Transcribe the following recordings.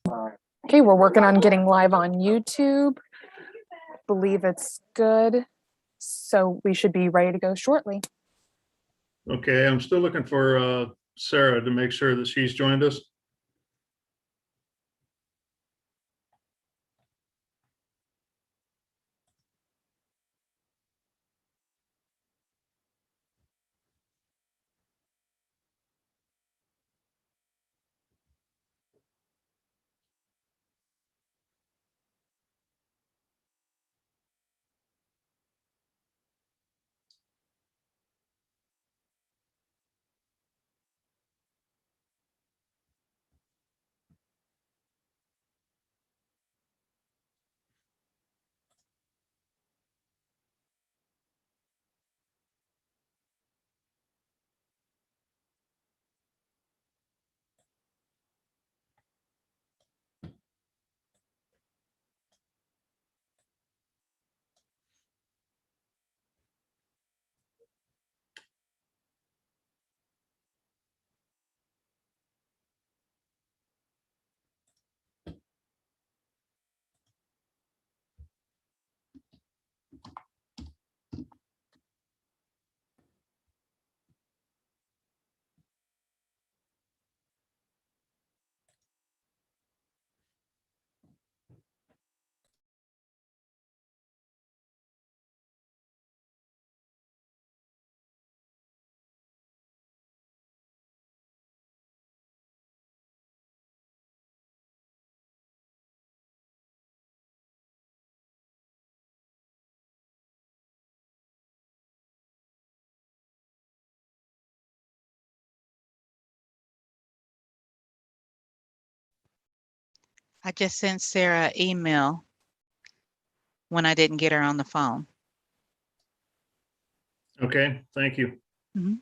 Okay, we're working on getting live on YouTube. Believe it's good. So we should be ready to go shortly. Okay, I'm still looking for Sarah to make sure that she's joined us. I just sent Sarah an email when I didn't get her on the phone. Okay, thank you. Mhm.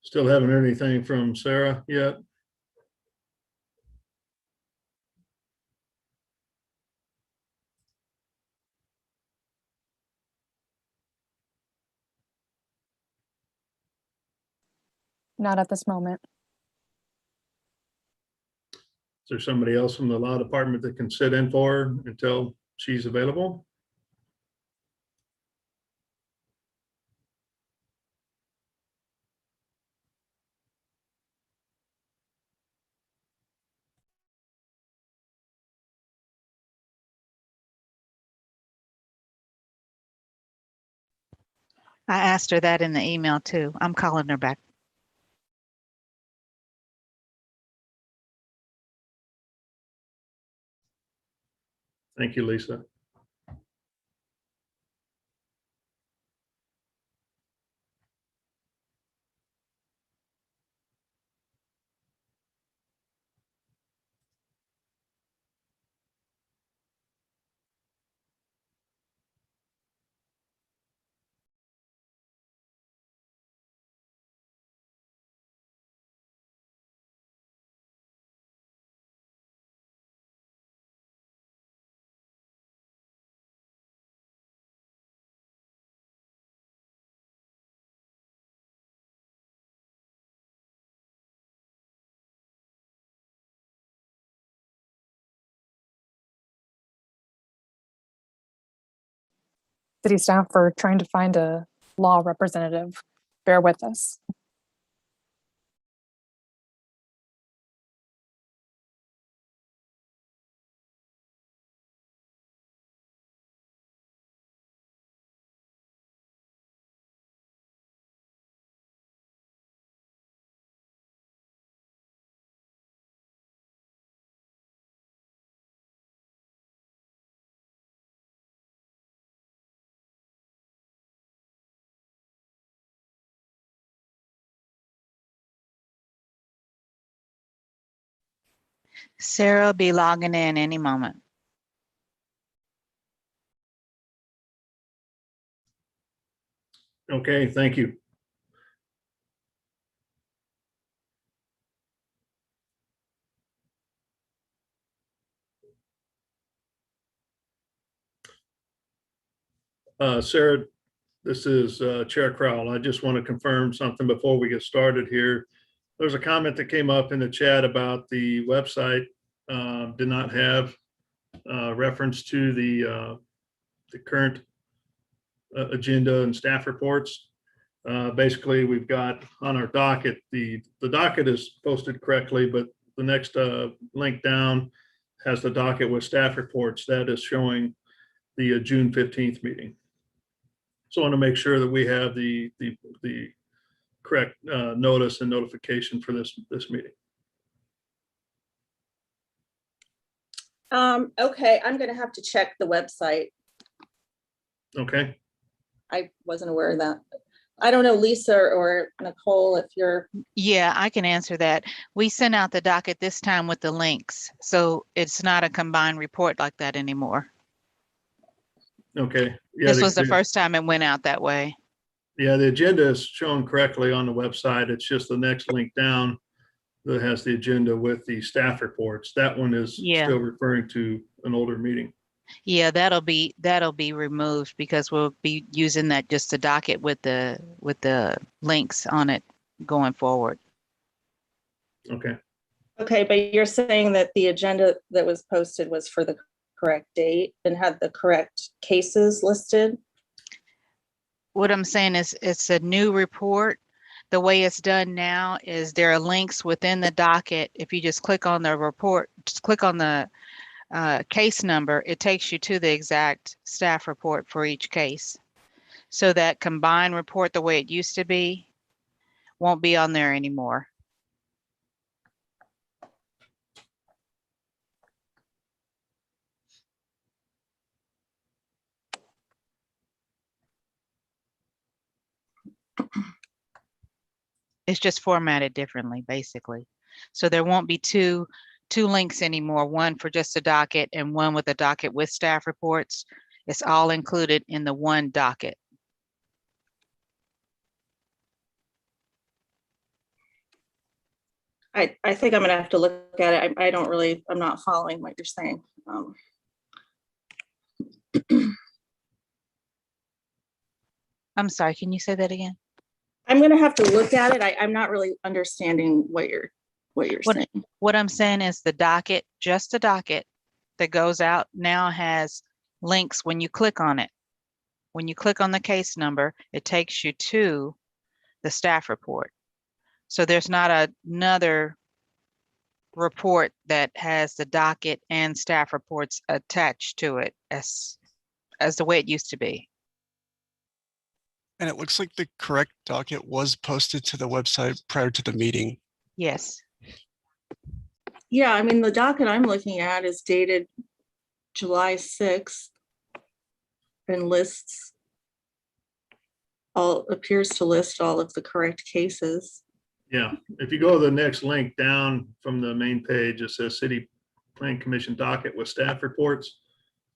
Still haven't heard anything from Sarah yet. Not at this moment. Is there somebody else from the law department that can sit in for her until she's available? I asked her that in the email too. I'm calling her back. Thank you, Lisa. city staff for trying to find a law representative. Bear with us. Sarah will be logging in any moment. Okay, thank you. Sarah, this is Chair Crowell. I just want to confirm something before we get started here. There's a comment that came up in the chat about the website did not have reference to the current agenda and staff reports. Basically, we've got on our docket, the docket is posted correctly, but the next link down has the docket with staff reports. That is showing the June 15th meeting. So I want to make sure that we have the correct notice and notification for this meeting. Okay, I'm gonna have to check the website. Okay. I wasn't aware of that. I don't know, Lisa or Nicole, if you're, Yeah, I can answer that. We sent out the docket this time with the links, so it's not a combined report like that anymore. Okay. Yeah, This was the first time it went out that way. Yeah, the agenda is shown correctly on the website. It's just the next link down that has the agenda with the staff reports. That one is Yeah. still referring to an older meeting. Yeah, that'll be removed because we'll be using that just to docket with the links on it going forward. Okay. okay, but you're saying that the agenda that was posted was for the correct date and had the correct cases listed? What I'm saying is it's a new report. The way it's done now is there are links within the docket. If you just click on the report, just click on the case number, it takes you to the exact staff report for each case. So that combined report, the way it used to be, won't be on there anymore. It's just formatted differently, basically. So there won't be two links anymore, one for just a docket and one with a docket with staff reports. It's all included in the one docket. I think I'm gonna have to look at it. I'm not following what you're saying. I'm sorry, can you say that again? I'm gonna have to look at it. I'm not really understanding what you're saying. What I'm saying is the docket, just the docket that goes out now has links when you click on it. When you click on the case number, it takes you to the staff report. So there's not another report that has the docket and staff reports attached to it as the way it used to be. And it looks like the correct docket was posted to the website prior to the meeting. Yes. Yeah, I mean, the docket I'm looking at is dated July 6th and appears to list all of the correct cases. Yeah. If you go to the next link down from the main page, it says City Plan Commission docket with staff reports.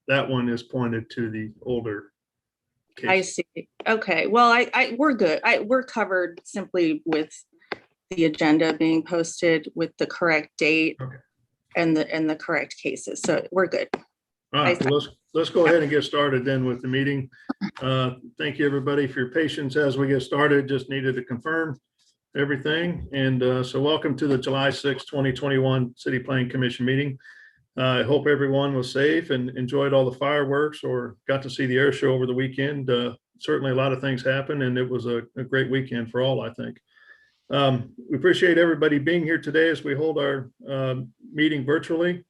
That one is pointed to the older case. I see. Okay, well, we're good. We're covered simply with the agenda being posted with the correct date. Okay. and the correct cases. So we're good. All right, well, let's go ahead and get started then with the meeting. Thank you, everybody, for your patience as we get started. Just needed to confirm everything. And so welcome to the July 6, 2021 City Planning Commission meeting. I hope everyone was safe and enjoyed all the fireworks or got to see the air show over the weekend. Certainly a lot of things happened and it was a great weekend for all, I think. We appreciate everybody being here today as we hold our meeting virtually.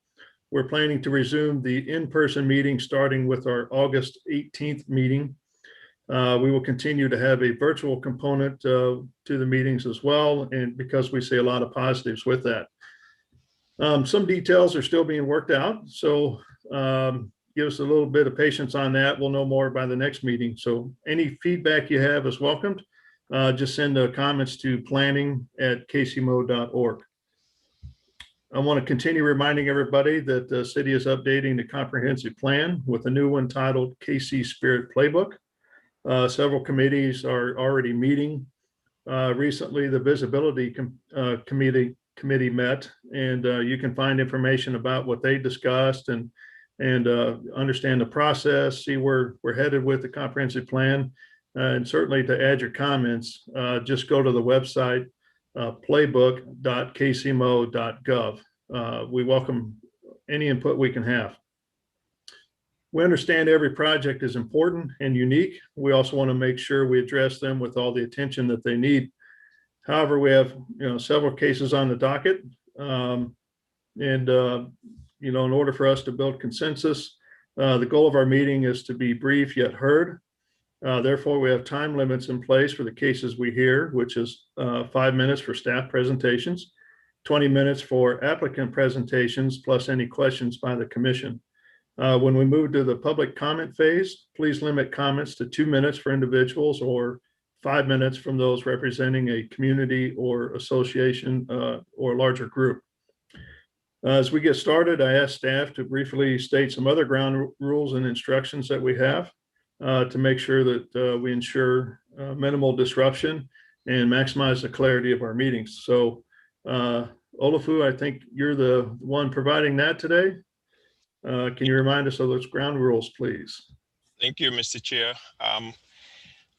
We're planning to resume the in-person meeting starting with our August 18th meeting. We will continue to have a virtual component to the meetings as well, and because we see a lot of positives with that. Some details are still being worked out, so give us a little bit of patience on that. We'll know more by the next meeting. So any feedback you have is welcomed. Just send comments to planning@kcmo.org. I want to continue reminding everybody that the city is updating the comprehensive plan with a new one titled KC Spirit Playbook. Several committees are already meeting. Recently, the visibility committee met, and you can find information about what they discussed and understand the process, see where we're headed with the comprehensive plan. And certainly to add your comments, just go to the website, playbook.kcmo.gov. We welcome any input we can have. We understand every project is important and unique. We also want to make sure we address them with all the attention that they need. However, we have several cases on the docket, in order for us to build consensus, the goal of our meeting is to be brief yet heard. Therefore, we have time limits in place for the cases we hear, which is 5 minutes for staff presentations, 20 minutes for applicant presentations, plus any questions by the commission. When we move to the public comment phase, please limit comments to 2 minutes for individuals or 5 minutes from those representing a community or association or larger group. As we get started, I asked staff to briefly state some other ground rules and instructions that we have to make sure that we ensure minimal disruption and maximize the clarity of our meetings. So Olafu, I think you're the one providing that today. Can you remind us of those ground rules, please? Thank you, Mr. Chair.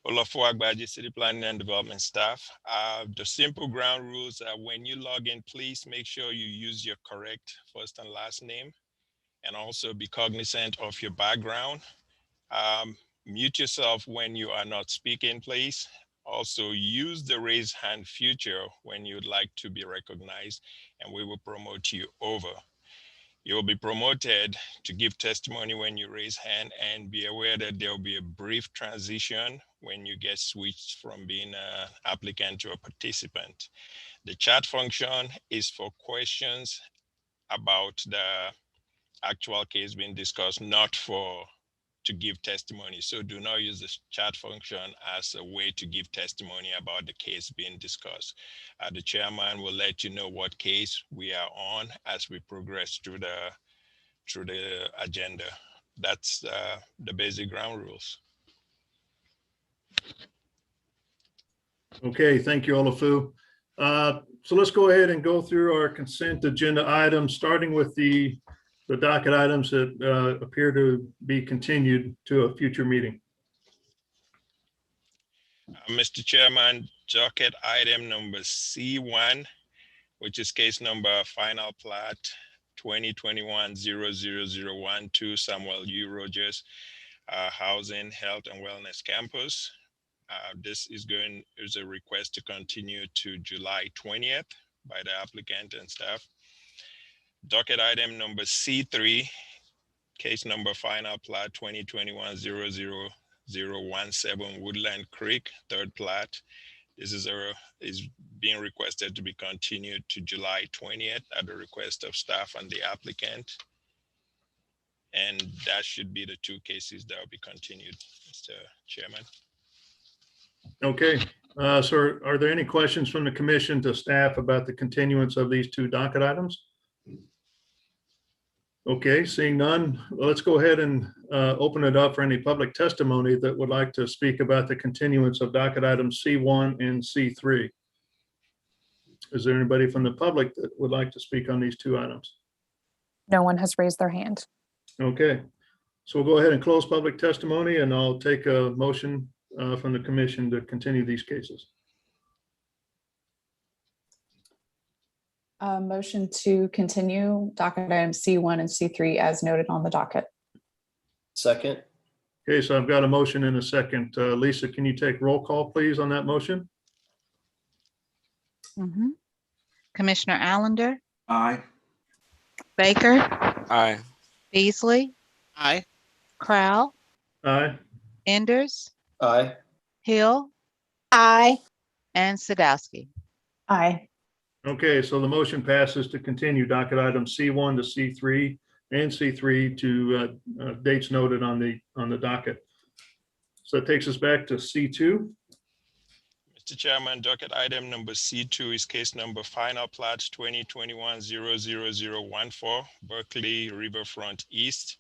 Olafu Agbaji, City Planning and Development staff. The simple ground rules are when you log in, please make sure you use your correct first and last name, and also be cognizant of your background. Mute yourself when you are not speaking, please. Also use the raise hand feature when you'd like to be recognized, and we will promote you over. You will be promoted to give testimony when you raise hand, and be aware that there will be a brief transition when you get switched from being an applicant to a participant. The chat function is for questions about the actual case being discussed, not to give testimony. So do not use the chat function as a way to give testimony about the case being discussed. The chairman will let you know what case we are on as we progress through the agenda. That's the basic ground rules. Okay, thank you, Olafu. So let's go ahead and go through our consent agenda items, starting with the docket items that appear to be continued to a future meeting. Mr. Chairman, docket item number C1, which is case number final plat 2021-00012 Samuel U. Rogers Housing, Health and Wellness Campus. This is a request to continue to July 20th by the applicant and staff. Docket item number C3, case number final plat 2021-00017 Woodland Creek, third plat. This is being requested to be continued to July 20th at the request of staff and the applicant. And that should be the two cases that will be continued, Mr. Chairman. Okay, so are there any questions from the commission to staff about the continuance of these two docket items? Okay, seeing none, let's go ahead and open it up for any public testimony that would like to speak about the continuance of docket items C1 and C3. Is there anybody from the public that would like to speak on these two items? No one has raised their hand. Okay, so we'll go ahead and close public testimony, and I'll take a motion from the commission to continue these cases. Motion to continue docket item C1 and C3 as noted on the docket. Second. Okay, so I've got a motion and a second. Lisa, can you take roll call, please, on that motion? Mhm. Commissioner Allender, Aye. Baker, Aye. Beasley, Aye. Crowell, Aye. Enders, Aye. Hill, Aye. and Sadowski. Aye. Okay, so the motion passes to continue docket items C1 to C3 and C3 to dates noted on the docket. So it takes us back to C2. Mr. Chairman, docket item number C2 is case number final plat 2021-00014, Berkeley Riverfront East.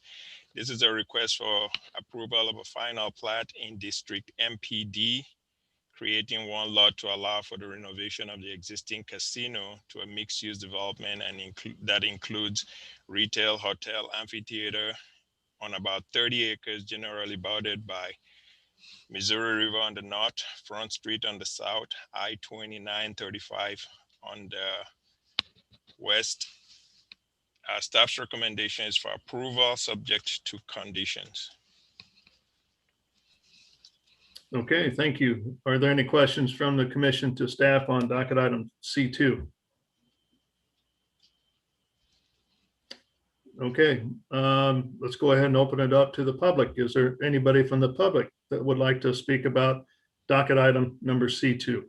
This is a request for approval of a final plat in District MPD, creating one lot to allow for the renovation of the existing casino to a mixed-use development, and that includes retail, hotel, amphitheater on about 30 acres, generally bounded by Missouri River on the north, Front Street on the south, I-2935 on the west. Staff's recommendation is for approval subject to conditions. Okay, thank you. Are there any questions from the commission to staff on docket item C2? Okay, let's go ahead and open it up to the public. Is there anybody from the public that would like to speak about docket item number C2?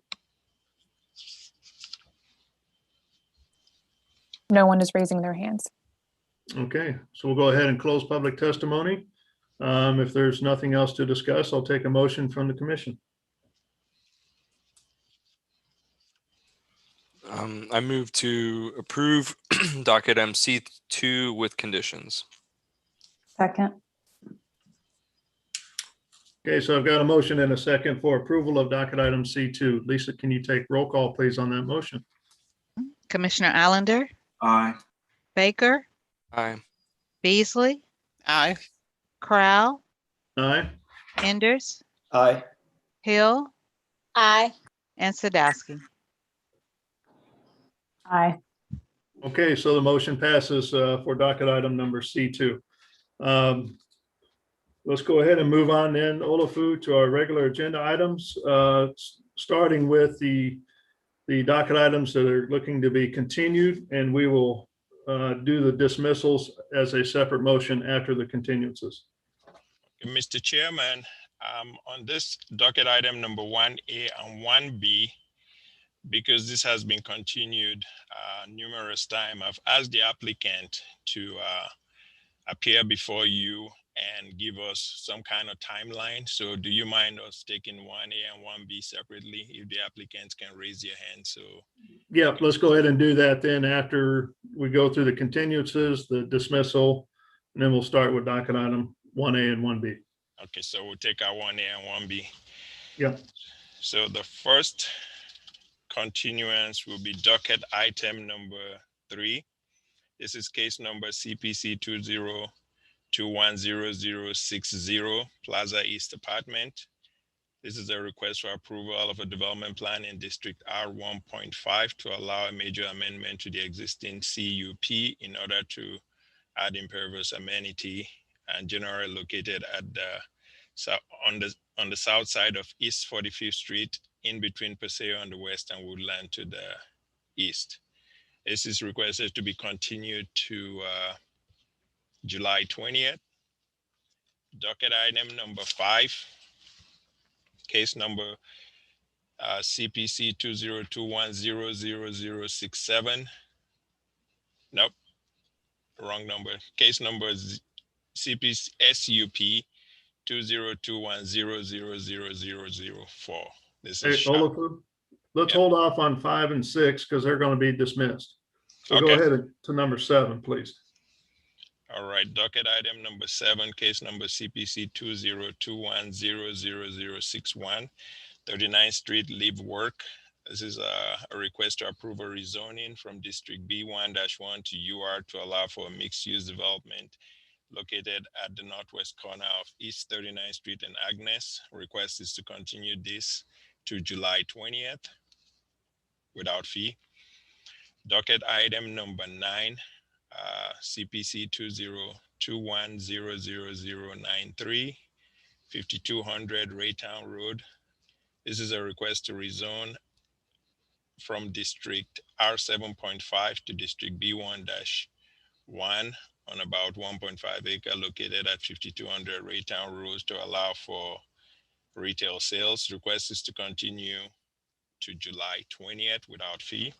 No one is raising their hands. Okay, so we'll go ahead and close public testimony. If there's nothing else to discuss, I'll take a motion from the commission. I move to approve docket MC2 with conditions. Second. Okay, so I've got a motion and a second for approval of docket item C2. Lisa, can you take roll call, please, on that motion? Commissioner Allender, Aye. Baker, Aye. Beasley, Aye. Crowell, Aye. Enders, Aye. Hill, Aye. and Sadowski. Aye. Okay, so the motion passes for docket item number C2. Let's go ahead and move on then, Olafu, to our regular agenda items, starting with the docket items that are looking to be continued, and we will do the dismissals as a separate motion after the continuances. Mr. Chairman, on this docket item number 1A and 1B, because this has been continued numerous times, I've asked the applicant to appear before you and give us some kind of timeline. So do you mind us taking 1A and 1B separately if the applicants can raise their hand? So Yeah, let's go ahead and do that then after we go through the continuances, the dismissal, and then we'll start with docket item 1A and 1B. okay, so we'll take our 1A and 1B. Yep. So the first continuance will be docket item number 3. This is case number CPC 20210060 Plaza East Apartment. This is a request for approval of a development plan in District R1.5 to allow a major amendment to the existing CUP in order to add impervious amenity, and generally located at the on the south side of East 45th Street, in between Paseo on the west and Woodland to the east. This is requested to be continued to July 20th. Docket item number 5, case number CPC 2021000067. Nope, wrong number. Case number CPC SUP 2021000004. This Hey, is Olafu, let's Yeah. hold off on 5 and 6 because they're going to be dismissed. So go Okay. ahead to number 7, please. All right, docket item number 7, case number CPC 2021000061, 39th Street Live Work. This is a request to approve a rezoning from District B1-1 to UR to allow for a mixed-use development located at the northwest corner of East 39th Street and Agnes. Request is to continue this to July 20th without fee. Docket item number 9, CPC 2021000093, 5200 Raytown Road. This is a request to rezone from District R7.5 to District B1-1 on about 1.5 acre located at 5200 Raytown Road to allow for retail sales. Request is to continue to July 20th without fee.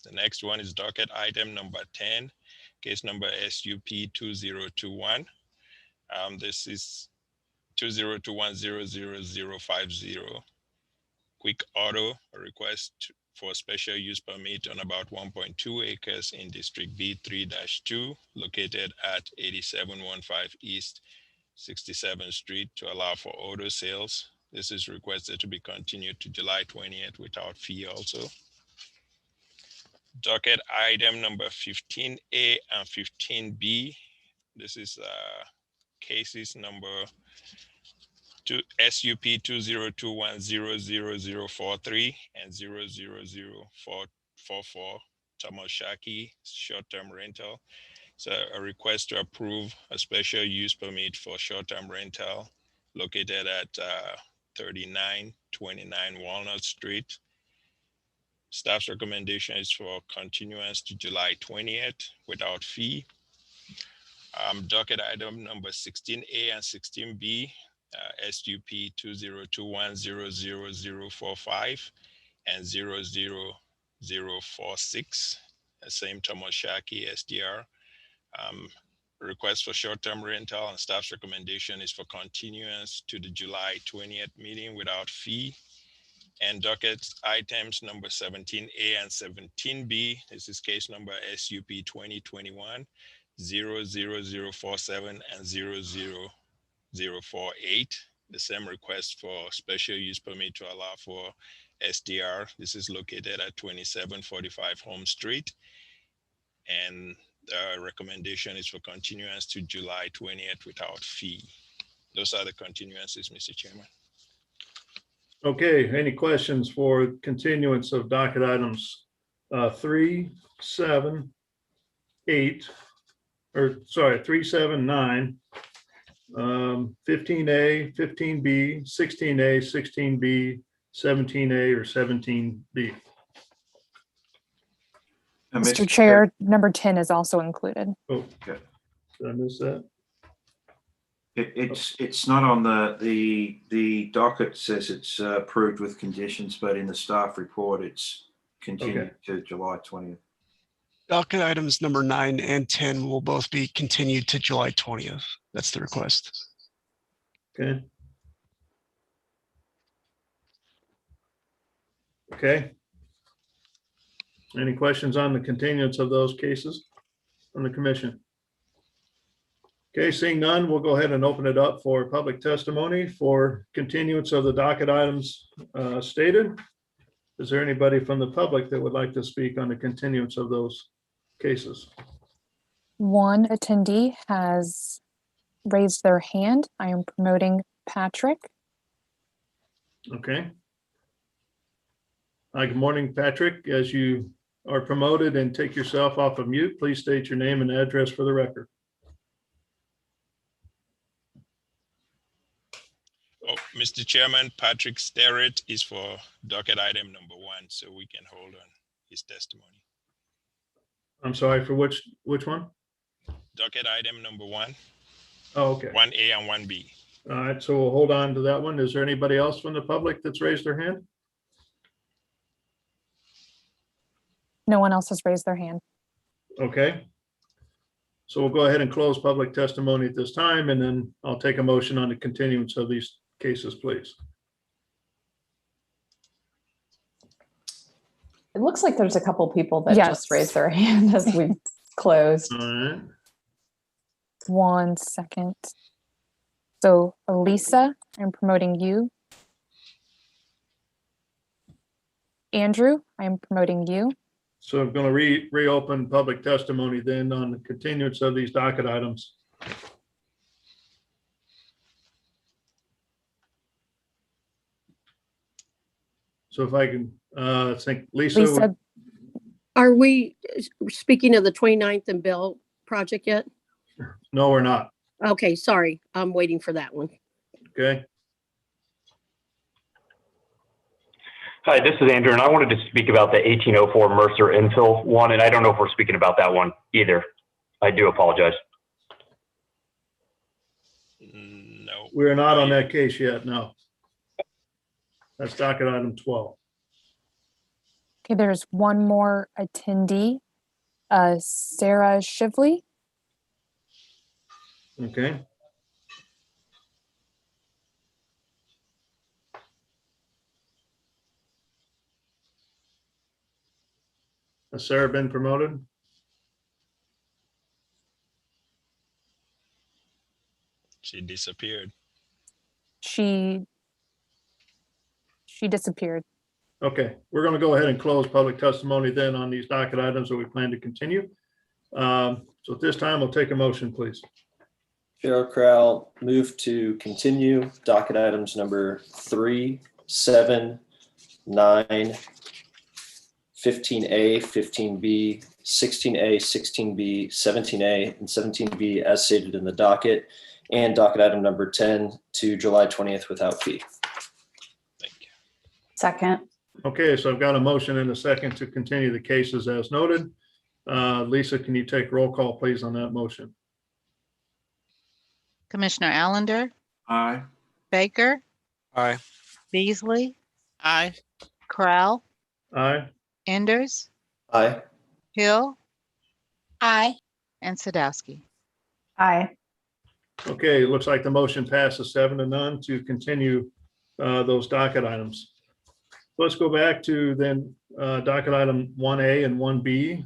The next one is docket item number 10, case number SUP 2021. This is 2021000050. Quick Auto, a request for special use permit on about 1.2 acres in District B3-2, located at 8715 East 67th Street to allow for auto sales. This is requested to be continued to July 20th without fee also. Docket item number 15A and 15B. This is cases number SUP 2021000043 and 000444 Tomoshaki short-term rental. So a request to approve a special use permit for short-term rental located at 3929 Walnut Street. Staff's recommendation is for continuance to July 20th without fee. Docket item number 16A and 16B, SUP 2021000045 and 00046, the same Tomoshaki SDR. Request for short-term rental, and staff's recommendation is for continuance to the July 20th meeting without fee. And docket items number 17A and 17B, this is case number SUP 2021 00047 and 00048. The same request for special use permit to allow for SDR. This is located at 2745 Home Street. And the recommendation is for continuance to July 20th without fee. Those are the continuances, Mr. Chairman. Okay, any questions for continuance of docket items 3, 7, 8, or sorry, 3, 7, 9, 15A, 15B, 16A, 16B, 17A, or 17B? Mr. Chair, number 10 is also included. Oh, okay. Did I miss that? It's not on the docket says it's approved with conditions, but in the staff report, it's continued to July 20th. Docket items number 9 and 10 will both be continued to July 20th. That's the request. Okay. Okay. Any questions on the continuance of those cases from the commission? Okay, seeing none, we'll go ahead and open it up for public testimony for continuance of the docket items stated. Is there anybody from the public that would like to speak on the continuance of those cases? One attendee has raised their hand. I am promoting Patrick. Okay. Hi, good morning, Patrick. As you are promoted and take yourself off of mute, please state your name and address for the record. Oh, Mr. Chairman, Patrick Sterrett is for docket item number 1, so we can hold on his testimony. I'm sorry, for which one? Docket item number 1. Oh, okay. 1A and 1B. All right, so we'll hold on to that one. Is there anybody else from the public that's raised their hand? No one else has raised their hand. Okay. So we'll go ahead and close public testimony at this time, and then I'll take a motion on the continuance of these cases, please. It looks like there's a couple people that Yes. just raised their hand as we closed. All right. 1 second. So Elisa, I'm promoting you. Andrew, I'm promoting you. So I'm going to reopen public testimony then on the continuance of these docket items. So if I can think, Lisa. Lisa, Are we speaking of the 29th and Bill project yet? No, we're not. Okay, sorry. I'm waiting for that one. Okay. Hi, this is Andrew, and I wanted to speak about the 1804 Mercer infill one, and I don't know if we're speaking about that one either. I do apologize. No. We're not on that case yet, no. That's docket item 12. Okay, there's one more attendee, Sarah Shively. Okay. Has Sarah been promoted? She disappeared. She disappeared. Okay, we're going to go ahead and close public testimony then on these docket items that we plan to continue. So at this time, we'll take a motion, please. Cheryl Crowell, move to continue docket items number 3, 7, 9, 15A, 15B, 16A, 16B, 17A, and 17B as stated in the docket, and docket item number 10 to July 20th without fee. Thank you. Second. Okay, so I've got a motion and a second to continue the cases as noted. Lisa, can you take roll call, please, on that motion? Commissioner Allender, Aye. Baker, Aye. Beasley, Aye. Crowell, Aye. Enders, Aye. Hill, Aye. and Sadowski. Aye. Okay, it looks like the motion passes 7-0 to continue those docket items. Let's go back to then docket item 1A and 1B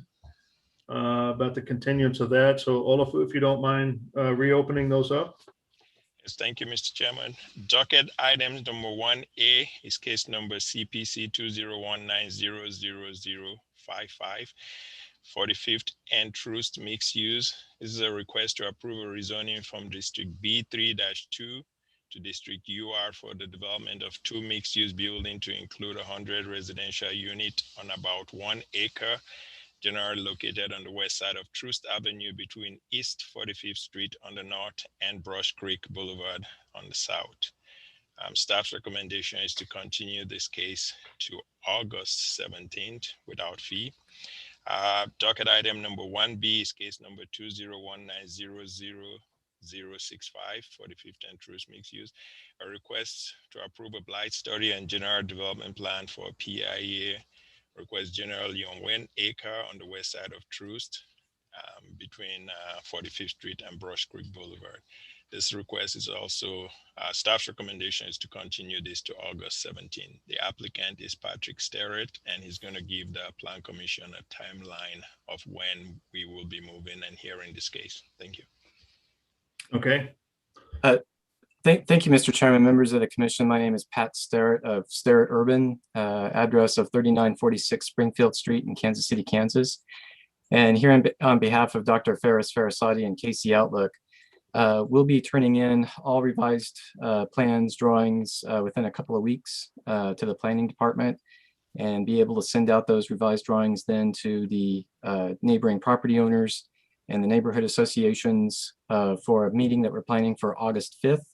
about the continuance of that. So Olaf, if you don't mind reopening those up. Yes, thank you, Mr. Chairman. Docket item number 1A is case number CPC 2019000055, 45th and Troost mixed use. This is a request to approve a rezoning from District B3-2 to District UR for the development of 2 mixed-use buildings to include 100 residential unit on about 1 acre, generally located on the west side of Troost Avenue between East 45th Street on the north and Brush Creek Boulevard on the south. Staff's recommendation is to continue this case to August 17th without fee. Docket item number 1B is case number 2019000065 for the 15th and Troost mixed use. A request to approve a blight study and general development plan for PIA. Request generally on 1 acre on the west side of Troost between 45th Street and Brush Creek Boulevard. This request is also, staff's recommendation is to continue this to August 17th. The applicant is Patrick Sterrett, and he's going to give the Plan Commission a timeline of when we will be moving and hearing this case. Thank you. Okay. Thank you, Mr. Chairman, members of the commission. My name is Pat Sterrett of Sterrett Urban, address of 3946 Springfield Street in Kansas City, Kansas. And here on behalf of Dr. Faris Farasadi and Casey Outlook, we'll be turning in all revised plans, drawings within a couple of weeks to the planning department and be able to send out those revised drawings then to the neighboring property owners and the neighborhood associations for a meeting that we're planning for August 5th.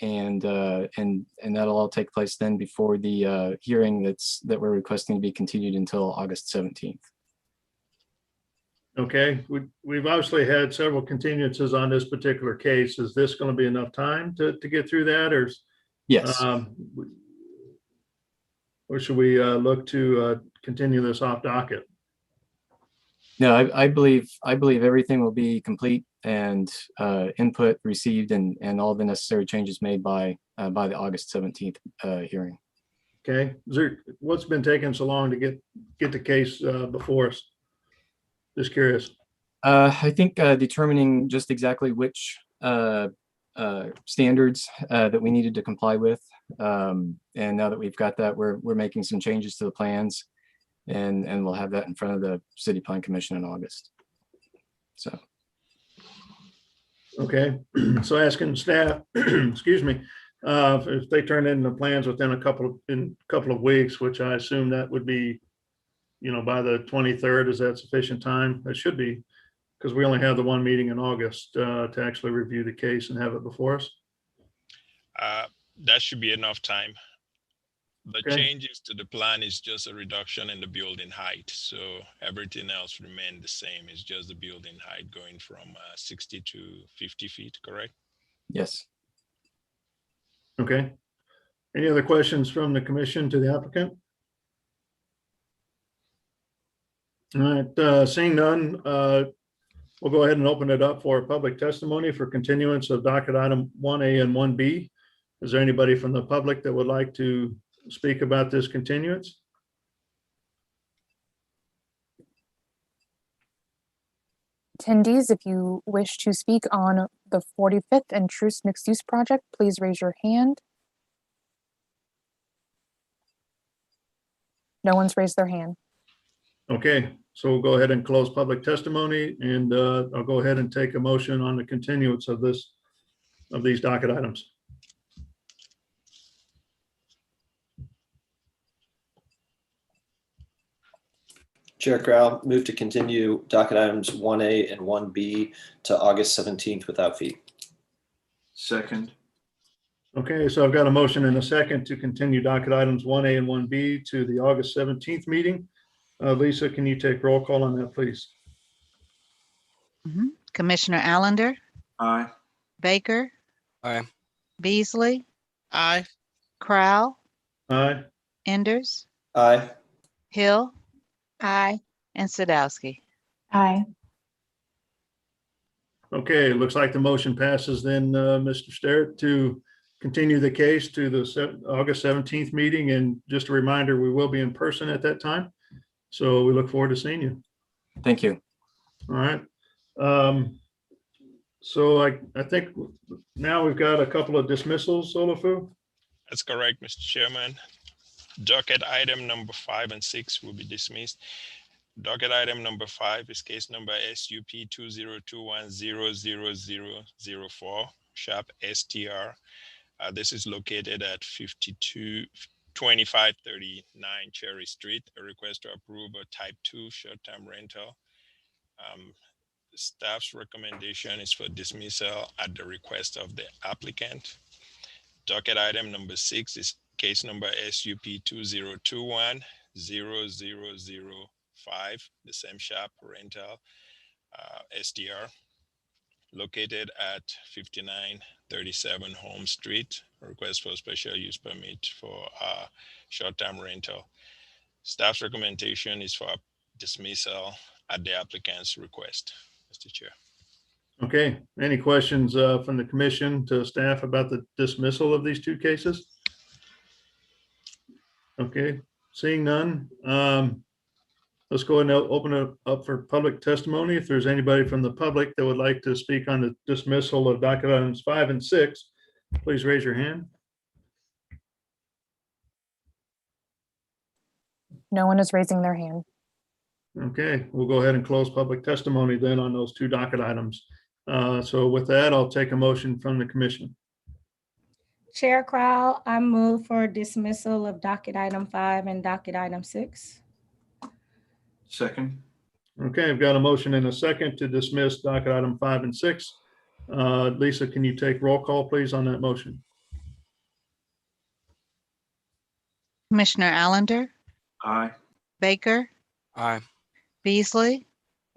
And that'll all take place then before the hearing that we're requesting to be continued until August 17th. Okay, we've obviously had several continuances on this particular case. Is this going to be enough time to get through that, or yes, or should we look to continue this off docket? No, I believe everything will be complete and input received and all the necessary changes made by the August 17th hearing. Okay, what's been taking so long to get the case before us? Just curious. I think determining just exactly which standards that we needed to comply with, and now that we've got that, we're making some changes to the plans. And we'll have that in front of the City Plan Commission in August. So. Okay, so asking staff, excuse me, if they turn in the plans within a couple of weeks, which I assume that would be, by the 23rd, is that sufficient time? That should be, because we only have the one meeting in August to actually review the case and have it before us. That should be enough time. The Okay. changes to the plan is just a reduction in the building height. So everything else remained the same. It's just the building height going from 60 to 50 feet, correct? Yes. Okay. Any other questions from the commission to the applicant? All right, seeing none, we'll go ahead and open it up for public testimony for continuance of docket item 1A and 1B. Is there anybody from the public that would like to speak about this continuance? Attendees, if you wish to speak on the 45th and Truce Mixed Use Project, please raise your hand. No one's raised their hand. Okay, so we'll go ahead and close public testimony, and I'll go ahead and take a motion on the continuance of these docket items. Chair Crow, move to continue docket items 1A and 1B to August 17th without fee. Second. Okay, so I've got a motion and a second to continue docket items 1A and 1B to the August 17th meeting. Lisa, can you take roll call on that, please? Commissioner Allender, Aye. Baker, Aye. Beasley, Aye. Crowell, Aye. Enders, Aye. Hill, Aye. and Sadowski. Aye. Okay, it looks like the motion passes then, Mr. Sterrett, to continue the case to the August 17th meeting. And just a reminder, we will be in person at that time. So we look forward to seeing you. Thank you. All right. So I think now we've got a couple of dismissals, Olufu. That's correct, Mr. Chairman. Docket item number 5 and 6 will be dismissed. Docket item number 5 is case number SUP 2021-00004, sharp STR. This is located at 2539 Cherry Street. A request to approve a type 2 short-term rental. The staff's recommendation is for dismissal at the request of the applicant. Docket item number 6 is case number SUP 2021-0005, the same sharp rental STR, located at 5937 Home Street. A request for special use permit for short-term rental. Staff's recommendation is for dismissal at the applicant's request, Mr. Chair. Okay, any questions from the commission to staff about the dismissal of these two cases? Okay, seeing none, let's go ahead and open it up for public testimony. If there's anybody from the public that would like to speak on the dismissal of docket items 5 and 6, please raise your hand. No one is raising their hand. Okay, we'll go ahead and close public testimony then on those two docket items. So with that, I'll take a motion from the commission. Chair Crowell, I move for dismissal of docket item 5 and docket item 6. Second. Okay, I've got a motion and a second to dismiss docket item 5 and 6. Lisa, can you take roll call, please, on that motion? Commissioner Allender, Aye. Baker, Aye. Beasley,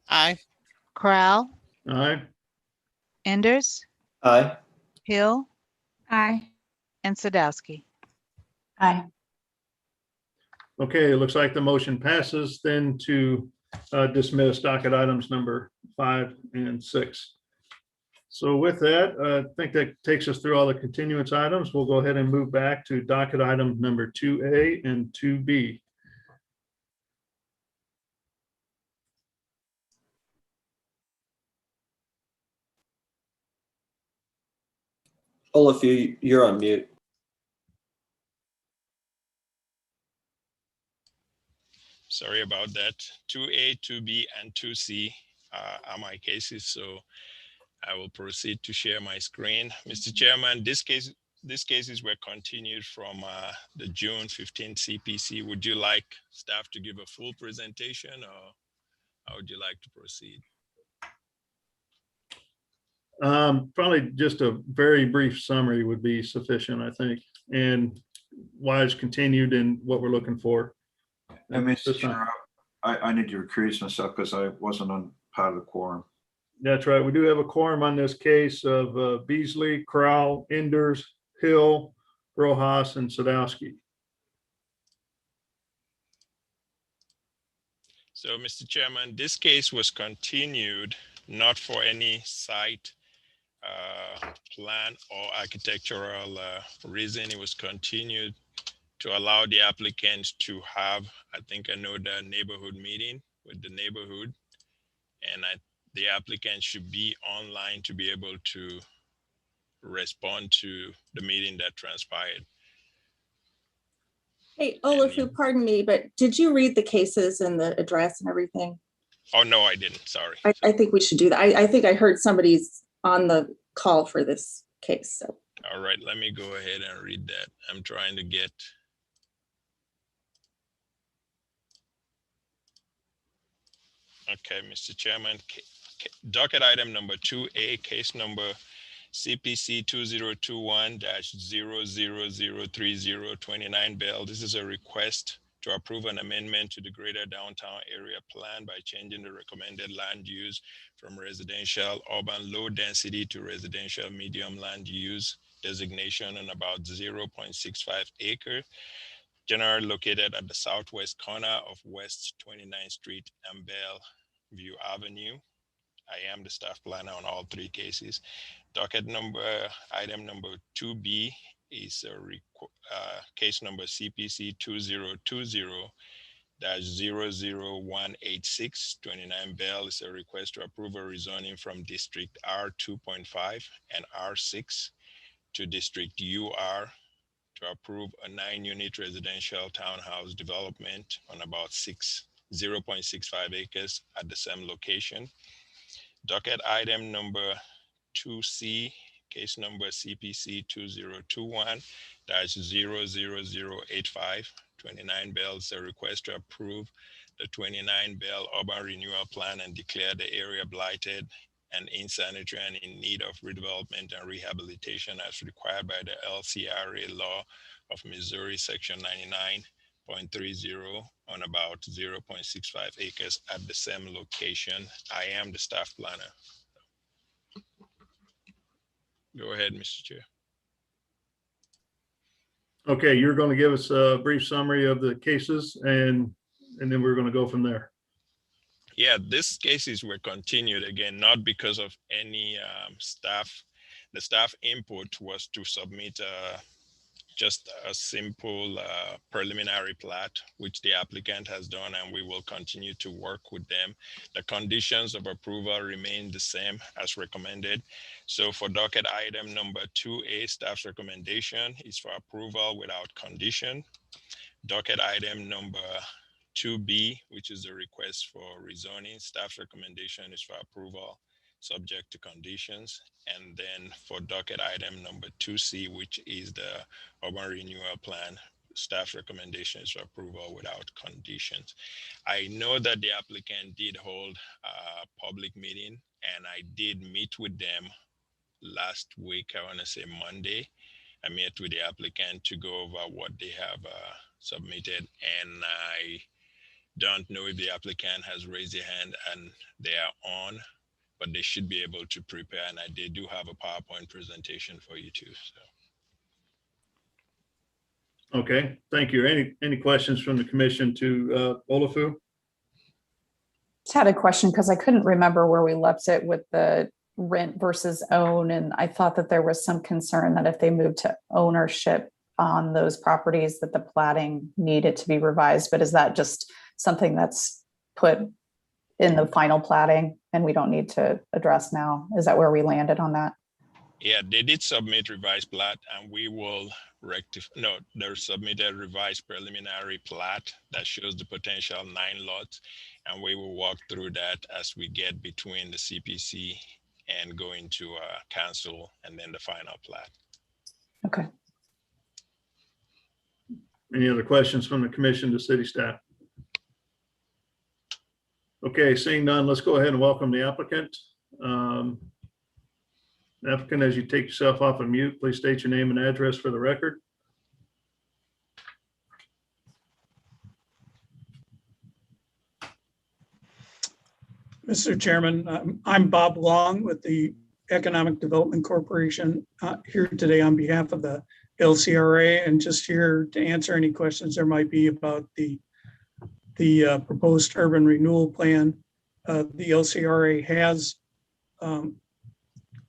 Aye. Crowell, Aye. Enders, Aye. Hill, Aye. and Sadowski. Aye. Okay, it looks like the motion passes then to dismiss docket items number 5 and 6. So with that, I think that takes us through all the continuance items. We'll go ahead and move back to docket item number 2A and 2B. Olaf, you're on mute. Sorry about that. 2A, 2B, and 2C are my cases, so I will proceed to share my screen. Mr. Chairman, this case these cases were continued from the June 15th CPC. Would you like staff to give a full presentation, or how would you like to proceed? Probably just a very brief summary would be sufficient, I think, and why it's continued and what we're looking for. And Mr. Chair, I need to recuse myself because I wasn't on part of the quorum. That's right. We do have a quorum on this case of Beasley, Crowell, Enders, Hill, Rojas, and Sadowski. So, Mr. Chairman, this case was continued not for any site plan or architectural reason. It was continued to allow the applicant to have, I think, another neighborhood meeting with the neighborhood. And the applicant should be online to be able to respond to the meeting that transpired. Hey, Olafu, pardon me, but did you read the cases and the address and everything? Oh, no, I didn't. Sorry. I think we should do that. I think I heard somebody's on the call for this case. So. All right, let me go ahead and read that. I'm trying to get. Okay, Mr. Chairman, docket item number 2A, case number CPC 2021-0003029 Bell. This is a request to approve an amendment to the Greater Downtown Area Plan by changing the recommended land use from residential urban low density to residential medium land use designation on about 0.65 acre, generally located at the southwest corner of West 29th Street and Bellevue Avenue. I am the staff planner on all three cases. Docket number, item number 2B is a case number CPC 2020-0018629 Bell is a request to approve a rezoning from District R2.5 and R6 to District UR to approve a 9-unit residential townhouse development on about 0.65 acres at the same location. Docket item number 2C, case number CPC 2021-0008529 Bell is a request to approve the 29 Bell Urban Renewal Plan and declare the area blighted and insanitary and in need of redevelopment and rehabilitation as required by the LCRA law of Missouri, section 99.30 on about 0.65 acres at the same location. I am the staff planner. Go ahead, Mr. Chair. Okay, you're going to give us a brief summary of the cases and then we're going to go from there. Yeah, these cases were continued again, not because of any staff. The staff input was to submit just a simple preliminary plat, which the applicant has done, and we will continue to work with them. The conditions of approval remain the same as recommended. So for docket item number 2A, staff's recommendation is for approval without condition. Docket item number 2B, which is a request for rezoning, staff's recommendation is for approval subject to conditions. And then for docket item number 2C, which is the urban renewal plan, staff recommendation is for approval without conditions. I know that the applicant did hold a public meeting, and I did meet with them last week. I want to say Monday. I met with the applicant to go over what they have submitted, and I don't know if the applicant has raised their hand and they are on, but they should be able to prepare, and they do have a PowerPoint presentation for you too. So. Okay, thank you. Any questions from the commission to Olafu? Just had a question because I couldn't remember where we left it with the rent versus own. And I thought that there was some concern that if they moved to ownership on those properties that the platting needed to be revised. But is that just something that's put in the final platting and we don't need to address now? Is that where we landed on that? Yeah, they did submit revised plat, and we will rectify. No, they submitted revised preliminary plat that shows the potential 9 lots, and we will walk through that as we get between the CPC and going to council and then the final plat. Okay. Any other questions from the commission to city staff? Okay, seeing none, let's go ahead and welcome the applicant. Applicant, as you take yourself off of mute, please state your name and address for the record. Mr. Chairman, I'm Bob Long with the Economic Development Corporation here today on behalf of the LCRA, and just here to answer any questions there might be about the proposed urban renewal plan. The LCRA has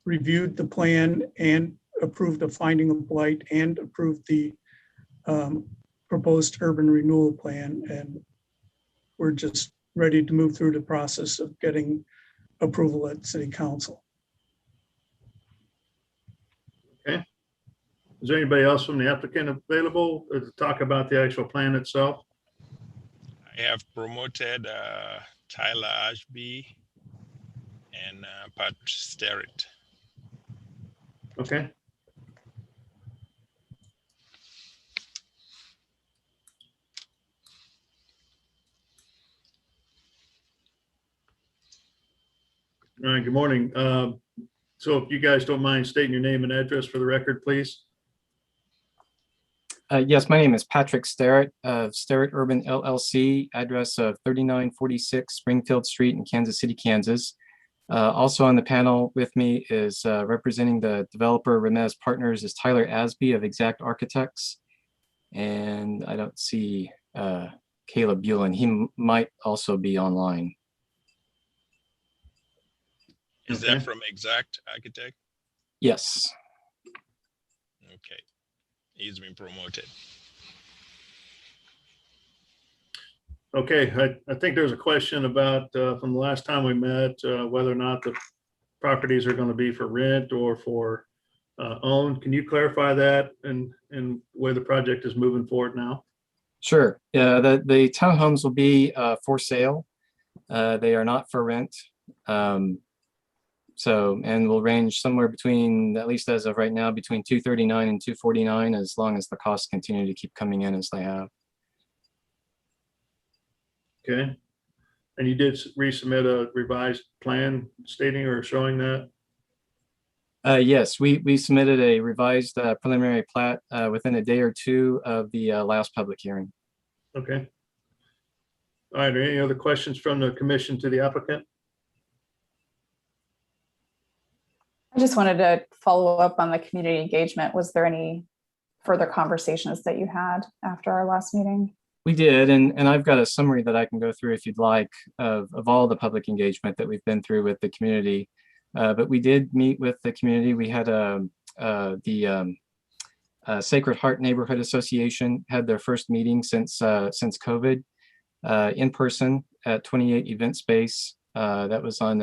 reviewed the plan and approved the finding of blight and approved the proposed urban renewal plan, and we're just ready to move through the process of getting approval at City Council. Okay. Is there anybody else from the applicant available to talk about the actual plan itself? I have promoted Tyler Ashby and Pat Sterrett. Okay. All right, good morning. So if you guys don't mind stating your name and address for the record, please. Yes, my name is Patrick Sterrett of Sterrett Urban LLC, address of 3946 Springfield Street in Kansas City, Kansas. Also on the panel with me is representing the developer Remez Partners is Tyler Asby of Exact Architects. And I don't see Caleb Bulin. He might also be online. Is that from Exact Architect? Yes. Okay. He's been promoted. Okay, I think there's a question about from the last time we met, whether or not the properties are going to be for rent or for owned. Can you clarify that and where the project is moving forward now? Sure. Yeah, the townhomes will be for sale. They are not for rent. And will range somewhere between, at least as of right now, between 239 and 249, as long as the costs continue to keep coming in as they have. Okay. And you did resubmit a revised plan stating or showing that? Yes, we submitted a revised preliminary plat within a day or two of the last public hearing. Okay. All right, are any other questions from the commission to the applicant? I just wanted to follow up on the community engagement. Was there any further conversations that you had after our last meeting? We did, and I've got a summary that I can go through if you'd like of all the public engagement that we've been through with the community. But we did meet with the community. We had the Sacred Heart Neighborhood Association had their first meeting since COVID in person at 28 Event Space. That was on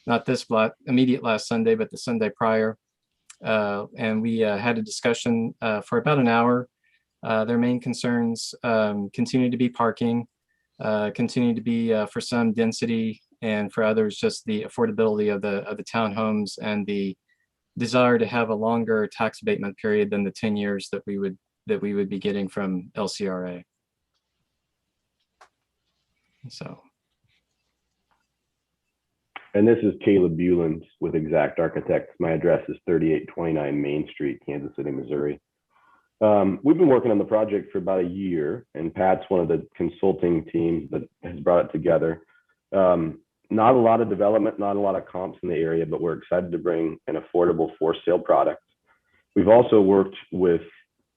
not this immediate last Sunday, but the Sunday prior. And we had a discussion for about an hour. Their main concerns continue to be parking, continue to be for some density, and for others just the affordability of the townhomes and the desire to have a longer tax abatement period than the 10 years that we would be getting from LCRA. So. And this is Caleb Bulin with Exact Architects. My address is 3829 Main Street, Kansas City, Missouri. We've been working on the project for about a year, and Pat's one of the consulting teams that has brought it together. Not a lot of development, not a lot of comps in the area, but we're excited to bring an affordable for sale product. We've also worked with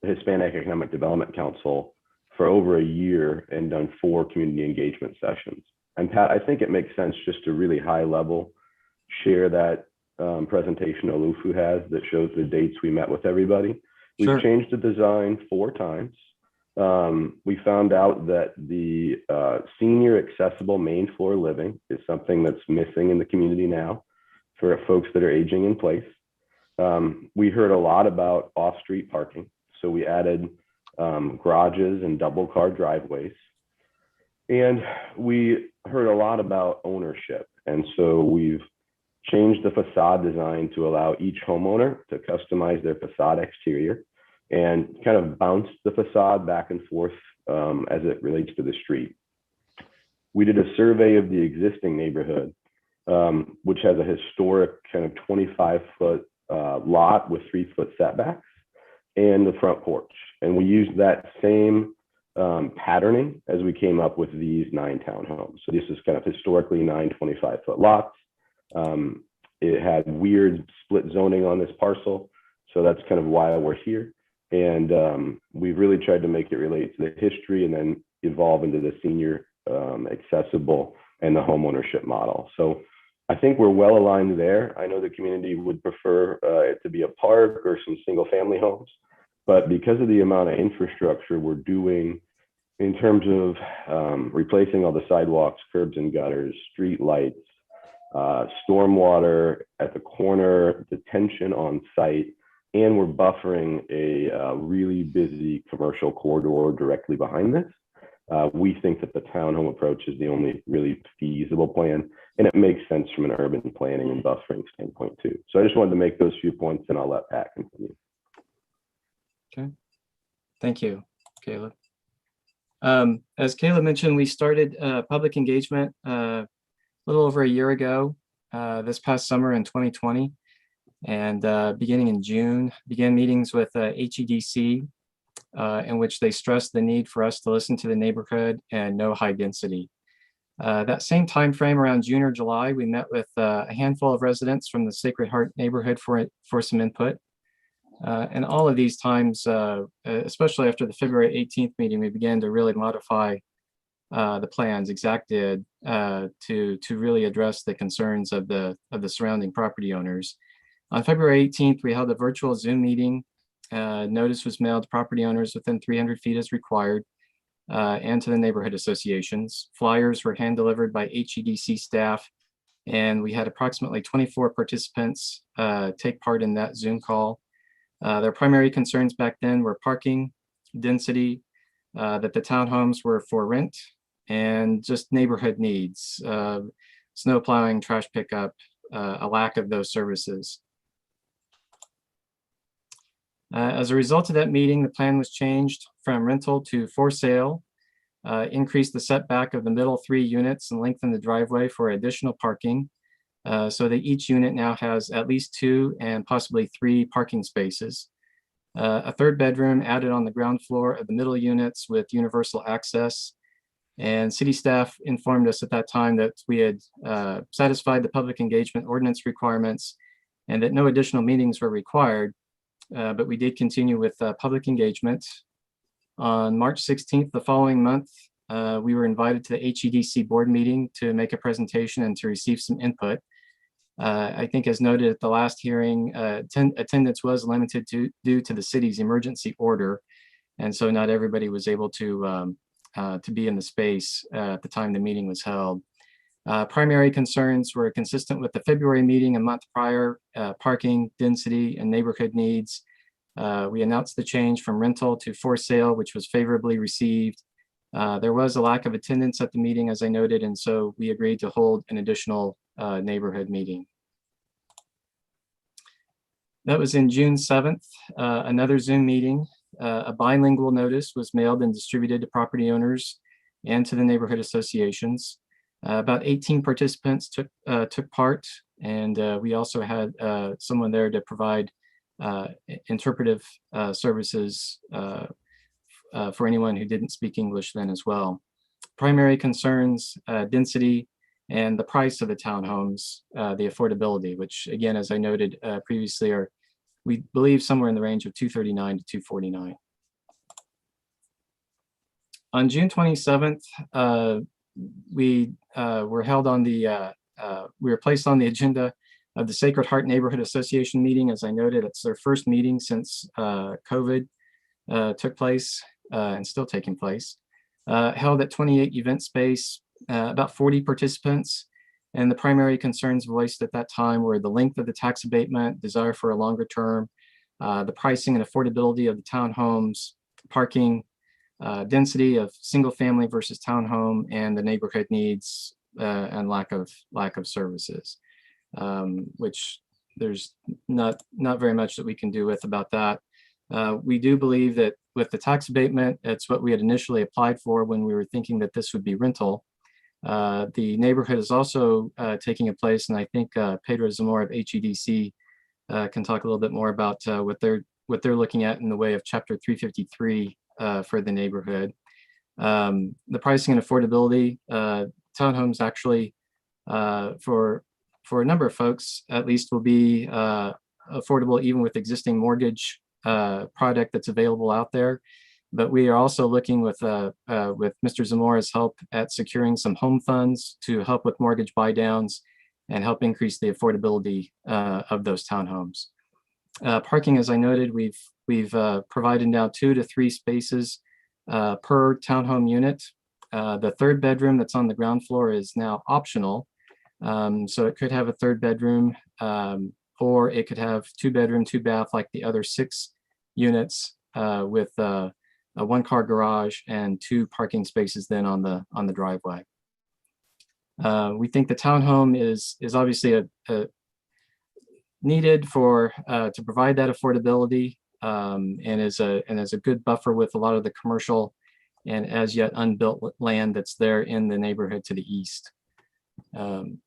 the Hispanic Economic Development Council for over a year and done 4 community engagement sessions. And Pat, I think it makes sense just to really high level share that presentation Olufu has that shows the dates we met with everybody. We've Sure. changed the design 4 times. We found out that the senior accessible main floor living is something that's missing in the community now for folks that are aging in place. We heard a lot about off-street parking. So we added garages and double car driveways. And we heard a lot about ownership. And so we've changed the facade design to allow each homeowner to customize their facade exterior. and kind of bounced the facade back and forth as it relates to the street. We did a survey of the existing neighborhood, which has a historic kind of 25-foot lot with 3-foot setbacks and the front porch. And we used that same patterning as we came up with these 9 townhomes. So this is kind of historically 9 25-foot lots. It had weird split zoning on this parcel. So that's kind of why we're here. And we've really tried to make it relate to the history and then evolve into the senior accessible and the homeownership model. So I think we're well aligned there. I know the community would prefer it to be a park or some single family homes, but because of the amount of infrastructure we're doing in terms of replacing all the sidewalks, curbs and gutters, street lights, stormwater at the corner, detention on site, and we're buffering a really busy commercial corridor directly behind this. We think that the townhome approach is the only really feasible plan, and it makes sense from an urban planning and buffering standpoint too. So I just wanted to make those few points, and I'll let Pat continue. Okay, thank you, Caleb. As Caleb mentioned, we started public engagement a little over a year ago, this past summer in 2020, and beginning in June, began meetings with HEDC, in which they stressed the need for us to listen to the neighborhood and no high density. That same time frame, around June or July, we met with a handful of residents from the Sacred Heart neighborhood for some input. And all of these times, especially after the February 18th meeting, we began to really modify the plans. Exact did to really address the concerns of the surrounding property owners. On February 18th, we held a virtual Zoom meeting. Notice was mailed to property owners within 300 feet as required, and to the neighborhood associations. Flyers were hand delivered by HEDC staff, and we had approximately 24 participants take part in that Zoom call. Their primary concerns back then were parking, density, that the townhomes were for rent, and just neighborhood needs, snow plowing, trash pickup, a lack of those services. As a result of that meeting, the plan was changed from rental to for sale, increased the setback of the middle 3 units and lengthened the driveway for additional parking, so that each unit now has at least 2 and possibly 3 parking spaces. A 3rd bedroom added on the ground floor of the middle units with universal access. And city staff informed us at that time that we had satisfied the public engagement ordinance requirements and that no additional meetings were required. But we did continue with public engagement. On March 16th, the following month, we were invited to the HEDC board meeting to make a presentation and to receive some input. I think as noted at the last hearing, attendance was limited due to the city's emergency order. And so not everybody was able to be in the space at the time the meeting was held. Primary concerns were consistent with the February meeting a month prior: parking, density, and neighborhood needs. We announced the change from rental to for sale, which was favorably received. There was a lack of attendance at the meeting, as I noted, and so we agreed to hold an additional neighborhood meeting. That was in June 7th, another Zoom meeting. A bilingual notice was mailed and distributed to property owners and to the neighborhood associations. About 18 participants took part, and we also had someone there to provide interpretive services for anyone who didn't speak English then as well. Primary concerns, density, and the price of the townhomes, the affordability, which again, as I noted previously, are, we believe, somewhere in the range of $239 to $249. On June 27th, we were held on the, we were placed on the agenda of the Sacred Heart Neighborhood Association meeting. As I noted, it's their first meeting since COVID took place and still taking place. Held at 28 event space, about 40 participants. And the primary concerns voiced at that time were the length of the tax abatement, desire for a longer term, the pricing and affordability of the townhomes, parking, density of single family versus townhome, and the neighborhood needs and lack of services, which there's not very much that we can do with about that. We do believe that with the tax abatement, it's what we had initially applied for when we were thinking that this would be rental. The neighborhood is also taking a place, and I think Pedro Zamora of HEDC can talk a little bit more about what they're looking at in the way of Chapter 353 for the neighborhood. The pricing and affordability, townhomes actually for a number of folks at least will be affordable even with existing mortgage product that's available out there. But we are also looking with Mr. Zamora's help at securing some home funds to help with mortgage buy downs and help increase the affordability of those townhomes. Parking, as I noted, we've provided now 2 to 3 spaces per townhome unit. The 3rd bedroom that's on the ground floor is now optional. So it could have a 3rd bedroom, or it could have 2 bedroom, 2 bath like the other 6 units with a 1-car garage and 2 parking spaces then on the driveway. We think the townhome is obviously a needed for to provide that affordability and is a good buffer with a lot of the commercial and as yet unbuilt land that's there in the neighborhood to the east. I'd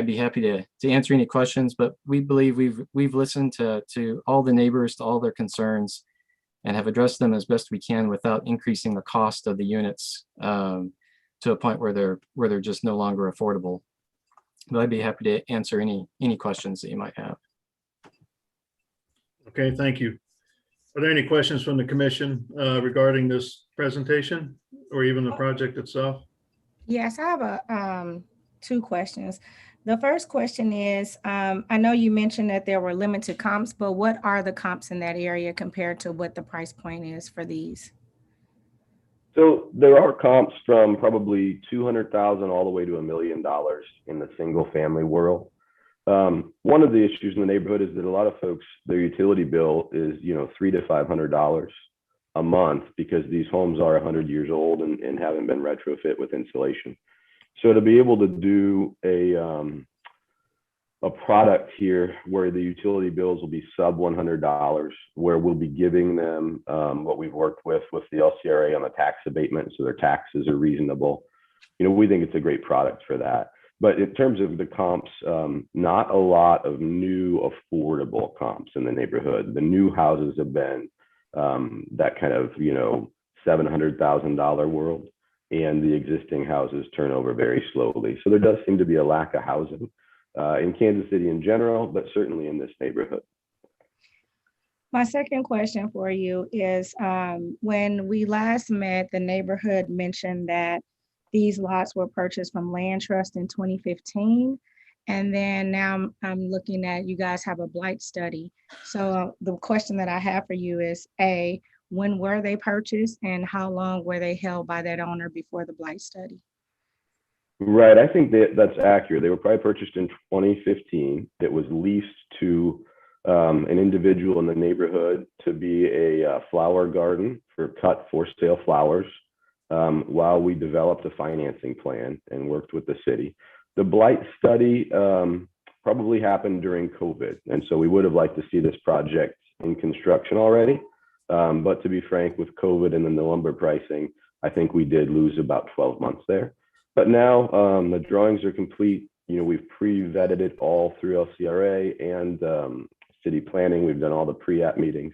be happy to answer any questions, but we believe we've listened to all the neighbors, to all their concerns, and have addressed them as best we can without increasing the cost of the units to a point where they're just no longer affordable. But I'd be happy to answer any questions that you might have. Okay, thank you. Are there any questions from the commission regarding this presentation or even the project itself? Yes, I have 2 questions. The first question is, I know you mentioned that there were limited comps, but what are the comps in that area compared to what the price point is for these? So there are comps from probably 200,000 all the way to $1 million in the single family world. One of the issues in the neighborhood is that a lot of folks, their utility bill is, $300 to $500 a month because these homes are 100 years old and haven't been retrofit with insulation. So to be able to do a product here where the utility bills will be sub $100, where we'll be giving them what we've worked with the LCRA on the tax abatement, so their taxes are reasonable. We think it's a great product for that. But in terms of the comps, not a lot of new affordable comps in the neighborhood. The new houses have been that kind of, $700,000 world, and the existing houses turn over very slowly. So there does seem to be a lack of housing in Kansas City in general, but certainly in this neighborhood. My second question for you is, when we last met, the neighborhood mentioned that these lots were purchased from Land Trust in 2015. And then now I'm looking at, you guys have a blight study. So the question that I have for you is, A, when were they purchased and how long were they held by that owner before the blight study? Right, I think that's accurate. They were probably purchased in 2015. It was leased to an individual in the neighborhood to be a flower garden for cut for sale flowers while we developed a financing plan and worked with the city. The blight study probably happened during COVID. And so we would have liked to see this project in construction already. But to be frank, with COVID and then the lumber pricing, I think we did lose about 12 months there. But now the drawings are complete. We've pre-vetted it all through LCRA and city planning. We've done all the pre-app meetings.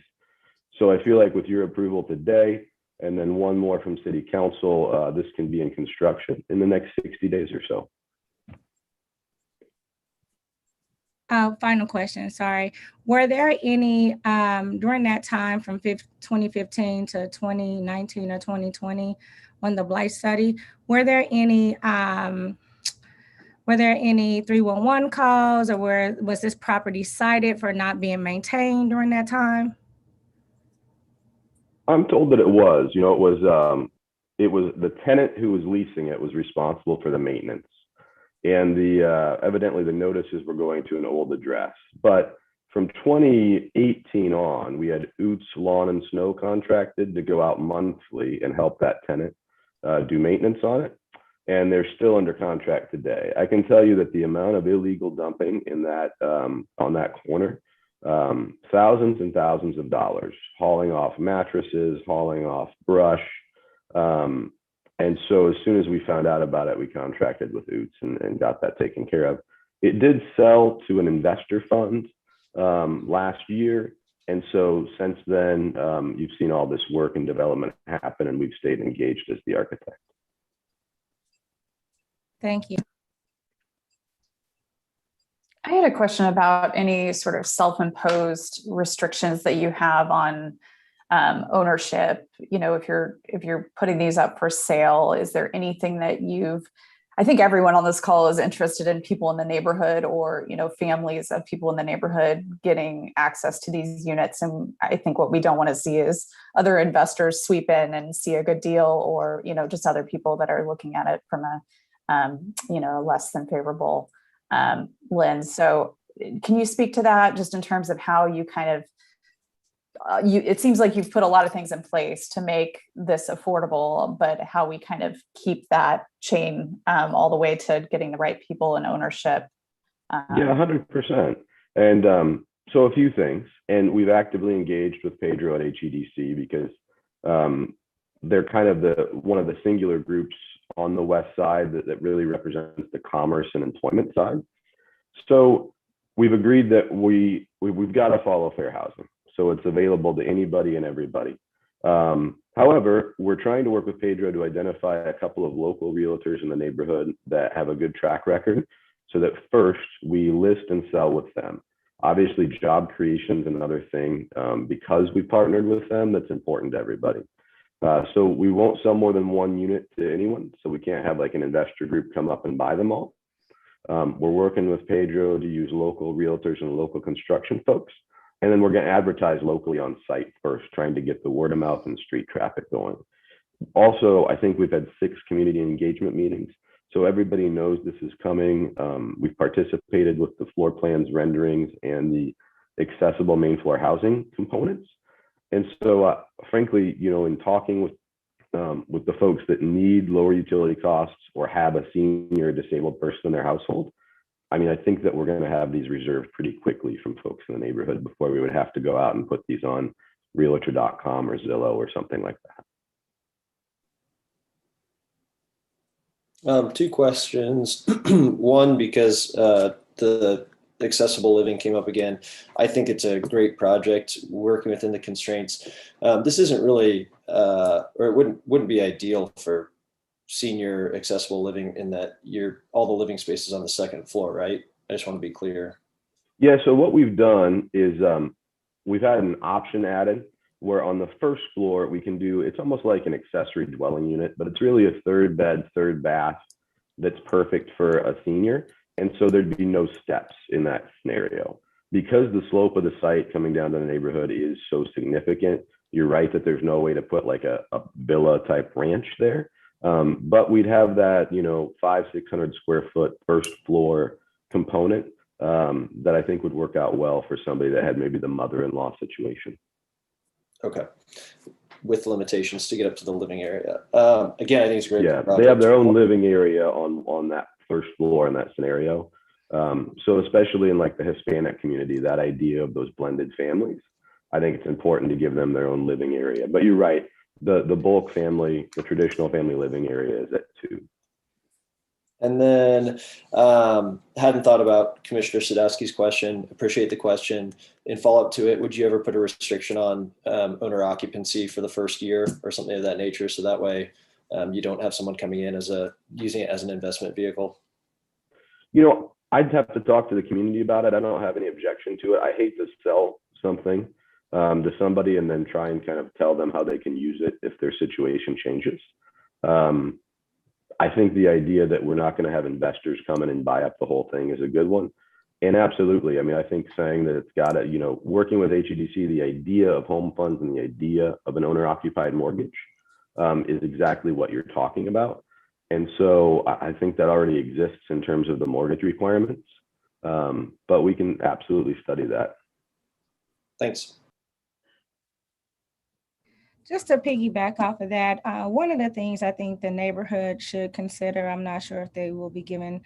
So I feel like with your approval today, and then one more from city council, this can be in construction in the next 60 days or so. Final question, sorry. Were there any, during that time from 2015 to 2019 or 2020, on the blight study, were there any 311 calls, or was this property cited for not being maintained during that time? I'm told that it was. It was the tenant who was leasing it was responsible for the maintenance, and evidently the notices were going to an old address. But from 2018 on, we had Oots Lawn and Snow contracted to go out monthly and help that tenant do maintenance on it. And they're still under contract today. I can tell you that the amount of illegal dumping in that on that corner thousands and thousands of dollars, hauling off mattresses, hauling off brush. And so as soon as we found out about it, we contracted with Oots and got that taken care of. It did sell to an investor fund last year. And so since then, you've seen all this work and development happen, and we've stayed engaged as the architect. Thank you. I had a question about any sort of self-imposed restrictions that you have on ownership. You know, if you're putting these up for sale, is there anything that I think everyone on this call is interested in people in the neighborhood or, you know, families of people in the neighborhood getting access to these units. And I think what we don't want to see is other investors sweep in and see a good deal, or, you know, just other people that are looking at it from a, you know, less than favorable lens. So can you speak to that just in terms of how you kind of, it seems like you've put a lot of things in place to make this affordable, but how we kind of keep that chain all the way to getting the right people in ownership. Yeah, 100%. And so a few things, and we've actively engaged with Pedro at HEDC because they're kind of one of the singular groups on the west side that really represents the commerce and employment side. So we've agreed that we've got to follow fair housing. So it's available to anybody and everybody. However, we're trying to work with Pedro to identify a couple of local realtors in the neighborhood that have a good track record so that first we list and sell with them. Obviously, job creation is another thing because we partnered with them that's important to everybody. So we won't sell more than one unit to anyone. So we can't have like an investor group come up and buy them all. We're working with Pedro to use local realtors and local construction folks. And then we're going to advertise locally on site first, trying to get the word of mouth and street traffic going. Also, I think we've had 6 community engagement meetings. So everybody knows this is coming. We've participated with the floor plans, renderings, and the accessible main floor housing components. And so frankly, you know, in talking with the folks that need lower utility costs or have a senior disabled person in their household, I mean, I think that we're going to have these reserved pretty quickly from folks in the neighborhood before we would have to go out and put these on realtor.com or Zillow or something like that. 2 questions. One, because the accessible living came up again. I think it's a great project working within the constraints. This isn't really, or it wouldn't be ideal for senior accessible living in that all the living spaces on the 2nd floor, right? I just want to be clear. Yeah, so what we've done is we've had an option added where on the 1st floor we can do, it's almost like an accessory dwelling unit, but it's really a 3rd bed, 3rd bath that's perfect for a senior. And so there'd be no steps in that scenario. Because the slope of the site coming down to the neighborhood is so significant, you're right that there's no way to put like a villa type ranch there. But we'd have that, you know, 500-600 square foot 1st floor component that I think would work out well for somebody that had maybe the mother-in-law situation. Okay. With limitations to get up to the living area. Again, I think it's great. Yeah, they have their own living area on that 1st floor in that scenario. So especially in like the Hispanic community, that idea of those blended families, I think it's important to give them their own living area. But you're right. The bulk family, the traditional family living area is at 2. And then hadn't thought about Commissioner Sadowski's question. Appreciate the question. In follow-up to it, would you ever put a restriction on owner occupancy for the 1st year or something of that nature? So that way you don't have someone coming in using it as an investment vehicle. You know, I'd have to talk to the community about it. I don't have any objection to it. I hate to sell something to somebody and then try and kind of tell them how they can use it if their situation changes. I think the idea that we're not going to have investors come in and buy up the whole thing is a good one. And absolutely, I mean, I think saying that it's got to, you know, working with HEDC, the idea of home funds and the idea of an owner occupied mortgage is exactly what you're talking about. And so I think that already exists in terms of the mortgage requirements, but we can absolutely study that. Thanks. Just to piggyback off of that, one of the things I think the neighborhood should consider, I'm not sure if they will be given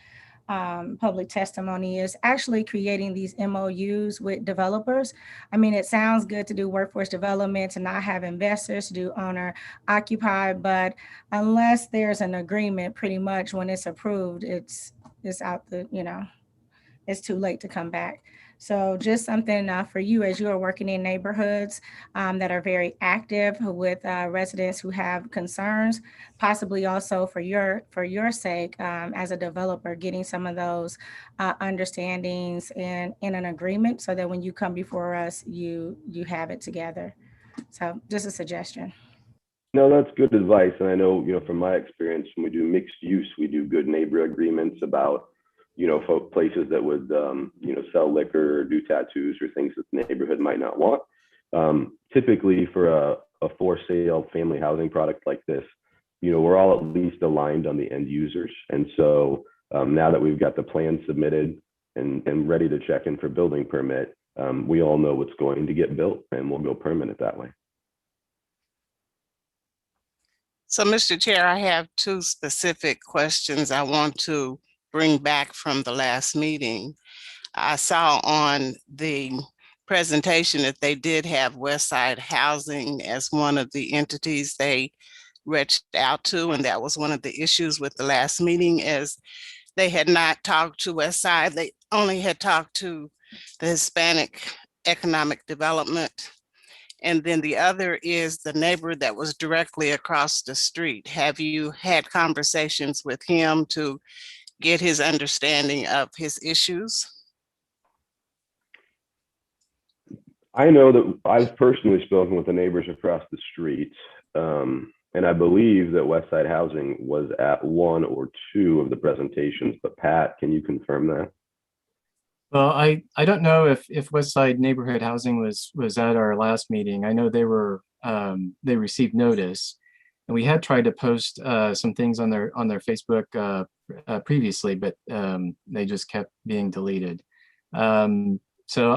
public testimony is actually creating these MOUs with developers. I mean, it sounds good to do workforce development, to not have investors, to do owner occupied, but unless there's an agreement, pretty much when it's approved, it's out the, it's too late to come back. So just something for you as you are working in neighborhoods that are very active with residents who have concerns, possibly also for your sake as a developer, getting some of those understandings in an agreement so that when you come before us, you have it together. So just a suggestion. No, that's good advice. And I know, from my experience, when we do mixed use, we do good neighbor agreements about places that would, sell liquor or do tattoos or things that the neighborhood might not want. Typically for a for sale family housing product like this, we're all at least aligned on the end users. And so now that we've got the plan submitted and ready to check in for building permit, we all know what's going to get built and we'll go permanent that way. So, Mr. Chair, I have two specific questions I want to bring back from the last meeting. I saw on the presentation that they did have Westside Housing as one of the entities they reached out to, and that was one of the issues with the last meeting, as they had not talked to Westside. They only had talked to the Hispanic Economic Development. And then the other is the neighbor that was directly across the street. Have you had conversations with him to get his understanding of his issues? I know that I've personally spoken with the neighbors across the street, and I believe that Westside Housing was at one or two of the presentations, but Pat, can you confirm that? Well, I don't know if Westside Neighborhood Housing was at our last meeting. I know they received notice, and we had tried to post some things on their Facebook previously, but they just kept being deleted. So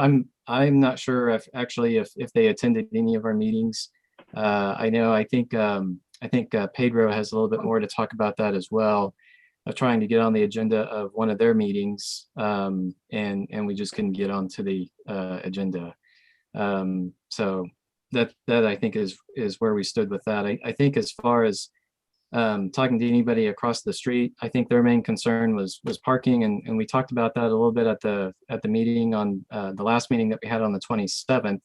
I'm not sure if they attended any of our meetings. I think Pedro has a little bit more to talk about that as well, of trying to get on the agenda of one of their meetings, and we just couldn't get onto the agenda. So that I think is where we stood with that. I think as far as talking to anybody across the street, I think their main concern was parking, and we talked about that a little bit at the meeting on the last meeting that we had on the 27th,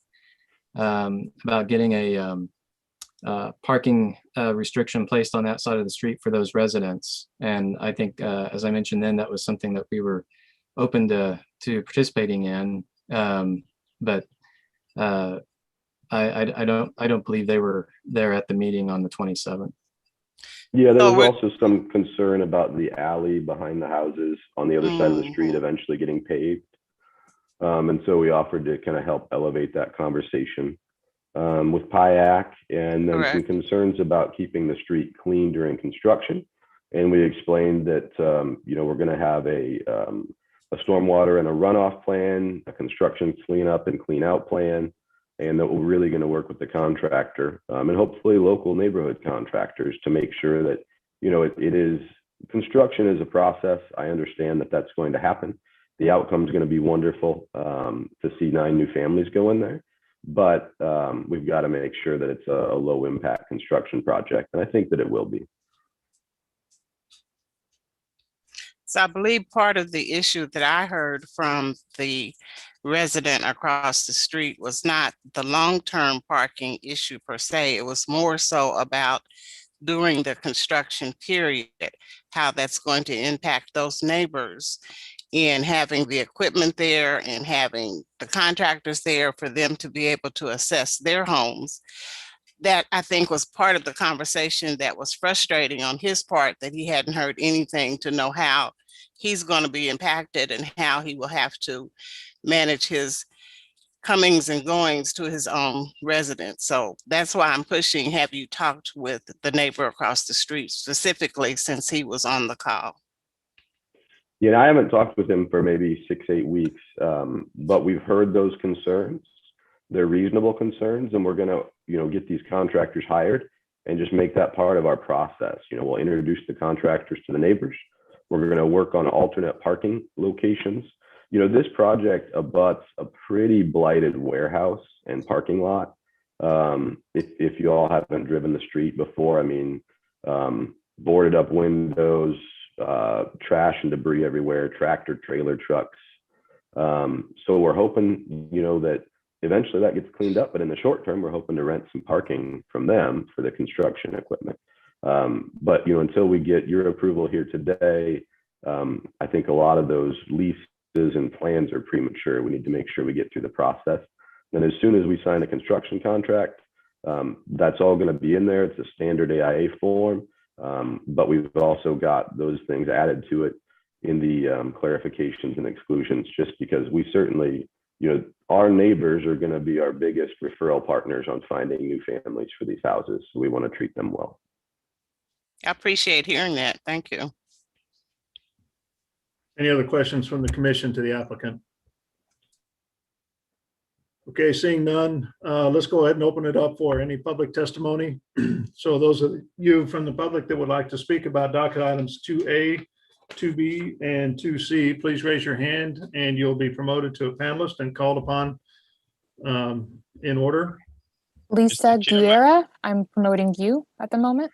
about getting a parking restriction placed on that side of the street for those residents. And I think, as I mentioned then, that was something that we were open to participating in. But I don't believe they were there at the meeting on the 27th. Yeah, there was also some concern about the alley behind the houses on the other side of the street eventually getting paved. And so we offered to kind of help elevate that conversation with PIAC, and then some concerns about keeping the street clean during construction. And we explained that, we're going to have a stormwater and a runoff plan, a construction cleanup and clean out plan, and that we're really going to work with the contractor and hopefully local neighborhood contractors to make sure that, it is, construction is a process. I understand that that's going to happen. The outcome is going to be wonderful to see 9 new families go in there. But we've got to make sure that it's a low impact construction project. And I think that it will be. So I believe part of the issue that I heard from the resident across the street was not the long-term parking issue per se. It was more so about during the construction period, how that's going to impact those neighbors in having the equipment there and having the contractors there for them to be able to assess their homes. That I think was part of the conversation that was frustrating on his part, that he hadn't heard anything to know how he's going to be impacted and how he will have to manage his comings and goings to his own residence. So that's why I'm pushing, have you talked with the neighbor across the street specifically, since he was on the call? Yeah, I haven't talked with him for maybe 6-8 weeks, but we've heard those concerns. They're reasonable concerns, and we're going to, get these contractors hired and just make that part of our process. We'll introduce the contractors to the neighbors. We're going to work on alternate parking locations. You know, this project abuts a pretty blighted warehouse and parking lot. If you all haven't driven the street before, I mean, boarded up windows, trash and debris everywhere, tractor trailer trucks. So we're hoping, you know, that eventually that gets cleaned up, but in the short term, we're hoping to rent some parking from them for the construction equipment. But, you know, until we get your approval here today, I think a lot of those leases and plans are premature. We need to make sure we get through the process. And as soon as we sign a construction contract, that's all going to be in there. It's a standard AIA form, but we've also got those things added to it in the clarifications and exclusions, just because we certainly, you know, our neighbors are going to be our biggest referral partners on finding new families for these houses. So we want to treat them well. I appreciate hearing that. Thank you. Any other questions from the commission to the applicant? Okay, seeing none, let's go ahead and open it up for any public testimony. So those of you from the public that would like to speak about docket items 2A, 2B, and 2C, please raise your hand and you'll be promoted to a panelist and called upon in order. Lisa Guerra, I'm promoting you at the moment.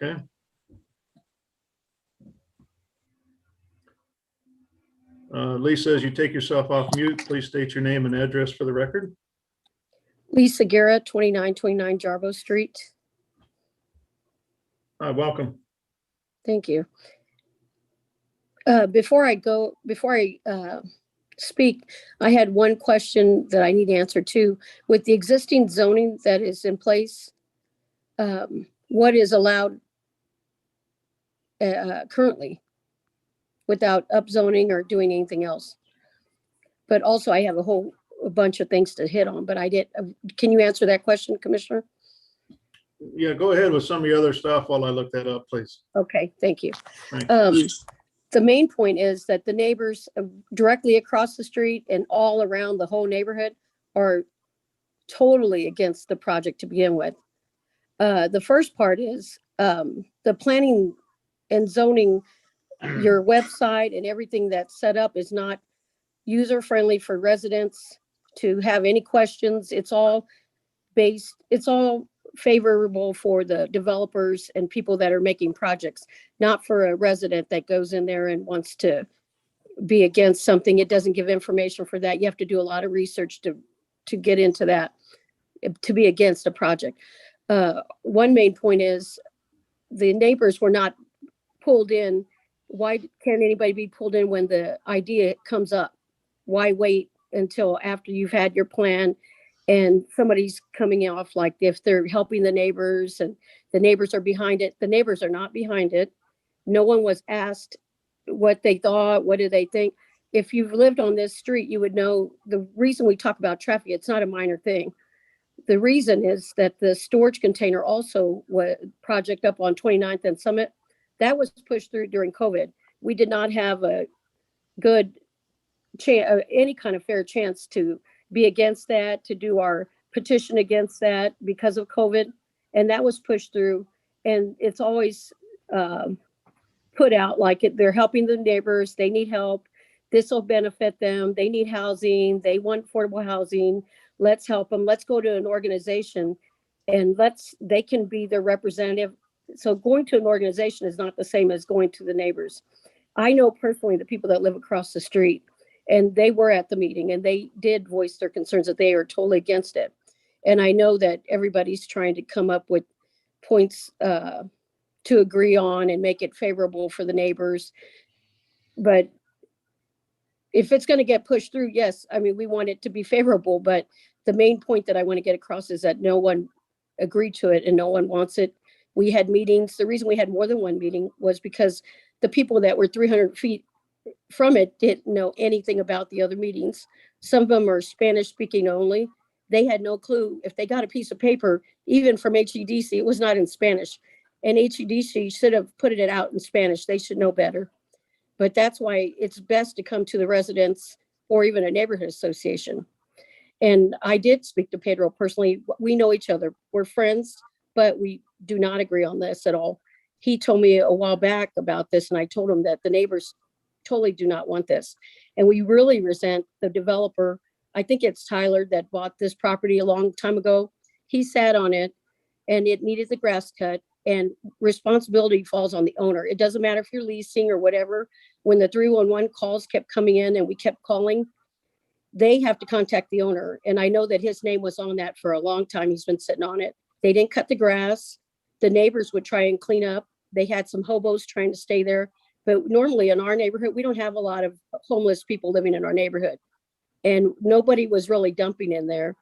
Okay. Lisa, as you take yourself off mute, please state your name and address for the record. Lisa Guerra, 2929 Jarbo Street. Hi, welcome. Thank you. Before I speak, I had one question that I need answered too. With the existing zoning that is in place, what is allowed currently without upzoning or doing anything else? But also I have a bunch of things to hit on, but I did. Can you answer that question, Commissioner? Yeah, go ahead with some of your other stuff while I look that up, please. Okay, thank you. Thanks. The main point is that the neighbors directly across the street and all around the whole neighborhood are totally against the project to begin with. The first part is the planning and zoning, your website and everything that's set up is not user-friendly for residents to have any questions. It's all favorable for the developers and people that are making projects, not for a resident that goes in there and wants to be against something. It doesn't give information for that. You have to do a lot of research to get into that, to be against a project. One main point is the neighbors were not pulled in. Why can't anybody be pulled in when the idea comes up? Why wait until after you've had your plan and somebody's coming off, like if they're helping the neighbors and the neighbors are behind it? The neighbors are not behind it. No one was asked what they thought. What do they think? If you've lived on this street, you would know the reason we talk about traffic. It's not a minor thing. The reason is that the storage container also was project up on 29th and Summit. That was pushed through during COVID. We did not have a good chance, any kind of fair chance to be against that, to do our petition against that because of COVID. And that was pushed through. And it's always put out like they're helping the neighbors. They need help. This will benefit them. They need housing. They want affordable housing. Let's help them. Let's go to an organization and they can be their representative. So going to an organization is not the same as going to the neighbors. I know personally the people that live across the street, and they were at the meeting and they did voice their concerns that they are totally against it. And I know that everybody's trying to come up with points to agree on and make it favorable for the neighbors. But if it's going to get pushed through, yes, I mean, we want it to be favorable, but the main point that I want to get across is that no one agreed to it and no one wants it. We had meetings. The reason we had more than one meeting was because the people that were 300 feet from it didn't know anything about the other meetings. Some of them are Spanish speaking only. They had no clue. If they got a piece of paper, even from HEDC, it was not in Spanish. And HEDC should have put it out in Spanish. They should know better. But that's why it's best to come to the residents or even a neighborhood association. And I did speak to Pedro personally. We know each other. We're friends, but we do not agree on this at all. he told me a while back about this, and I told him that the neighbors totally do not want this. And we really resent the developer. I think it's Tyler that bought this property a long time ago. He sat on it and it needed the grass cut, and responsibility falls on the owner. It doesn't matter if you're leasing or whatever. When the 311 calls kept coming in and we kept calling, they have to contact the owner. And I know that his name was on that for a long time. He's been sitting on it. They didn't cut the grass. The neighbors would try and clean up. They had some hobos trying to stay there. But normally in our neighborhood, we don't have a lot of homeless people living in our neighborhood. And nobody was really dumping in there.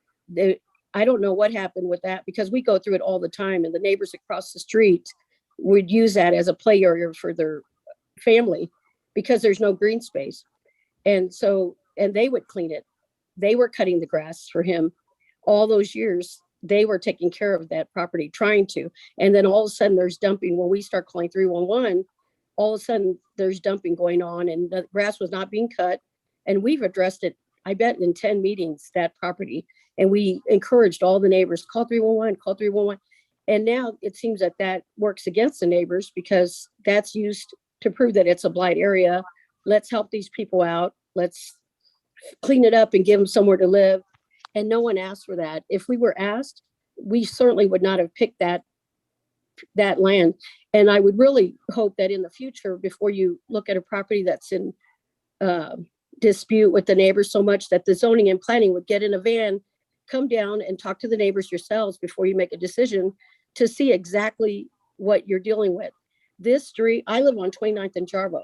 I don't know what happened with that, because we go through it all the time, and the neighbors across the street would use that as a play area for their family because there's no green space. And so, and they would clean it. They were cutting the grass for him all those years. They were taking care of that property, trying to. And then all of a sudden there's dumping. When we start calling 311, all of a sudden there's dumping going on, and the grass was not being cut. And we've addressed it, I bet, in 10 meetings, that property. And we encouraged all the neighbors, call 311, call 311. And now it seems that that works against the neighbors, because that's used to prove that it's a blight area. Let's help these people out. Let's clean it up and give them somewhere to live. And no one asked for that. If we were asked, we certainly would not have picked that land. And I would really hope that in the future, before you look at a property that's in dispute with the neighbors so much, that the zoning and planning would get in a van, come down and talk to the neighbors yourselves before you make a decision, to see exactly what you're dealing with. This street, I live on 29th and Jarbo.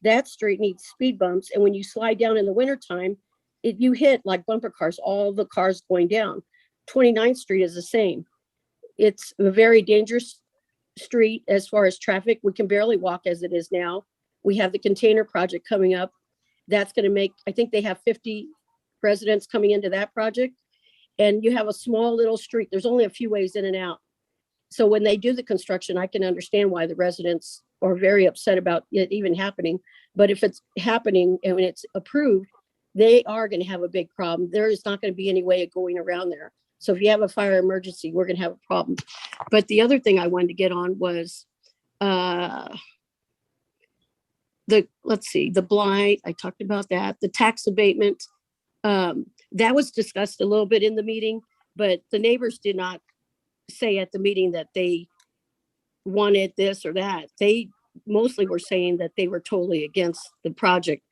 That street needs speed bumps. And when you slide down in the wintertime, you hit like bumper cars, all the cars going down. 29th Street is the same. It's a very dangerous street as far as traffic. We can barely walk as it is now. We have the container project coming up. That's going to make, I think they have 50 residents coming into that project. And you have a small little street. There's only a few ways in and out. So when they do the construction, I can understand why the residents are very upset about it even happening. But if it's happening and when it's approved, they are going to have a big problem. There is not going to be any way of going around there. So if you have a fire emergency, we're going to have a problem. But the other thing I wanted to get on was the blight. I talked about that. The tax abatement. That was discussed a little bit in the meeting, but the neighbors did not say at the meeting that they wanted this or that. They mostly were saying that they were totally against the project.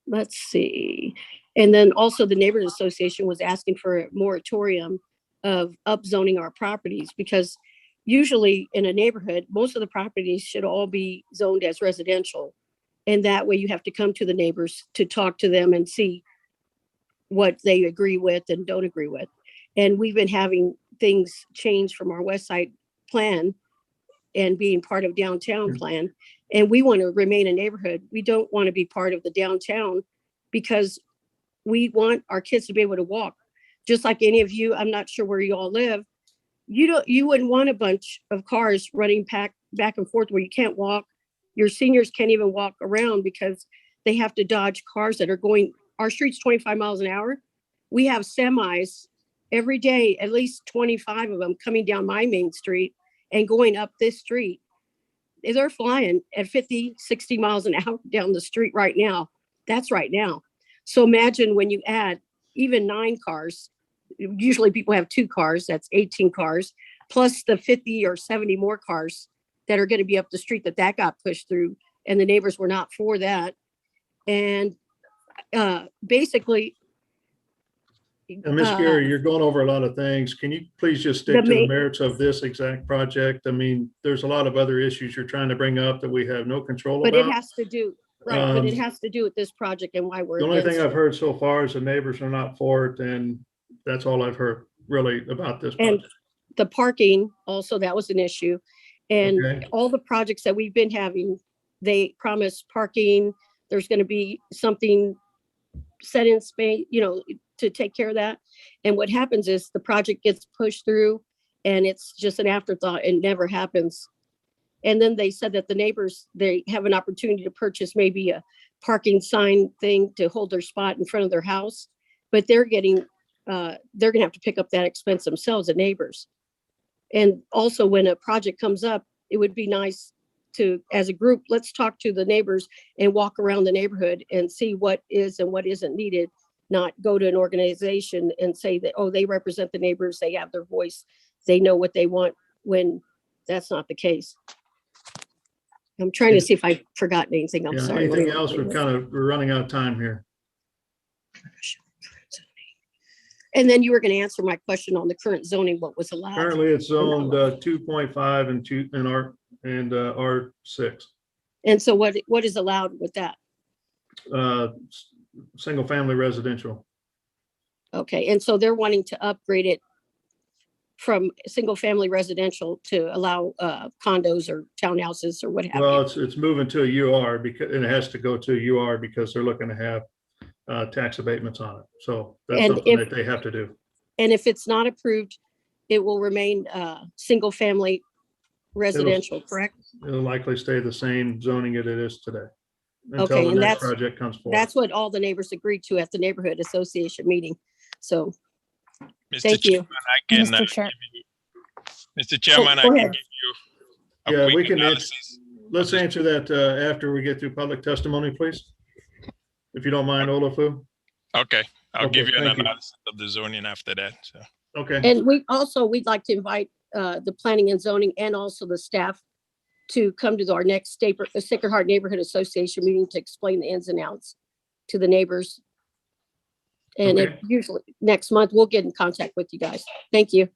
Let's see. And then also the Neighbors Association was asking for a moratorium of upzoning our properties, because usually in a neighborhood, most of the properties should all be zoned as residential. And that way you have to come to the neighbors to talk to them and see what they agree with and don't agree with. And we've been having things change from our West Side plan and being part of downtown plan. And we want to remain a neighborhood. We don't want to be part of the downtown, because we want our kids to be able to walk. Just like any of you, I'm not sure where you all live. You wouldn't want a bunch of cars running back and forth where you can't walk. Your seniors can't even walk around because they have to dodge cars that are going, our street's 25 miles an hour. We have semis every day, at least 25 of them coming down my main street and going up this street. They're flying at 50, 60 miles an hour down the street right now. That's right now. So imagine when you add even 9 cars, usually people have 2 cars, that's 18 cars, plus the 50 or 70 more cars that are going to be up the street that got pushed through, and the neighbors were not for that. And basically, Ms. Gary, you're going over a lot of things. Can you please just stick to the merits of this exact project? I mean, there's a lot of other issues you're trying to bring up that we have no control but about. it has to do, right, but it has to do with this project and why we're The only thing against I've it. heard so far is the neighbors are not for it, and that's all I've heard really about this And project. the parking also, that was an issue. And Okay. all the projects that we've been having, they promise parking. There's going to be something set in space, to take care of that. And what happens is the project gets pushed through and it's just an afterthought. It never happens. And then they said that the neighbors, they have an opportunity to purchase maybe a parking sign thing to hold their spot in front of their house, but they're going to have to pick up that expense themselves, the neighbors. And also when a project comes up, it would be nice to, as a group, let's talk to the neighbors and walk around the neighborhood and see what is and what isn't needed, not go to an organization and say that, oh, they represent the neighbors, they have their voice, they know what they want, when that's not the case. I'm trying to see if I forgot anything. I'm Yeah, sorry. anything else? We're running out of time here. And then you were going to answer my question on the current zoning, what was allowed. Currently, it's zoned 2.5 and R6. And so what is allowed with that? Single family residential. Okay, and so they're wanting to upgrade it from single family residential to allow condos or townhouses or what have Well, you. it's moving to a UR because, and it has to go to a UR because they're looking to have tax abatements on it. So that's And something if- that they have to do. And if it's not approved, it will remain single family residential, correct? It'll likely stay the same zoning it is today Okay, until the and next that's- project comes forward. That's what all the neighbors agreed to at the neighborhood association meeting. So, Mr. thank you. Chairman, I can, Mr. Chair. Mr. Chairman, I go can ahead. give you a Yeah, we quick can, analysis. let's answer that after we get through public testimony, please. If you don't mind, Olafu. Okay, I'll Okay, give you an thank you. analysis of the zoning after that, so. Okay. And we'd like to invite the planning and zoning and also the staff to come to our next Sacred Heart Neighborhood Association meeting to explain the ins and outs to the neighbors. And Okay. usually next month, we'll get in contact with you guys. Thank you.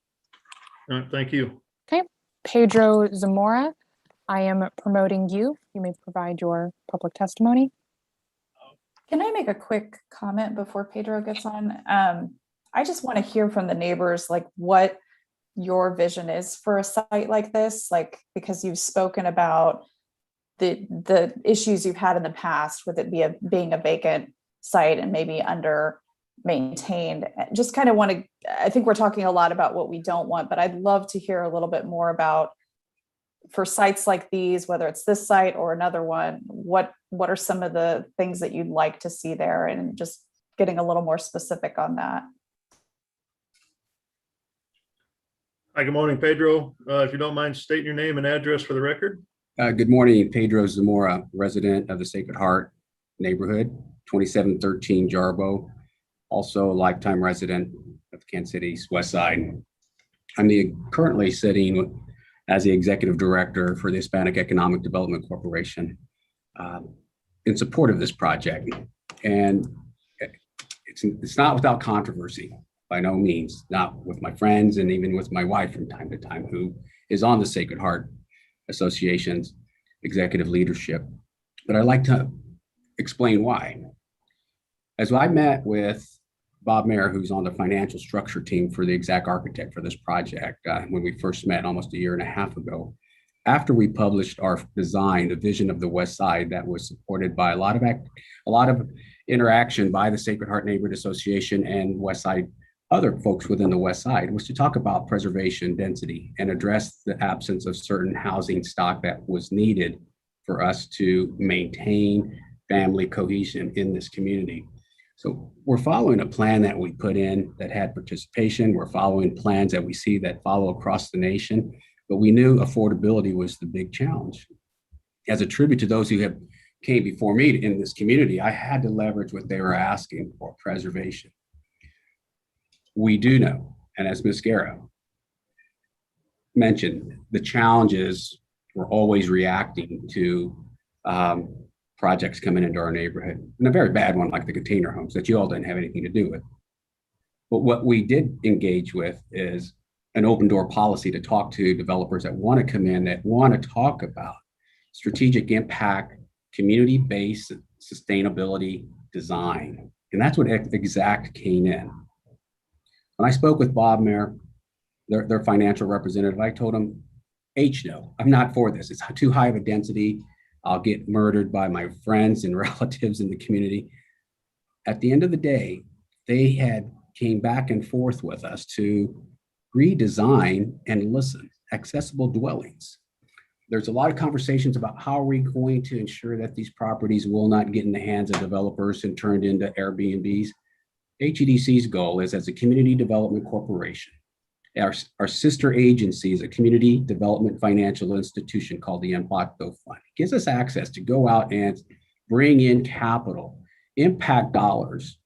All right, thank you. Okay, Pedro Zamora, I am promoting you. You may provide your public testimony. Can I make a quick comment before Pedro gets on? I just want to hear from the neighbors, like what your vision is for a site like this, like, because you've spoken about the issues you've had in the past with it being a vacant site and maybe under maintained. Just kind of want to, I think we're talking a lot about what we don't want, but I'd love to hear a little bit more about, for sites like these, whether it's this site or another one, what are some of the things that you'd like to see there, and just getting a little more specific on that. Hi, good morning, Pedro. If you don't mind stating your name and address for the record. Good morning, Pedro Zamora, resident of the Sacred Heart neighborhood, 2713 Jarbo, also a lifetime resident of Kansas City's West Side. I'm currently sitting as the executive director for the Hispanic Economic Development Corporation in support of this project. And it's not without controversy, by no means, not with my friends and even with my wife from time to time, who is on the Sacred Heart Association's executive leadership. But I'd like to explain why. As I met with Bob Mayer, who's on the financial structure team for the exact architect for this project, when we first met almost a year and a half ago, after we published our design, the vision of the West Side, that was supported by a lot of interaction by the Sacred Heart Neighborhood Association and West Side, other folks within the West Side, was to talk about preservation density and address the absence of certain housing stock that was needed for us to maintain family cohesion in this community. So we're following a plan that we put in that had participation. We're following plans that we see that follow across the nation, but we knew affordability was the big challenge. As a tribute to those who have came before me in this community, I had to leverage what they were asking for: preservation. We do know, and as Ms. Guerra mentioned, the challenges, we're always reacting to projects coming into our neighborhood, and a very bad one like the container homes that you all didn't have anything to do with. But what we did engage with is an open door policy to talk to developers that want to come in, that want to talk about strategic impact, community-based sustainability design. And that's what Exact came in. When I spoke with Bob Mayer, their financial representative, I told him, no, I'm not for this. It's too high of a density. I'll get murdered by my friends and relatives in the community. At the end of the day, they had came back and forth with us to redesign and listen, accessible dwellings. There's a lot of conversations about how are we going to ensure that these properties will not get in the hands of developers and turned into Airbnbs. HEDC's goal is, as a community development corporation, Our sister agency is a community development financial institution called the Impacto Fund. It gives us access to go out and bring in capital, impact dollars,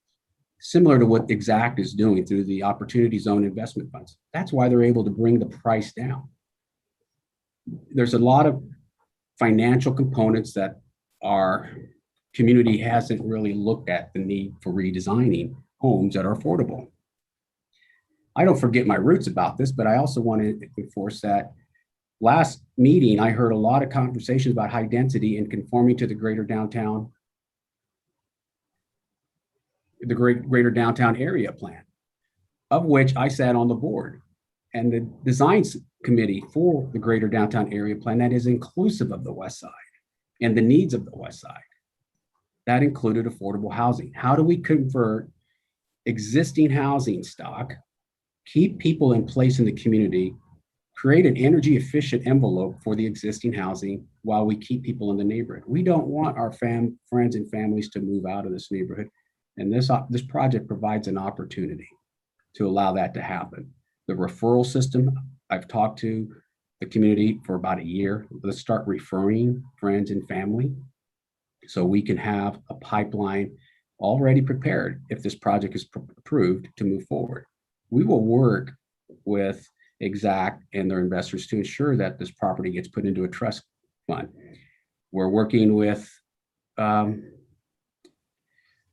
similar to what Exact is doing through the Opportunity Zone investment funds. That's why they're able to bring the price down. There's a lot of financial components that our community hasn't really looked at the need for redesigning homes that are affordable. I don't forget my roots about this, but I also want to enforce that last meeting, I heard a lot of conversations about high density and conforming to the greater downtown area plan, of which I sat on the board, and the design committee for the greater downtown area plan that is inclusive of the West Side and the needs of the West Side. That included affordable housing. How do we convert existing housing stock, keep people in place in the community, create an energy efficient envelope for the existing housing while we keep people in the neighborhood? We don't want our friends and families to move out of this neighborhood. And this project provides an opportunity to allow that to happen. The referral system, I've talked to the community for about a year. Let's start referring friends and family so we can have a pipeline already prepared if this project is approved to move forward. We will work with Exact and their investors to ensure that this property gets put into a trust fund. We're working with the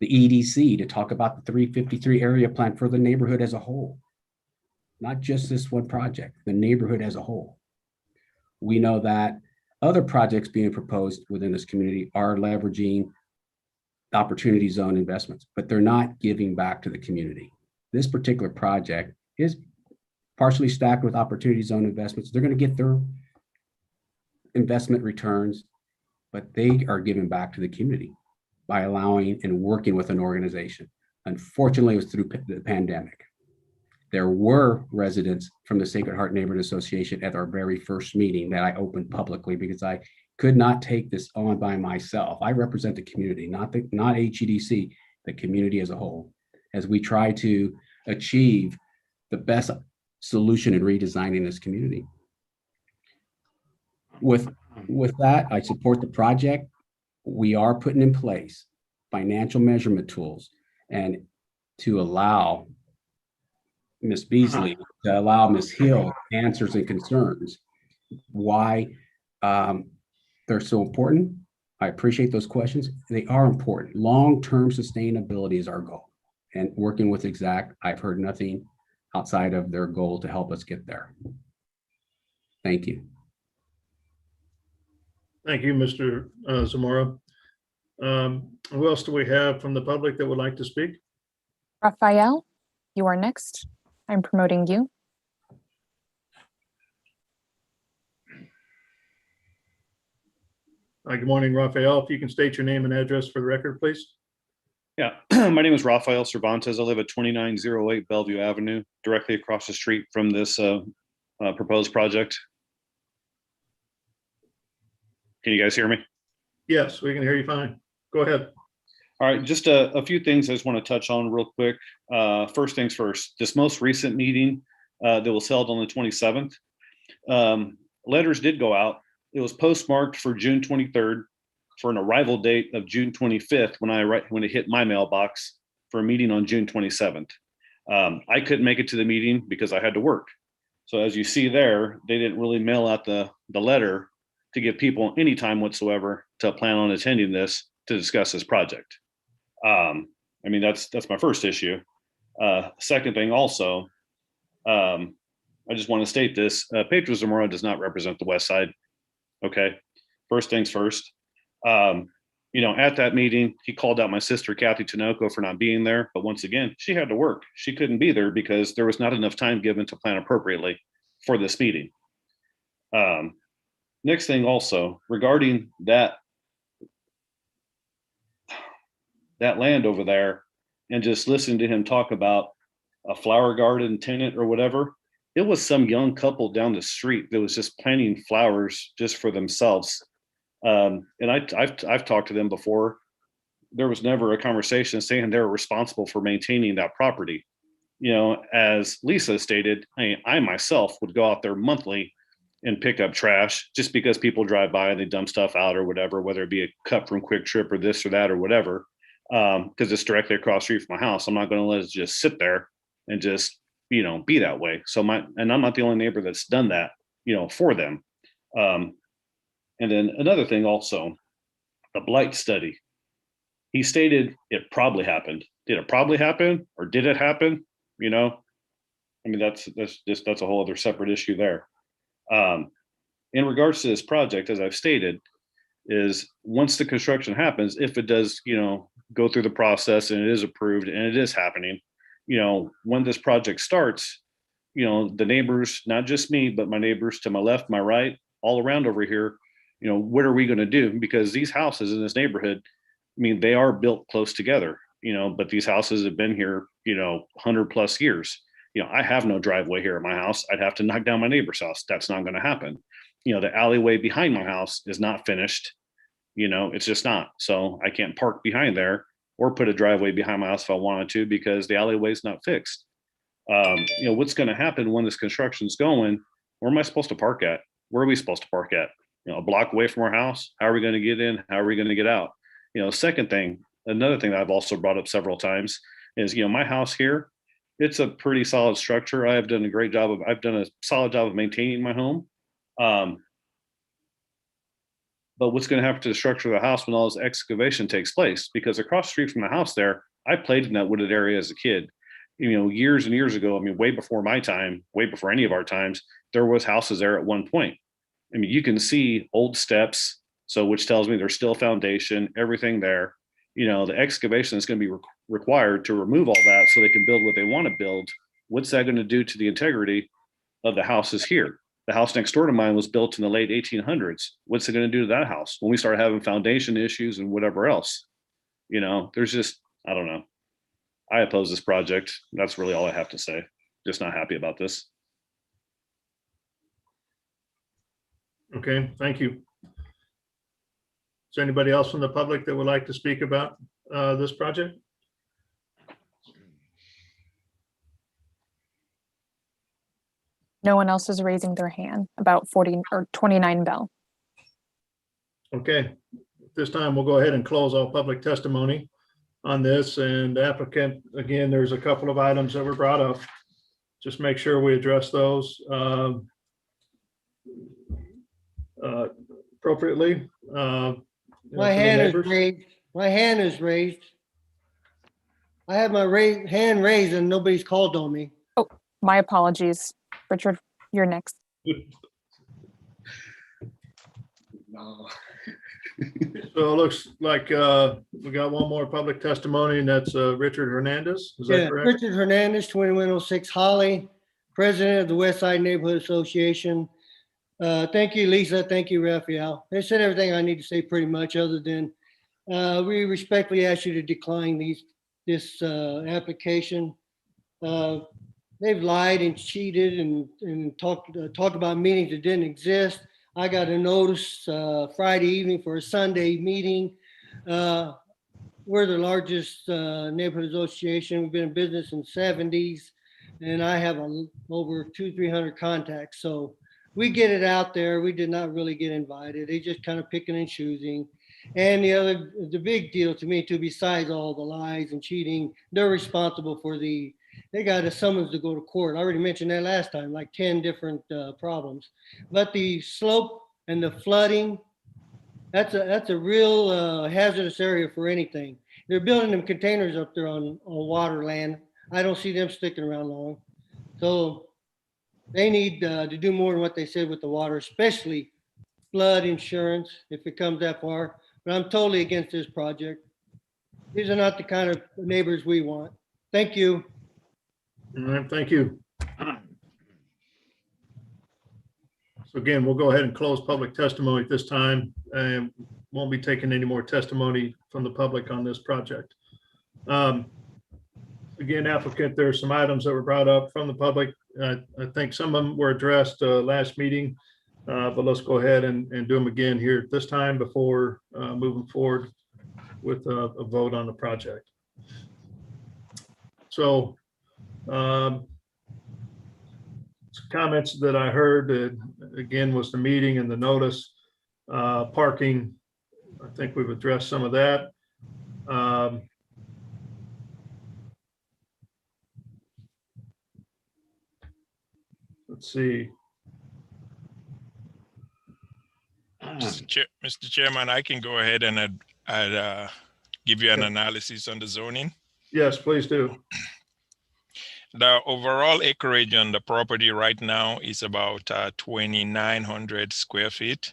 EDC to talk about the 353 area plan for the neighborhood as a whole, not just this one project, the neighborhood as a whole. We know that other projects being proposed within this community are leveraging opportunity zone investments, but they're not giving back to the community. This particular project is partially stacked with opportunity zone investments. They're going to get their investment returns, but they are giving back to the community by allowing and working with an organization. Unfortunately, it was through the pandemic. There were residents from the Sacred Heart Neighborhood Association at our very first meeting that I opened publicly because I could not take this on by myself. I represent the community, not HEDC, the community as a whole, as we try to achieve the best solution in redesigning this community. With that, I support the project. We are putting in place financial measurement tools and to allow Ms. Beasley, to allow Ms. Hill answers and concerns, why they're so important. I appreciate those questions. They are important. Long-term sustainability is our goal. And working with Exact, I've heard nothing outside of their goal to help us get there. Thank you. Thank you, Mr. Zamora. Who else do we have from the public that would like to speak? Raphael, you are next. I'm promoting you. Hi, good morning, Raphael. If you can state your name and address for the record, please. Yeah, my name is Rafael Cervantes. I live at 2908 Bellevue Avenue, directly across the street from this proposed project. Can you guys hear me? Yes, we can hear you fine. Go ahead. All right, just a few things I just want to touch on real quick. First things first, this most recent meeting that was held on the 27th, letters did go out. It was postmarked for June 23rd. For an arrival date of June 25th when it hit my mailbox for a meeting on June 27th. I couldn't make it to the meeting because I had to work. So as you see there, they didn't really mail out the letter to give people any time whatsoever to plan on attending this to discuss this project. I mean, that's my first issue. Second thing also, I just want to state this, Pedro Zamora does not represent the West Side. Okay, first things first. At that meeting, he called out my sister, Kathy Tinoco, for not being there. But once again, she had to work. She couldn't be there because there was not enough time given to plan appropriately for this meeting. Next thing also, regarding that land over there and just listening to him talk about a flower garden tenant or whatever, it was some young couple down the street that was just planting flowers just for themselves. And I've talked to them before. There was never a conversation saying they were responsible for maintaining that property. as Lisa stated, I myself would go out there monthly and pick up trash just because people drive by and they dump stuff out or whatever, whether it be a cup from Quick Trip or this or that or whatever, because it's directly across the street from my house. I'm not going to let it just sit there and just, be that way. So and I'm not the only neighbor that's done that, for them. And then another thing also, the blight study. He stated it probably happened. Did it probably happen or did it happen? That's a whole other separate issue there. In regards to this project, as I've stated, is once the construction happens, if it does, go through the process and it is approved and it is happening, when this project starts, the neighbors, not just me, but my neighbors to my left, my right, all around over here, what are we going to do? Because these houses in this neighborhood, they are built close together, but these houses have been here, 100+ years. I have no driveway here at my house. I'd have to knock down my neighbor's house. That's not going to happen. The alleyway behind my house is not finished. It's just not. So I can't park behind there or put a driveway behind my house if I wanted to, because the alleyway is not fixed. What's going to happen when this construction's going? Where am I supposed to park at? Where are we supposed to park at? A block away from our house? How are we going to get in? How are we going to get out? Second thing, another thing that I've also brought up several times is, my house here, it's a pretty solid structure. I've done a solid job of maintaining my home. But what's going to happen to the structure of the house when all this excavation takes place? Because across the street from the house there, I played in that wooded area as a kid. Years and years ago, way before my time, way before any of our times, there was houses there at one point. You can see old steps, which tells me there's still foundation, everything there. The excavation is going to be required to remove all that so they can build what they want to build. What's that going to do to the integrity of the houses here? The house next door to mine was built in the late 1800s. What's it going to do to that house when we start having foundation issues and whatever else? There's just, I don't know. I oppose this project. That's really all I have to say. Just not happy about this. Okay, thank you. Is there anybody else from the public that would like to speak about this project? No one else is raising their hand about 40 or 29 Bell. Okay, at this time, we'll go ahead and close all public testimony on this. And applicant, again, there's a couple of items that were brought up. Just make sure we address those appropriately. My hand is raised. My hand is raised. I have my hand raised and nobody's called on me. Oh, my apologies. Richard, you're next. No. So it looks like we got one more public testimony, and that's Richard Hernandez. Is that correct? Richard Hernandez, 2106 Holly, president of the West Side Neighborhood Association. Thank you, Lisa. Thank you, Raphael. They said everything I need to say pretty much, other than we respectfully ask you to decline this application. They've lied and cheated and talked about meetings that didn't exist. I got a notice Friday evening for a Sunday meeting. We're the largest neighborhood association. We've been in business in the 70s, and I have over 200-300 contacts. So we get it out there. We did not really get invited. They just kind of picking and choosing. And the big deal to me too, besides all the lies and cheating, they're responsible for they got a summons to go to court. I already mentioned that last time, like 10 different problems. But the slope and the flooding, that's a real hazardous area for anything. They're building them containers up there on water land. I don't see them sticking around long. So they need to do more than what they said with the water, especially flood insurance if it comes that far. But I'm totally against this project. These are not the kind of neighbors we want. Thank you. All right, thank you. So again, we'll go ahead and close public testimony at this time, and won't be taking any more testimony from the public on this project. Again, applicant, there are some items that were brought up from the public. I think some of them were addressed last meeting, but let's go ahead and do them again here at this time before moving forward with a vote on the project. So Some comments that I heard, again, was the meeting and the notice. Parking, I think we've addressed some of that. Let's see. Mr. Chairman, I can go ahead and I'd give you an analysis on the zoning. Yes, please do. The overall acreage on the property right now is about 2,900 square feet.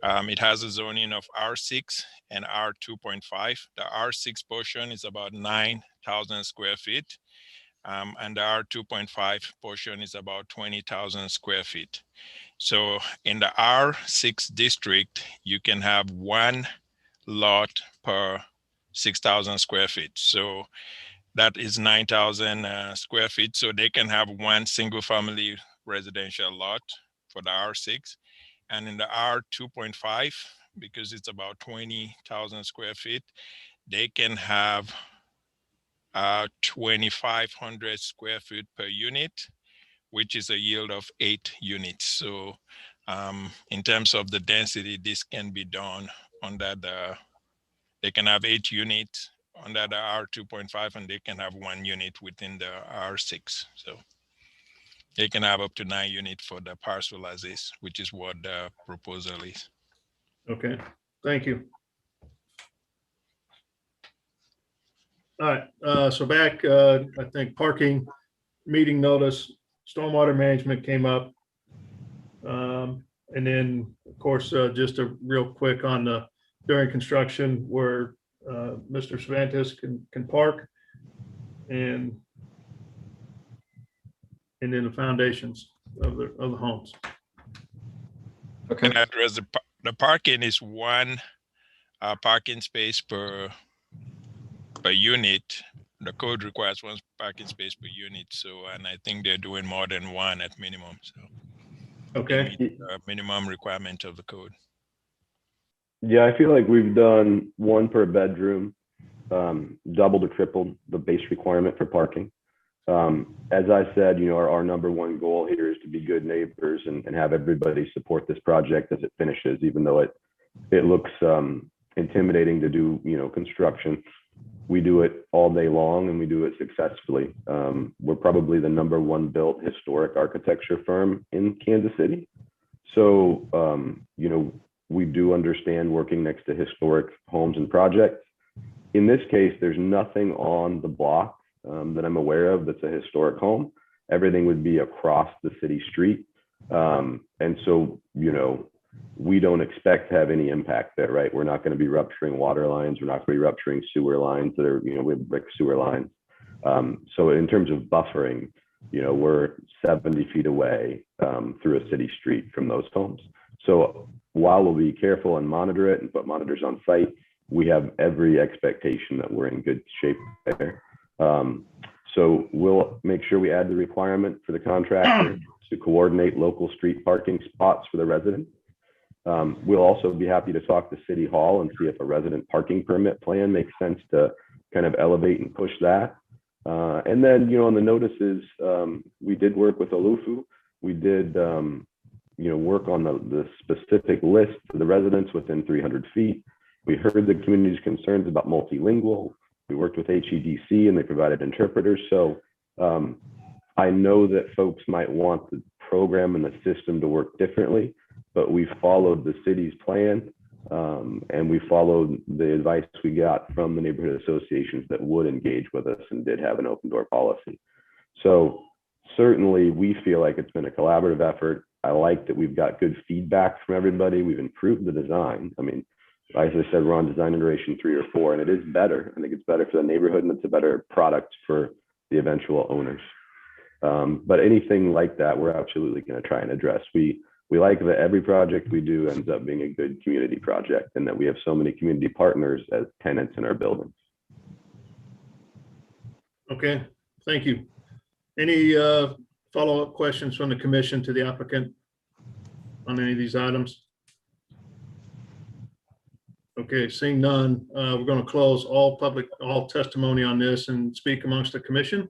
It has a zoning of R6 and R2.5. The R6 portion is about 9,000 square feet. And the R2.5 portion is about 20,000 square feet. So in the R6 district, you can have one lot per 6,000 square feet. So that is 9,000 square feet. So they can have one single family residential lot for the R6. And in the R2.5, because it's about 20,000 square feet, they can have 2,500 square feet per unit, which is a yield of 8 units. So in terms of the density, this can be done on that. They can have 8 units on that R2.5, and they can have 1 unit within the R6. So they can have up to 9 units for the parcel as is, which is what the proposal is. Okay, thank you. All right, so back, I think parking, meeting notice, stormwater management came up. And then, of course, just a real quick on the during construction where Mr. Cervantes can park and then the foundations of the homes. Okay. And address the parking is 1 parking space per unit. The code requires 1 parking space per unit. So, and I think they're doing more than 1 at minimum. So, okay, minimum requirement of the code. Yeah, I feel like we've done 1 per bedroom, doubled or tripled the base requirement for parking. As I said, you know, our number 1 goal here is to be good neighbors and have everybody support this project as it finishes, even though it looks intimidating to do, you know, construction. We do it all day long and we do it successfully. We're probably the number 1 built historic architecture firm in Kansas City. So, you know, we do understand working next to historic homes and projects. In this case, there's nothing on the block that I'm aware of that's a historic home. Everything would be across the city street. And so, you know, we don't expect to have any impact there, right? We're not going to be rupturing water lines. We're not going to be rupturing sewer lines that are, you know, we have brick sewer lines. So in terms of buffering, you know, we're 70 feet away through a city street from those homes. So while we'll be careful and monitor it and put monitors on site, we have every expectation that we're in good shape there. So we'll make sure we add the requirement for the contractor to coordinate local street parking spots for the residents. We'll also be happy to talk to City Hall and see if a resident parking permit plan makes sense to kind of elevate and push that. And then, you know, on the notices, we did work with Olufu. We did, you know, work on the specific list for the residents within 300 feet. We heard the community's concerns about multilingual. We worked with HEDC and they provided interpreters. So I know that folks might want the program and the system to work differently, but we followed the city's plan and we followed the advice we got from the neighborhood associations that would engage with us and did have an open door policy. So certainly we feel like it's been a collaborative effort. I like that we've got good feedback from everybody. We've improved the design. I mean, as I said, we're on design iteration 3 or 4, and it is better. I think it's better for the neighborhood and it's a better product for the eventual owners. But anything like that, we're absolutely going to try and address. We like that every project we do ends up being a good community project and that we have so many community partners as tenants in our buildings. Okay, thank you. Any follow-up questions from the commission to the applicant on any of these items? Okay, seeing none, we're going to close all testimony on this and speak amongst the commission.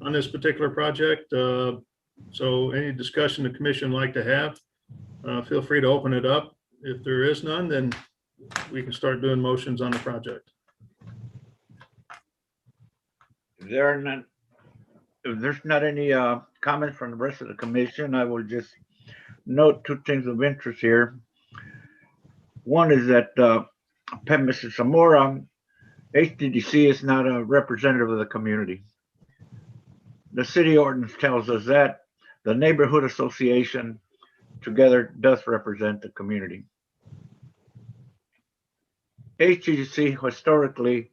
on this particular project. So any discussion the commission would like to have, feel free to open it up. If there is none, then we can start doing motions on the project. If there's not any comments from the rest of the commission, I will just note two things of interest here. One is that Mr. Zamora, HDDC is not a representative of the community. The city ordinance tells us that. The neighborhood association together does represent the community. HDDC historically,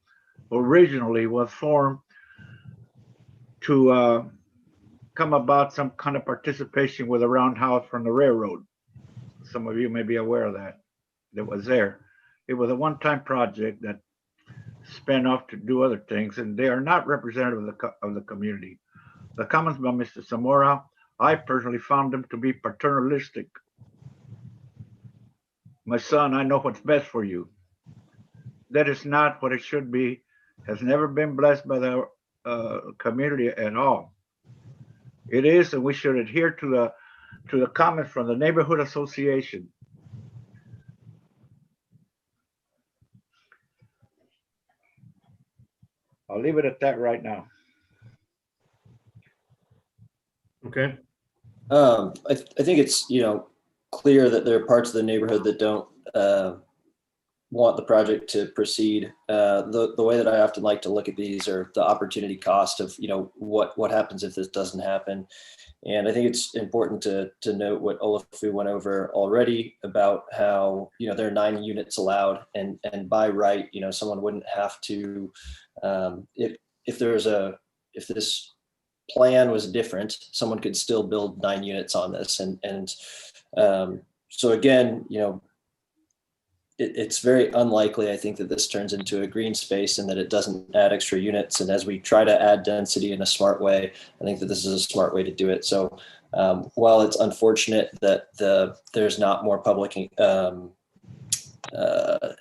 originally was formed to come about some kind of participation with a roundhouse from the railroad. Some of you may be aware of that. That was there. It was a one-time project that spun off to do other things, and they are not representative of the community. The comments by Mr. Zamora, I personally found them to be paternalistic. My son, I know what's best for you. That is not what it should be, has never been blessed by the community at all. It is, and we should adhere to the comments from the neighborhood association. I'll leave it at that right now. Okay. I think it's, clear that there are parts of the neighborhood that don't want the project to proceed. The way that I often like to look at these are the opportunity cost of, what happens if this doesn't happen. And I think it's important to note what Olafu went over already about how, there are 9 units allowed, and by right, someone wouldn't have to, if this plan was different, someone could still build 9 units on this. So again, it's very unlikely, I think, that this turns into a green space and that it doesn't add extra units. And as we try to add density in a smart way, I think that this is a smart way to do it. So while it's unfortunate that there's not more public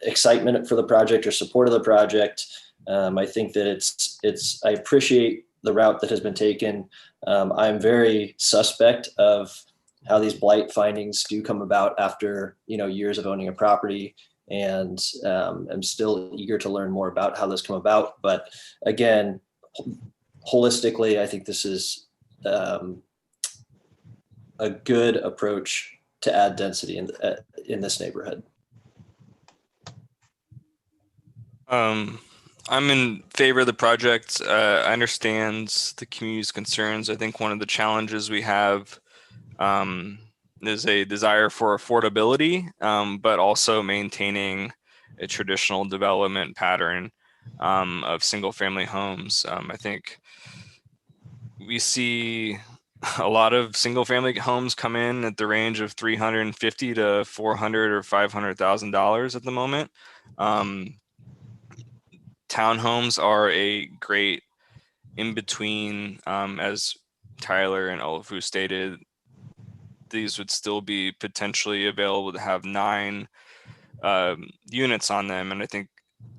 excitement for the project or support of the project, I think that I appreciate the route that has been taken. I'm very suspect of how these blight findings do come about after years of owning a property, and I'm still eager to learn more about how this come about. But again, holistically, I think this is a good approach to add density in this neighborhood. I'm in favor of the project. I understand the community's concerns. I think one of the challenges we have is a desire for affordability, but also maintaining a traditional development pattern of single family homes. I think we see a lot of single family homes come in at the range of $350,000 to $400,000 or $500,000 at the moment. Townhomes are a great in between, as Tyler and Olafu stated. These would still be potentially available to have 9 units on them. And I think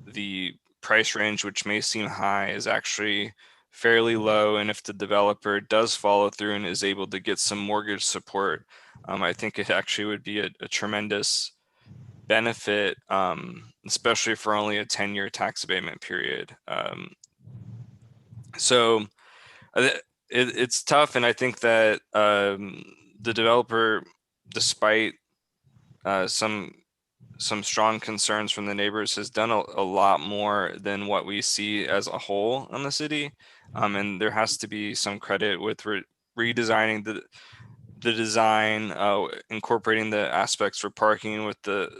the price range, which may seem high, is actually fairly low. And if the developer does follow through and is able to get some mortgage support, I think it actually would be a tremendous benefit, especially for only a 10-year tax abatement period. So it's tough. And I think that the developer, despite some strong concerns from the neighbors, has done a lot more than what we see as a whole in the city. And there has to be some credit with redesigning the design, incorporating the aspects for parking with the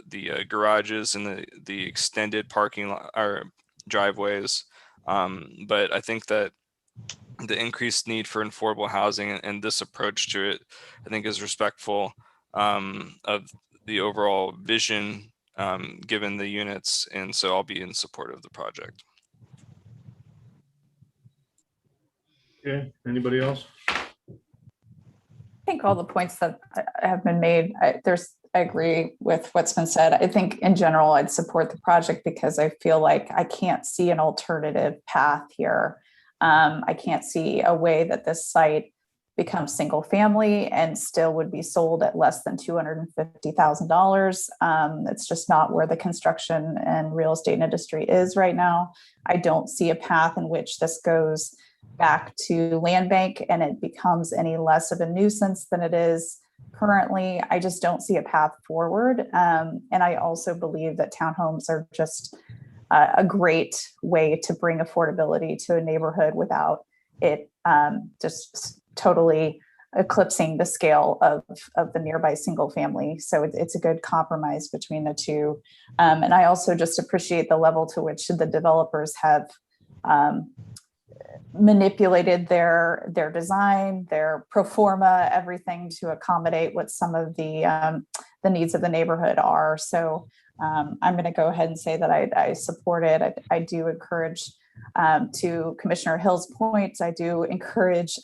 garages and the extended parking or driveways. But I think that the increased need for affordable housing and this approach to it, I think, is respectful of the overall vision given the units. And so I'll be in support of the project. Okay, anybody else? I think all the points that have been made, I agree with what's been said. I think in general, I'd support the project because I feel like I can't see an alternative path here. I can't see a way that this site becomes single family and still would be sold at less than $250,000. It's just not where the construction and real estate industry is right now. I don't see a path in which this goes back to land bank and it becomes any less of a nuisance than it is currently. I just don't see a path forward. And I also believe that townhomes are just a great way to bring affordability to a neighborhood without it just totally eclipsing the scale of the nearby single family. So it's a good compromise between the two. And I also just appreciate the level to which the developers have manipulated their design, their pro forma, everything to accommodate what some of the needs of the neighborhood are. So I'm going to go ahead and say that I support it. I do encourage, to Commissioner Hill's point, I do encourage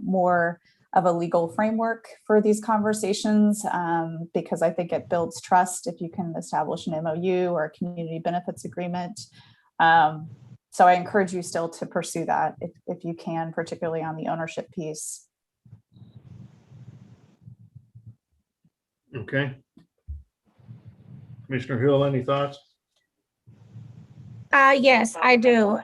more of a legal framework for these conversations, because I think it builds trust if you can establish an MOU or a community benefits agreement. So I encourage you still to pursue that if you can, particularly on the ownership piece. Okay. Commissioner Hill, any thoughts? Yes, I do.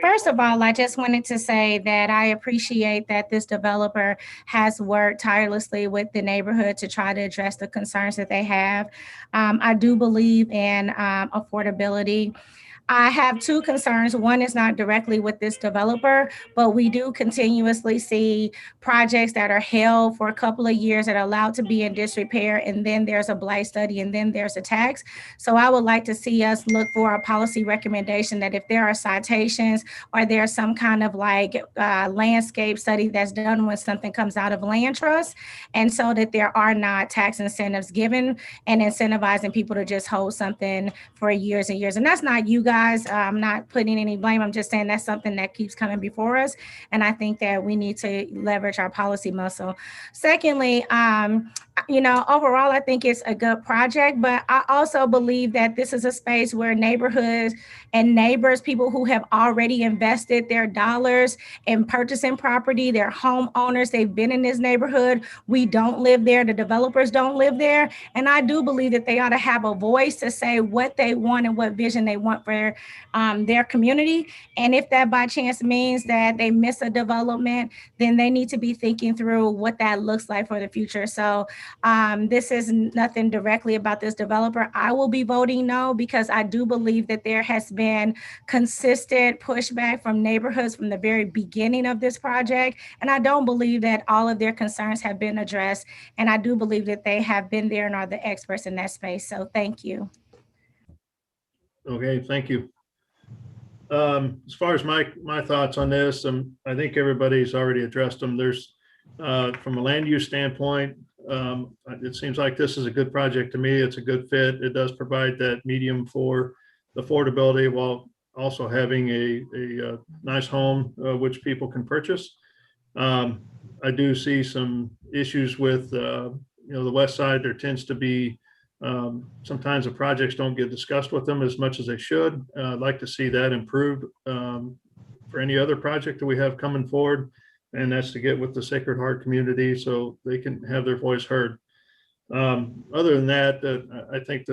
First of all, I just wanted to say that I appreciate that this developer has worked tirelessly with the neighborhood to try to address the concerns that they have. I do believe in affordability. I have two concerns. One is not directly with this developer, but we do continuously see projects that are held for a couple of years that are allowed to be in disrepair, and then there's a blight study, and then there's a tax. So I would like to see us look for a policy recommendation that if there are citations or there's some kind of like landscape study that's done when something comes out of land trust, and so that there are not tax incentives given and incentivizing people to just hold something for years and years. And that's not you guys. I'm not putting any blame. I'm just saying that's something that keeps coming before us. And I think that we need to leverage our policy muscle. Secondly, overall, I think it's a good project, but I also believe that this is a space where neighborhoods and neighbors, people who have already invested their dollars in purchasing property, they're homeowners, they've been in this neighborhood. We don't live there. The developers don't live there. And I do believe that they ought to have a voice to say what they want and what vision they want for their community. And if that by chance means that they miss a development, then they need to be thinking through what that looks like for the future. So this is nothing directly about this developer. I will be voting no, because I do believe that there has been consistent pushback from neighborhoods from the very beginning of this project. And I don't believe that all of their concerns have been addressed. And I do believe that they have been there and are the experts in that space. So thank you. Okay, thank you. As far as my thoughts on this, I think everybody's already addressed them. There's, from a land use standpoint, it seems like this is a good project to me. It's a good fit. It does provide that medium for affordability while also having a nice home which people can purchase. I do see some issues with the west side. There tends to be sometimes the projects don't get discussed with them as much as they should. I'd like to see that improved for any other project that we have coming forward. And that's to get with the Sacred Heart community so they can have their voice heard. Other than that, I think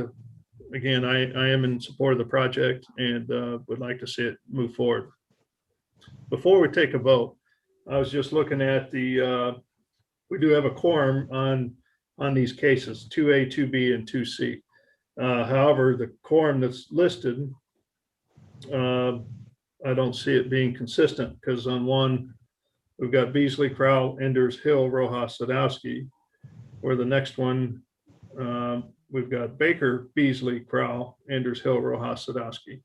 again, I am in support of the project and would like to see it move forward. Before we take a vote, I was just looking at we do have a quorum on these cases, 2A, 2B, and 2C. However, the quorum that's listed, I don't see it being consistent because on one, we've got Beasley, Crowell, Enders, Hill, Rojas, Sadowski. Where the next one, we've got Baker, Beasley, Crowell, Enders, Hill, Rojas, Sadowski.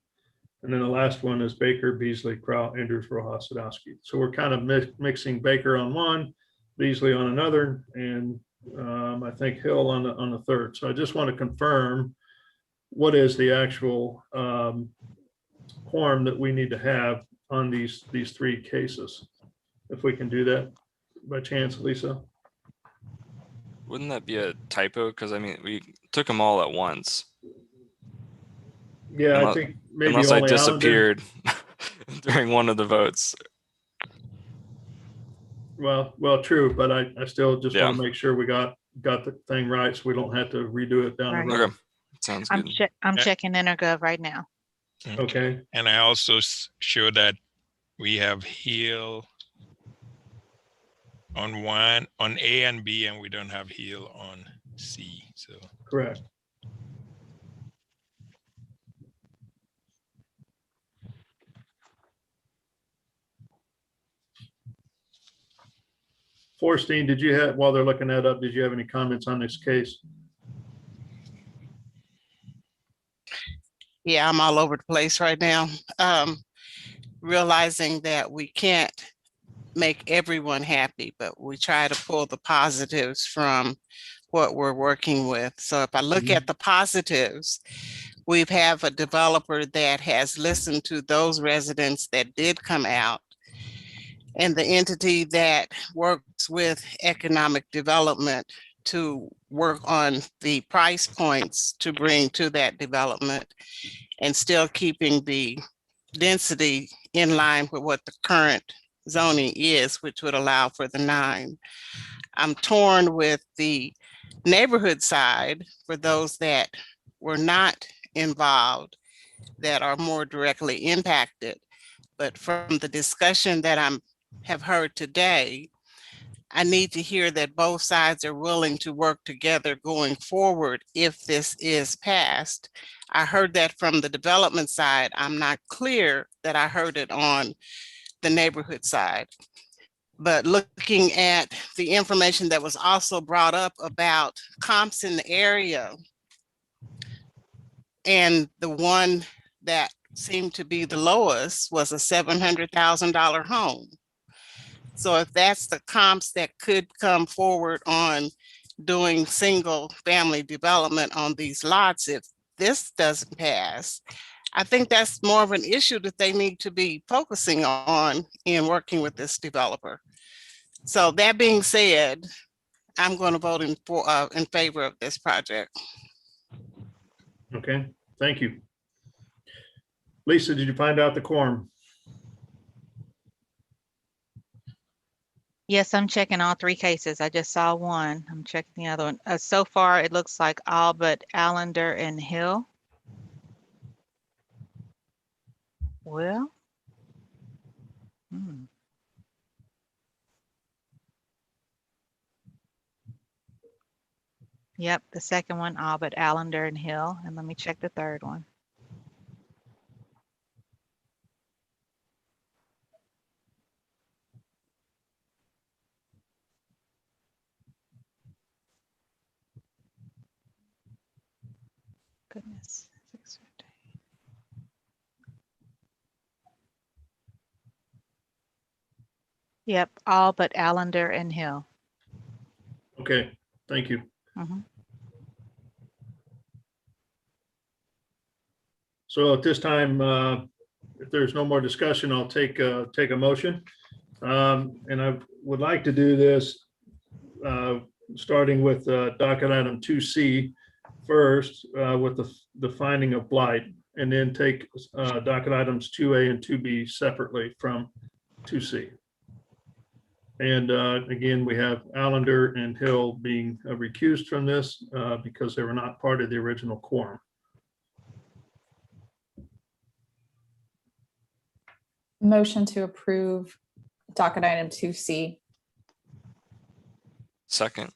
And then the last one is Baker, Beasley, Crowell, Enders, Rojas, Sadowski. So we're kind of mixing Baker on one, Beasley on another, and I think Hill on the third. So I just want to confirm what is the actual quorum that we need to have on these three cases. If we can do that by chance, Lisa. Wouldn't that be a typo? Because I mean, we took them all at once. Yeah, I think maybe unless I only Alan did. disappeared during one of the votes. Well, true, but I still just want Yeah. to make sure we got the thing right, so we don't have to redo it down Right. the road. Okay, sounds I'm good. I'm Yeah. checking Intergov right now. Okay. And I also show that we have Hill on A and B, and we don't have Hill on C. So Correct. Forstein, did you have, while they're looking that up, did you have any comments on this case? Yeah, I'm all over the place right now. Realizing that we can't make everyone happy, but we try to pull the positives from what we're working with. So if I look at the positives, we have a developer that has listened to those residents that did come out, and the entity that works with economic development to work on the price points to bring to that development and still keeping the density in line with what the current zoning is, which would allow for the 9. I'm torn with the neighborhood side for those that were not involved, that are more directly impacted. But from the discussion that have heard today, I need to hear that both sides are willing to work together going forward if this is passed. I heard that from the development side. I'm not clear that I heard it on the neighborhood side. But looking at the information that was also brought up about comps in the area, and the one that seemed to be the lowest was a $700,000 home. So if that's the comps that could come forward on doing single family development on these lots, if this doesn't pass, I think that's more of an issue that they need to be focusing on in working with this developer. So that being said, I'm going to vote in favor of this project. Okay, thank you. Lisa, did you find out the quorum? Yes, I'm checking all 3 cases. I just saw one. I'm checking the other one. So far, it looks like all but Allender and Hill. Well. Yep, the second one, all but Allender and Hill. And let me check the third one. Goodness. 650. Yep, all but Allender and Hill. Okay, thank you. So at this time, if there's no more discussion, I'll take a motion. And I would like to do this starting with docket item 2C first with the finding of blight, and then take docket items 2A and 2B separately from 2C. And again, we have Allender and Hill being recused from this because they were not part of the original quorum. Motion to approve docket item 2C. Second.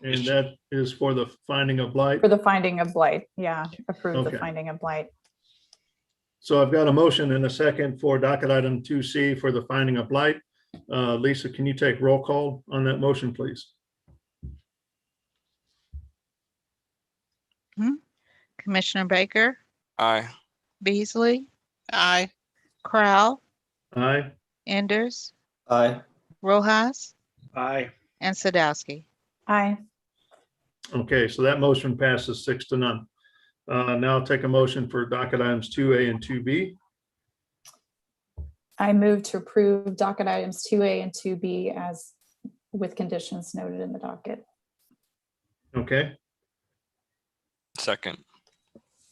And that is for the finding of blight. For the finding of blight, yeah, approve the Okay. finding of blight. So I've got a motion and a second for docket item 2C for the finding of blight. Lisa, can you take roll call on that motion, please? Commissioner Baker, Aye. Beasley, Aye. Crowell, Aye. Enders, Aye. Rojas, Aye. and Sadowski. Aye. Okay, so that motion passes 6-0. Now I'll take a motion for docket items 2A and 2B. I move to approve docket items 2A and 2B as with conditions noted in the docket. Okay, Second.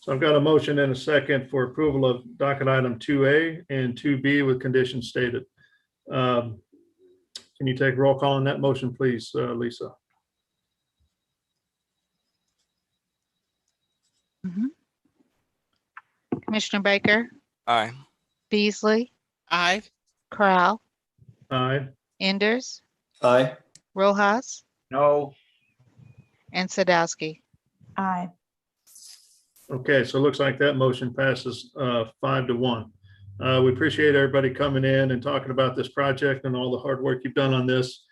so I've got a motion and a second for approval of docket item 2A and 2B with conditions stated. Can you take roll call on that motion, please, Lisa? Commissioner Baker, Aye. Beasley, Aye. Corral, Aye. Enders, Aye. Rojas, No. and Sadowski. Aye. Okay, so it looks like that motion passes 5-1. We appreciate everybody coming in and talking about this project and all the hard work you've done on this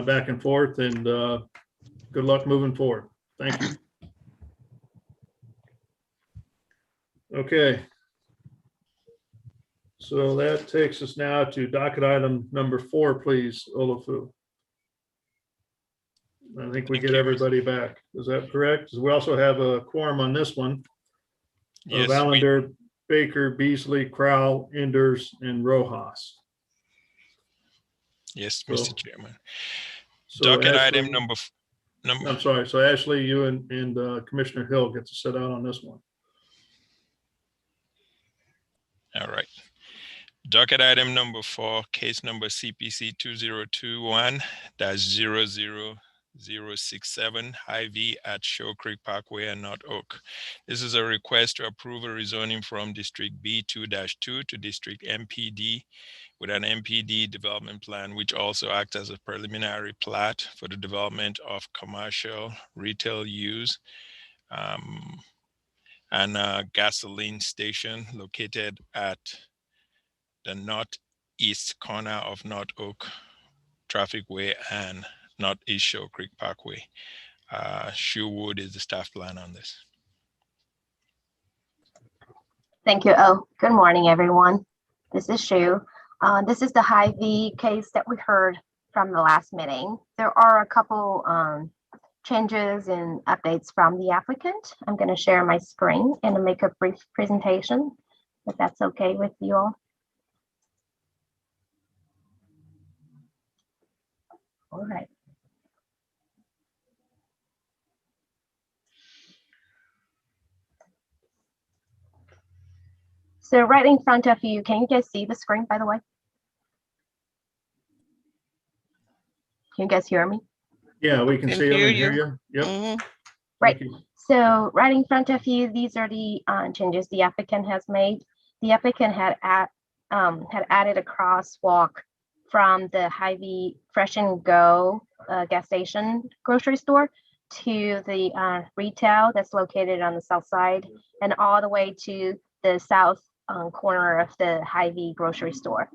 back and forth, and good luck moving forward. Thank you. Okay. So that takes us now to docket item number 4, please, Olafu. I think we get everybody back. Is that correct? We also have a quorum on this one. Yes, Of we- Allender, Baker, Beasley, Crowell, Enders, and Rojas. Yes, So- Mr. Chairman. So Docket item Ashley- number, I'm sorry. So Ashley, you and Commissioner Hill get to sit out on this one. all right. Docket item number 4, case number CPC 2021-00067, Hy-Vee at Show Creek Parkway and North Oak. This is a request to approve a rezoning from District B2-2 to District MPD with an MPD development plan, which also acts as a preliminary plat for the development of commercial retail use and a gasoline station located at the northeast corner of North Oak Traffic Way and Northeast Show Creek Parkway. Sherwood is the staff plan on this. Thank you. Oh, good morning, everyone. This is Shu. This is the Hy-Vee case that we heard from the last meeting. There are a couple changes and updates from the applicant. I'm going to share my screen and make a brief presentation, if that's okay with you all. All right. So right in front of you, can you guys see the screen, by the way? Can you guys hear me? Yeah, we can Can see them hear and hear you. you. Yep. Mhm. Right. Thank you. So right in front of you, these are the changes the applicant has made. The applicant had added a crosswalk from the Hy-Vee Fresh and Go gas station grocery store to the retail that's located on the south side and all the way to the south corner of the Hy-Vee grocery store.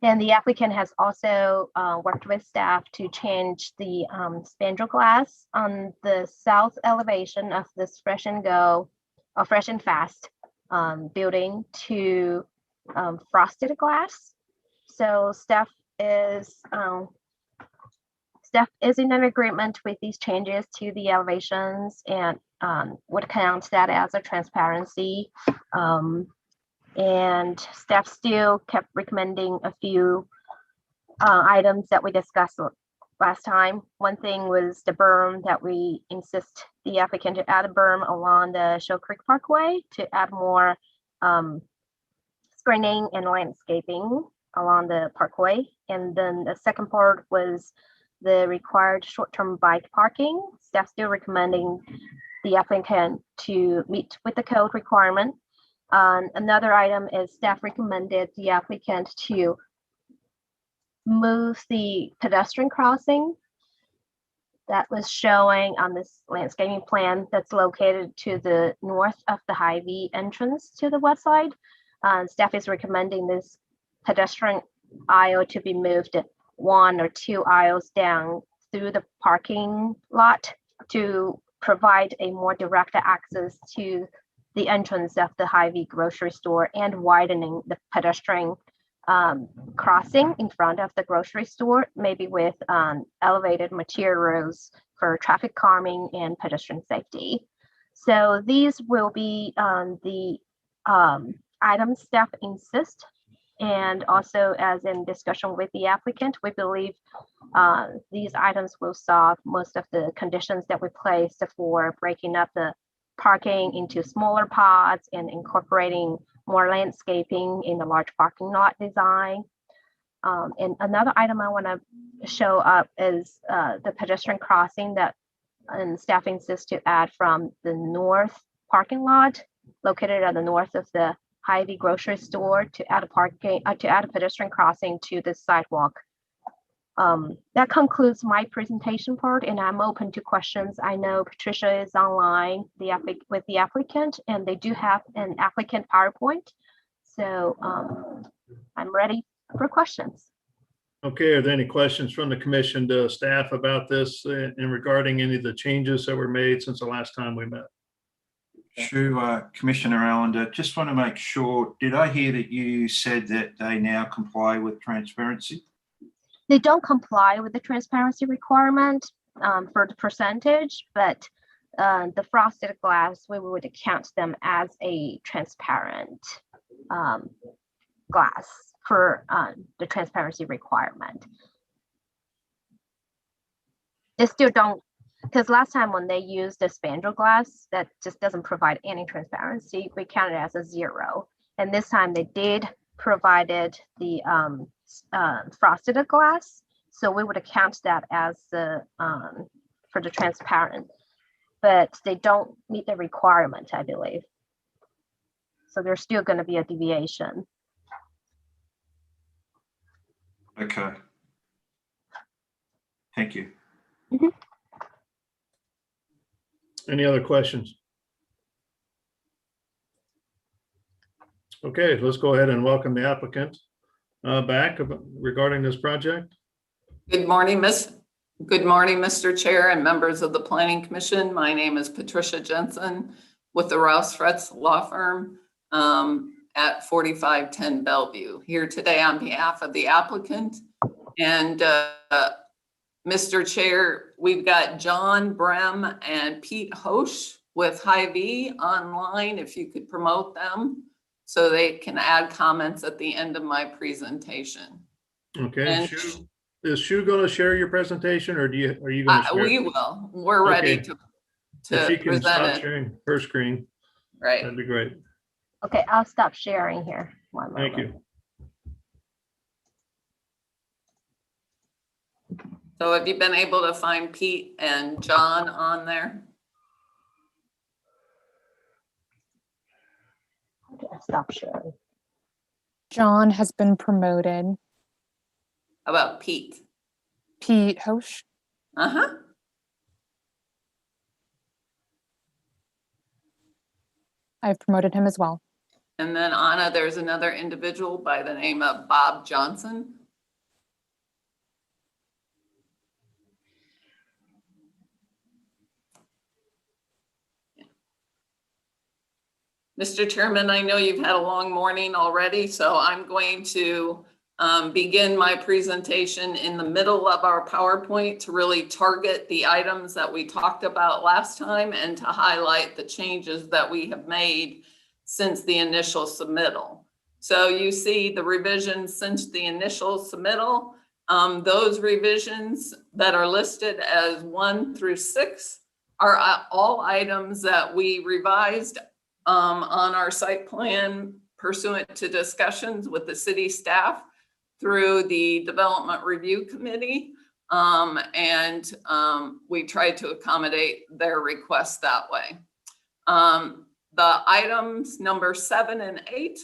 And the applicant has also worked with staff to change the spandrel glass on the south elevation of this Fresh and Go or Fresh and Fast building to frosted glass. So staff is in an agreement with these changes to the elevations and would count that as a transparency. And staff still kept recommending a few items that we discussed last time. One thing was the berm that we insist the applicant to add a berm along the Show Creek Parkway to add more screening and landscaping along the parkway. And then the second part was the required short-term bike parking. Staff still recommending the applicant to meet with the code requirement. Another item is staff recommended the applicant to move the pedestrian crossing that was showing on this landscaping plan that's located to the north of the Hy-Vee entrance to the west side. Staff is recommending this pedestrian aisle to be moved 1 or 2 aisles down through the parking lot to provide a more direct access to the entrance of the Hy-Vee grocery store and widening the pedestrian crossing in front of the grocery store, maybe with elevated materials for traffic calming and pedestrian safety. So these will be the items staff insist. And also as in discussion with the applicant, we believe these items will solve most of the conditions that we placed for breaking up the parking into smaller pods and incorporating more landscaping in the large parking lot design. And another item I want to show up is the pedestrian crossing that and staff insists to add from the north parking lot located at the north of the Hy-Vee grocery store to add a pedestrian crossing to the sidewalk. That concludes my presentation part, and I'm open to questions. I know Patricia is online with the applicant, and they do have an applicant PowerPoint. So I'm ready for questions. Okay, are there any questions from the commission to staff about this and regarding any of the changes that were made since the last time we met? Sure, Commissioner Allender, just want to make sure, did I hear that you said that they now comply with transparency? They don't comply with the transparency requirement for the percentage, but the frosted glass, we would count them as a transparent glass for the transparency requirement. They still don't, because last time when they used the spandrel glass, that just doesn't provide any transparency. We count it as a 0. And this time they did provided the frosted glass. So we would count that as the for the transparent, but they don't meet the requirement, I believe. So there's still going to be a deviation. Okay. Thank you. Mm-hmm. Any other questions? Okay, let's go ahead and welcome the applicant back regarding this project. Good morning, Mr. Chair and members of the Planning Commission. My name is Patricia Jensen with the Rouse Fretz Law Firm at 4510 Bellevue. Here today on behalf of the applicant. And Mr. Chair, we've got John Brem and Pete Hosch with Hy-Vee online, if you could promote them so they can add comments at the end of my presentation. Okay, And is Shu going to share your presentation, or are you going to share? we will. We're ready Okay. to If she can stop present it. sharing her screen, Right. that'd be great. Okay, I'll stop sharing here. One Thank moment. you. So have you been able to find Pete and John on there? Okay, stop sharing. John has been promoted. How about Pete? Pete Hosch. Uh-huh. I've promoted him as well. And then Anna, there's another individual by the name of Bob Johnson. Mr. Chairman, I know you've had a long morning already, so I'm going to begin my presentation in the middle of our PowerPoint to really target the items that we talked about last time and to highlight the changes that we have made since the initial submittal. So you see the revisions since the initial submittal. Those revisions that are listed as 1 through 6 are all items that we revised on our site plan pursuant to discussions with the city staff through the Development Review Committee. We tried to accommodate their requests that way. The items number 7 and 8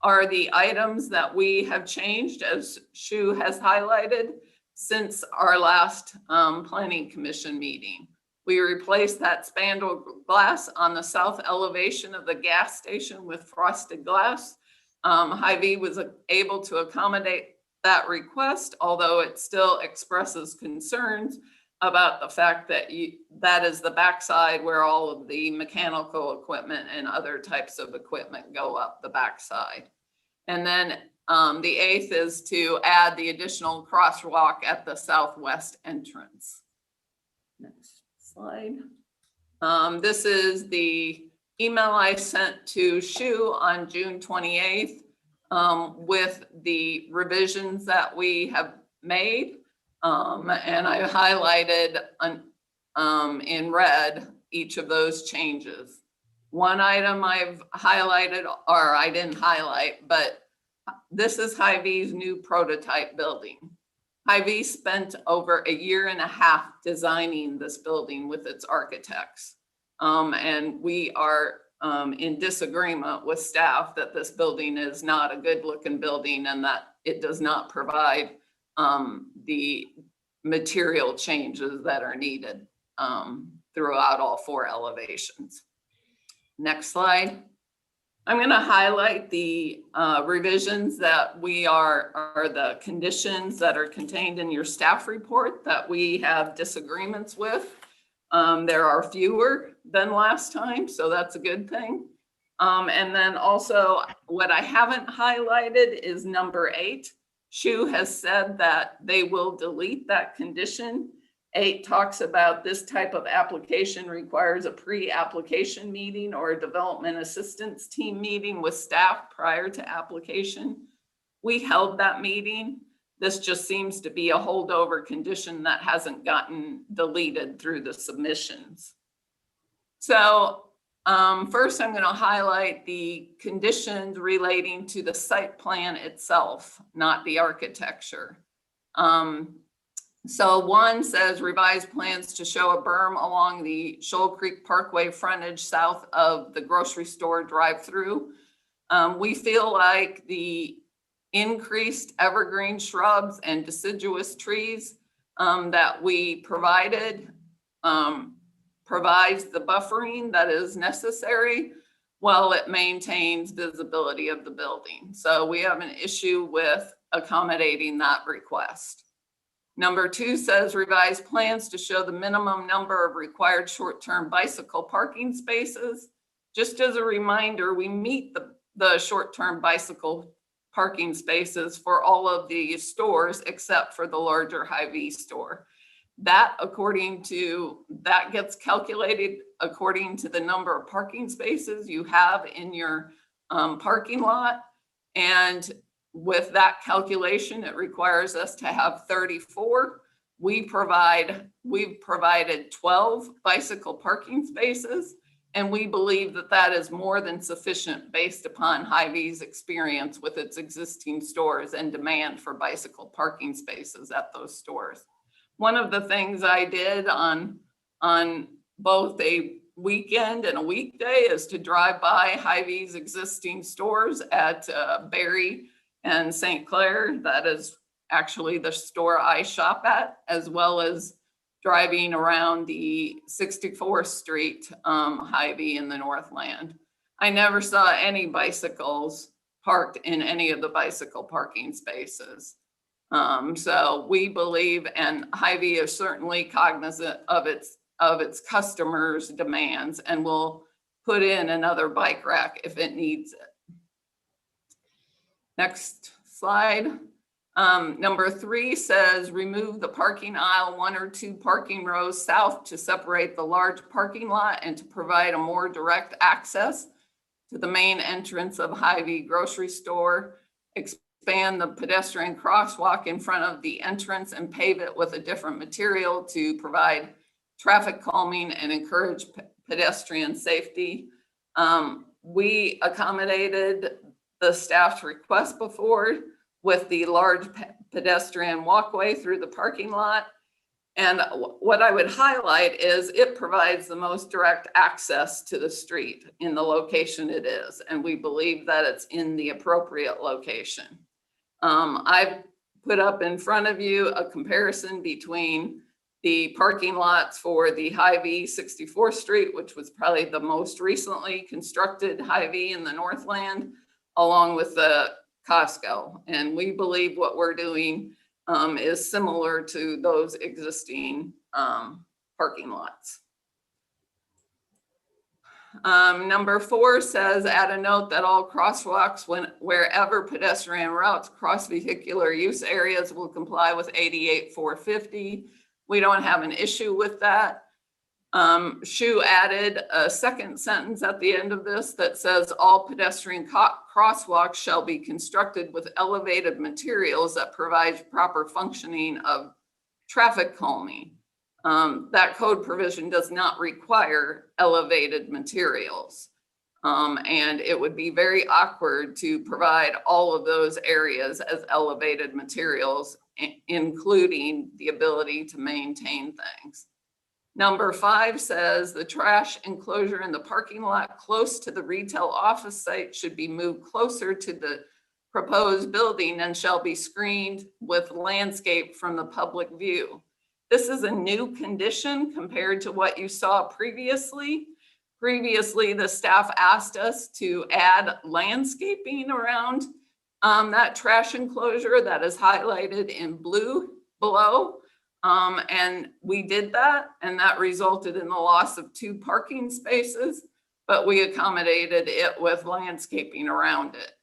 are the items that we have changed, as Shu has highlighted, since our last Planning Commission meeting. We replaced that spandrel glass on the south elevation of the gas station with frosted glass. Hy-Vee was able to accommodate that request, although it still expresses concerns about the fact that that is the backside where all of the mechanical equipment and other types of equipment go up the backside. And then the 8th is to add the additional crosswalk at the southwest entrance. Next slide. This is the email I sent to Shu on June 28th with the revisions that we have made. And I highlighted in red each of those changes. One item I've highlighted, or I didn't highlight, but this is Hy-Vee's new prototype building. Hy-Vee spent over 1.5 years designing this building with its architects. And we are in disagreement with staff that this building is not a good looking building and that it does not provide the material changes that are needed throughout all 4 elevations. Next slide. I'm going to highlight the revisions that are the conditions that are contained in your staff report that we have disagreements with. There are fewer than last time, so that's a good thing. And then also what I haven't highlighted is number 8. SHU has said that they will delete that condition. 8 talks about this type of application requires a pre-application meeting or a development assistance team meeting with staff prior to application. We held that meeting. This just seems to be a holdover condition that hasn't gotten deleted through the submissions. So first I'm going to highlight the conditions relating to the site plan itself, not the architecture. So 1 says revised plans to show a berm along the Shoal Creek Parkway frontage south of the grocery store drive-through. We feel like the increased evergreen shrubs and deciduous trees that we provided provides the buffering that is necessary while it maintains visibility of the building. So we have an issue with accommodating that request. Number 2 says revised plans to show the minimum number of required short-term bicycle parking spaces. Just as a reminder, we meet the short-term bicycle parking spaces for all of the stores except for the larger Hy-Vee store. That gets calculated according to the number of parking spaces you have in your parking lot. And with that calculation, it requires us to have 34. We've provided 12 bicycle parking spaces, and we believe that that is more than sufficient based upon Hy-Vee's experience with its existing stores and demand for bicycle parking spaces at those stores. One of the things I did on both a weekend and a weekday is to drive by Hy-Vee's existing stores at Berry and St. Clair. That is actually the store I shop at, as well as driving around the 64th Street Hy-Vee in the Northland. I never saw any bicycles parked in any of the bicycle parking spaces. So we believe, and Hy-Vee is certainly cognizant of its customers' demands and will put in another bike rack if it needs it. Next slide. Number 3 says remove the parking aisle 1 or 2 parking rows south to separate the large parking lot and to provide a more direct access to the main entrance of Hy-Vee grocery store. Expand the pedestrian crosswalk in front of the entrance and pave it with a different material to provide traffic calming and encourage pedestrian safety. We accommodated the staff's request before with the large pedestrian walkway through the parking lot. And what I would highlight is it provides the most direct access to the street in the location it is. And we believe that it's in the appropriate location. I've put up in front of you a comparison between the parking lots for the Hy-Vee 64th Street, which was probably the most recently constructed Hy-Vee in the Northland, along with the Costco. And we believe what we're doing is similar to those existing parking lots. Number 4 says add a note that all crosswalks wherever pedestrian routes cross vehicular use areas will comply with 88-450. We don't have an issue with that. SHU added a second sentence at the end of this that says all pedestrian crosswalks shall be constructed with elevated materials that provide proper functioning of traffic calming. That code provision does not require elevated materials. And it would be very awkward to provide all of those areas as elevated materials, including the ability to maintain things. Number 5 says the trash enclosure in the parking lot close to the retail office site should be moved closer to the proposed building and shall be screened with landscape from the public view. This is a new condition compared to what you saw previously. Previously, the staff asked us to add landscaping around that trash enclosure that is highlighted in blue below. And we did that, and that resulted in the loss of 2 parking spaces, but we accommodated it with landscaping around it.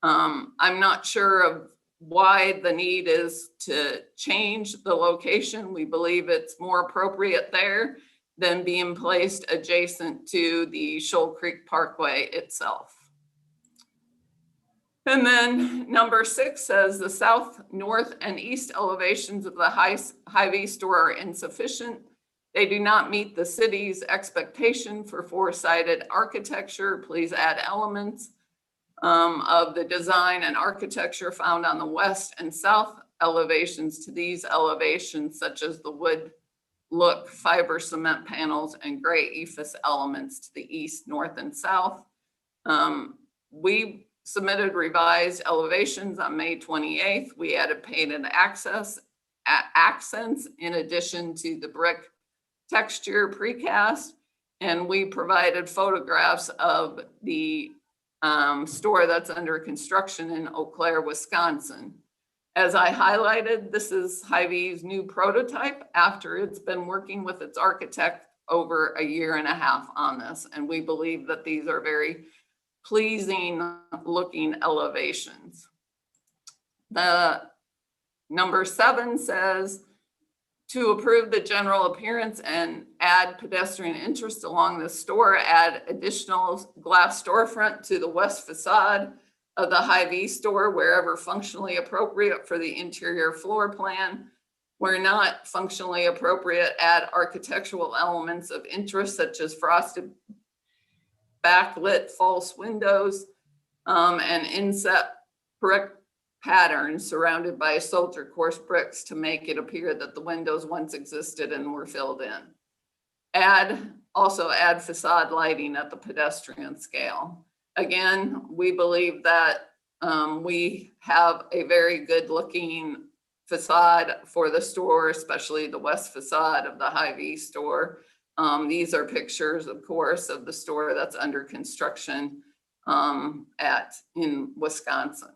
I'm not sure of why the need is to change the location. We believe it's more appropriate there than being placed adjacent to the Shoal Creek Parkway itself. And then number 6 says the south, north, and east elevations of the Hy-Vee store are insufficient. They do not meet the city's expectation for 4-sided architecture. Please add elements of the design and architecture found on the west and south elevations to these elevations, such as the wood look, fiber cement panels, and gray ephes elements to the east, north, and south. We submitted revised elevations on May 28th. We added painted accents in addition to the brick texture precast, and we provided photographs of the store that's under construction in Eau Claire, Wisconsin. As I highlighted, this is Hy-Vee's new prototype after it's been working with its architect over 1.5 years on this, and we believe that these are very pleasing looking elevations. The number 7 says to approve the general appearance and add pedestrian interest along the store, add additional glass storefront to the west facade of the Hy-Vee store wherever functionally appropriate for the interior floor plan. Where not functionally appropriate, add architectural elements of interest such as frosted backlit false windows and inset brick patterns surrounded by soldier course bricks to make it appear that the windows once existed and were filled in. Also add facade lighting at the pedestrian scale. Again, we believe that we have a very good looking facade for the store, especially the west facade of the Hy-Vee store. These are pictures, of course, of the store that's under construction in Wisconsin.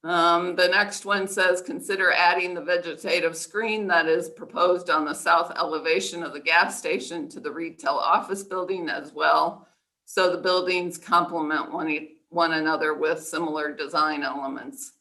The next one says, consider adding the vegetative screen that is proposed on the south elevation of the gas station to the retail office building as well. So the buildings complement one another with similar design elements.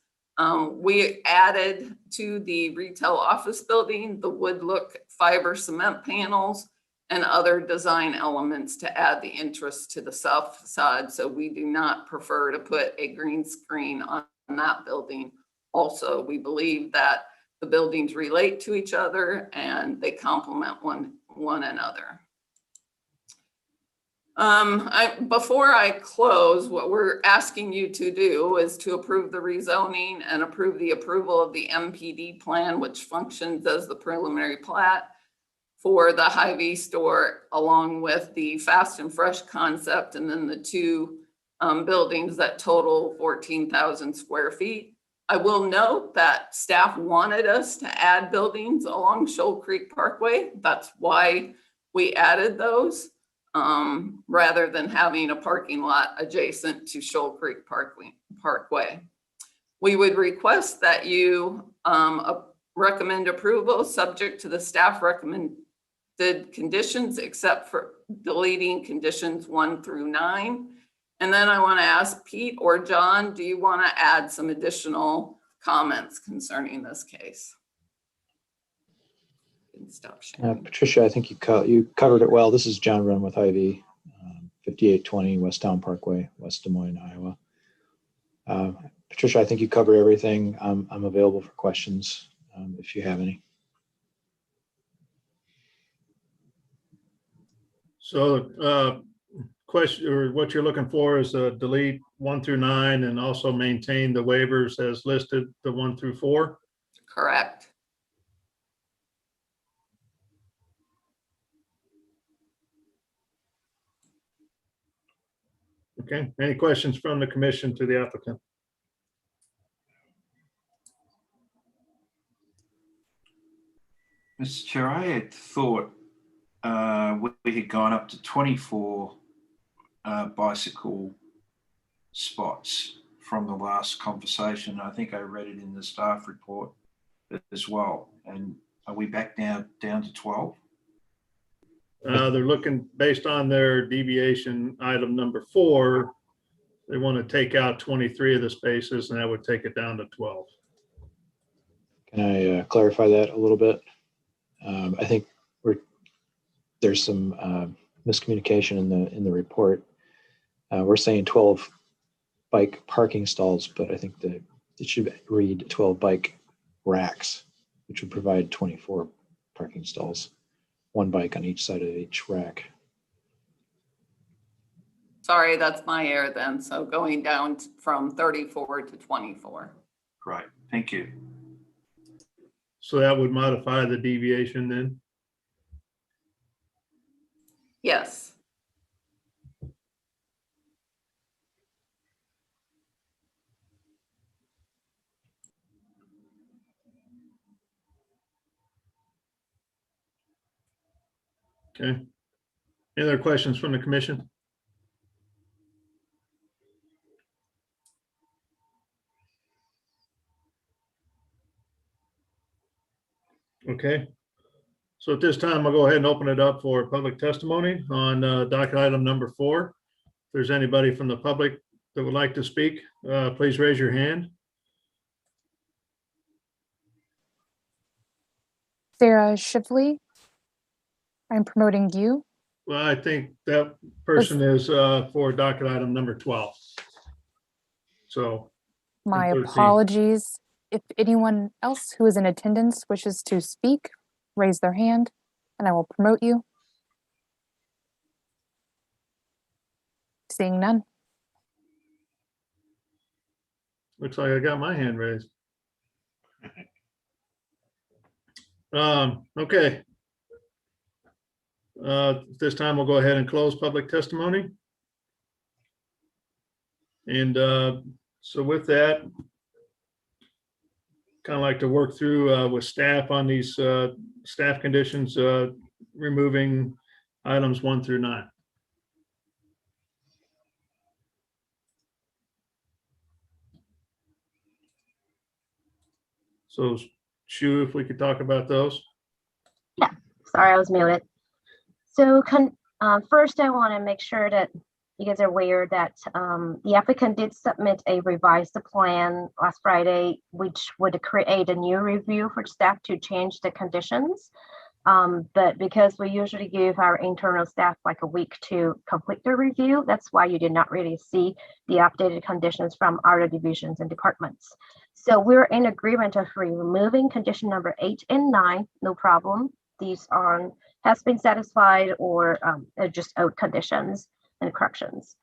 We added to the retail office building the wood look fiber cement panels and other design elements to add the interest to the south facade. So we do not prefer to put a green screen on that building. Also, we believe that the buildings relate to each other and they complement one another. Before I close, what we're asking you to do is to approve the rezoning and approve the approval of the MPD plan, which functions as the preliminary plat for the Hy-Vee store, along with the fast and fresh concept, and then the 2 buildings that total 14,000 square feet. I will note that staff wanted us to add buildings along Shoal Creek Parkway. That's why we added those. Rather than having a parking lot adjacent to Shoal Creek Parkway. We would request that you recommend approval subject to the staff recommended conditions, except for deleting conditions 1 through 9. And then I want to ask Pete or John, do you want to add some additional comments concerning this case? Stop sharing. Patricia, I think you covered it well. This is John Wren with Hy-Vee, 5820 West Town Parkway, West Des Moines, Iowa. Patricia, I think you covered everything. I'm available for questions if you have any. So question or what you're looking for is delete 1 through 9 and also maintain the waivers as listed, the 1 through 4. Correct. Okay, any questions from the commission to the applicant? Mr. Chair, I had thought we had gone up to 24 bicycle spots from the last conversation. I think I read it in the staff report as well. And are we back now down to 12? They're looking, based on their deviation item number 4, they want to take out 23 of the spaces, and that would take it down to 12. Can I clarify that a little bit? I think there's some miscommunication in the report. We're saying 12 bike parking stalls, but I think that it should read 12 bike racks, which would provide 24 parking stalls, 1 bike on each side of each rack. Sorry, that's my error then. So going down from 34 to 24. Right, thank you. So that would modify the deviation then? Yes. Okay. Any other questions from the commission? Okay. So at this time, I'll go ahead and open it up for public testimony on docket item number 4. If there's anybody from the public that would like to speak, please raise your hand. Sarah Shively, I'm promoting you. Well, I think that person is for docket item number 12. So. My 13. apologies. If anyone else who is in attendance wishes to speak, raise their hand and I will promote you. Seeing none. Looks like I got my hand raised. Okay. This time we'll go ahead and close public testimony. And so with that, kind of like to work through with staff on these staff conditions, removing items 1 through 9. So Shu, if we could talk about those. Yeah, sorry, I was muted. So first I want to make sure that you guys are aware that the applicant did submit a revised plan last Friday, which would create a new review for staff to change the conditions. But because we usually give our internal staff like a week to complete the review, that's why you did not really see the updated conditions from other divisions and departments. So we're in agreement of removing condition number 8 and 9, no problem. These has been satisfied or are just old conditions and corrections.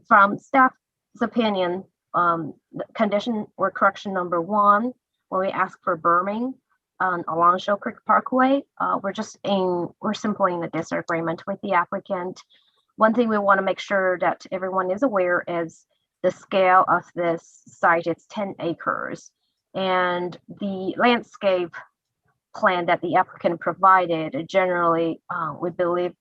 From staff's opinion, the condition or correction number 1, when we ask for berming along Shoal Creek Parkway, we're simply in a disagreement with the applicant. One thing we want to make sure that everyone is aware is the scale of this site. It's 10 acres, and the landscape plan that the applicant provided, generally, we believe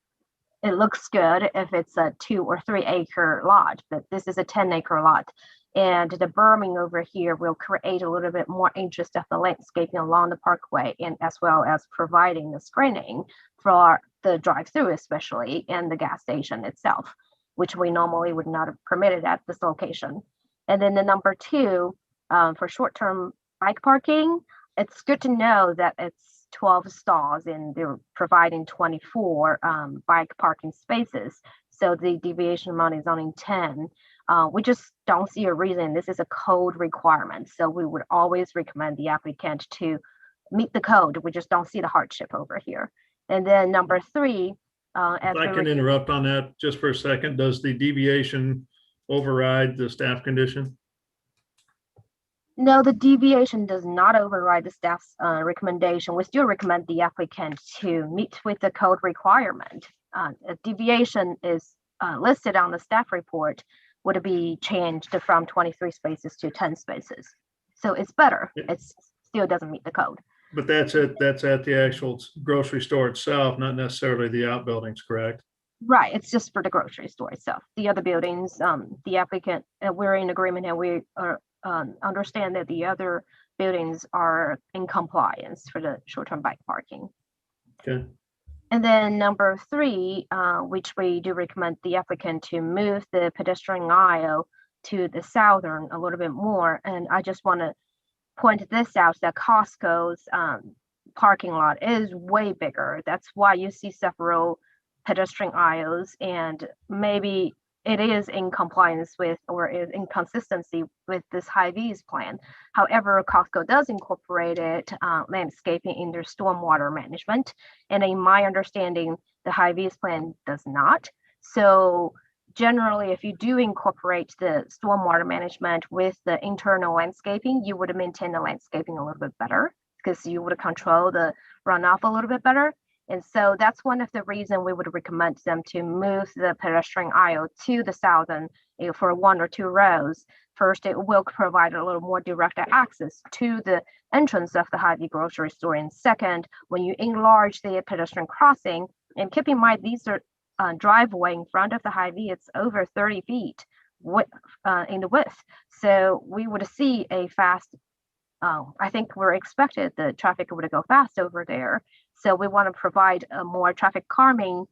it looks good if it's a 2 or 3 acre lot, but this is a 10-acre lot. And the berming over here will create a little bit more interest of the landscaping along the parkway, and as well as providing the screening for the drive-through, especially, and the gas station itself, which we normally would not have permitted at this location. And then the number 2, for short-term bike parking, it's good to know that it's 12 stalls and they're providing 24 bike parking spaces. So the deviation amount is only 10. We just don't see a reason. This is a code requirement. So we would always recommend the applicant to meet the code. We just don't see the hardship over here. And then number 3, As If I we can were- interrupt on that just for a second, does the deviation override the staff condition? No, the deviation does not override the staff's recommendation. We still recommend the applicant to meet with the code requirement. A deviation is listed on the staff report would be changed from 23 spaces to 10 spaces. So it's better. It still doesn't meet the code. But that's at the actual grocery store itself, not necessarily the outbuildings, correct? Right, it's just for the grocery store itself. The other buildings, the applicant, we're in agreement and we are understand that the other buildings are in compliance for the short-term bike parking. Okay. And then number 3, which we do recommend the applicant to move the pedestrian aisle to the southern a little bit more. And I just want to point this out that Costco's parking lot is way bigger. That's why you see several pedestrian aisles, and maybe it is in compliance with or is in consistency with this Hy-V's plan. However, Costco does incorporate it, landscaping in their stormwater management. And in my understanding, the Hy-V's plan does not. So generally, if you do incorporate the stormwater management with the internal landscaping, you would maintain the landscaping a little bit better because you would control the runoff a little bit better. And so that's one of the reasons we would recommend them to move the pedestrian aisle to the southern for 1 or 2 rows. First, it will provide a little more direct access to the entrance of the Hy-Vee grocery store. And second, when you enlarge the pedestrian crossing, and keep in mind, these are driveway in front of the Hy-Vee, it's over 30 feet in the width. So we would see a fast, I think we're expected the traffic would go fast over there. So we want to provide a more traffic calming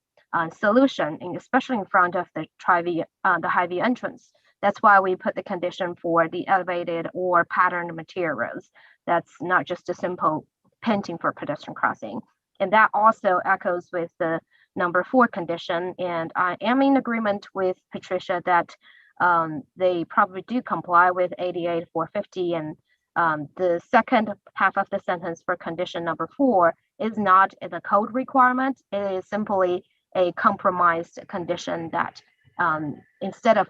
solution, especially in front of the Hy-Vee entrance. That's why we put the condition for the elevated or patterned materials. That's not just a simple painting for pedestrian crossing. And that also echoes with the number 4 condition. And I am in agreement with Patricia that they probably do comply with ADA 450. And the second half of the sentence for condition number 4 is not the code requirement. It is simply a compromised condition that instead of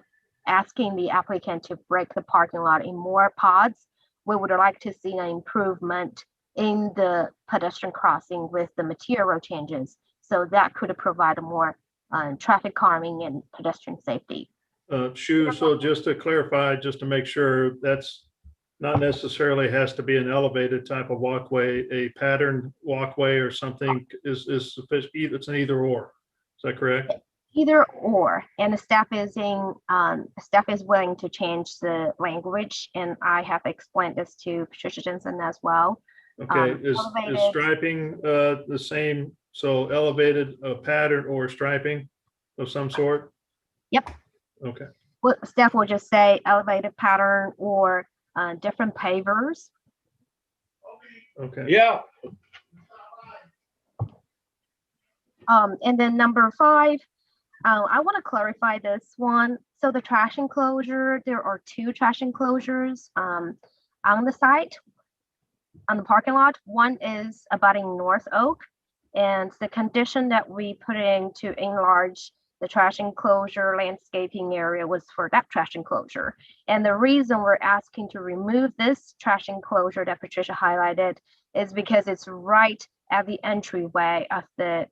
asking the applicant to break the parking lot in more pods, we would like to see an improvement in the pedestrian crossing with the material changes. So that could provide a more traffic calming and pedestrian safety. Shu, so just to clarify, just to make sure, that's not necessarily has to be an elevated type of walkway, a patterned walkway or something is sufficient. It's an either or. Is that correct? Either or, and the staff is willing to change the language, and I have explained this to Patricia Jensen as well. Okay, is Elevated. striping the same? So elevated pattern or striping of some sort? Yep. Okay. Well, staff will just say elevated pattern or different pavers. Okay. Yeah. And then number 5, I want to clarify this one. So the trash enclosure, there are 2 trash enclosures on the site, on the parking lot. One is abutting North Oak, and the condition that we put in to enlarge the trash enclosure landscaping area was for that trash enclosure. And the reason we're asking to remove this trash enclosure that Patricia highlighted is because it's right at the entryway of the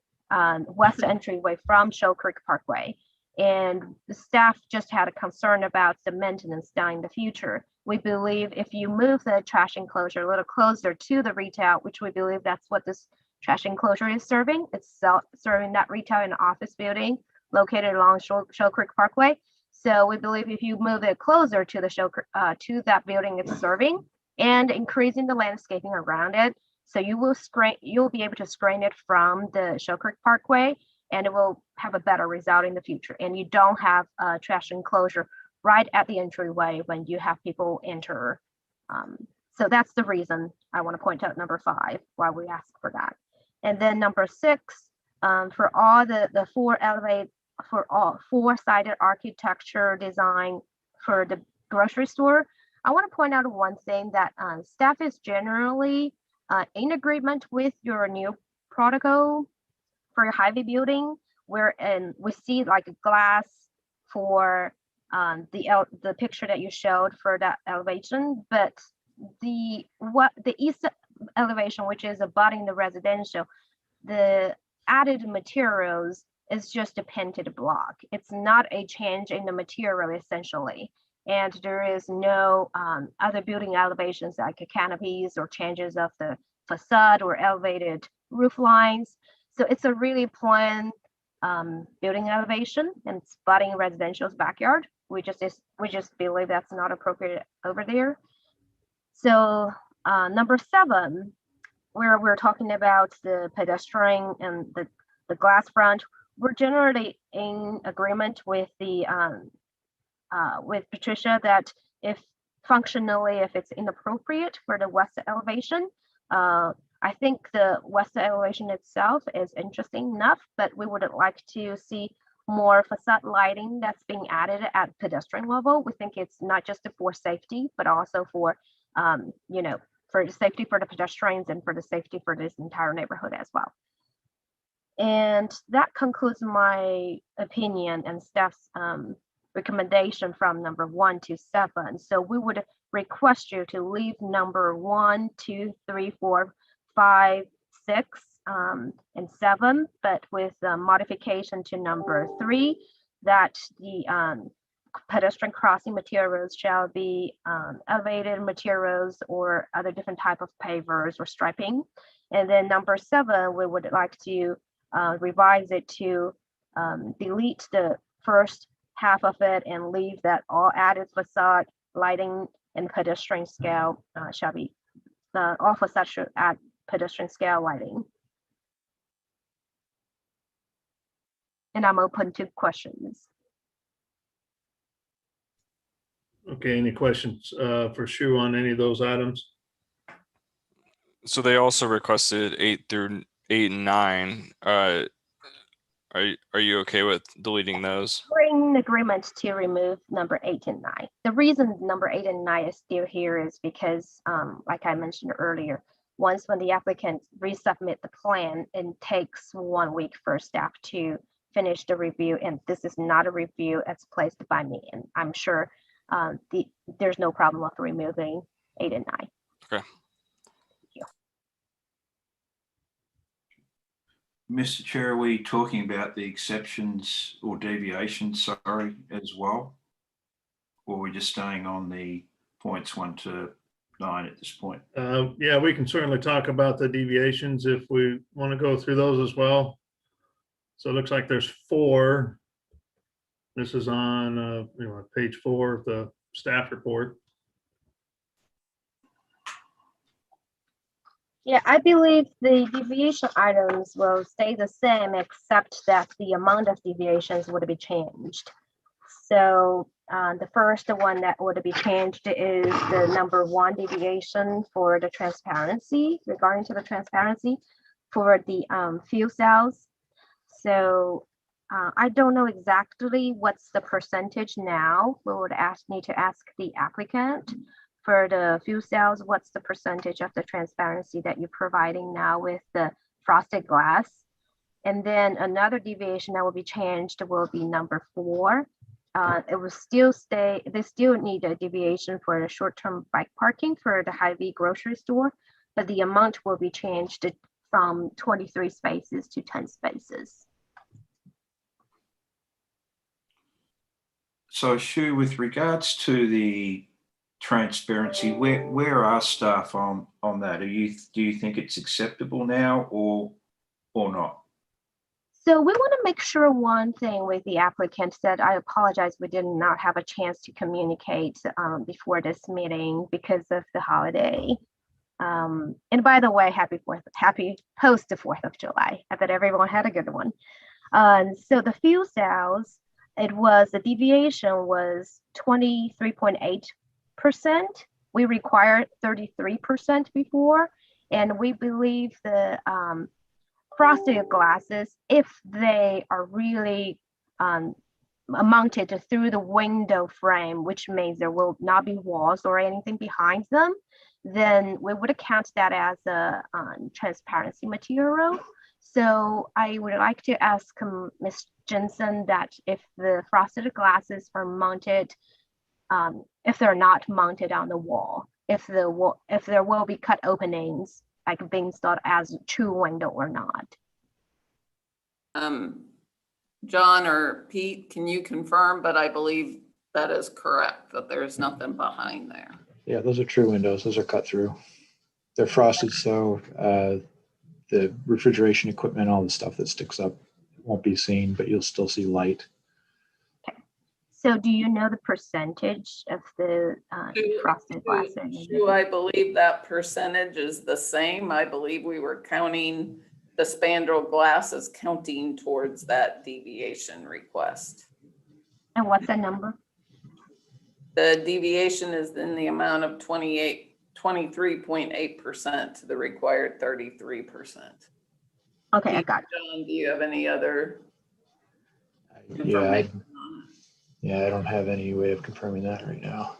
west entryway from Shoal Creek Parkway. And the staff just had a concern about the maintenance down in the future. We believe if you move the trash enclosure a little closer to the retail, which we believe that's what this trash enclosure is serving, it's serving that retail and office building located along Shoal Creek Parkway. So we believe if you move it closer to the to that building it's serving and increasing the landscaping around it, so you'll be able to screen it from the Shoal Creek Parkway, and it will have a better result in the future. And you don't have a trash enclosure right at the entryway when you have people enter. So that's the reason I want to point out number 5, why we ask for that. And then number 6, for all the 4-sided architecture design for the grocery store, I want to point out one thing that staff is generally in agreement with your new protocol for your Hy-Vee building. we see like a glass for the picture that you showed for that elevation, but the east elevation, which is abutting the residential, the added materials is just a painted block. It's not a change in the material essentially. And there is no other building elevations like canopies or changes of the facade or elevated roof lines. So it's a really plain building elevation, and it's abutting residential's backyard. We just believe that's not appropriate over there. So number 7, where we're talking about the pedestrian and the glass front, we're generally in agreement with the with Patricia that if it's inappropriate for the west elevation, I think the west elevation itself is interesting enough, but we would like to see more facade lighting that's being added at pedestrian level. We think it's not just for safety, but also for for the safety for the pedestrians and for the safety for this entire neighborhood as well. And that concludes my opinion and staff's recommendation from number 1 to 7. So we would request you to leave number 1, 2, 3, 4, 5, 6, and 7, but with modification to number 3, that the pedestrian crossing materials shall be elevated materials or other different type of pavers or striping. And then number 7, we would like to revise it to delete the first half of it and leave that all added facade lighting and pedestrian scale shall be all facade should add pedestrian scale lighting. And I'm open to questions. Okay, any questions for Shu on any of those items? So they also requested 8 and 9. Are you okay with deleting those? We're in agreement to remove number 8 and 9. The reason number 8 and 9 is still here is because, like I mentioned earlier, when the applicant resubmit the plan, it takes 1 week for staff to finish the review, and this is not a review as placed by me. And I'm sure there's no problem of removing 8 and 9. Okay. Mr. Chair, are we talking about the exceptions or deviations, sorry, as well? Or are we just staying on the points 1 to 9 at this point? Yeah, we can certainly talk about the deviations if we want to go through those as well. So it looks like there's 4. This is on page 4 of the staff report. Yeah, I believe the deviation items will stay the same, except that the amount of deviations would be changed. So the first one that would be changed is the number 1 deviation for the transparency, regarding to the transparency for the fuel cells. So I don't know exactly what's the percentage now. We would need to ask the applicant. For the fuel cells, what's the percentage of the transparency that you're providing now with the frosted glass? And then another deviation that will be changed will be number 4. It will still stay, they still need a deviation for the short-term bike parking for the Hy-Vee grocery store, but the amount will be changed from 23 spaces to 10 spaces. So Shu, with regards to the transparency, where are staff on that? Do you think it's acceptable now or not? So we want to make sure one thing with the applicant that I apologize, we did not have a chance to communicate before this meeting because of the holiday. And by the way, happy post the 4th of July. I bet everyone had a good one. So the fuel cells, the deviation was 23.8%. We required 33% before, and we believe the frosted glasses, if they are really mounted through the window frame, which means there will not be walls or anything behind them, then we would count that as a transparency material. So I would like to ask Ms. Jensen that if the frosted glasses are mounted, if they're not mounted on the wall, if there will be cut openings, like being installed as true window or not. John or Pete, can you confirm? But I believe that is correct, that there's nothing behind there. Yeah, those are true windows. Those are cut through. They're frosted, so the refrigeration equipment, all the stuff that sticks up won't be seen, but you'll still see light. So do you know the percentage of the frosted glasses? Sue, I believe that percentage is the same. I believe we were counting the spandrel glass as counting towards that deviation request. And what's the number? The deviation is in the amount of 23.8% to the required 33%. Okay, I got it. John, do you have any other Yeah, information? I don't have any way of confirming that right now.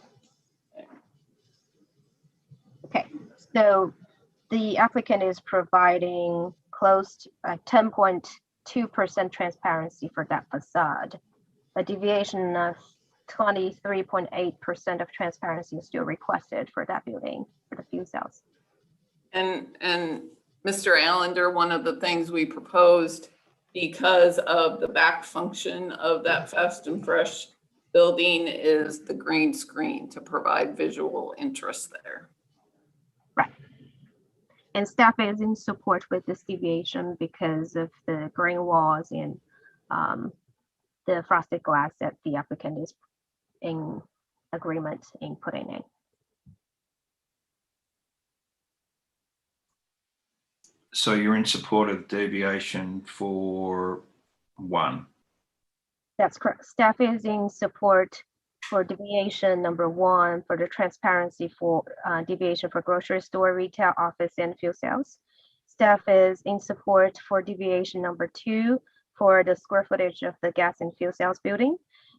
Okay, so the applicant is providing close to 10.2% transparency for that facade. A deviation of 23.8% of transparency is still requested for that building, for the fuel cells. And Mr. Allender, one of the things we proposed, because of the back function of that Fast and Fresh building, is the green screen to provide visual interest there. Right. And staff is in support with this deviation because of the green walls and the frosted glass that the applicant is in agreement in putting in. So you're in support of deviation for 1? That's correct. Staff is in support for deviation number 1 for the transparency for deviation for grocery store, retail, office, and fuel cells. Staff is in support for deviation number 2 for the square footage of the gas and fuel cells building.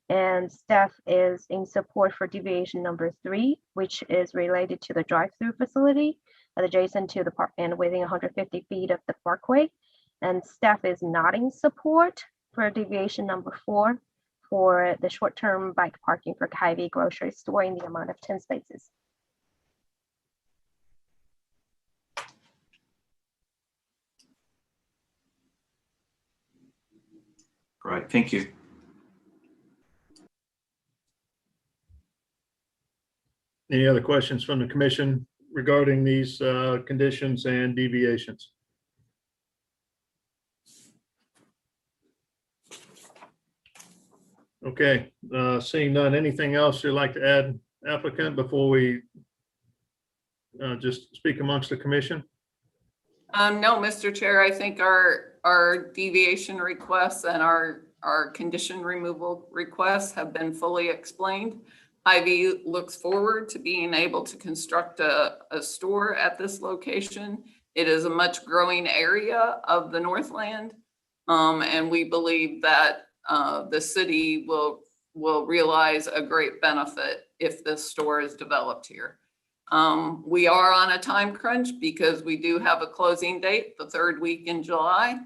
And staff is in support for deviation number 3, which is related to the drive-through facility adjacent to the park and within 150 feet of the parkway. And staff is not in support for deviation number 4 for the short-term bike parking for Hy-Vee grocery store in the amount of 10 spaces. Great, thank you. Any other questions from the commission regarding these conditions and deviations? Okay, seeing none, anything else you'd like to add, applicant, before we just speak amongst the commission? No, Mr. Chair, I think our deviation requests and our condition removal requests have been fully explained. Hy-Vee looks forward to being able to construct a store at this location. It is a much growing area of the Northland, and we believe that the city will realize a great benefit if this store is developed here. We are on a time crunch because we do have a closing date, the 3rd week in July.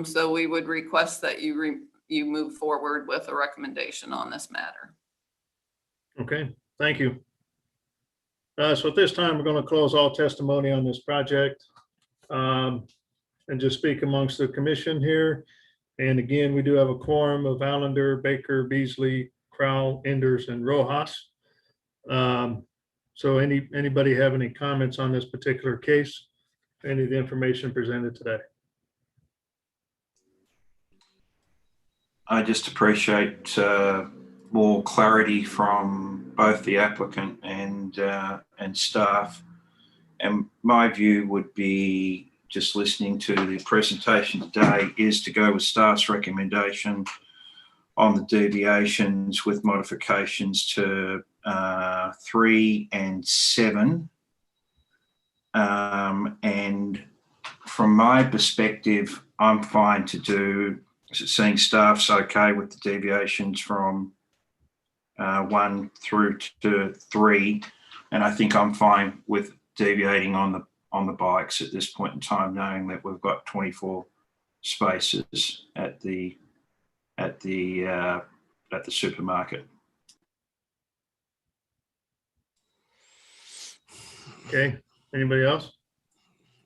So we would request that you move forward with a recommendation on this matter. Okay, thank you. So at this time, we're going to close all testimony on this project and just speak amongst the commission here. And again, we do have a quorum of Allender, Baker, Beasley, Crowell, Enders, and Rojas. So anybody have any comments on this particular case? Any of the information presented today? I just appreciate more clarity from both the applicant and staff. And my view would be, just listening to the presentation today, is to go with staff's recommendation on the deviations with modifications to 3 and 7. And from my perspective, I'm fine to do, seeing staff's okay with the deviations from 1 through to 3. And I think I'm fine with deviating on the bikes at this point in time, knowing that we've got 24 spaces at the supermarket. Okay, anybody else?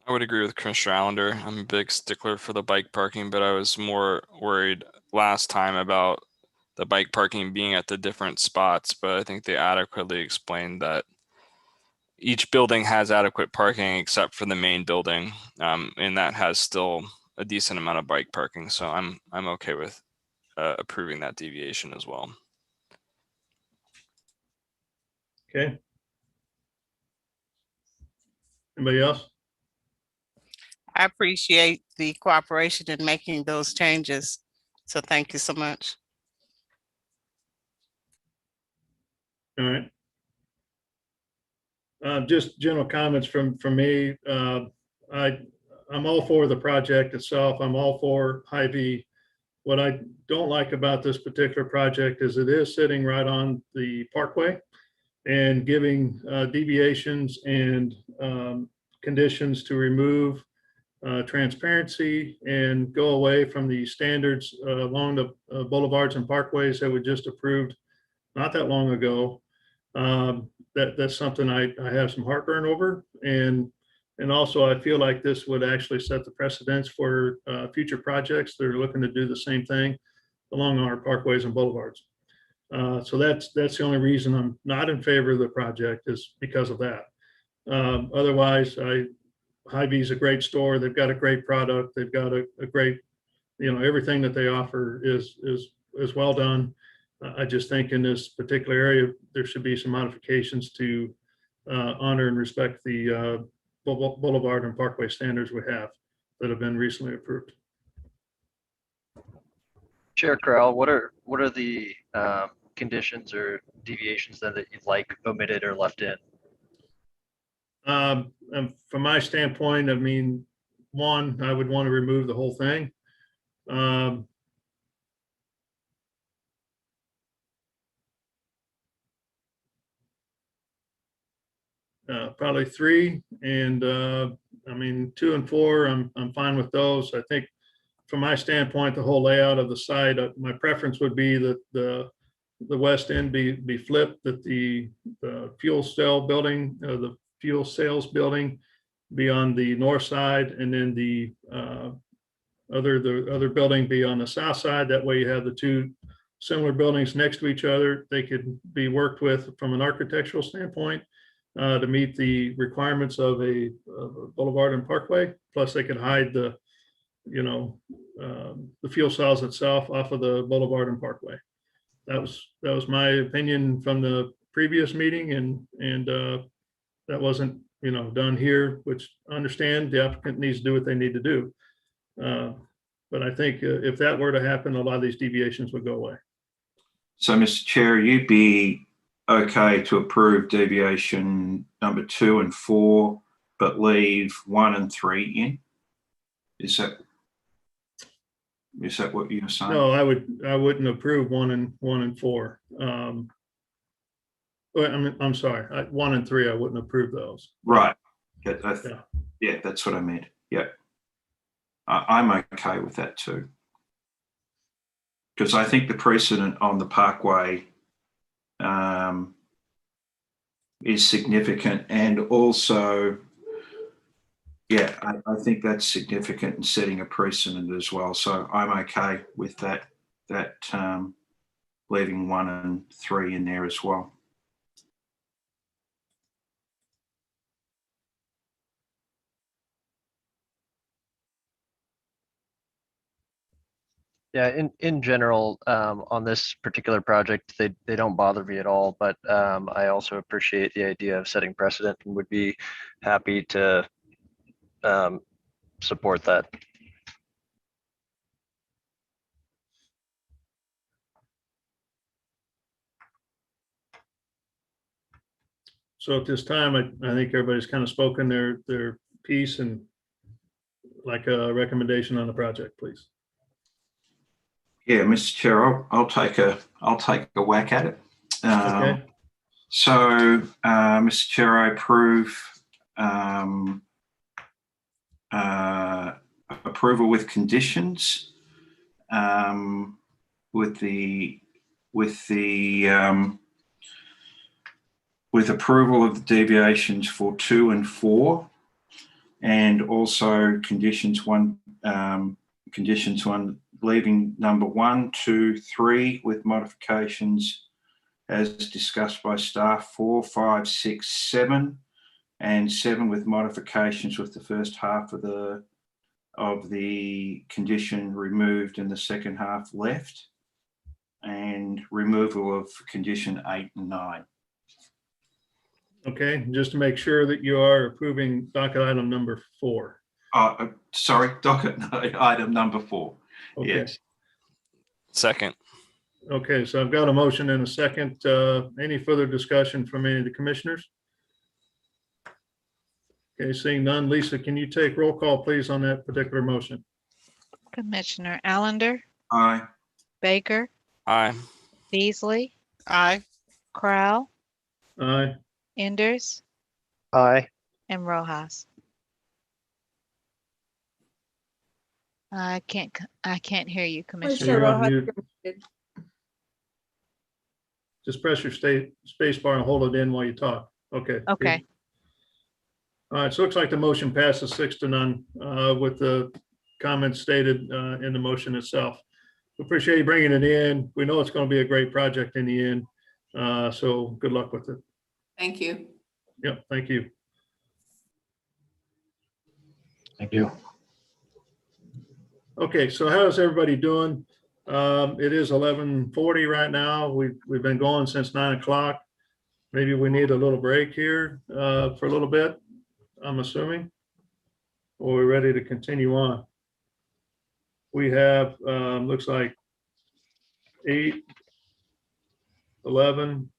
I would agree with Commissioner Allender. I'm a big stickler for the bike parking, but I was more worried last time about the bike parking being at the different spots, but I think they adequately explained that each building has adequate parking except for the main building, and that has still a decent amount of bike parking. So I'm okay with approving that deviation as well. Okay. Anybody else? I appreciate the cooperation in making those changes. So thank you so much. All right. Just general comments from me. I'm all for the project itself. I'm all for Hy-Vee. What I don't like about this particular project is it is sitting right on the parkway and giving deviations and conditions to remove transparency and go away from the standards along the boulevards and parkways that we just approved not that long ago. That's something I have some heartburn over, and also I feel like this would actually set the precedence for future projects that are looking to do the same thing along our parkways and boulevards. So that's the only reason I'm not in favor of the project, is because of that. Otherwise, Hy-Vee is a great store. They've got a great product. They've got a great, everything that they offer is well done. I just think in this particular area, there should be some modifications to honor and respect the boulevard and parkway standards we have that have been recently approved. Chair Corral, what are the conditions or deviations that you'd like omitted or left in? And from my standpoint, I mean, one, I would want to remove the whole thing. Probably 3, and I mean 2 and 4. I'm fine with those. I think, from my standpoint, the whole layout of the site, my preference would be that the west end be flipped, that the fuel cell building, the fuel sales building, be on the north side, and then the other building be on the south side. That way, you have the two similar buildings next to each other. They could be worked with from an architectural standpoint to meet the requirements of a boulevard and parkway. Plus, they could hide the fuel cells itself off of the boulevard and parkway. That was my opinion from the previous meeting, and that wasn't done here, which I understand the applicant needs to do what they need to do. But I think if that were to happen, a lot of these deviations would go away. So, Mr. Chair, you'd be okay to approve deviation number 2 and 4, but leave 1 and 3 in? Is that what you're saying? No, I wouldn't approve 1 and 4. Well, I'm sorry, 1 and 3, I wouldn't approve those. Right. Yeah, that's what I meant. Yeah. I'm okay with that too. Because I think the precedent on the parkway is significant, and also, yeah, I think that's significant in setting a precedent as well. So I'm okay with that leaving 1 and 3 in there as well. Yeah, in general, on this particular project, they don't bother me at all, but I also appreciate the idea of setting precedent and would be happy to support that. So at this time, I think everybody's kind of spoken their piece, and like a recommendation on the project, please. Yeah, Mr. Chair, I'll take a whack at it. Okay. So, Mr. Chair, I approve approval with conditions, with approval of the deviations for 2 and 4, and also conditions one, leaving number 1, 2, 3 with modifications as discussed by staff, 4, 5, 6, 7, and 7 with modifications with the first half of the condition removed and the second half left, and removal of condition 8 and 9. Okay, just to make sure that you are approving docket item number 4. Sorry, docket item number 4. Okay. Yes. Second. Okay, so I've got a motion and a second. Any further discussion from any of the commissioners? Okay, seeing none. Lisa, can you take roll call, please, on that particular motion? Commissioner Allender, Aye. Baker, Aye. Beasley, Aye. Crowell, Aye. Enders, Aye. and Rojas. I can't hear you, Commissioner. You're on mute. Just press your space bar and hold it in while you talk. Okay. Okay. All right, so it looks like the motion passes 6-0 with the comments stated in the motion itself. We appreciate you bringing it in. We know it's going to be a great project in the end. So good luck with it. Thank you. Yep, thank you. Thank you. Okay, so how's everybody doing? It is 11:40 right now. We've been going since 9 o'clock. Maybe we need a little break here for a little bit, I'm assuming. Or we're ready to continue on. We have, looks like 8, 11,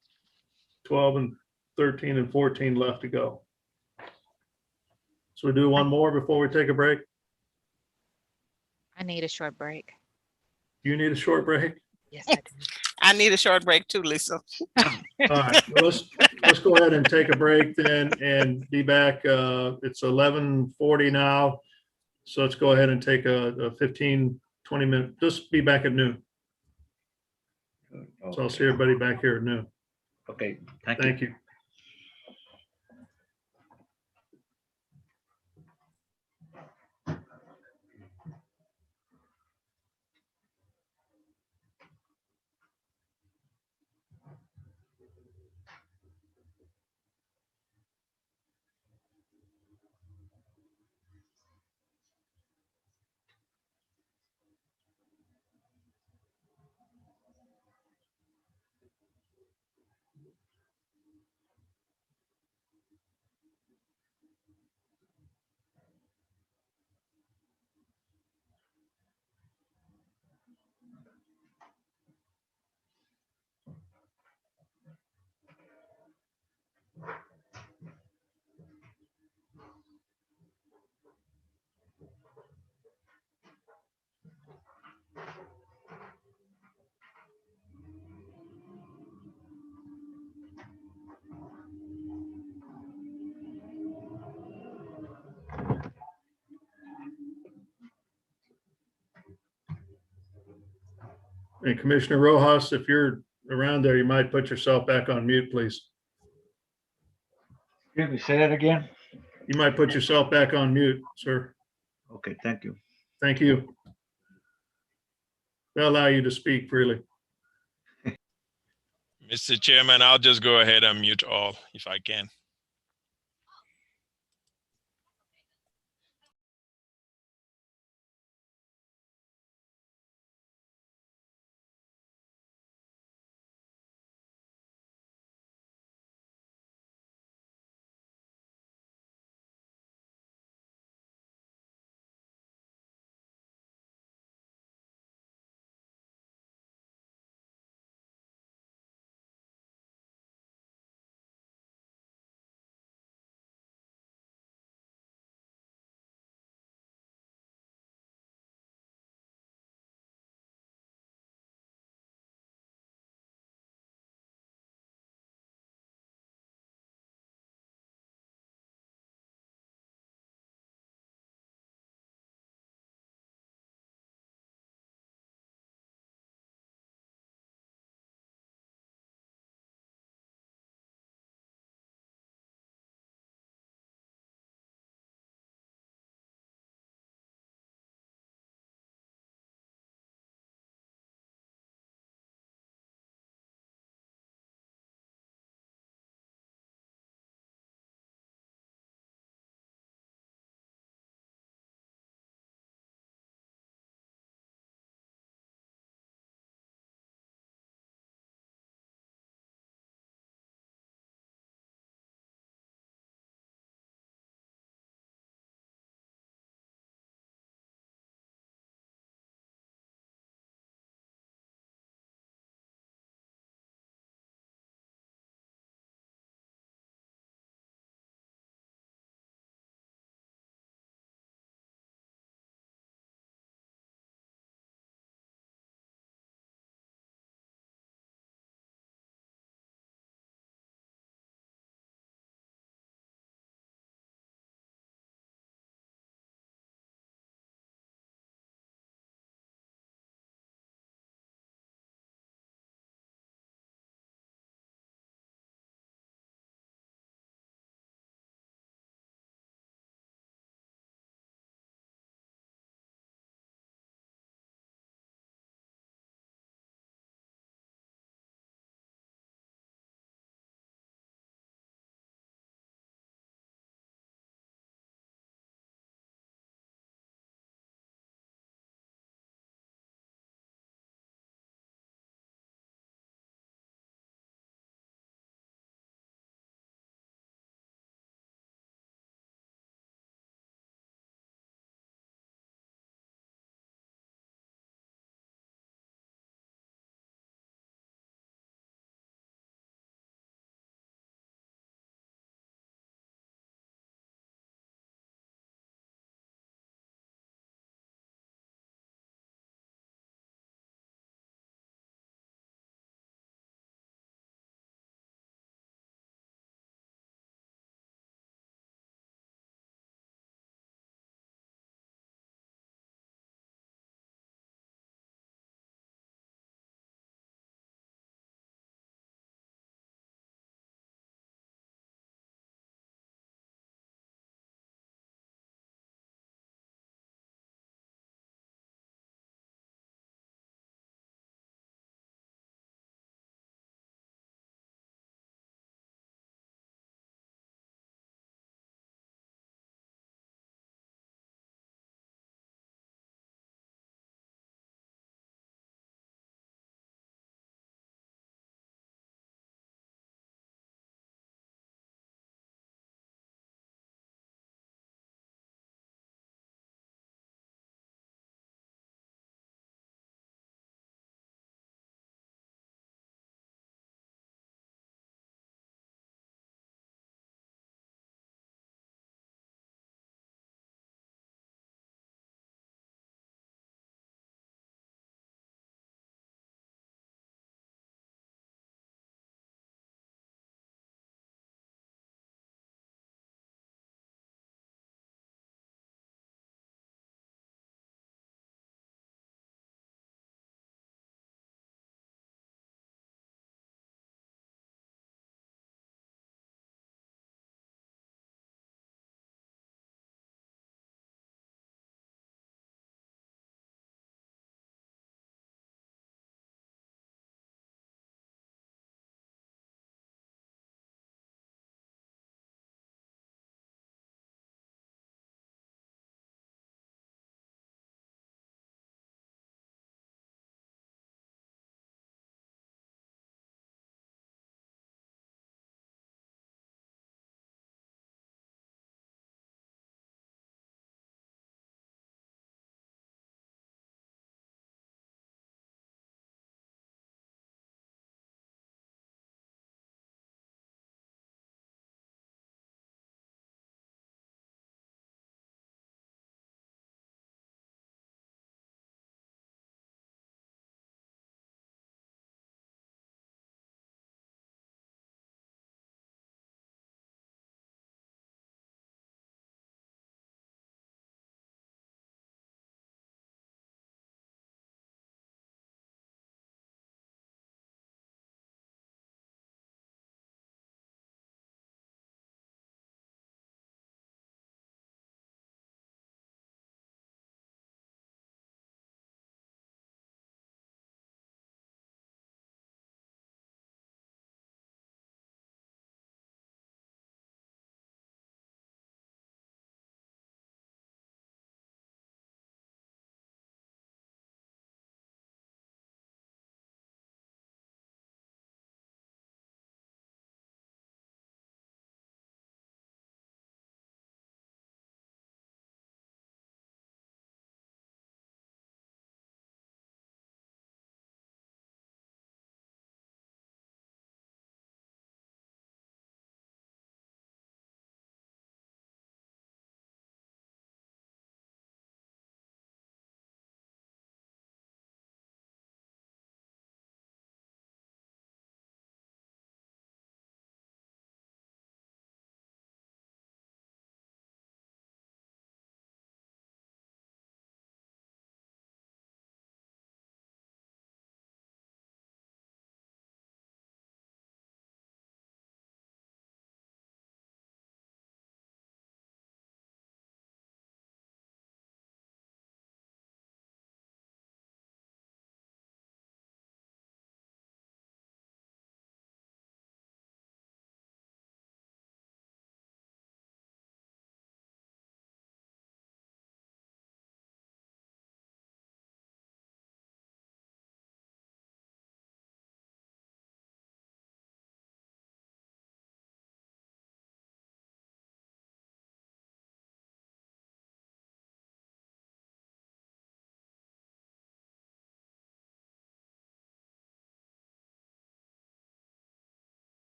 12, and 13, and 14 left to go. So we do one more before we take a break? I need a short break. You need a short break? Yes, I do. I need a short break too, Lisa. All right, well, let's go ahead and take a break then and be back. It's 11:40 now. So let's go ahead and take a 15, 20 minute, just be back at noon. So I'll see everybody back here at noon. Okay, thank you. Thank you. And Commissioner Rojas, if you're around there, you might put yourself back on mute, please. Excuse me, say that again? You might put yourself back on mute, sir. Okay, thank you. Thank you. They'll allow you to speak freely. Mr. Chairman, I'll just go ahead and mute all if I can.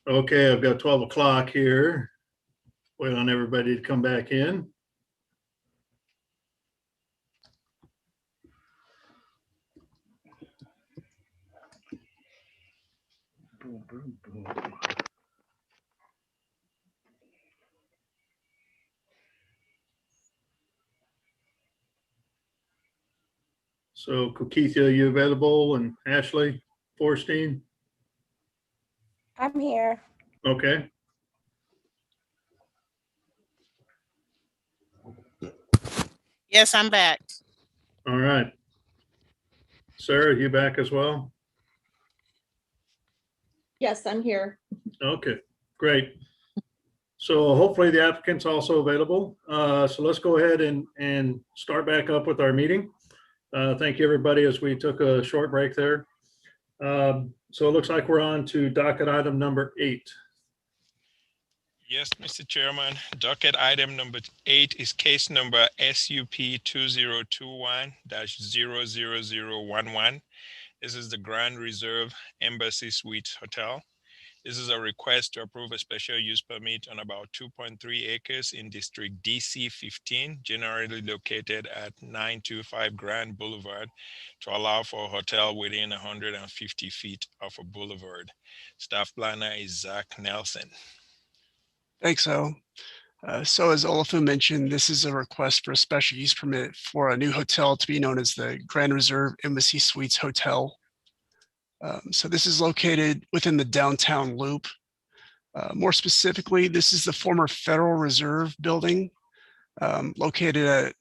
Okay, I've got 12 o'clock here. Wait on everybody to come back in. Boom, boom, boom. So Kokithia, are you available? And Ashley Forstein? I'm here. Okay. Yes, I'm back. All right. Sarah, you back as well? Yes, I'm here. Okay, great. So hopefully the applicant's also available. So let's go ahead and start back up with our meeting. Thank you, everybody, as we took a short break there. So it looks like we're on to docket item number 8. Yes, Mr. Chairman, docket item number 8 is case number SUP 2021-00011. This is the Grand Reserve Embassy Suites Hotel. This is a request to approve a special use permit on about 2.3 acres in District DC 15, generally located at 925 Grand Boulevard, to allow for a hotel within 150 feet of a boulevard. Staff planner is Zach Nelson. Thanks, O. So as Olafu mentioned, this is a request for a special use permit for a new hotel to be known as the Grand Reserve Embassy Suites Hotel. So this is located within the downtown loop. More specifically, this is the former Federal Reserve building located at,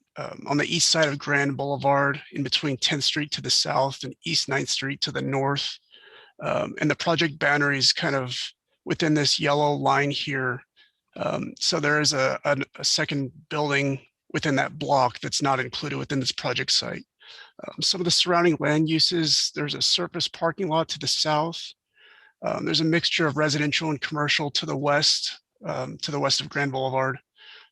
on the east side of Grand Boulevard in between 10th Street to the south and East 9th Street to the north. And the project boundary is kind of within this yellow line here. So there is a second building within that block that's not included within this project site. Some of the surrounding land uses, there's a surface parking lot to the south. There's a mixture of residential and commercial to the west of Grand Boulevard.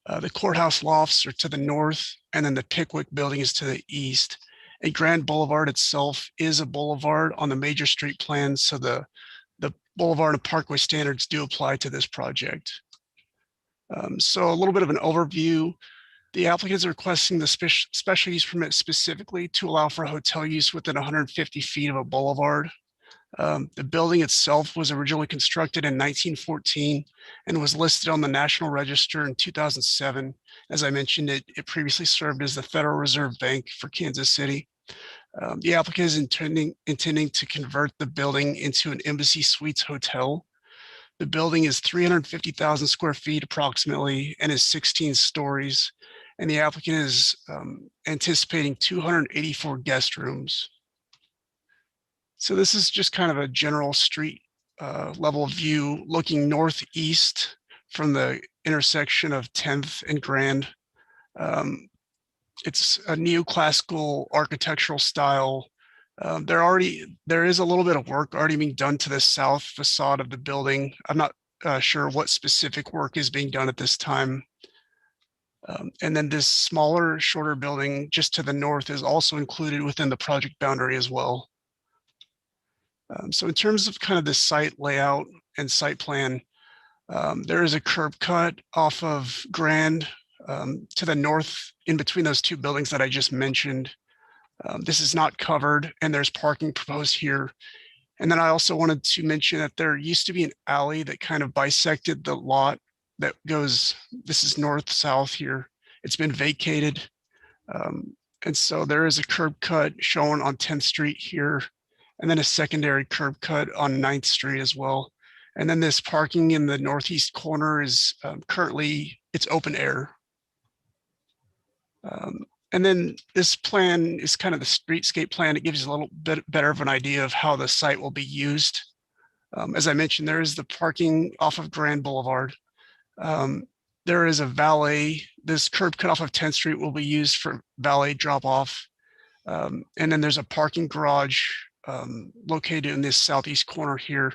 The courthouse lofts are to the north, and then the Pickwick building is to the east. And Grand Boulevard itself is a boulevard on the major street plan, so the boulevard and parkway standards do apply to this project. So a little bit of an overview. The applicant is requesting the special use permit specifically to allow for hotel use within 150 feet of a boulevard. The building itself was originally constructed in 1914 and was listed on the National Register in 2007. As I mentioned, it previously served as the Federal Reserve Bank for Kansas City. The applicant is intending to convert the building into an Embassy Suites hotel. The building is 350,000 square feet approximately and is 16 stories. And the applicant is anticipating 284 guest rooms. So this is just kind of a general street level view looking northeast from the intersection of 10th and Grand. It's a neoclassical architectural style. There is a little bit of work already being done to the south facade of the building. I'm not sure what specific work is being done at this time. And then this smaller, shorter building just to the north is also included within the project boundary as well. So in terms of kind of the site layout and site plan, there is a curb cut off of Grand to the north in between those two buildings that I just mentioned. This is not covered and there's parking proposed here. And then I also wanted to mention that there used to be an alley that kind of bisected the lot that goes, this is north-south here. It's been vacated. And so there is a curb cut shown on 10th Street here, and then a secondary curb cut on 9th Street as well. And then this parking in the northeast corner is currently, it's open air. And then this plan is kind of the streetscape plan. It gives you a little bit better of an idea of how the site will be used. As I mentioned, there is the parking off of Grand Boulevard. There is a valet. This curb cut off of 10th Street will be used for valet drop off. And then there's a parking garage located in this southeast corner here.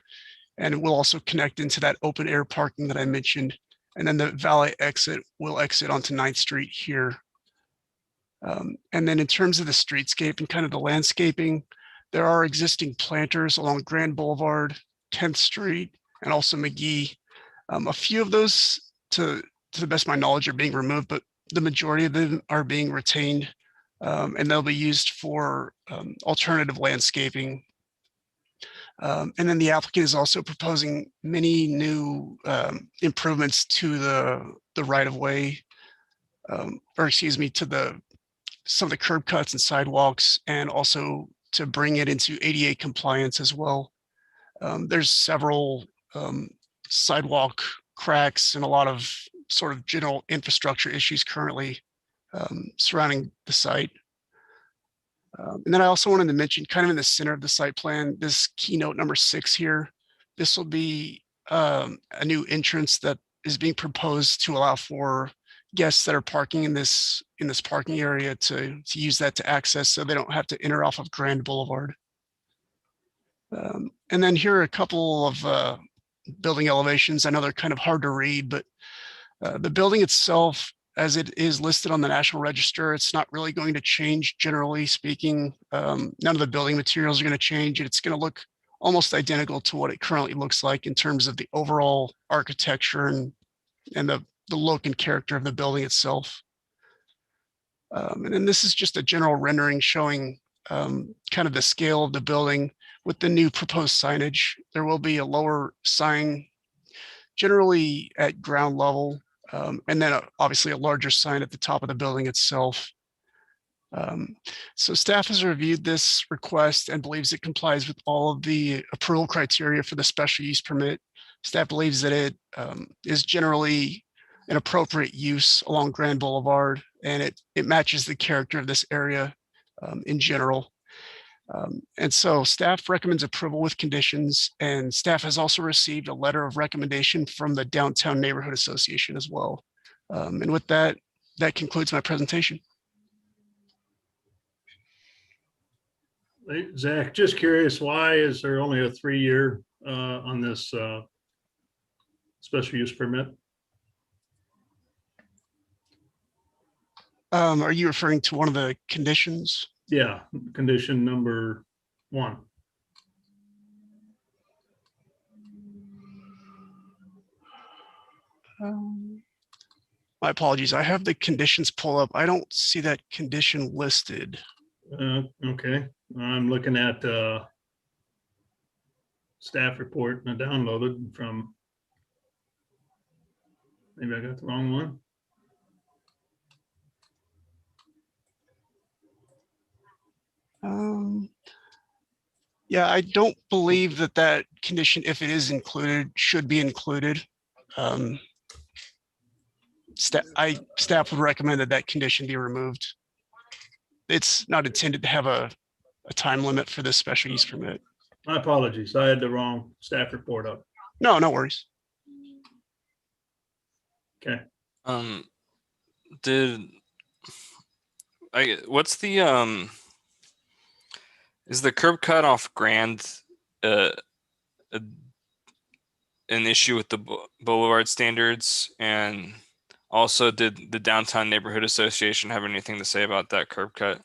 And it will also connect into that open air parking that I mentioned. And then the valet exit will exit onto 9th Street here. And then in terms of the streetscape and kind of the landscaping, There are existing planters along Grand Boulevard, 10th Street, and also McGee. A few of those, to the best of my knowledge, are being removed, but the majority of them are being retained, and they'll be used for alternative landscaping. And then the applicant is also proposing many new improvements to the right-of-way, or excuse me, to some of the curb cuts and sidewalks, and also to bring it into ADA compliance as well. There's several sidewalk cracks and a lot of sort of general infrastructure issues currently surrounding the site. And then I also wanted to mention, kind of in the center of the site plan, this keynote number 6 here. This will be a new entrance that is being proposed to allow for guests that are parking in this parking area to use that to access, so they don't have to enter off of Grand Boulevard. And then here are a couple of building elevations. I know they're kind of hard to read, but the building itself, as it is listed on the National Register, it's not really going to change, generally speaking. None of the building materials are going to change. It's going to look almost identical to what it currently looks like in terms of the overall architecture and the look and character of the building itself. And then this is just a general rendering showing kind of the scale of the building with the new proposed signage. There will be a lower sign generally at ground level, and then obviously a larger sign at the top of the building itself. So staff has reviewed this request and believes it complies with all of the approval criteria for the special use permit. Staff believes that it is generally an appropriate use along Grand Boulevard, and it matches the character of this area in general. And so staff recommends approval with conditions, and staff has also received a letter of recommendation from the Downtown Neighborhood Association as well. And with that, that concludes my presentation. Hey, Zach, just curious, why is there only a 3-year on this special use permit? Are you referring to one of the conditions? Yeah, condition number 1. My apologies. I have the conditions pull up. I don't see that condition listed. Okay, I'm looking at staff report and I downloaded from, maybe I got the wrong one. Yeah, I don't believe that condition, if it is included, should be included. Staff would recommend that condition be removed. It's not intended to have a time limit for this special use permit. My apologies, I had the wrong staff report up. No, no worries. Okay. What's the is the curb cut off Grand an issue with the boulevard standards? And also, did the Downtown Neighborhood Association have anything to say about that curb cut?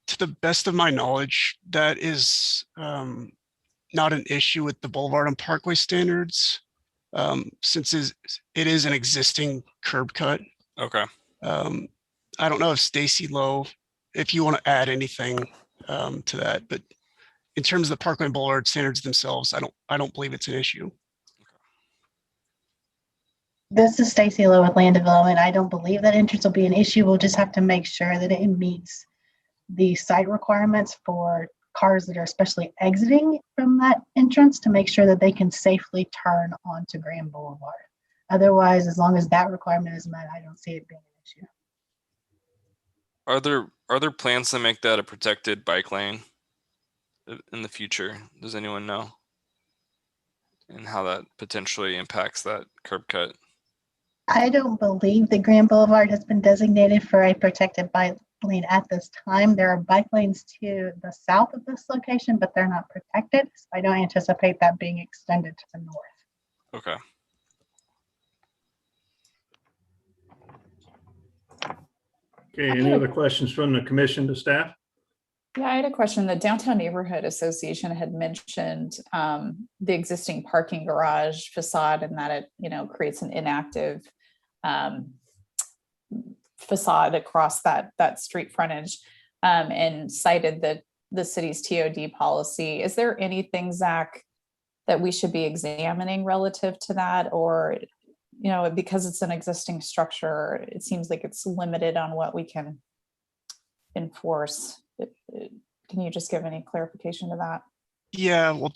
To the best of my knowledge, that is not an issue with the Boulevard and Parkway standards, since it is an existing curb cut. Okay. I don't know if Stacy Lowe, if you want to add anything to that, but in terms of the Parkway and Boulevard standards themselves, I don't believe it's an issue. This is Stacy Lowe with Land Development. I don't believe that entrance will be an issue. We'll just have to make sure that it meets the site requirements for cars that are especially exiting from that entrance to make sure that they can safely turn onto Grand Boulevard. Otherwise, as long as that requirement is met, I don't see it being an issue. Are there plans to make that a protected bike lane in the future? Does anyone know? And how that potentially impacts that curb cut? I don't believe the Grand Boulevard has been designated for a protected bike lane at this time. There are bike lanes to the south of this location, but they're not protected. So I don't anticipate that being extended to the north. Okay. Okay, any other questions from the commission to staff? Yeah, I had a question. The Downtown Neighborhood Association had mentioned the existing parking garage facade and that it, creates an inactive facade across that street frontage, and cited the city's TOD policy. Is there anything, Zach, that we should be examining relative to that? Or, because it's an existing structure, it seems like it's limited on what we can enforce. Can you just give any clarification to that? Yeah, well,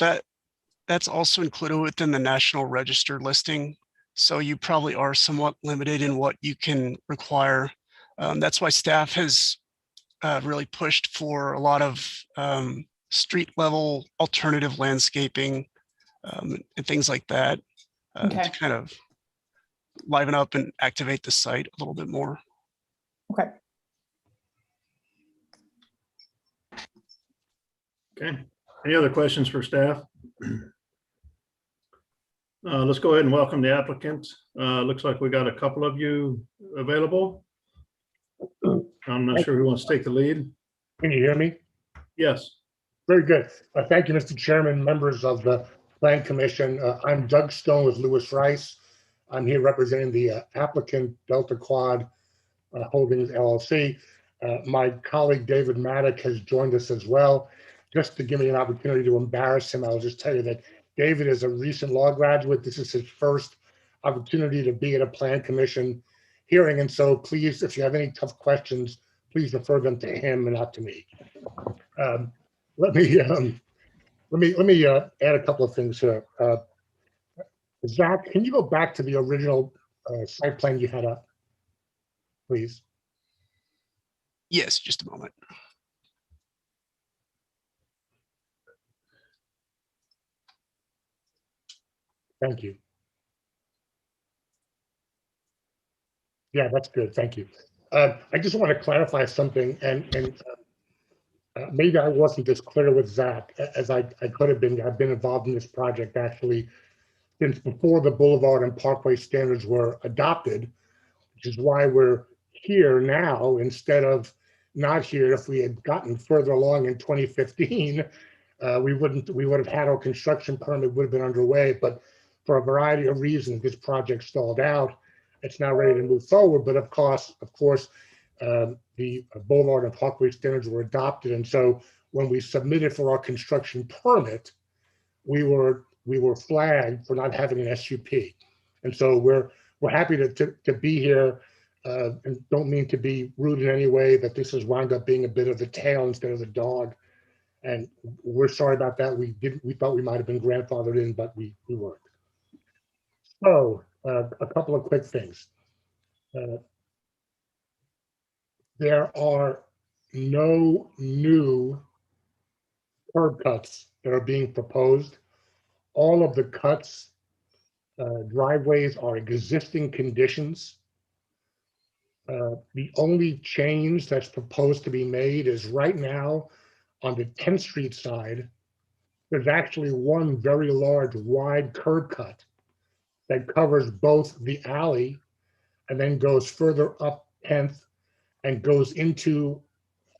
that's also included within the National Register listing. So you probably are somewhat limited in what you can require. That's why staff has really pushed for a lot of street level alternative landscaping and things like that to kind of liven up and activate the site a little bit more. Okay. Okay. Any other questions for staff? Let's go ahead and welcome the applicant. Looks like we got a couple of you available. I'm not sure who wants to take the lead. Can you hear me? Yes. Very good. Thank you, Mr. Chairman, members of the Plan Commission. I'm Doug Stone with Lewis Rice. I'm here representing the applicant Delta Quad Holdings LLC. My colleague David Maddock has joined us as well. Just to give me an opportunity to embarrass him, I'll just tell you that David is a recent law graduate. This is his first opportunity to be at a Plan Commission hearing. And so please, if you have any tough questions, please refer them to him and not to me. Let me add a couple of things here. Zach, can you go back to the original site plan you had up, please? Yes, just a moment. Thank you. Yeah, that's good. Thank you. I just want to clarify something, and maybe I wasn't as clear with Zach as I could have been. I've been involved in this project actually since before the Boulevard and Parkway standards were adopted, which is why we're here now instead of not here. If we had gotten further along in 2015, we would have had our construction permit would have been underway, but for a variety of reasons, this project stalled out. It's now ready to move forward, but of course, the Boulevard and Parkway standards were adopted, and so when we submitted for our construction permit, we were flagged for not having an SUP, and so we're happy to be here, and don't mean to be rude in any way. That this has wound up being a bit of the tail instead of the dog, and we're sorry about that. We thought we might have been grandfathered in, but we weren't. So a couple of quick things. There are no new curb cuts that are being proposed. All of the cuts, driveways are existing conditions. The only change that's proposed to be made is right now on the 10th Street side, there's actually one very large wide curb cut that covers both the alley and then goes further up 10th and goes into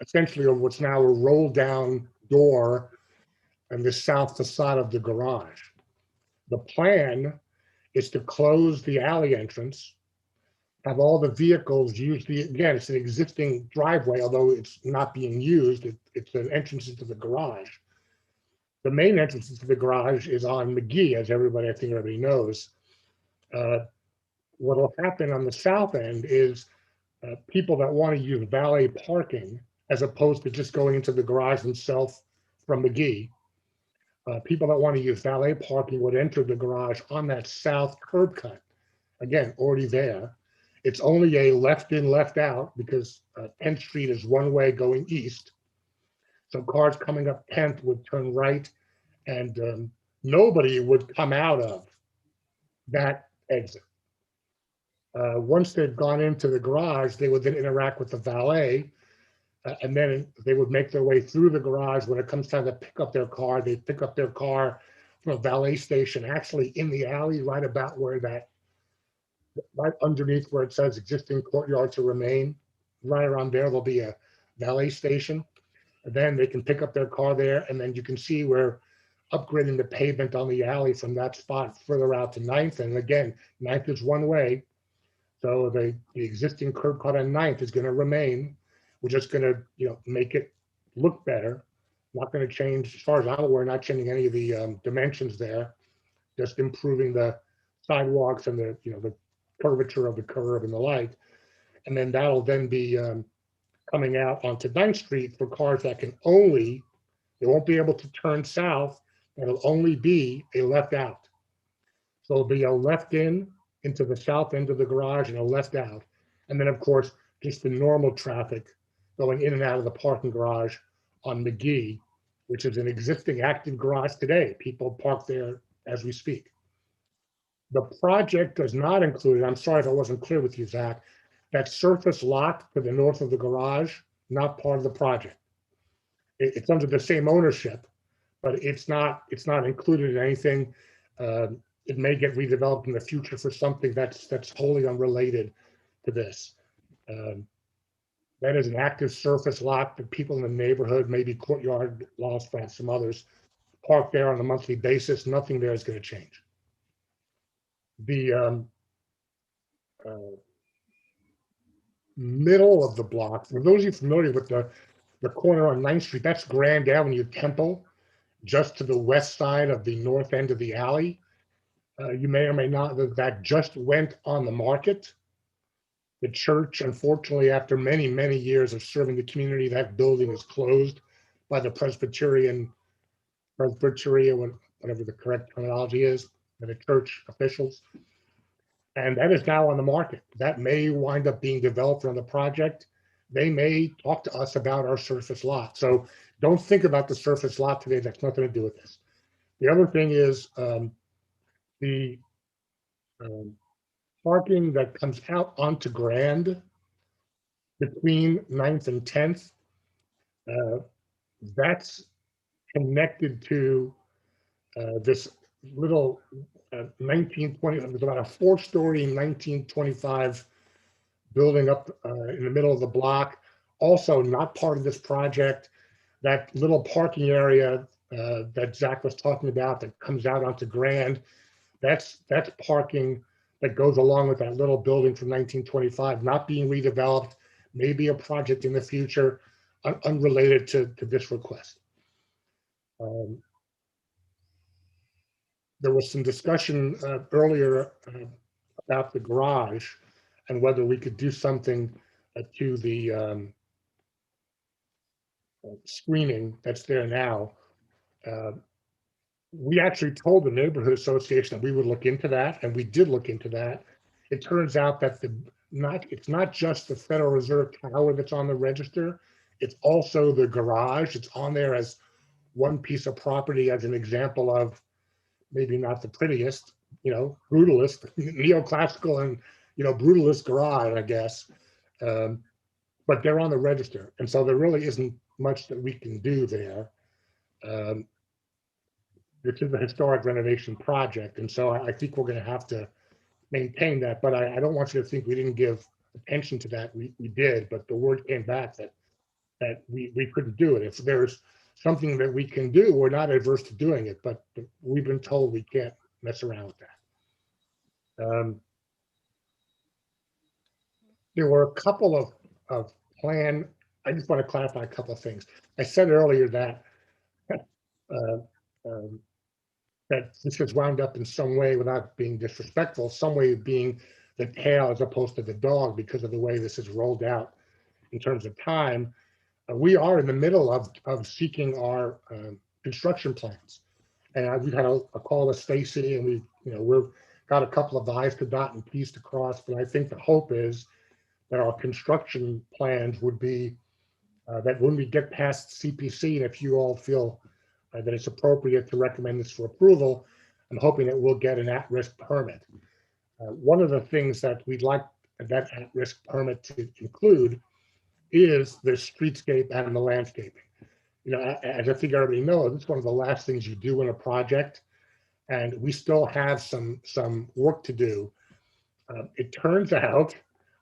essentially what's now a roll down door and the south facade of the garage. The plan is to close the alley entrance, have all the vehicles use again, it's an existing driveway, although it's not being used, it's an entrance into the garage. The main entrance into the garage is on McGee, as everybody, I think everybody knows. What will happen on the south end is people that want to use valet parking, as opposed to just going into the garage themselves from McGee, people that want to use valet parking would enter the garage on that south curb cut. Again, already there. It's only a left in, left out because 10th Street is one way going east. So cars coming up 10th would turn right, and nobody would come out of that exit. Once they've gone into the garage, they would then interact with the valet, and then they would make their way through the garage. When it comes time to pick up their car, they pick up their car from a valet station, actually in the alley, right about where right underneath where it says existing courtyard to remain. Right around there, there'll be a valet station. then they can pick up their car there, and then you can see we're upgrading the pavement on the alley from that spot further out to 9th. And again, 9th is one way. So the existing curb cut on 9th is going to remain. We're just going to, make it look better. Not going to change, as far as I'm aware, not changing any of the dimensions there, just improving the sidewalks and the curvature of the curb and the like. And then that'll then be coming out onto 9th Street for cars that can only, they won't be able to turn south. It'll only be a left out. So it'll be a left in into the south end of the garage and a left out. And then of course, just the normal traffic going in and out of the parking garage on McGee, which is an existing active garage today. People park there as we speak. The project does not include, I'm sorry if I wasn't clear with you, Zach, that surface lot to the north of the garage, not part of the project. It's under the same ownership, but it's not included in anything. It may get redeveloped in the future for something that's wholly unrelated to this. That is an active surface lot that people in the neighborhood, maybe Courtyard, Lost Friends, some others, park there on a monthly basis. Nothing there is going to change. The middle of the block, for those of you familiar with the corner on 9th Street, that's Grand Avenue Temple, just to the west side of the north end of the alley. You may or may not, that just went on the market. The church, unfortunately, after many, many years of serving the community, that building is closed by the Presbyterian, whatever the correct terminology is, by the church officials. And that is now on the market. That may wind up being developed on the project. They may talk to us about our surface lot. So don't think about the surface lot today. That's nothing to do with this. The other thing is the parking that comes out onto Grand between 9th and 10th. That's connected to this little 1920, it was about a 4-story 1925 building up in the middle of the block. Also not part of this project. That little parking area that Zach was talking about that comes out onto Grand, that's parking that goes along with that little building from 1925, not being redeveloped, maybe a project in the future, unrelated to this request. There was some discussion earlier about the garage and whether we could do something to the screening that's there now. We actually told the neighborhood association that we would look into that, and we did look into that. It turns out that it's not just the Federal Reserve Tower that's on the register, it's also the garage. It's on there as one piece of property as an example of maybe not the prettiest, brutalist, neoclassical and, brutalist garage, I guess. But they're on the register. And so there really isn't much that we can do there. This is a historic renovation project. And so I think we're going to have to maintain that. But I don't want you to think we didn't give attention to that. We did, but the word came back that we couldn't do it. If there's something that we can do, we're not adverse to doing it, but we've been told we can't mess around with that. There were a couple of I just want to clarify a couple of things. I said earlier that that this has wound up in some way, without being disrespectful, some way of being the tail as opposed to the dog because of the way this is rolled out in terms of time. We are in the middle of seeking our construction plans. And we've had a call to Stacy, and we've got a couple of I's to dot and T's to cross, but I think the hope is that our construction plans would be that when we get past CPC, and if you all feel that it's appropriate to recommend this for approval, I'm hoping that we'll get an at-risk permit. One of the things that we'd like that at-risk permit to include is the streetscape and the landscaping. As I think everybody knows, it's one of the last things you do in a project, and we still have some work to do. It turns out,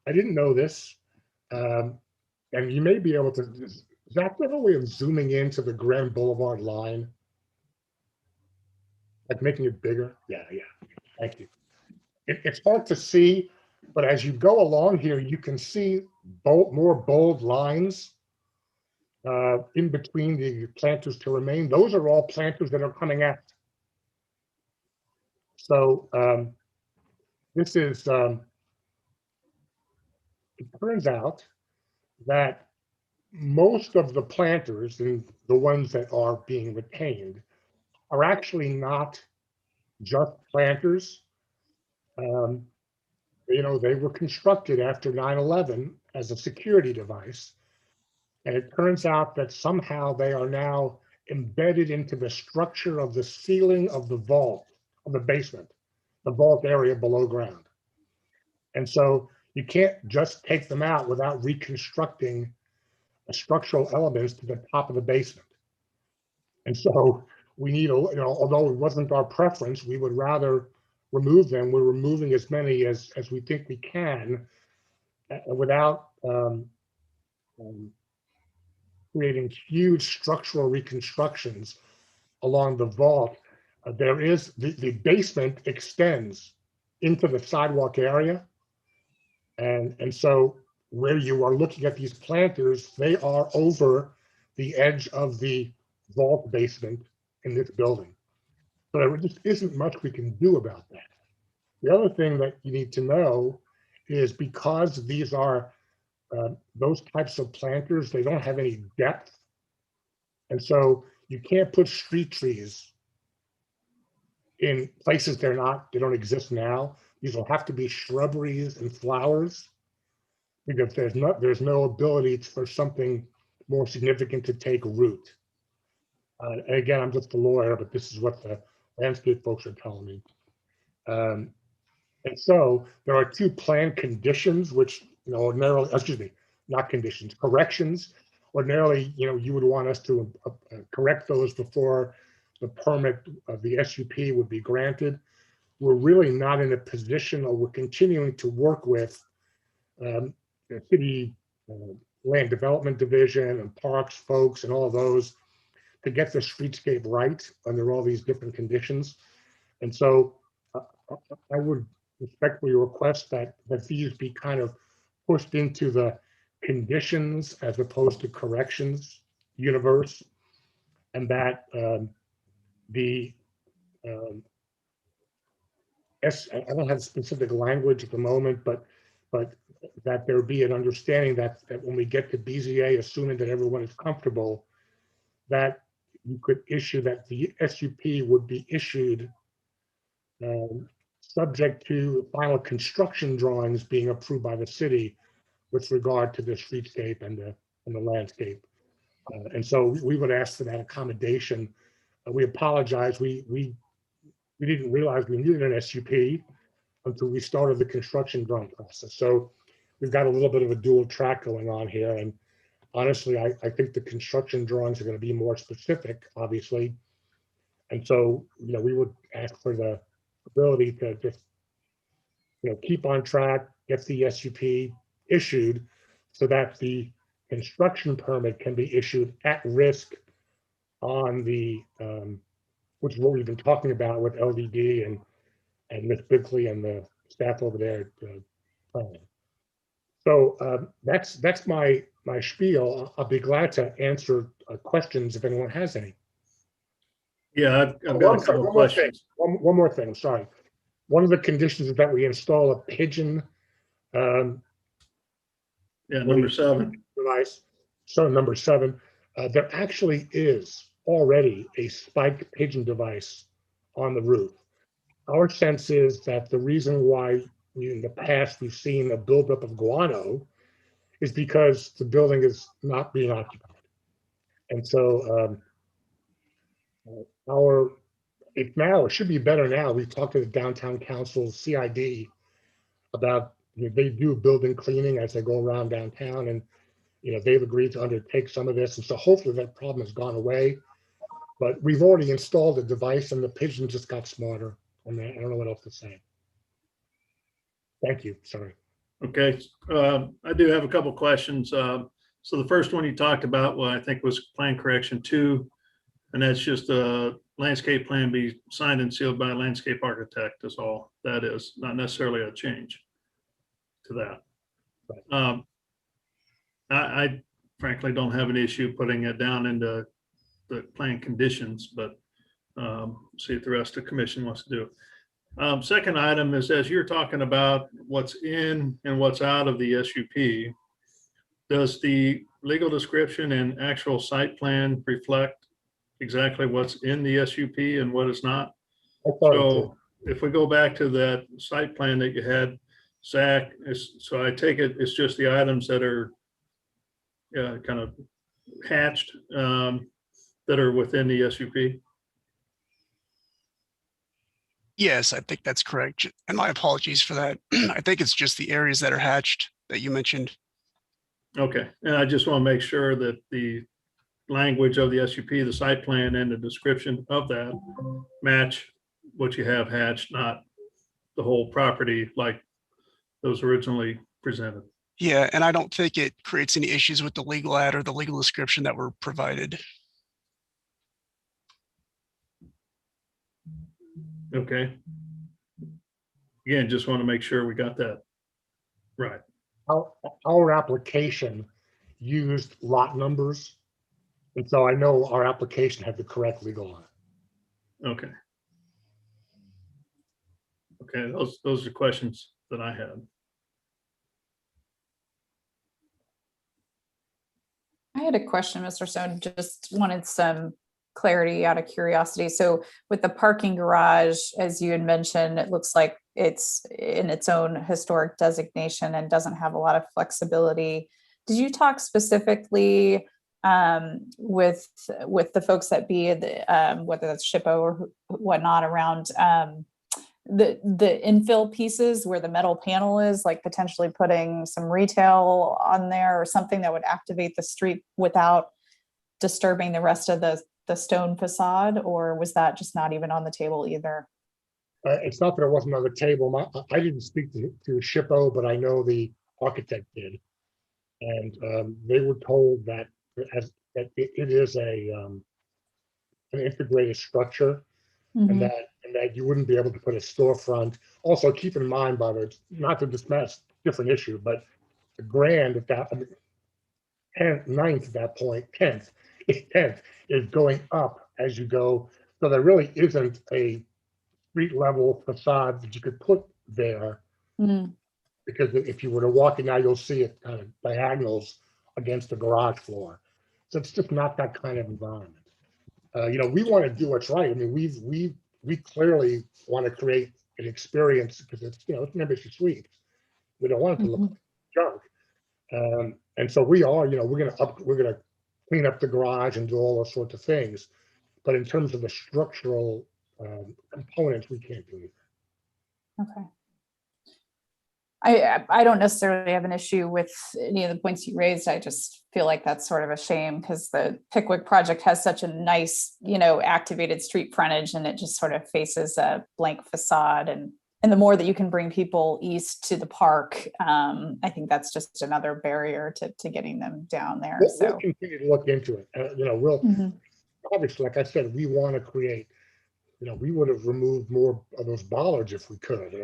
I didn't know this, and you may be able to, that the way of zooming into the Grand Boulevard line? Like making it bigger? Yeah. Thank you. It's hard to see, but as you go along here, you can see more bold lines in between the planters to remain. Those are all planters that are coming out. So this is, it turns out that most of the planters and the ones that are being retained are actually not just planters. You know, they were constructed after 9/11 as a security device. And it turns out that somehow they are now embedded into the structure of the ceiling of the vault, of the basement, the vault area below ground. And so you can't just take them out without reconstructing the structural elements to the top of the basement. And so we need, although it wasn't our preference, we would rather remove them. We're removing as many as we think we can without creating huge structural reconstructions along the vault. There is, the basement extends into the sidewalk area. And so where you are looking at these planters, they are over the edge of the vault basement in this building. So there just isn't much we can do about that. The other thing that you need to know is because these are those types of planters, they don't have any depth. And so you can't put street trees in places they don't exist now. These will have to be shrubberies and flowers because there's no ability for something more significant to take root. And again, I'm just a lawyer, but this is what the landscape folks are telling me. And so there are two plan conditions, which, ordinarily, not conditions, corrections. Ordinarily, you would want us to correct those before the permit of the SUP would be granted. We're really not in a position, or we're continuing to work with the city land development division and parks folks and all of those to get the streetscape right under all these different conditions. And so I would respectfully request that these be kind of pushed into the conditions as opposed to corrections universe, and that I don't have specific language at the moment, but that there be an understanding that when we get to BZA, assuming that everyone is comfortable, that you could issue, that the SUP would be issued subject to final construction drawings being approved by the city with regard to the streetscape and the landscape. And so we would ask for that accommodation. We apologize. We didn't realize we needed an SUP until we started the construction drawing process. So we've got a little bit of a dual track going on here. And honestly, I think the construction drawings are going to be more specific, obviously. And so, we would ask for the ability to just, keep on track, get the SUP issued so that the construction permit can be issued at risk on the, which is what we've been talking about with LDD and Ms. Bickley and the staff over there. So that's my spiel. I'll be glad to answer questions if anyone has any. Yeah, I've got a couple of questions. One more thing, sorry. One of the conditions is that we install a pigeon. Number 7. Device. So number 7, there actually is already a spiked pigeon device on the roof. Our sense is that the reason why in the past we've seen a buildup of guano is because the building is not being occupied. And so it should be better now. We talked to the downtown council, CID, about they do building cleaning as they go around downtown, and they've agreed to undertake some of this, and so hopefully that problem has gone away. But we've already installed a device, and the pigeon just got smarter. I don't know what else to say. Thank you. Sorry. Okay, I do have a couple questions. So the first one you talked about, well, I think was plan correction 2, and that's just a landscape plan be signed and sealed by a landscape architect is all that is, not necessarily a change to that. I frankly don't have an issue putting it down into the plan conditions, but see if the rest of the commission wants to do. Second item is, as you're talking about what's in and what's out of the SUP, does the legal description and actual site plan reflect exactly what's in the SUP and what is not? So if we go back to that site plan that you had, Zach, so I take it it's just the items that are kind of hatched that are within the SUP? Yes, I think that's correct. And my apologies for that. I think it's just the areas that are hatched that you mentioned. Okay, and I just want to make sure that the language of the SUP, the site plan and the description of that match what you have hatched, not the whole property like those originally presented. Yeah, and I don't think it creates any issues with the legal ad or the legal description that were provided. Okay. Again, just want to make sure we got that right. Our application used lot numbers. And so I know our application had the correct legal ad. Okay. Okay, those are questions that I had. I had a question, Mr. Stone, just wanted some clarity out of curiosity. So with the parking garage, as you had mentioned, it looks like it's in its own historic designation and doesn't have a lot of flexibility. Did you talk specifically with the folks that be whether that's SHPO or whatnot around the infill pieces where the metal panel is, like potentially putting some retail on there or something that would activate the street without disturbing the rest of the stone facade, or was that just not even on the table either? It's not that it wasn't on the table. I didn't speak to SHPO, but I know the architect did. And they were told that it is an integrated structure. Mm-hmm. and that you wouldn't be able to put a storefront. Also, keep in mind, Barbara, not to dismiss different issue, but the grand at that, 9th at that point, 10th is going up as you go. So there really isn't a street level facade that you could put there. Mm. Because if you were to walk in now, you'll see it kind of diagonals against the garage floor. So it's just not that kind of environment. We want to do what's right. I mean, we clearly want to create an experience because it's it's an Embassy Suites. We don't want it to look like junk, and so we are. We're gonna clean up the garage and do all those sorts of things. But in terms of the structural components, we can't do anything. Okay. I don't necessarily have an issue with any of the points you raised. I just feel like that's sort of a shame because the Pickwick project has such a nice, activated street frontage, and it just sort of faces a blank facade. And the more that you can bring people east to the park, I think that's just another barrier to getting them down there. We'll continue to look into it. We'll obviously, like I said, we want to create. We would have removed more of those bollards if we could.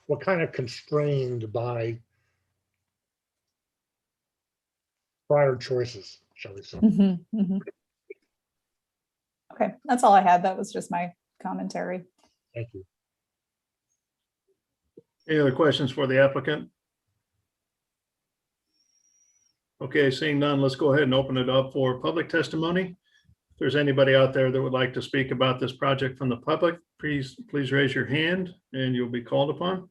We're kind of constrained by prior choices, shall we say. Mm-hmm, mm-hmm. Okay, that's all I had. That was just my commentary. Thank you. Any other questions for the applicant? Okay, seeing none, let's go ahead and open it up for public testimony. If there's anybody out there that would like to speak about this project from the public, please raise your hand and you'll be called upon.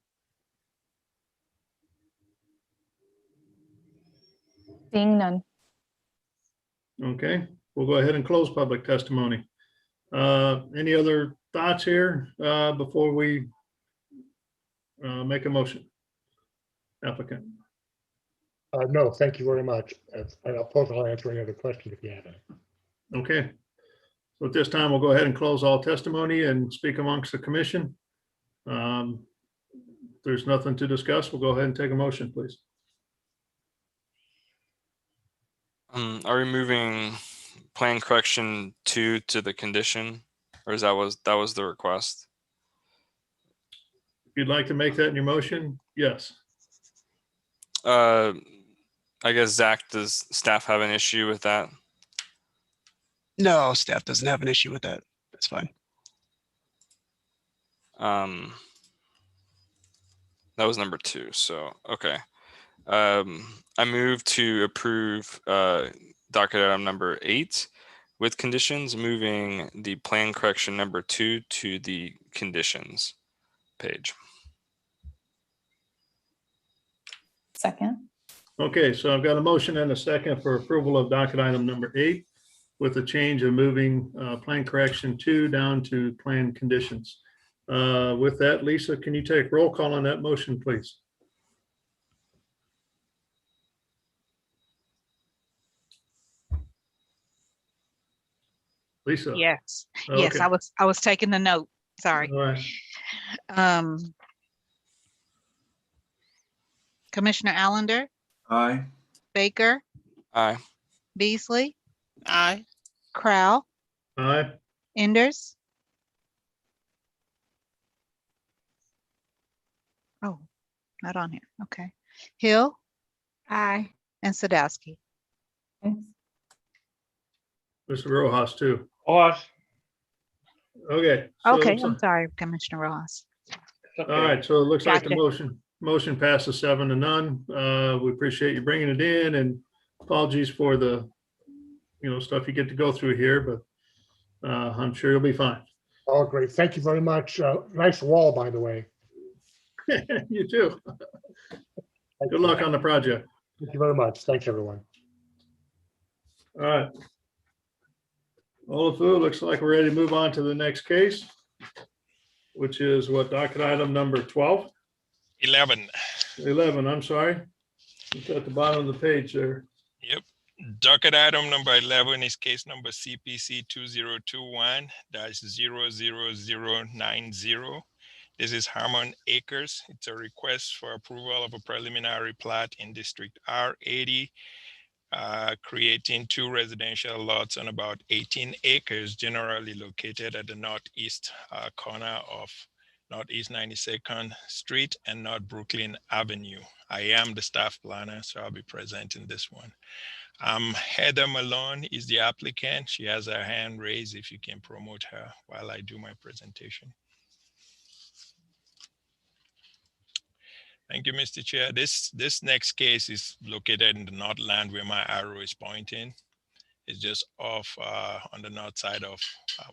Seeing none. Okay, we'll go ahead and close public testimony. Any other thoughts here before we make a motion? Applicant. No, thank you very much. And I'll answer any other questions if you have any. Okay. So at this time, we'll go ahead and close all testimony and speak amongst the commission. If there's nothing to discuss, we'll go ahead and take a motion, please. Are we moving plan correction 2 to the condition, or that was the request? If you'd like to make that in your motion, yes. I guess Zach, does staff have an issue with that? No, staff doesn't have an issue with that. That's fine. That was number 2. So, okay. I move to approve docket item number 8 with conditions, moving the plan correction number 2 to the conditions page. Second. Okay, so I've got a motion and a second for approval of docket item number 8 with the change of moving plan correction 2 down to plan conditions. With that, Lisa, can you take roll call on that motion, please? Lisa? Yes, yes, Okay. I was taking the note. Sorry. All right. Commissioner Allender, Aye. Baker, Aye. Beasley, Aye. Crowell, Aye. Enders. Oh, not on here. Okay. Hill Aye. and Sadowski. Mr. Rojas too. Rojas. Okay. so it Okay, looks I'm like- sorry, Commissioner Rojas. All right, so it looks like the Gotcha. motion passes 7-0. We appreciate you bringing it in, and apologies for the, stuff you get to go through here, but I'm sure you'll be fine. Oh, great. Thank you very much. Nice wall, by the way. You too. Good luck on the project. Thank you very much. Thanks, everyone. All right. Olafu, looks like we're ready to move on to the next case, which is what, docket item number 12? 11. 11, I'm sorry. It's at the bottom of the page there. Yep. Docket item number 11 is case number CPC 2021-00090. This is Harmon Acres. It's a request for approval of a preliminary plat in District R80, creating 2 residential lots on about 18 acres, generally located at the northeast corner of Northeast 92nd Street and North Brooklyn Avenue. I am the staff planner, so I'll be presenting this one. Heather Malone is the applicant. She has her hand raised if you can promote her while I do my presentation. Thank you, Mr. Chair. This next case is located in the Northland where my arrow is pointing. It's just off on the north side of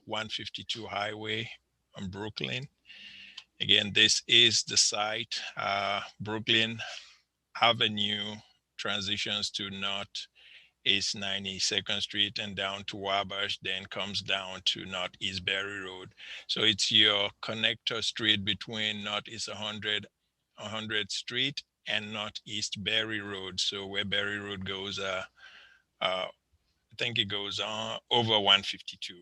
152 Highway on Brooklyn. Again, this is the site. Brooklyn Avenue transitions to Northeast 92nd Street and down to Wabash, then comes down to Northeast Berry Road. So it's your connector street between Northeast 100th Street and Northeast Berry Road. So where Berry Road goes, I think it goes on over 152.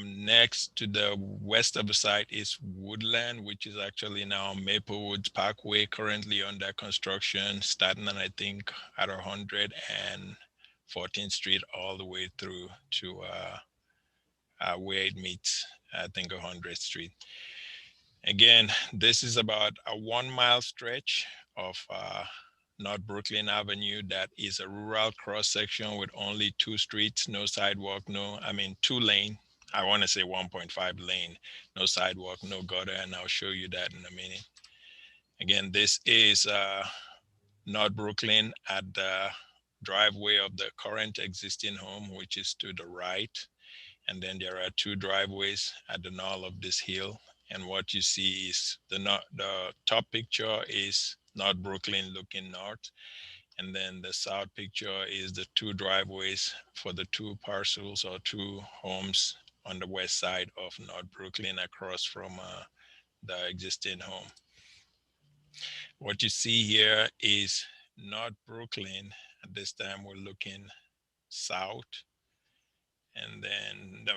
Next to the west of the site is Woodland, which is actually now Maple Woods Parkway, currently under construction, starting on, I think, at 114th Street all the way through to where it meets, I think, 100th Street. Again, this is about a 1-mile stretch of North Brooklyn Avenue that is a rural cross section with only 2 streets, no sidewalk, 2 lane. I want to say 1.5 lane, no sidewalk, no gutter, and I'll show you that in a minute. Again, this is North Brooklyn at the driveway of the current existing home, which is to the right. And then there are 2 driveways at the north of this hill. And what you see is the top picture is North Brooklyn looking north. And then the south picture is the 2 driveways for the 2 parcels or 2 homes on the west side of North Brooklyn across from the existing home. What you see here is North Brooklyn. At this time, we're looking south. And then the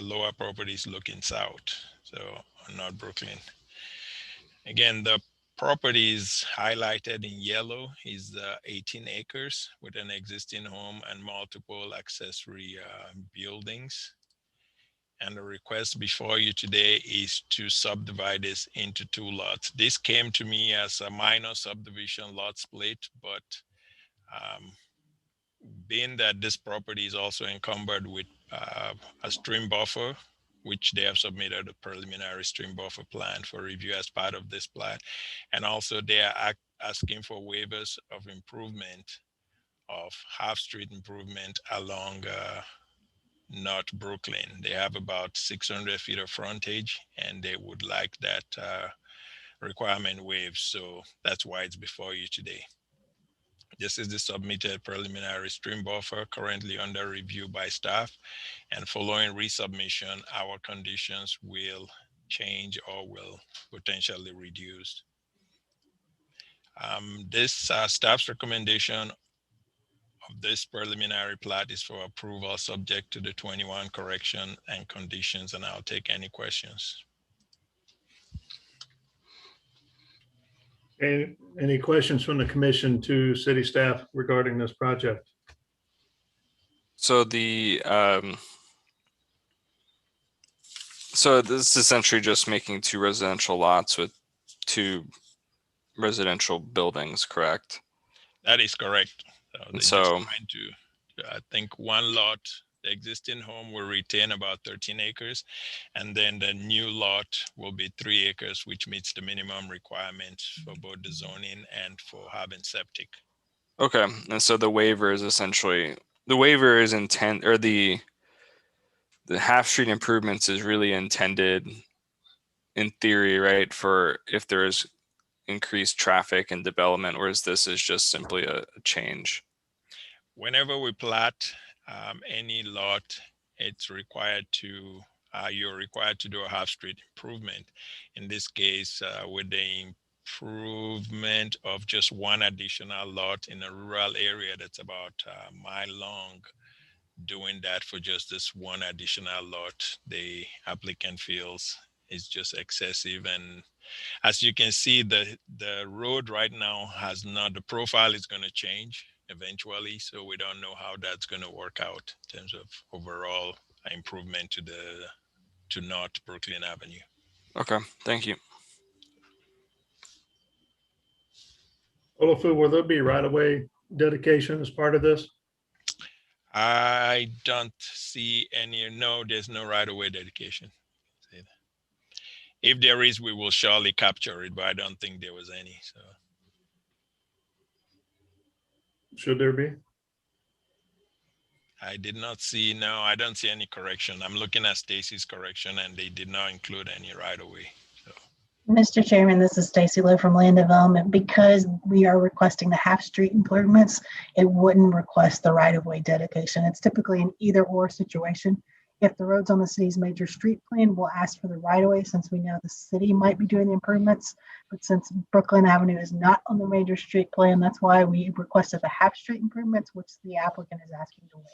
lower property is looking south, so on North Brooklyn. Again, the properties highlighted in yellow is 18 acres with an existing home and multiple accessory buildings. And the request before you today is to subdivide this into 2 lots. This came to me as a minor subdivision lot split, but being that this property is also encumbered with a stream buffer, which they have submitted a preliminary stream buffer plan for review as part of this plan. And also they are asking for waivers of improvement of half street improvement along North Brooklyn. They have about 600 feet of frontage and they would like that requirement waived. So that's why it's before you today. This is the submitted preliminary stream buffer currently under review by staff, and following resubmission, our conditions will change or will potentially reduce. This staff's recommendation of this preliminary plat is for approval subject to the 21 correction and conditions, and I'll take any questions. Any questions from the commission to city staff regarding this project? So so this is essentially just making 2 residential lots with 2 residential buildings, correct? That is correct. They So just trying to, I think 1 lot, the existing home will retain about 13 acres, and then the new lot will be 3 acres, which meets the minimum requirements for both the zoning and for having septic. okay, and so the waiver is essentially, the waiver is or the half street improvements is really intended in theory, right, for if there is increased traffic and development, whereas this is just simply a change. Whenever we plat any lot, it's required to, you're required to do a half street improvement. In this case, with the improvement of just 1 additional lot in a rural area that's about a mile long, doing that for just this 1 additional lot, the applicant feels is just excessive. And as you can see, the road right now has not, the profile is going to change eventually, so we don't know how that's going to work out in terms of overall improvement to North Brooklyn Avenue. Okay, thank you. Olafu, will there be right-of-way dedication as part of this? I don't see any, no, there's no right-of-way dedication. If there is, we will surely capture it, but I don't think there was any, so. Should there be? I did not see, no, I don't see any correction. I'm looking at Stacy's correction and they did not include any right away. Mr. Chairman, this is Stacy Lowe from Land Development. Because we are requesting the half street improvements, it wouldn't request the right-of-way dedication. It's typically an either-or situation. If the road's on the city's major street plan, we'll ask for the right-of-way since we know the city might be doing the improvements. But since Brooklyn Avenue is not on the major street plan, that's why we requested the half street improvements, which the applicant is asking to waive.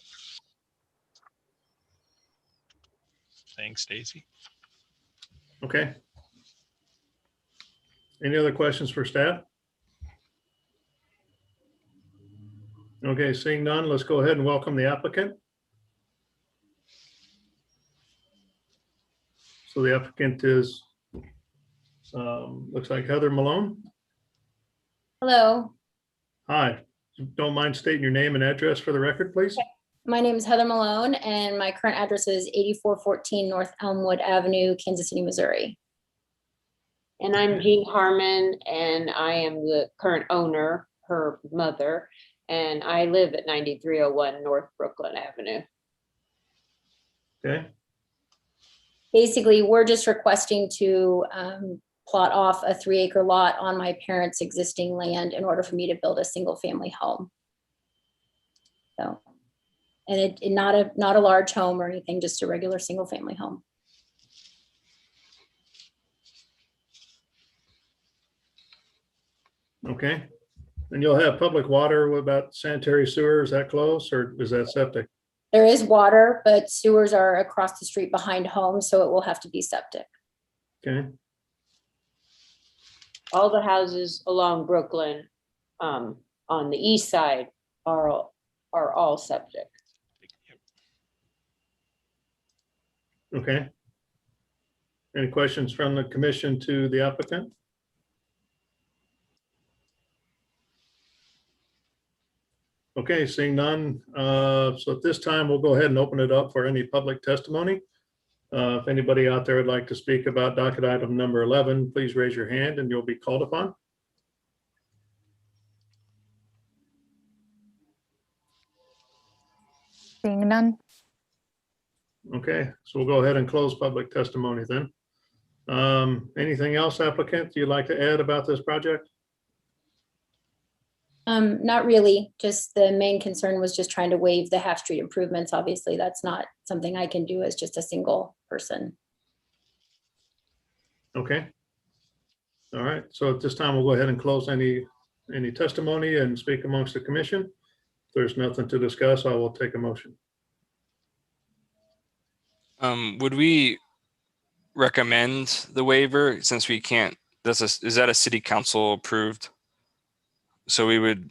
Thanks, Stacy. Okay. Any other questions for staff? Okay, seeing none, let's go ahead and welcome the applicant. So the applicant is, looks like Heather Malone. Hello, Hi, don't mind stating your name and address for the record, please? my name is Heather Malone and my current address is 8414 North Elmwood Avenue, Kansas City, Missouri. And I'm Jean Harmon, and I am the current owner, her mother, and I live at 9301 North Brooklyn Avenue. Okay. Basically, we're just requesting to plot off a 3-acre lot on my parents' existing land in order for me to build a single-family home. So, and it not a large home or anything, just a regular single-family home. Okay. And you'll have public water. What about sanitary sewer? Is that close or is that septic? There is water, but sewers are across the street behind homes, so it will have to be septic. Okay. all the houses along Brooklyn on the east side are all septic. Okay. Any questions from the commission to the applicant? Okay, seeing none. So at this time, we'll go ahead and open it up for any public testimony. If anybody out there would like to speak about docket item number 11, please raise your hand and you'll be called upon. Seeing none. Okay, so we'll go ahead and close public testimony then. Anything else, applicant, you'd like to add about this project? Not really, just the main concern was just trying to waive the half street improvements. Obviously, that's not something I can do as just a single person. Okay. All right, so at this time, we'll go ahead and close any testimony and speak amongst the commission. If there's nothing to discuss, I will take a motion. Would we recommend the waiver since we can't, is that a city council approved? So we would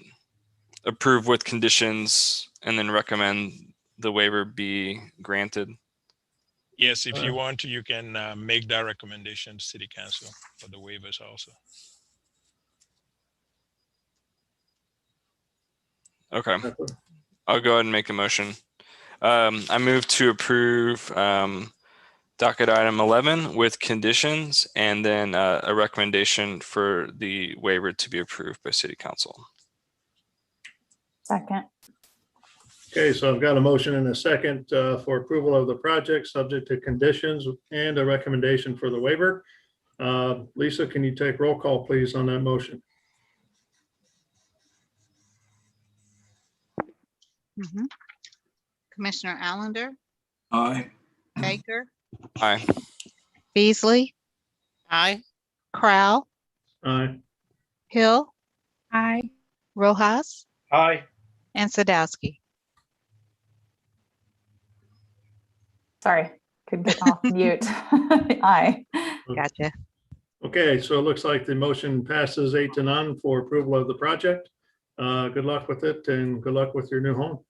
approve with conditions and then recommend the waiver be granted? Yes, if you want to, you can make that recommendation to city council for the waivers also. Okay, I'll go ahead and make a motion. I move to approve docket item 11 with conditions and then a recommendation for the waiver to be approved by city council. Second. Okay, so I've got a motion and a second for approval of the project, subject to conditions and a recommendation for the waiver. Lisa, can you take roll call, please, on that motion? Commissioner Allender, Aye. Baker, Aye. Beasley, Aye. Crowell, Aye. Hill, Aye. Rojas, Aye. and Sadowski. Sorry, couldn't get off mute. Aye. Gotcha. Okay, so it looks like the motion passes 8-0 for approval of the project. Good luck with it and good luck with your new home.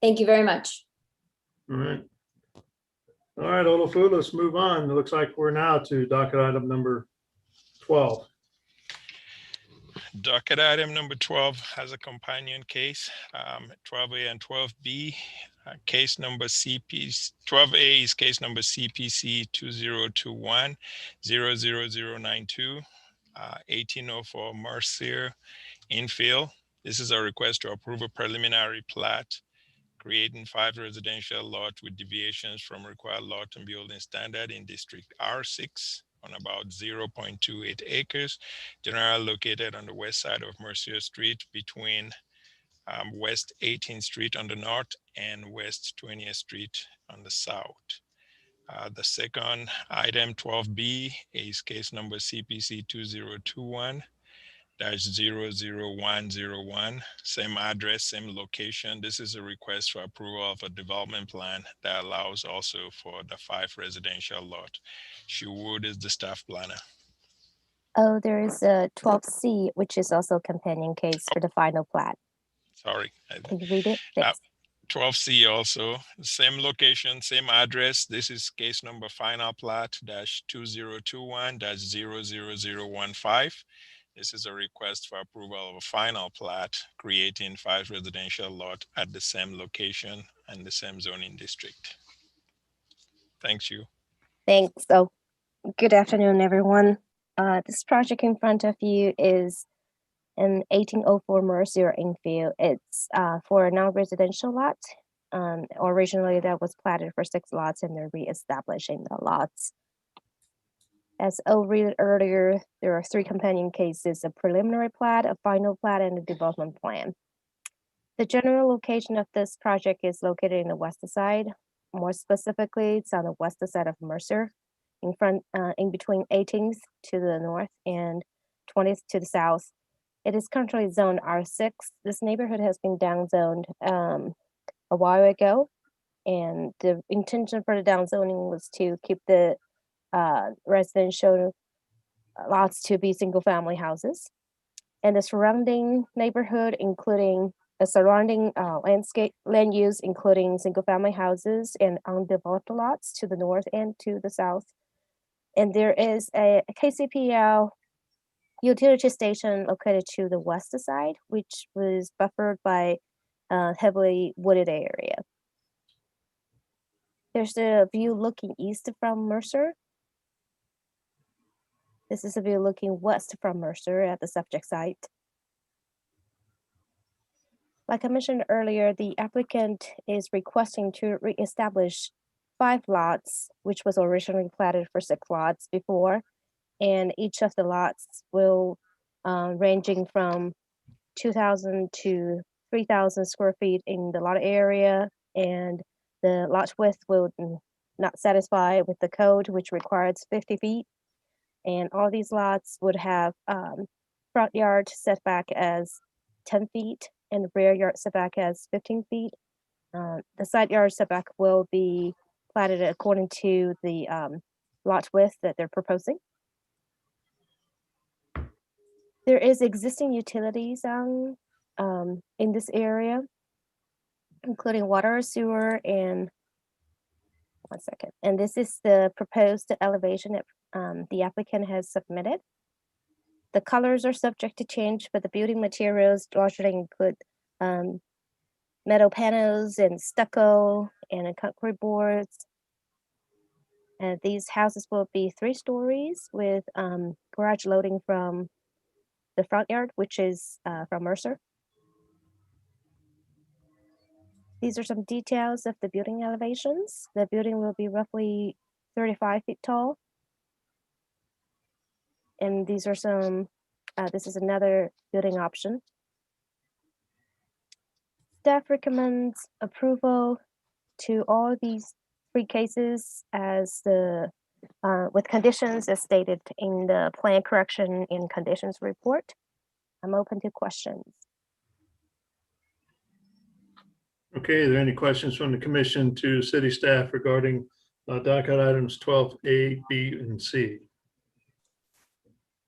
Thank you very much. All right. All right, Olafu, let's move on. It looks like we're now to docket item number 12. Docket item number 12 has a companion case, 12A and 12B. Case number CP 12A is case number CPC 2021 00092, 1804 Mercier infill. This is a request to approve a preliminary plat creating 5 residential lots with deviations from required lot and building standard in District R6 on about 0.28 acres, generally located on the west side of Mercier Street between West 18th Street on the north and West 20th Street on the south. The second item, 12B, is case number CPC 2021-00101, same address, same location. This is a request for approval of a development plan that allows also for the 5 residential lot. Shu Wood is the staff planner. Oh, there is a 12C, which is also a companion case for the final plat. Sorry. Can you read it? Thanks. 12C also, same location, same address. This is case number final plat -2021-00015. This is a request for approval of a final plat creating 5 residential lots at the same location and the same zoning district. Thanks, you. Thanks. So, good afternoon, everyone. This project in front of you is an 1804 Mercier infill. It's for a non-residential lot. Originally, that was platted for 6 lots, and they're reestablishing the lots. As I read earlier, there are 3 companion cases: a preliminary plat, a final plat, and a development plan. The general location of this project is located in the west side. More specifically, it's on the west side of Mercier, in between 18th to the north and 20th to the south. It is currently zoned R6. This neighborhood has been downzoned a while ago, and the intention for the downzoning was to keep the residential lots to be single-family houses. And the surrounding neighborhood, including the surrounding landscape land use, including single-family houses and undeveloped lots to the north and to the south. And there is a KCPL utility station located to the west side, which was buffered by a heavily wooded area. There's a view looking east from Mercer. This is a view looking west from Mercer at the subject site. Like I mentioned earlier, the applicant is requesting to reestablish 5 lots, which was originally platted for 6 lots before. And each of the lots will ranging from 2,000 to 3,000 square feet in the lot area. And the lot width will not satisfy with the code, which requires 50 feet. And all these lots would have front yard setback as 10 feet and rear yard setback as 15 feet. The side yard setback will be platted according to the lot width that they're proposing. There is existing utilities in this area, including water, sewer, and one second. And this is the proposed elevation that the applicant has submitted. The colors are subject to change, but the building materials largely include metal panels and stucco and concrete boards. And these houses will be 3 stories with garage loading from the front yard, which is from Mercer. These are some details of the building elevations. The building will be roughly 35 feet tall. And these are some, this is another building option. Staff recommends approval to all these 3 cases as the with conditions as stated in the plan correction in conditions report. I'm open to questions. Okay, are there any questions from the commission to city staff regarding docket items 12A, B, and C?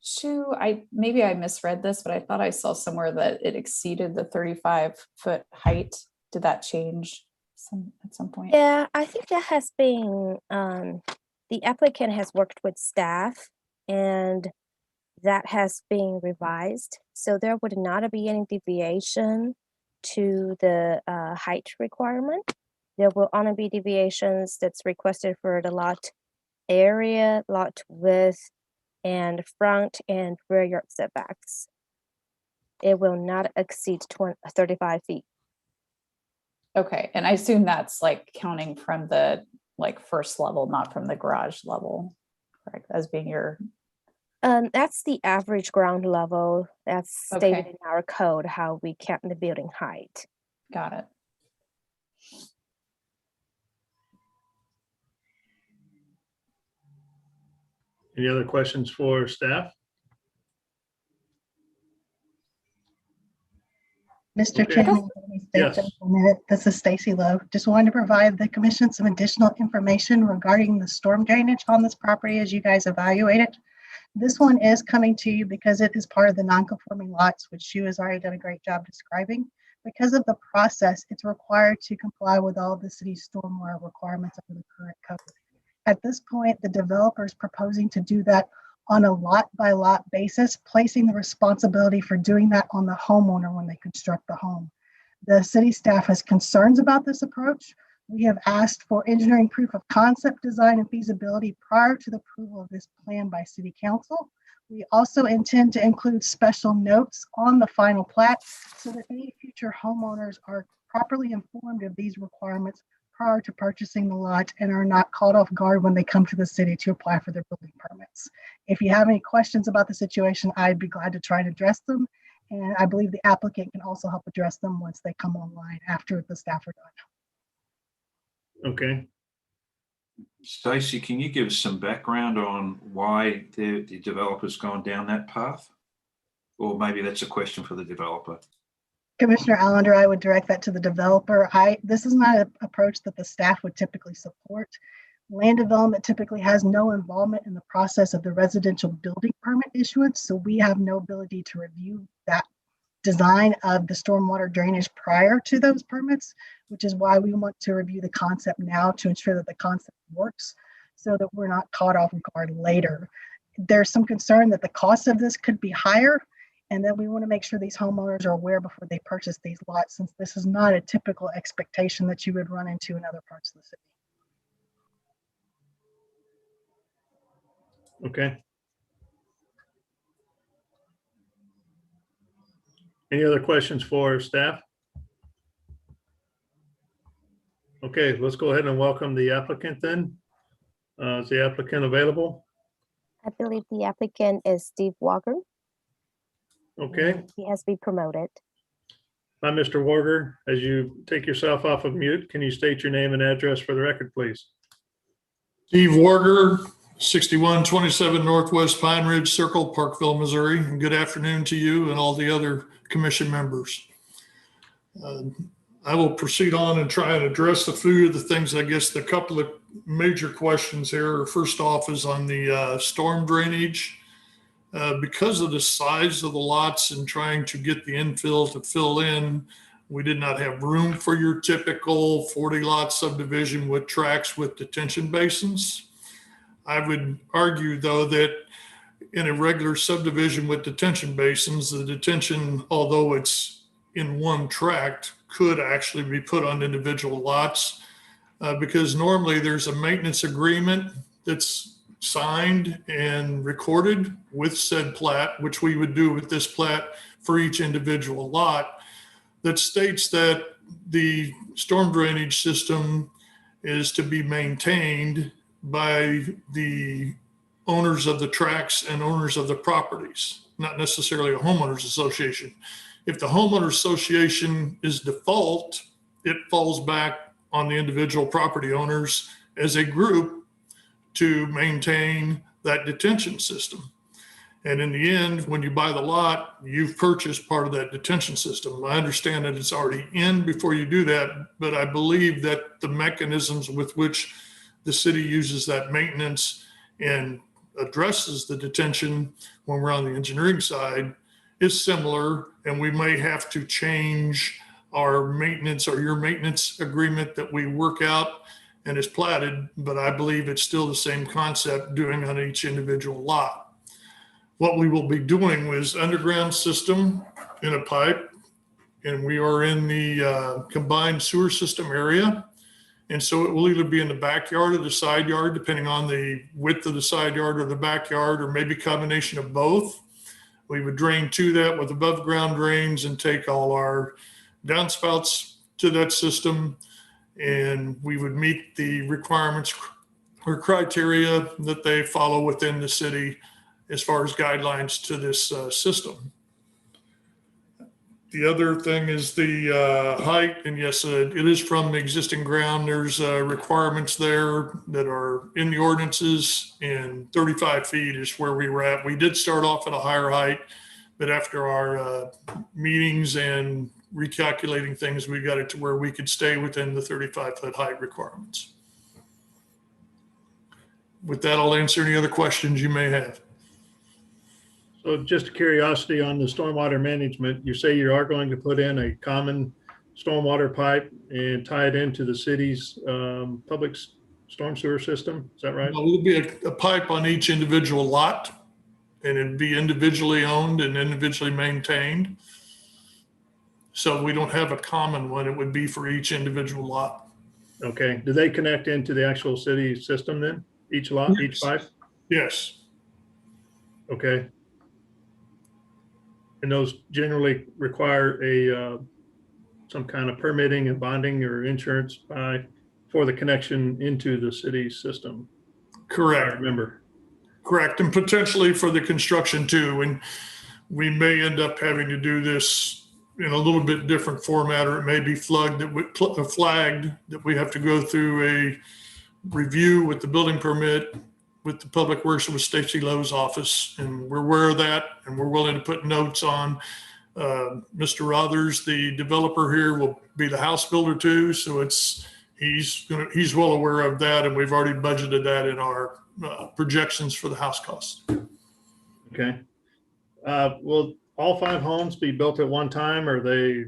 Shu, maybe I misread this, but I thought I saw somewhere that it exceeded the 35-foot height. Did that change at some point? Yeah, I think that has been, the applicant has worked with staff and that has been revised. So there would not be any deviation to the height requirement. There will only be deviations that's requested for the lot area, lot width, and front and rear yard setbacks. It will not exceed 35 feet. Okay, and I assume that's like counting from the first level, not from the garage level, correct? As being your. That's the average ground level. That's stated Okay. in our code, how we count the building height. Got it. Any other questions for staff? Mr. Okay. Chairman, let me stay Yes. just a minute. This is Stacy Lowe. Just wanted to provide the commission some additional information regarding the storm drainage on this property as you guys evaluate it. This one is coming to you because it is part of the non-conforming lots, which Shu has already done a great job describing. Because of the process, it's required to comply with all the city's stormwater requirements under the current code. At this point, the developer is proposing to do that on a lot-by-lot basis, placing the responsibility for doing that on the homeowner when they construct the home. The city staff has concerns about this approach. We have asked for engineering proof of concept, design, and feasibility prior to the approval of this plan by City Council. We also intend to include special notes on the final plat so that any future homeowners are properly informed of these requirements prior to purchasing the lot and are not caught off guard when they come to the city to apply for their building permits. If you have any questions about the situation, I'd be glad to try and address them. And I believe the applicant can also help address them once they come online after the staff are done. Okay. Stacy, can you give us some background on why the developer's gone down that path? Or maybe that's a question for the developer. Commissioner Allender, I would direct that to the developer. This is not an approach that the staff would typically support. Land development typically has no involvement in the process of the residential building permit issuance, so we have no ability to review that design of the stormwater drainage prior to those permits, which is why we want to review the concept now to ensure that the concept works so that we're not caught off guard later. There's some concern that the cost of this could be higher, and that we want to make sure these homeowners are aware before they purchase these lots, since this is not a typical expectation that you would run into in other parts of the city. Okay. Any other questions for staff? Okay, let's go ahead and welcome the applicant then. Is the applicant available? I believe the applicant is Steve Walker. Okay. He has been promoted. Hi, Mr. Warger. As you take yourself off of mute, can you state your name and address for the record, please? Steve Warger, 6127 Northwest Pine Ridge Circle, Parkville, Missouri. And good afternoon to you and all the other commission members. I will proceed on and try and address a few of the things. I guess the couple of major questions here. First off is on the storm drainage. Because of the size of the lots and trying to get the infill to fill in, we did not have room for your typical 40 lot subdivision with tracks with detention basins. I would argue though that in a regular subdivision with detention basins, the detention, although it's in one tract, could actually be put on individual lots because normally there's a maintenance agreement that's signed and recorded with said plat, which we would do with this plat for each individual lot, that states that the storm drainage system is to be maintained by the owners of the tracts and owners of the properties, not necessarily a homeowners association. If the homeowners association is default, it falls back on the individual property owners as a group to maintain that detention system. And in the end, when you buy the lot, you've purchased part of that detention system. I understand that it's already in before you do that, but I believe that the mechanisms with which the city uses that maintenance and addresses the detention when we're on the engineering side is similar, and we may have to change our maintenance or your maintenance agreement that we work out and is platted, but I believe it's still the same concept doing on each individual lot. What we will be doing was underground system in a pipe, and we are in the combined sewer system area. And so it will either be in the backyard or the side yard, depending on the width of the side yard or the backyard, or maybe a combination of both. We would drain to that with above ground drains and take all our downspouts to that system. And we would meet the requirements or criteria that they follow within the city as far as guidelines to this system. The other thing is the height, and yes, it is from the existing ground. There's requirements there that are in the ordinances, and 35 feet is where we were at. We did start off at a higher height, but after our meetings and recalculating things, we got it to where we could stay within the 35-foot height requirements. With that, I'll answer any other questions you may have. So just a curiosity on the stormwater management, you say you are going to put in a common stormwater pipe and tie it into the city's public storm sewer system. Is that right? Well, there'll be a pipe on each individual lot, and it'd be individually owned and individually maintained. So we don't have a common one. It would be for each individual lot. Okay. Do they connect into the actual city system then? Each lot, Yes. each pipe? Yes. Okay. And those generally require a some kind of permitting and bonding or insurance for the connection into the city system. Correct. I remember. Correct. And potentially for the construction too. And we may end up having to do this in a little bit different format, or it may be flagged that we have to go through a review with the building permit with the Public Works with Stacy Lowe's office, and we're aware of that, and we're willing to put notes on. Mr. Rothers, the developer here, will be the house builder too, so it's he's well aware of that, and we've already budgeted that in our projections for the house costs. Okay. Will all 5 homes be built at one time, or are they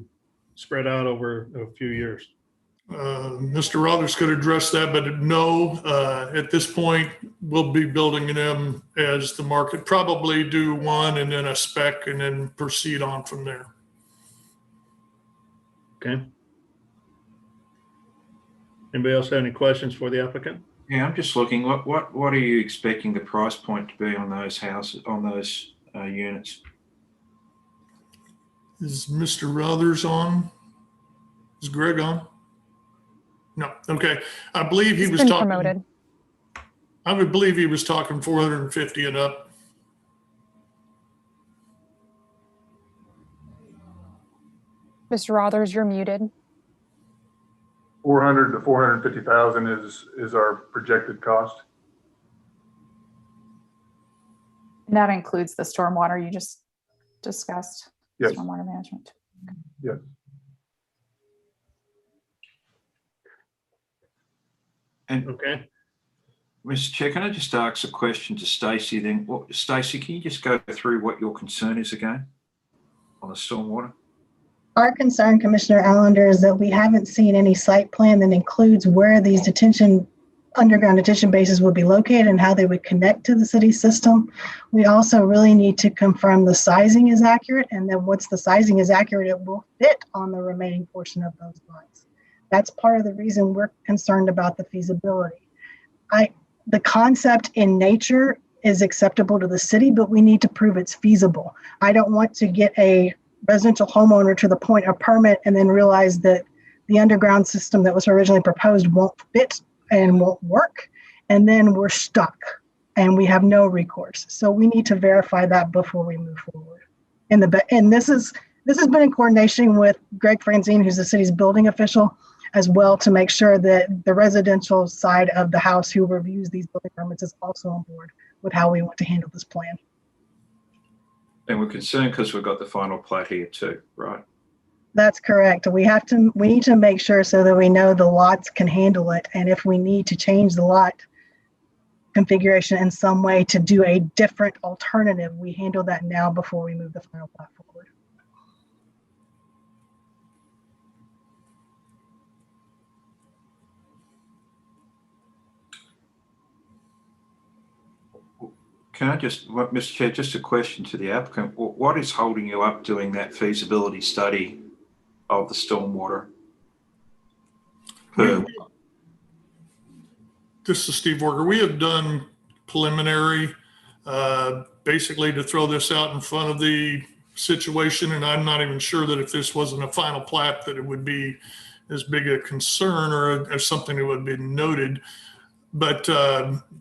spread out over a few years? Mr. Rothers could address that, but no, at this point, we'll be building them as the market, probably do one and then a spec and then proceed on from there. Okay. Anybody else have any questions for the applicant? Yeah, I'm just looking, what are you expecting the price point to be on those houses, on those units? Is Mr. Rothers on? Is Greg on? No. Okay. I believe he was Been talking. promoted. I would believe he was talking 450 and up. Mr. Rothers, you're muted. 400 to 450,000 is our projected cost. And that includes the stormwater you just discussed. Yes. Stormwater management. Yes. And okay, Mr. Chair, can I just ask a question to Stacey then? Stacey, can you just go through what your concern is again on the stormwater? Our concern, Commissioner Allender, is that we haven't seen any site plan that includes where these underground detention bases would be located and how they would connect to the city system. We also really need to confirm the sizing is accurate, and then once the sizing is accurate, it will fit on the remaining portion of those lots. That's part of the reason we're concerned about the feasibility. The concept in nature is acceptable to the city, but we need to prove it's feasible. I don't want to get a residential homeowner to the point of permit and then realize that the underground system that was originally proposed won't fit and won't work. And then we're stuck and we have no recourse. So we need to verify that before we move forward. And this has been in coordination with Greg Franzine, who's the city's building official, as well, to make sure that the residential side of the house who reviews these building permits is also on board with how we want to handle this plan. And we're concerned because we've got the final plat here too, right? That's correct. We need to make sure so that we know the lots can handle it. And if we need to change the lot configuration in some way to do a different alternative, we handle that now before we move the final plat forward. Can I just, Mr. Chair, just a question to the applicant. What is holding you up doing that feasibility study of the stormwater? This is Steve Walker. We have done preliminary, basically to throw this out in front of the situation. And I'm not even sure that if this wasn't a final plat, that it would be as big a concern or something that would be noted. But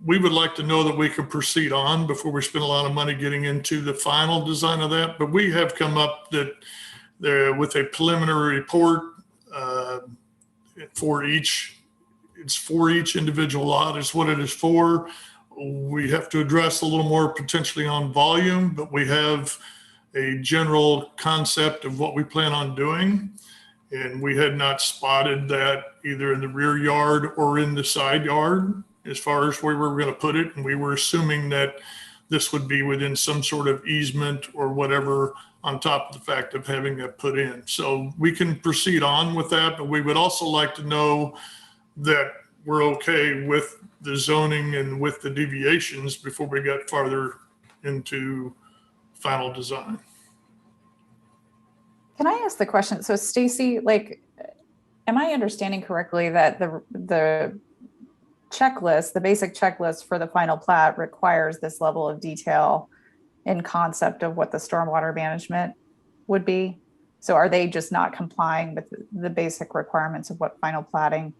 we would like to know that we could proceed on before we spend a lot of money getting into the final design of that. But we have come up that with a preliminary report for each, it's for each individual lot is what it is for. We have to address a little more potentially on volume, but we have a general concept of what we plan on doing. And we had not spotted that either in the rear yard or in the side yard as far as where we were going to put it. And we were assuming that this would be within some sort of easement or whatever on top of the fact of having that put in. So we can proceed on with that, but we would also like to know that we're okay with the zoning and with the deviations before we get farther into final design. Can I ask the question? So Stacy, like, am I understanding correctly that the checklist, the basic checklist for the final plat requires this level of detail in concept of what the stormwater management would be? So are they just not complying with the basic requirements of what final platting?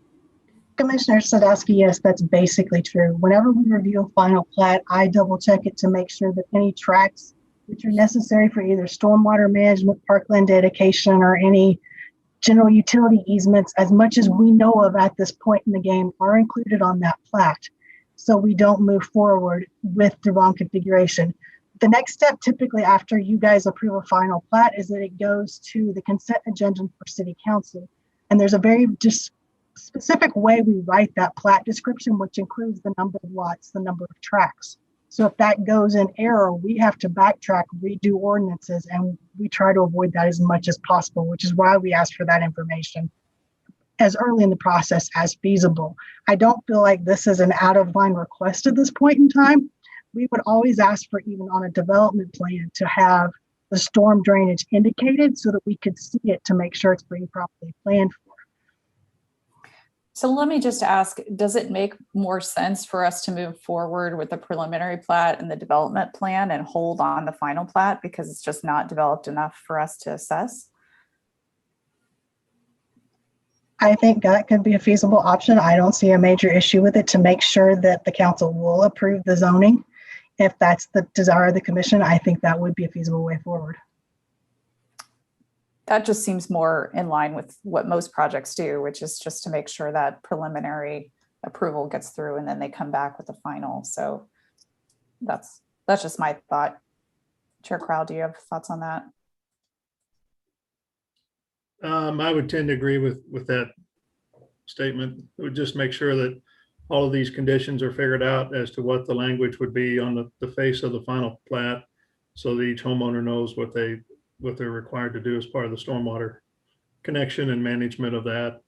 Commissioner Sadowski, yes, that's basically true. Whenever we review a final plat, I double check it to make sure that any tracks which are necessary for either stormwater management, parkland dedication, or any general utility easements, as much as we know of at this point in the game, are included on that plat. So we don't move forward with the wrong configuration. The next step, typically after you guys approve a final plat, is that it goes to the consent agenda for city council. And there's a very specific way we write that plat description, which includes the number of lots, the number of tracks. So if that goes in error, we have to backtrack, redo ordinances, and we try to avoid that as much as possible, which is why we ask for that information as early in the process as feasible. I don't feel like this is an out of line request at this point in time. We would always ask for, even on a development plan, to have the storm drainage indicated so that we could see it to make sure it's being properly planned for. So let me just ask, does it make more sense for us to move forward with the preliminary plat and the development plan and hold on the final plat because it's just not developed enough for us to assess? I think that could be a feasible option. I don't see a major issue with it, to make sure that the council will approve the zoning. If that's the desire of the commission, I think that would be a feasible way forward. That just seems more in line with what most projects do, which is just to make sure that preliminary approval gets through and then they come back with the final. So that's just my thought. Chair Crowell, do you have thoughts on that? I would tend to agree with that statement. It would just make sure that all of these conditions are figured out as to what the language would be on the face of the final plat, so that each homeowner knows what they're required to do as part of the stormwater connection and management of that.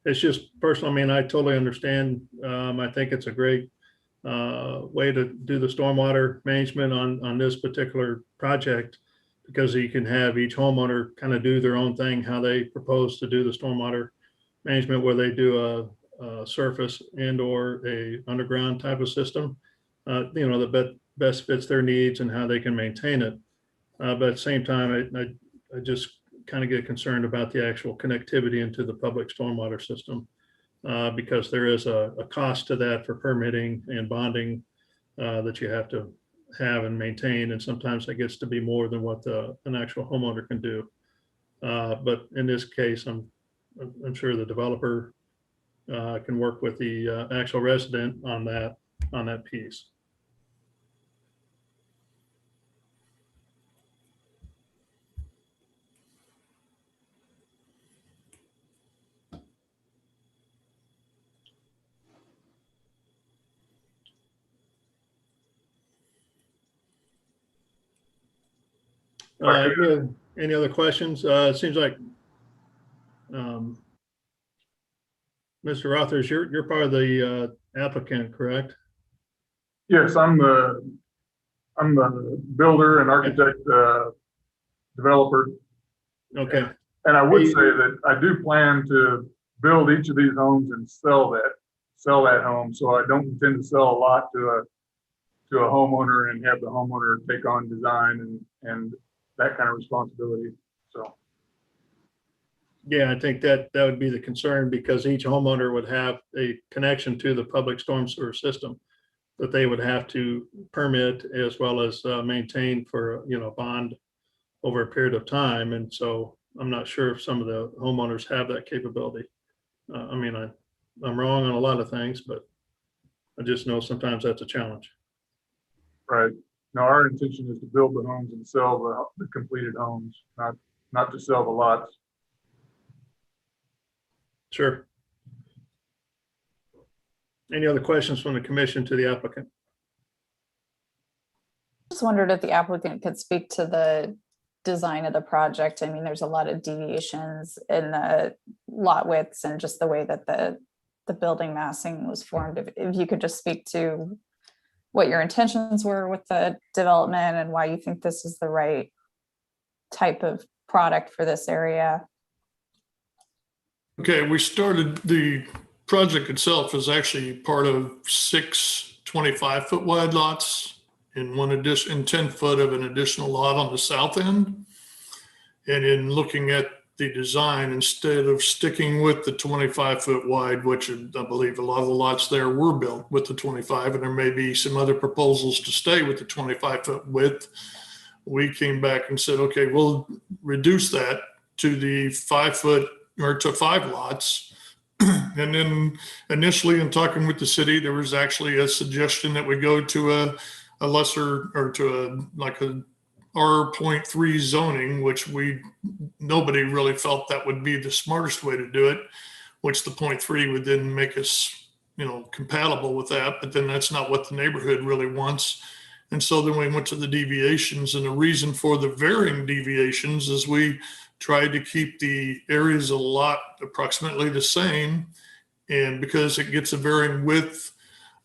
It's just personal. I mean, I totally understand. I think it's a great way to do the stormwater management on this particular project, because you can have each homeowner kind of do their own thing, how they propose to do the stormwater management, where they do a surface and or a underground type of system, that best fits their needs and how they can maintain it. But at the same time, I just kind of get concerned about the actual connectivity into the public stormwater system, because there is a cost to that for permitting and bonding that you have to have and maintain, and sometimes that gets to be more than what an actual homeowner can do. But in this case, I'm sure the developer can work with the actual resident on that piece. Any other questions? It seems like Mr. Rothers, you're part of the applicant, correct? Yes, I'm the builder and architect, developer. Okay. And I would say that I do plan to build each of these homes and sell that home. So I don't intend to sell a lot to a homeowner and have the homeowner take on design and that kind of responsibility. So. Yeah, I think that would be the concern, because each homeowner would have a connection to the public storm sewer system that they would have to permit as well as maintain for, bond over a period of time. And so I'm not sure if some of the homeowners have that capability. I mean, I'm wrong on a lot of things, but I just know sometimes that's a challenge. Right. No, our intention is to build the homes and sell the completed homes, not to sell the lots. Sure. Any other questions from the commission to the applicant? Just wondered if the applicant could speak to the design of the project. I mean, there's a lot of deviations in the lot widths and just the way that the building massing was formed. If you could just speak to what your intentions were with the development and why you think this is the right type of product for this area. Okay, we started, the project itself is actually part of 6 25-foot wide lots and 10 foot of an additional lot on the south end. And in looking at the design, instead of sticking with the 25-foot wide, which I believe a lot of the lots there were built with the 25, and there may be some other proposals to stay with the 25-foot width, we came back and said, okay, we'll reduce that to the 5 foot or to 5 lots. And then initially in talking with the city, there was actually a suggestion that we go to a lesser, or to R.3 zoning, which nobody really felt that would be the smartest way to do it, which the 0.3 would then make us, compatible with that. But then that's not what the neighborhood really wants. And so then we went to the deviations, and the reason for the varying deviations is we tried to keep the areas of the lot approximately the same. And because it gets a varying width,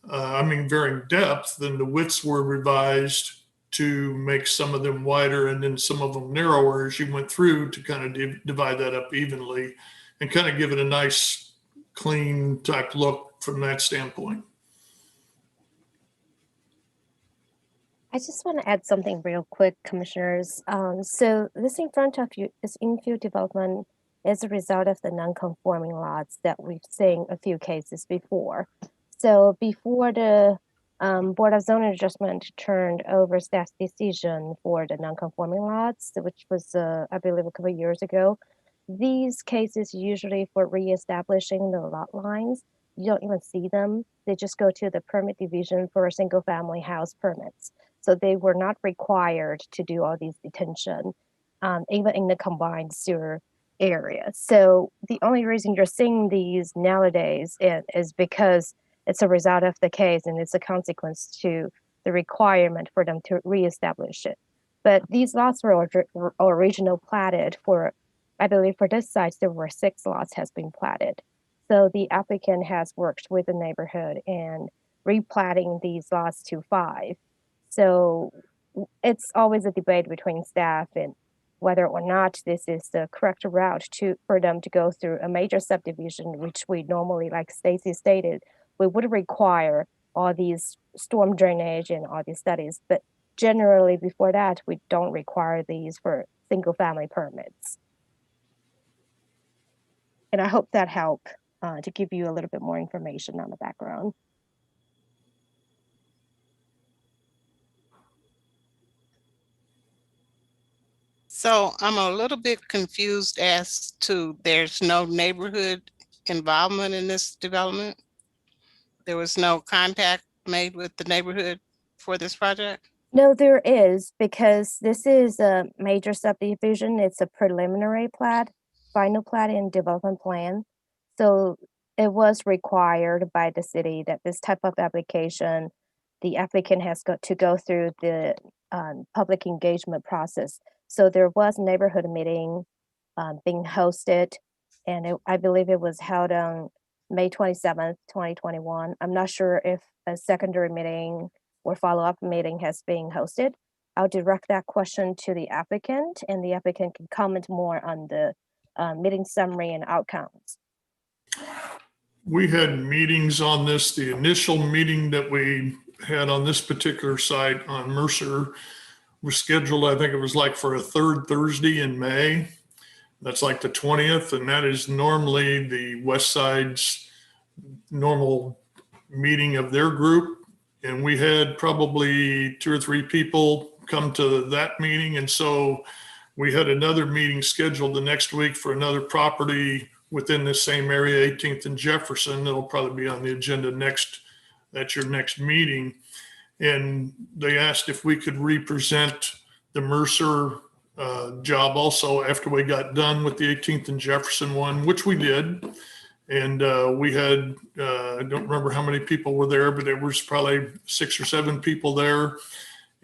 varying depth, then the widths were revised to make some of them wider and then some of them narrower as you went through, to kind of divide that up evenly and kind of give it a nice, clean type look from that standpoint. I just want to add something real quick, commissioners. So this in front of you, this infill development is a result of the non-conforming lots that we've seen a few cases before. So before the Board of Zoning Adjustment turned over staff's decision for the non-conforming lots, which was, I believe, a couple of years ago, these cases usually for reestablishing the lot lines, you don't even see them. They just go to the permit division for single family house permits. So they were not required to do all these detention, even in the combined sewer area. So the only reason you're seeing these nowadays is because it's a result of the case and it's a consequence to the requirement for them to reestablish it. But these lots were originally platted for, I believe for this site, there were 6 lots has been platted. So the applicant has worked with the neighborhood and replatting these lots to 5. So it's always a debate between staff and whether or not this is the correct route for them to go through a major subdivision, which we normally, like Stacy stated, we would require all these storm drainage and all these studies. But generally before that, we don't require these for single family permits. And I hope that helped to give you a little bit more information on the background. So I'm a little bit confused as to there's no neighborhood involvement in this development. There was no contact made with the neighborhood for this project? No, there is, because this is a major subdivision. It's a preliminary plat, final plat and development plan. So it was required by the city that this type of application, the applicant has got to go through the public engagement process. So there was neighborhood meeting being hosted, and I believe it was held on May 27th, 2021. I'm not sure if a secondary meeting or follow-up meeting has been hosted. I'll direct that question to the applicant, and the applicant can comment more on the meeting summary and outcomes. We had meetings on this. The initial meeting that we had on this particular site on Mercer was scheduled, I think it was like for a 3rd Thursday in May. That's like the 20th, and that is normally the West Side's normal meeting of their group. And we had probably 2 or 3 people come to that meeting. And so we had another meeting scheduled the next week for another property within the same area, 18th and Jefferson. It'll probably be on the agenda next, at your next meeting. And they asked if we could represent the Mercer job also after we got done with the 18th and Jefferson one, which we did. And we had, I don't remember how many people were there, but there was probably 6 or 7 people there.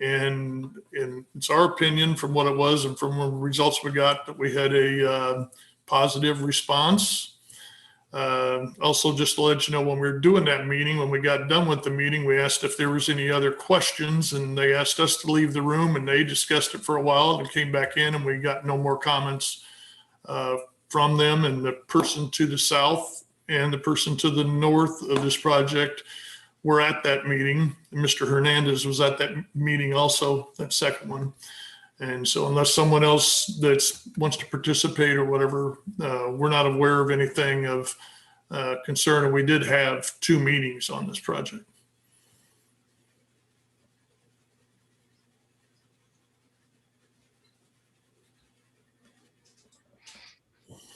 And it's our opinion from what it was and from the results we got that we had a positive response. Also, just to let you know, when we were doing that meeting, when we got done with the meeting, we asked if there was any other questions, and they asked us to leave the room, and they discussed it for a while and came back in, and we got no more comments from them. And the person to the south and the person to the north of this project were at that meeting. Mr. Hernandez was at that meeting also, that second one. And so unless someone else that wants to participate or whatever, we're not aware of anything of concern. And we did have 2 meetings on this project.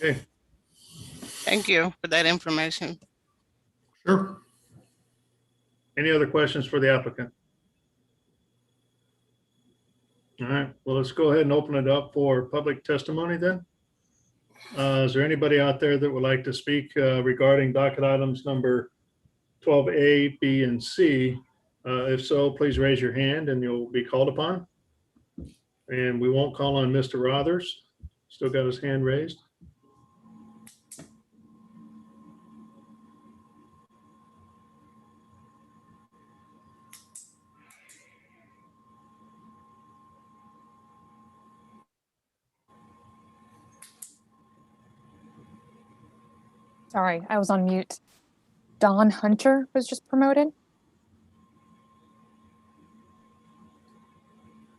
Okay. Thank you for that information. Sure. Any other questions for the applicant? All right, well, let's go ahead and open it up for public testimony then. Is there anybody out there that would like to speak regarding docket items number 12A, B, and C? If so, please raise your hand and you'll be called upon. And we won't call on Mr. Rothers. Still got his hand raised. Sorry, I was on mute. Don Hunter was just promoted.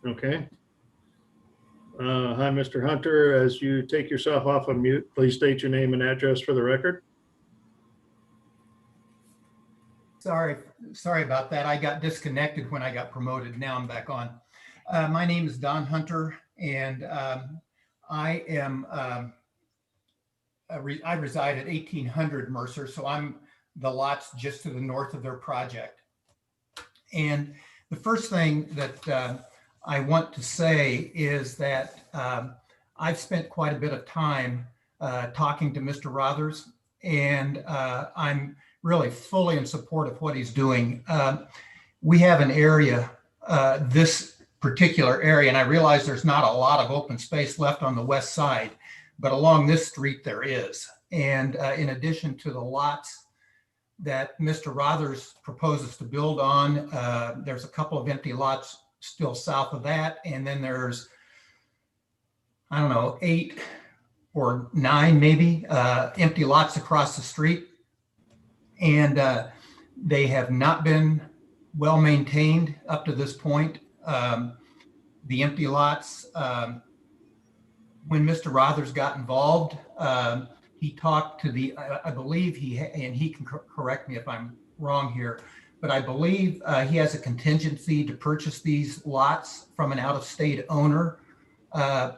Okay. Hi, Mr. Hunter. As you take yourself off of mute, please state your name and address for the record. Sorry about that. I got disconnected when I got promoted. Now I'm back on. My name is Don Hunter, and I am I reside at 1800 Mercer, so I'm the lots just to the north of their project. And the first thing that I want to say is that I've spent quite a bit of time talking to Mr. Rothers, and I'm really fully in support of what he's doing. We have an area, this particular area, and I realize there's not a lot of open space left on the west side, but along this street there is. And in addition to the lots that Mr. Rothers proposes to build on, there's a couple of empty lots still south of that. And then there's, I don't know, 8 or 9 maybe empty lots across the street. And they have not been well maintained up to this point. The empty lots, when Mr. Rothers got involved, he talked to the, I believe and he can correct me if I'm wrong here, but I believe he has a contingency to purchase these lots from an out-of-state owner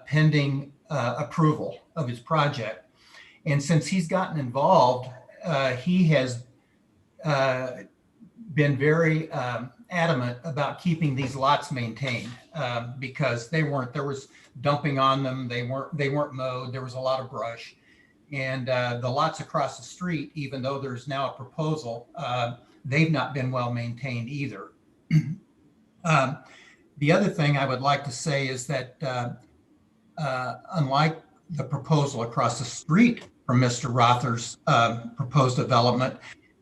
pending approval of his project. And since he's gotten involved, he has been very adamant about keeping these lots maintained because there was dumping on them. They weren't mowed. There was a lot of brush. And the lots across the street, even though there's now a proposal, they've not been well maintained either. The other thing I would like to say is that unlike the proposal across the street from Mr. Rothers' proposed development,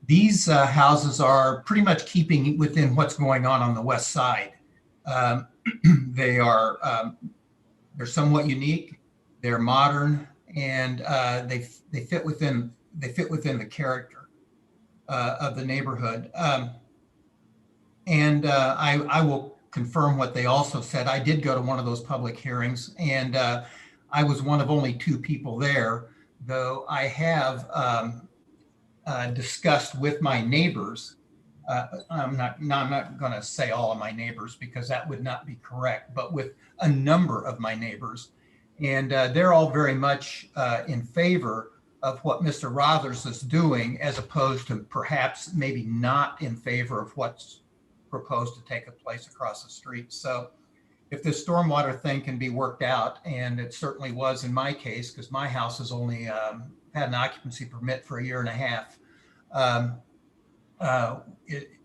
these houses are pretty much keeping within what's going on the west side. They're somewhat unique. They're modern, and they fit within the character of the neighborhood. And I will confirm what they also said. I did go to one of those public hearings, and I was one of only 2 people there, though I have discussed with my neighbors. I'm not going to say all of my neighbors because that would not be correct, but with a number of my neighbors. And they're all very much in favor of what Mr. Rothers is doing, as opposed to perhaps maybe not in favor of what's proposed to take place across the street. So if this stormwater thing can be worked out, and it certainly was in my case, because my house has only had an occupancy permit for 1.5 years,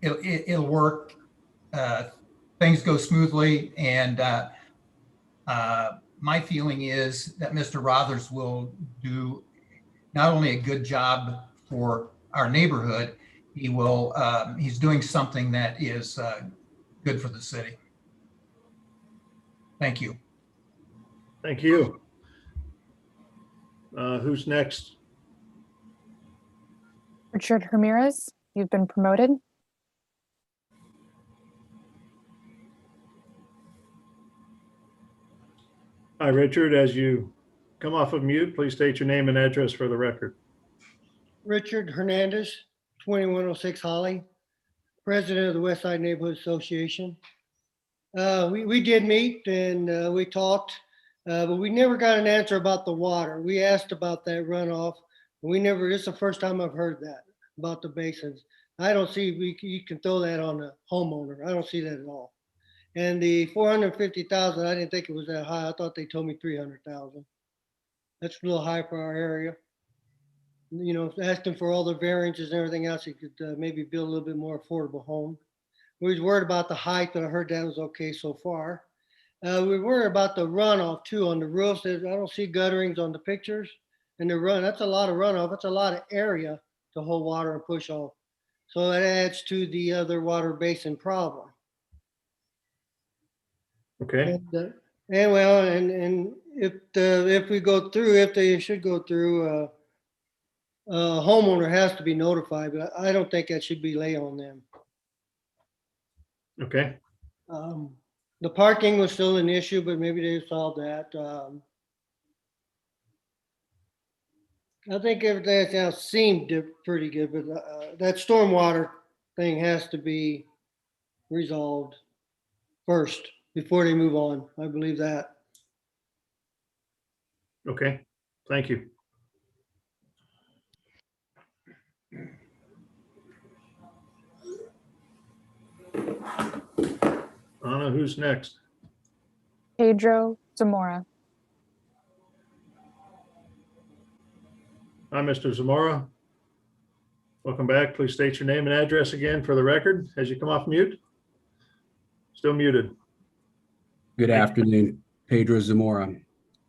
it'll work. Things go smoothly, and my feeling is that Mr. Rothers will do not only a good job for our neighborhood, he's doing something that is good for the city. Thank you. Thank you. Who's next? Richard Ramirez, you've been promoted. Hi, Richard. As you come off of mute, please state your name and address for the record. Richard Hernandez, 2106 Holly, president of the West Side Neighborhood Association. We did meet and we talked, but we never got an answer about the water. We asked about that runoff. This is the first time I've heard that about the basins. I don't see, you can throw that on the homeowner. I don't see that at all. And the 450,000, I didn't think it was that high. I thought they told me 300,000. That's a little high for our area. You know, asking for all the variances and everything else, you could maybe build a little bit more affordable home. We was worried about the height, but I heard that was okay so far. We worry about the runoff too on the roofs. I don't see gutterings on the pictures. And the run, that's a lot of runoff. That's a lot of area to hold water and push off. So that adds to the other water basin problem. Okay, And well, and if we go through, if they should go through, a homeowner has to be notified, but I don't think that should be lay on them. okay, The parking was still an issue, but maybe they solved that. I think everything else seemed pretty good, but that stormwater thing has to be resolved first before they move on. I believe that. okay. Thank you. Anna, who's next? Pedro Zamora. Hi, Mr. Zamora. Welcome back. Please state your name and address again for the record as you come off mute. Still muted. Good afternoon, Pedro Zamora,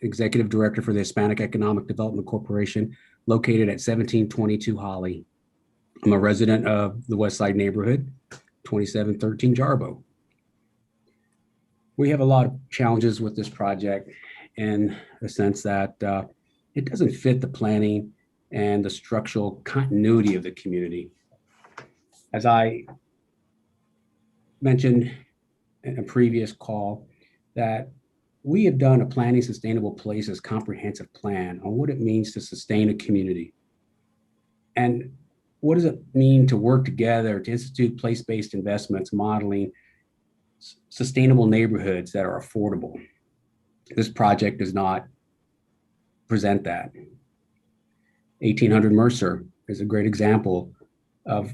Executive Director for the Hispanic Economic Development Corporation, located at 1722 Holly. I'm a resident of the West Side neighborhood, 2713 Jarbo. We have a lot of challenges with this project in the sense that it doesn't fit the planning and the structural continuity of the community. As I mentioned in a previous call, that we have done a Planning Sustainable Places comprehensive plan on what it means to sustain a community. And what does it mean to work together to institute place-based investments, modeling sustainable neighborhoods that are affordable? This project does not present that. 1800 Mercer is a great example of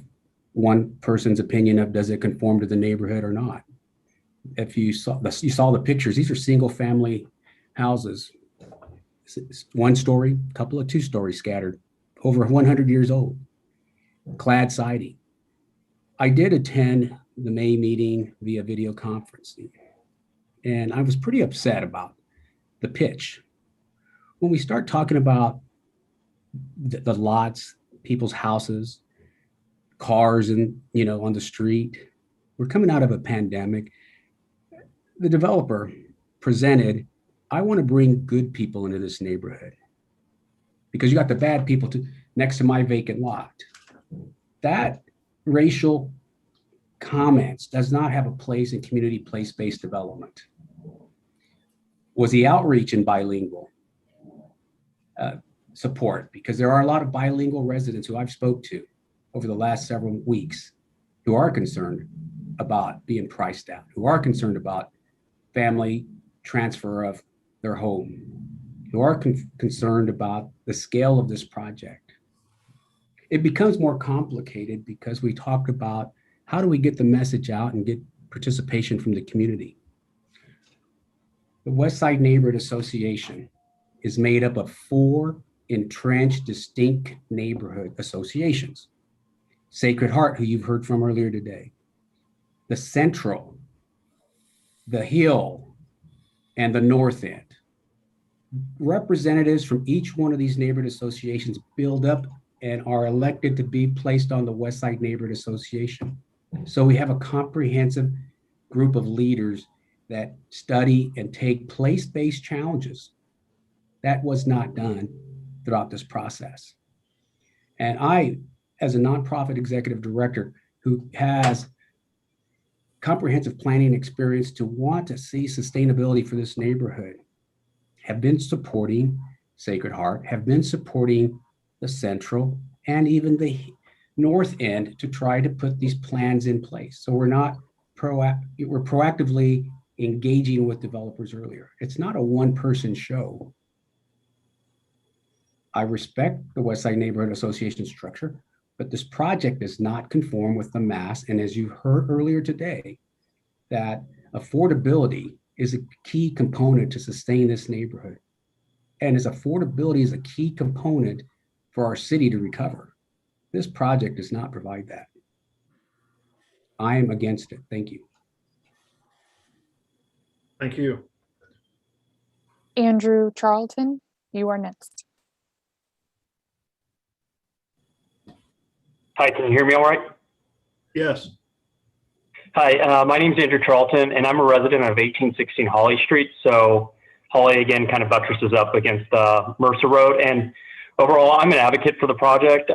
one person's opinion of does it conform to the neighborhood or not. If you saw the pictures, these are single family houses, one story, couple of 2 stories scattered, over 100 years old, clad siding. I did attend the May meeting via video conferencing, and I was pretty upset about the pitch. When we start talking about the lots, people's houses, cars, and on the street, we're coming out of a pandemic. The developer presented, I want to bring good people into this neighborhood because you got the bad people next to my vacant lot. That racial comments does not have a place in community place-based development. Was the outreach in bilingual support? Because there are a lot of bilingual residents who I've spoke to over the last several weeks who are concerned about being priced out, who are concerned about family transfer of their home, who are concerned about the scale of this project. It becomes more complicated because we talked about how do we get the message out and get participation from the community. The West Side Neighborhood Association is made up of 4 entrenched, distinct neighborhood associations. Sacred Heart, who you've heard from earlier today, the Central, the Hill, and the North End. Representatives from each one of these neighborhood associations build up and are elected to be placed on the West Side Neighborhood Association. So we have a comprehensive group of leaders that study and take place-based challenges. That was not done throughout this process. And I, as a nonprofit executive director who has comprehensive planning experience to want to see sustainability for this neighborhood, have been supporting Sacred Heart, have been supporting the Central and even the North End to try to put these plans in place. So we're proactively engaging with developers earlier. It's not a one-person show. I respect the West Side Neighborhood Association structure, but this project does not conform with the mass. And as you heard earlier today, that Affordability is a key component to sustain this neighborhood. And as affordability is a key component for our city to recover. This project does not provide that. I am against it. Thank you. Thank you. Andrew Charlton, you are next. Hi, can you hear me all right? Yes. Hi, my name is Andrew Charlton, and I'm a resident of 1816 Holly Street. So Holly, again, kind of buttresses up against Mercer Road. And overall, I'm an advocate for the project.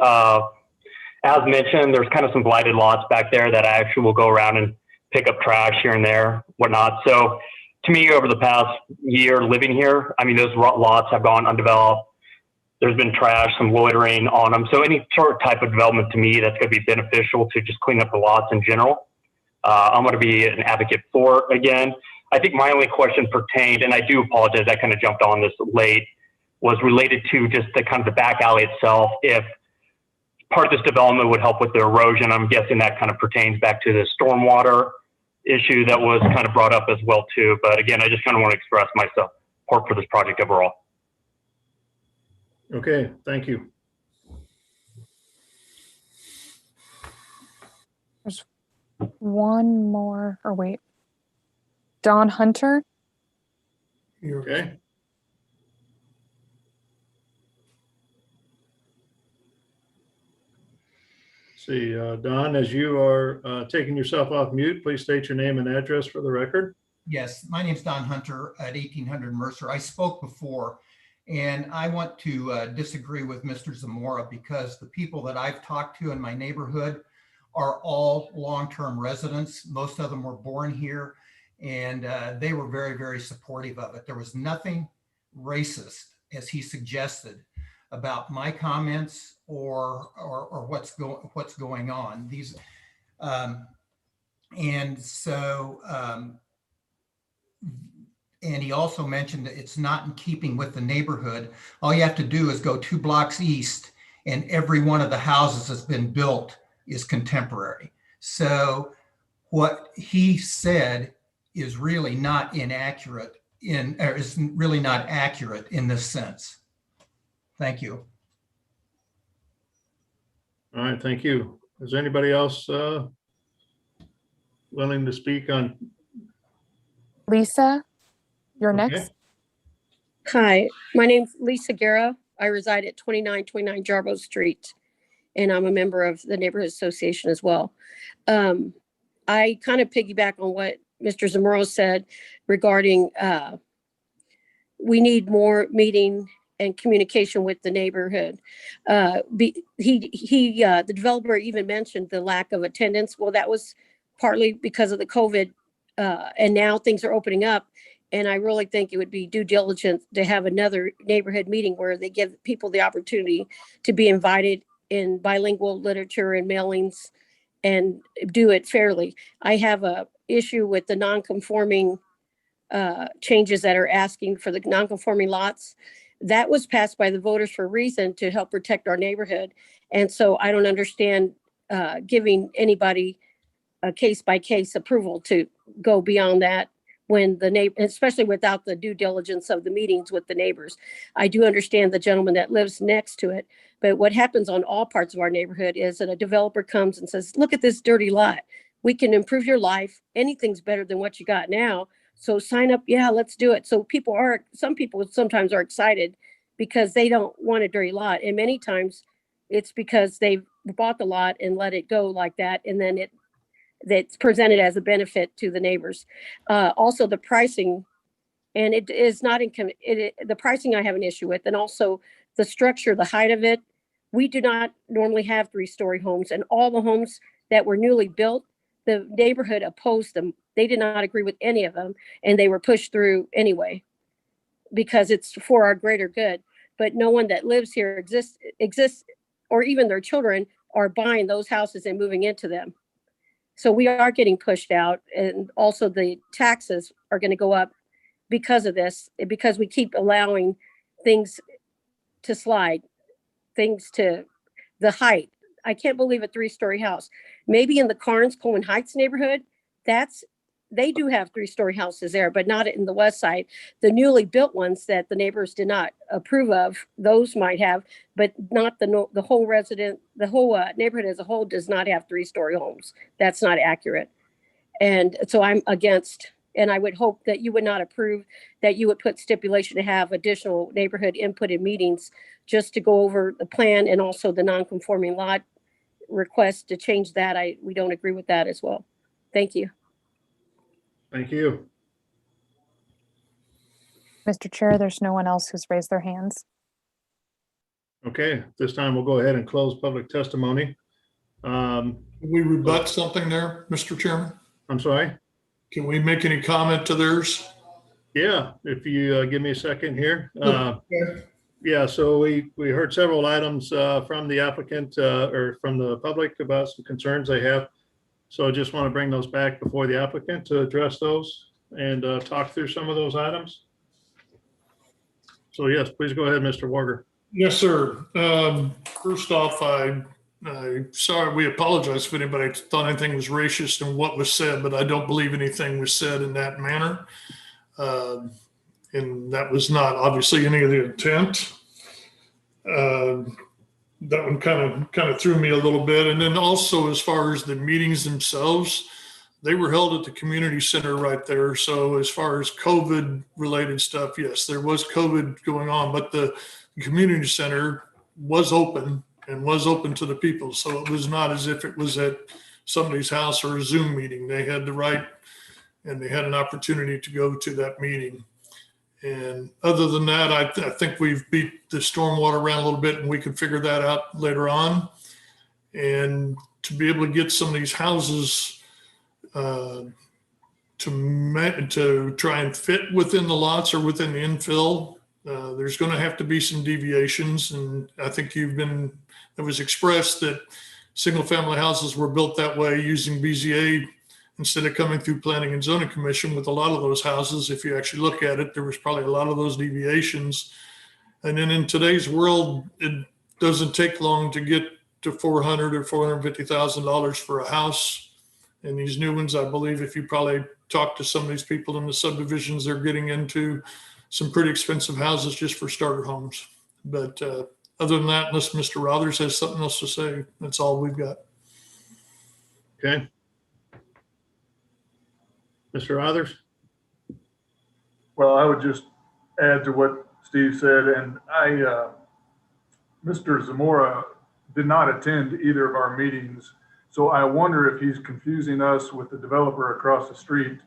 As mentioned, there's kind of some blighted lots back there that I actually will go around and pick up trash here and there, whatnot. So to me, over the past year living here, I mean, those lots have gone undeveloped. There's been trash, some loitering on them. So any sort of type of development to me that's going to be beneficial to just clean up the lots in general. I'm going to be an advocate for it again. I think my only question pertained, and I do apologize, I kind of jumped on this late, was related to just the kind of the back alley itself. If part of this development would help with the erosion, I'm guessing that kind of pertains back to the stormwater issue that was kind of brought up as well too. But again, I just kind of want to express my support for this project overall. Okay, thank you. There's one more, or wait. Don Hunter. Okay. See, Don, as you are taking yourself off mute, please state your name and address for the record. Yes, my name's Don Hunter at 1800 Mercer. I spoke before, and I want to disagree with Mr. Zamora because the people that I've talked to in my neighborhood are all long-term residents. Most of them were born here, and they were very, very supportive of it. There was nothing racist, as he suggested, about my comments or what's going on. These and he also mentioned that it's not in keeping with the neighborhood. All you have to do is go 2 blocks east, and every one of the houses that's been built is contemporary. So what he said is really not inaccurate is really not accurate in this sense. Thank you. All right, thank you. Is anybody else willing to speak on? Lisa, you're Okay. next. Hi, my name's Lisa Guerra. I reside at 2929 Jarbo Street, and I'm a member of the neighborhood association as well. I kind of piggyback on what Mr. Zamora said regarding we need more meeting and communication with the neighborhood. The developer even mentioned the lack of attendance. Well, that was partly because of the COVID, and now things are opening up. And I really think it would be due diligence to have another neighborhood meeting where they give people the opportunity to be invited in bilingual literature and mailings and do it fairly. I have a issue with the non-conforming changes that are asking for the non-conforming lots. That was passed by the voters for a reason, to help protect our neighborhood. And so I don't understand giving anybody a case-by-case approval to go beyond that when the neighbor, especially without the due diligence of the meetings with the neighbors. I do understand the gentleman that lives next to it, but what happens on all parts of our neighborhood is that a developer comes and says, look at this dirty lot. We can improve your life. Anything's better than what you got now. So sign up. Yeah, let's do it. So some people sometimes are excited because they don't want a dirty lot. And many times it's because they've bought the lot and let it go like that. And then that's presented as a benefit to the neighbors. Also the pricing, and it is not the pricing I have an issue with, and also the structure, the height of it. We do not normally have 3-story homes, and all the homes that were newly built, the neighborhood opposed them. They did not agree with any of them, and they were pushed through anyway, because it's for our greater good. But no one that lives here exists, or even their children are buying those houses and moving into them. So we are getting pushed out, and also the taxes are going to go up because of this, because we keep allowing things to slide, things to the height. I can't believe a 3-story house. Maybe in the Carnes Coleman Heights neighborhood, that's they do have 3-story houses there, but not in the west side. The newly built ones that the neighbors did not approve of, those might have, but not the whole neighborhood as a whole does not have 3-story homes. That's not accurate. And so I'm against, and I would hope that you would not approve, that you would put stipulation to have additional neighborhood input in meetings just to go over the plan and also the non-conforming lot request to change that. We don't agree with that as well. Thank you. Thank you. Mr. Chair, there's no one else who's raised their hands. Okay, this time we'll go ahead and close public testimony. Can we rebut something there, Mr. Chairman? I'm sorry? Can we make any comment to theirs? Yeah, if you give me a second here. Okay. Yeah, so we heard several items from the applicant or from the public about some concerns they have. So I just want to bring those back before the applicant to address those and talk through some of those items. So yes, please go ahead, Mr. Warger. Yes, sir. First off, sorry, we apologize if anybody thought anything was racist in what was said, but I don't believe anything was said in that manner. And that was not obviously any of the intent. That one kind of threw me a little bit. And then also as far as the meetings themselves, they were held at the community center right there. So as far as COVID related stuff, yes, there was COVID going on, but the community center was open and was open to the people. So it was not as if it was at somebody's house or a Zoom meeting. They had the right and they had an opportunity to go to that meeting. And other than that, I think we've beat the stormwater around a little bit and we can figure that out later on. And to be able to get some of these houses to try and fit within the lots or within the infill, there's going to have to be some deviations. And I think it was expressed that single family houses were built that way using BZA instead of coming through Planning and Zoning Commission. With a lot of those houses, if you actually look at it, there was probably a lot of those deviations. And then in today's world, it doesn't take long to get to $400,000 or $450,000 for a house. And these new ones, I believe, if you probably talk to some of these people in the subdivisions, they're getting into some pretty expensive houses just for starter homes. But other than that, unless Mr. Rothers has something else to say, that's all we've got. Okay. Mr. Rothers? Well, I would just add to what Steve said, and Mr. Zamora did not attend either of our meetings. So I wonder if he's confusing us with the developer across the street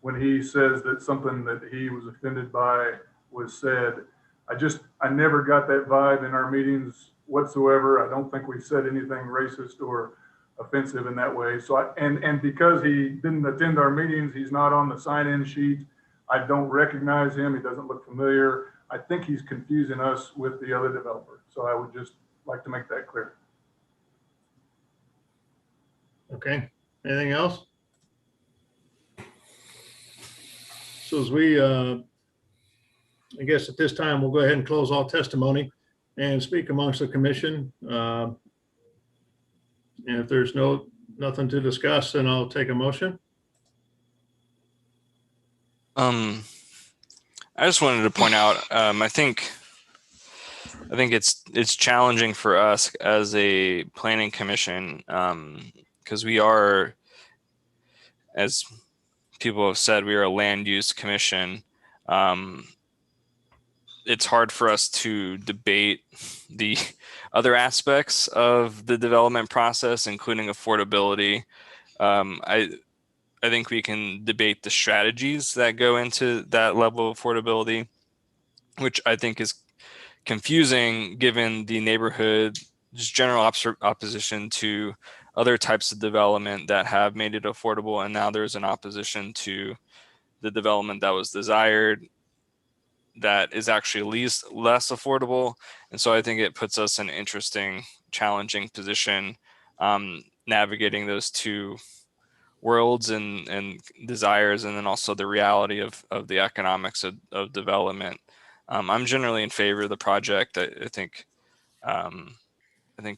when he says that something that he was offended by was said. I never got that vibe in our meetings whatsoever. I don't think we said anything racist or offensive in that way. So and because he didn't attend our meetings, he's not on the sign-in sheet. I don't recognize him. He doesn't look familiar. I think he's confusing us with the other developer. So I would just like to make that clear. Okay. Anything else? So as we, I guess at this time, we'll go ahead and close all testimony and speak amongst the commission. And if there's nothing to discuss, then I'll take a motion. I just wanted to point out, I think it's challenging for us as a planning commission, because we are, as people have said, we are a land use commission. It's hard for us to debate the other aspects of the development process, including affordability. I think we can debate the strategies that go into that level of affordability, which I think is confusing given the neighborhood, just general opposition to other types of development that have made it affordable. And now there's an opposition to the development that was desired that is actually less affordable. And so I think it puts us in an interesting, challenging position, navigating those two worlds and desires, and then also the reality of the economics of development. I'm generally in favor of the project. I think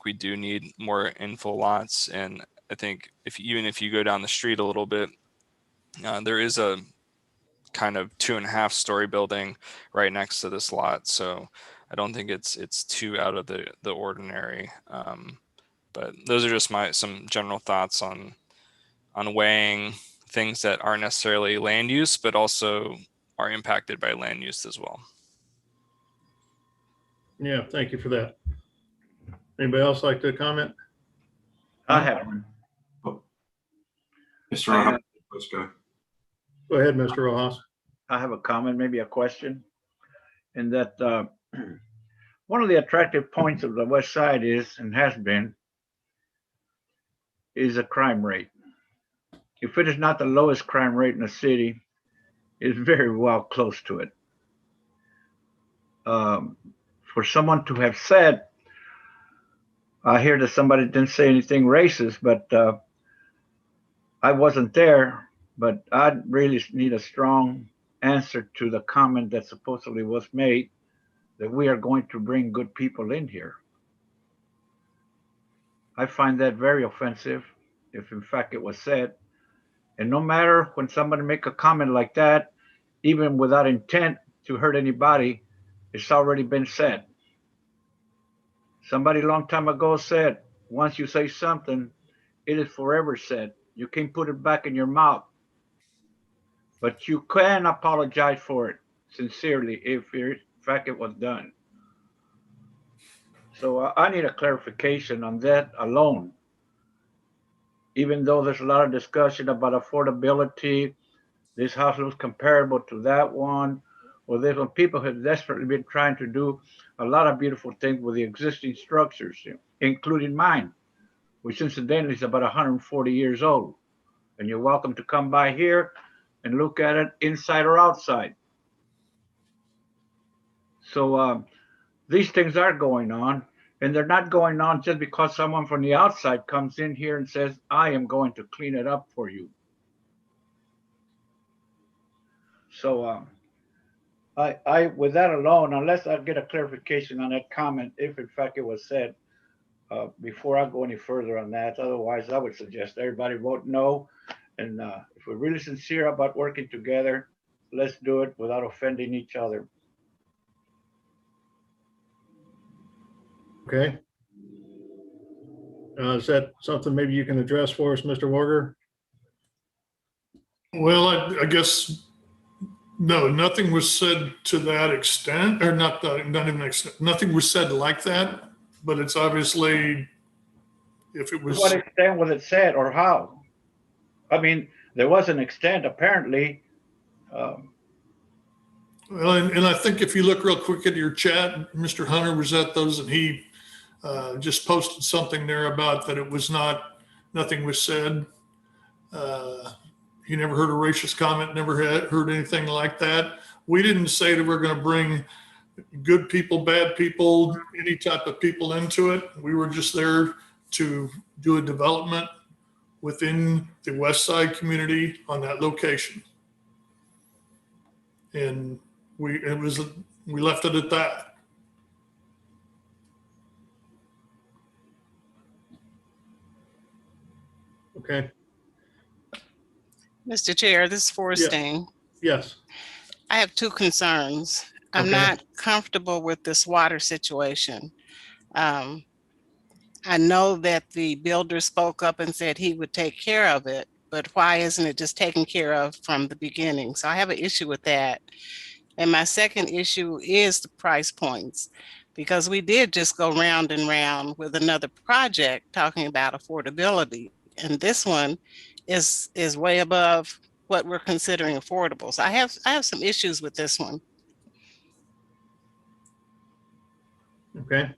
we do need more infill lots, and I think even if you go down the street a little bit, There is a kind of 2.5-story building right next to this lot, so I don't think it's too out of the ordinary. But those are just some general thoughts on weighing things that aren't necessarily land use, but also are impacted by land use as well. Yeah, thank you for that. Anybody else like to comment? I have one. Mr. Rojas, let's go. Go ahead, Mr. Rojas. I have a comment, maybe a question, in that one of the attractive points of the West Side is, and has been, is a crime rate. If it is not the lowest crime rate in the city, it's very well close to it. For someone to have said, I hear that somebody didn't say anything racist, but I wasn't there, but I really need a strong answer to the comment that supposedly was made that we are going to bring good people in here. I find that very offensive, if in fact it was said. And no matter when somebody make a comment like that, even without intent to hurt anybody, it's already been said. Somebody a long time ago said, once you say something, it is forever said. You can't put it back in your mouth. But you can apologize for it sincerely if in fact it was done. So I need a clarification on that alone. Even though there's a lot of discussion about affordability, this house looks comparable to that one, or there's when people have desperately been trying to do a lot of beautiful things with the existing structures, including mine, which incidentally is about 140 years old. And you're welcome to come by here and look at it inside or outside. So these things are going on, and they're not going on just because someone from the outside comes in here and says, I am going to clean it up for you. So I with that alone, unless I get a clarification on that comment, if in fact it was said, before I go any further on that, otherwise I would suggest everybody vote no. And if we're really sincere about working together, let's do it without offending each other. Okay. Is that something maybe you can address for us, Mr. Warger? Well, I guess, no, nothing was said to that extent, or not even extent. Nothing was said like that, but it's obviously, if it was. To what extent was it said or how? I mean, there was an extent apparently. Well, and I think if you look real quick at your chat, Mr. Hunter was at those, and he just posted something there about that it was not, nothing was said. He never heard a racist comment, never heard anything like that. We didn't say that we're going to bring good people, bad people, any type of people into it. We were just there to do a development within the West Side community on that location. And we left it at that. Okay. Mr. Chair, this is Forrestine. Yes. I have two concerns. I'm Okay. not comfortable with this water situation. I know that the builder spoke up and said he would take care of it, but why isn't it just taken care of from the beginning? So I have an issue with that. And my second issue is the price points, because we did just go round and round with another project talking about affordability. And this one is way above what we're considering affordable. So I have some issues with this one. Okay.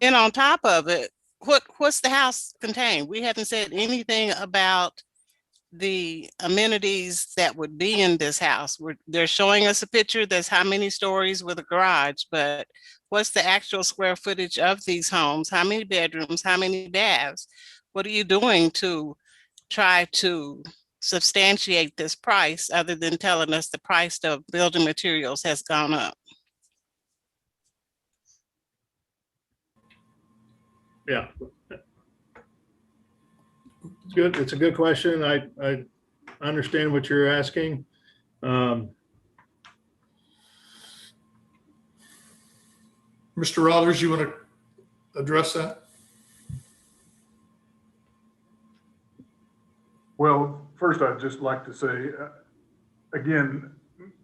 And on top of it, what's the house contain? We haven't said anything about the amenities that would be in this house. They're showing us a picture that's how many stories with a garage, but what's the actual square footage of these homes? How many bedrooms? How many baths? What are you doing to try to substantiate this price other than telling us the price of building materials has gone up? Yeah. It's good. It's a good question. I I understand what you're asking. Mr. Rothers, you want to address that? Well, first, I'd just like to say, again,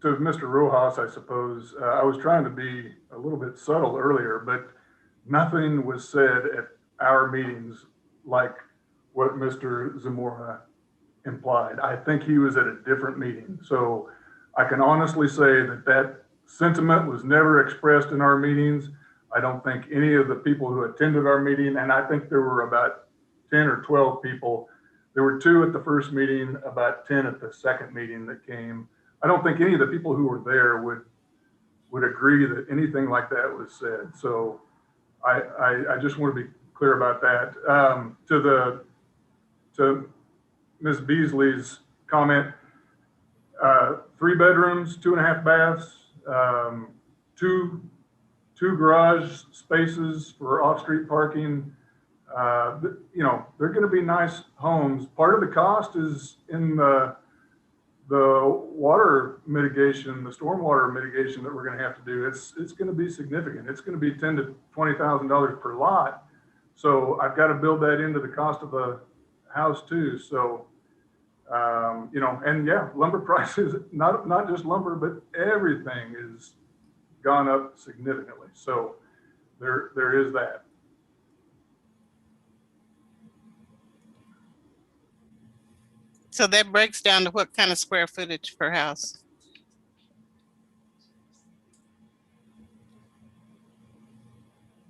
to Mr. Rojas, I suppose, I was trying to be a little bit subtle earlier, but nothing was said at our meetings like what Mr. Zamora implied. I think he was at a different meeting. So I can honestly say that that sentiment was never expressed in our meetings. I don't think any of the people who attended our meeting, and I think there were about 10 or 12 people. There were 2 at the first meeting, about 10 at the second meeting that came. I don't think any of the people who were there would agree that anything like that was said. So I just want to be clear about that. To Ms. Beasley's comment, 3 bedrooms, 2.5 baths, 2 garage spaces for off-street parking. You know, they're going to be nice homes. Part of the cost is in the water mitigation, the stormwater mitigation that we're going to have to do. It's going to be significant. It's going to be $10,000 to $20,000 per lot. So I've got to build that into the cost of the house too. So, you know, and yeah, lumber prices, not just lumber, but everything is gone up significantly. So there is that. So that breaks down to what kind of square footage per house?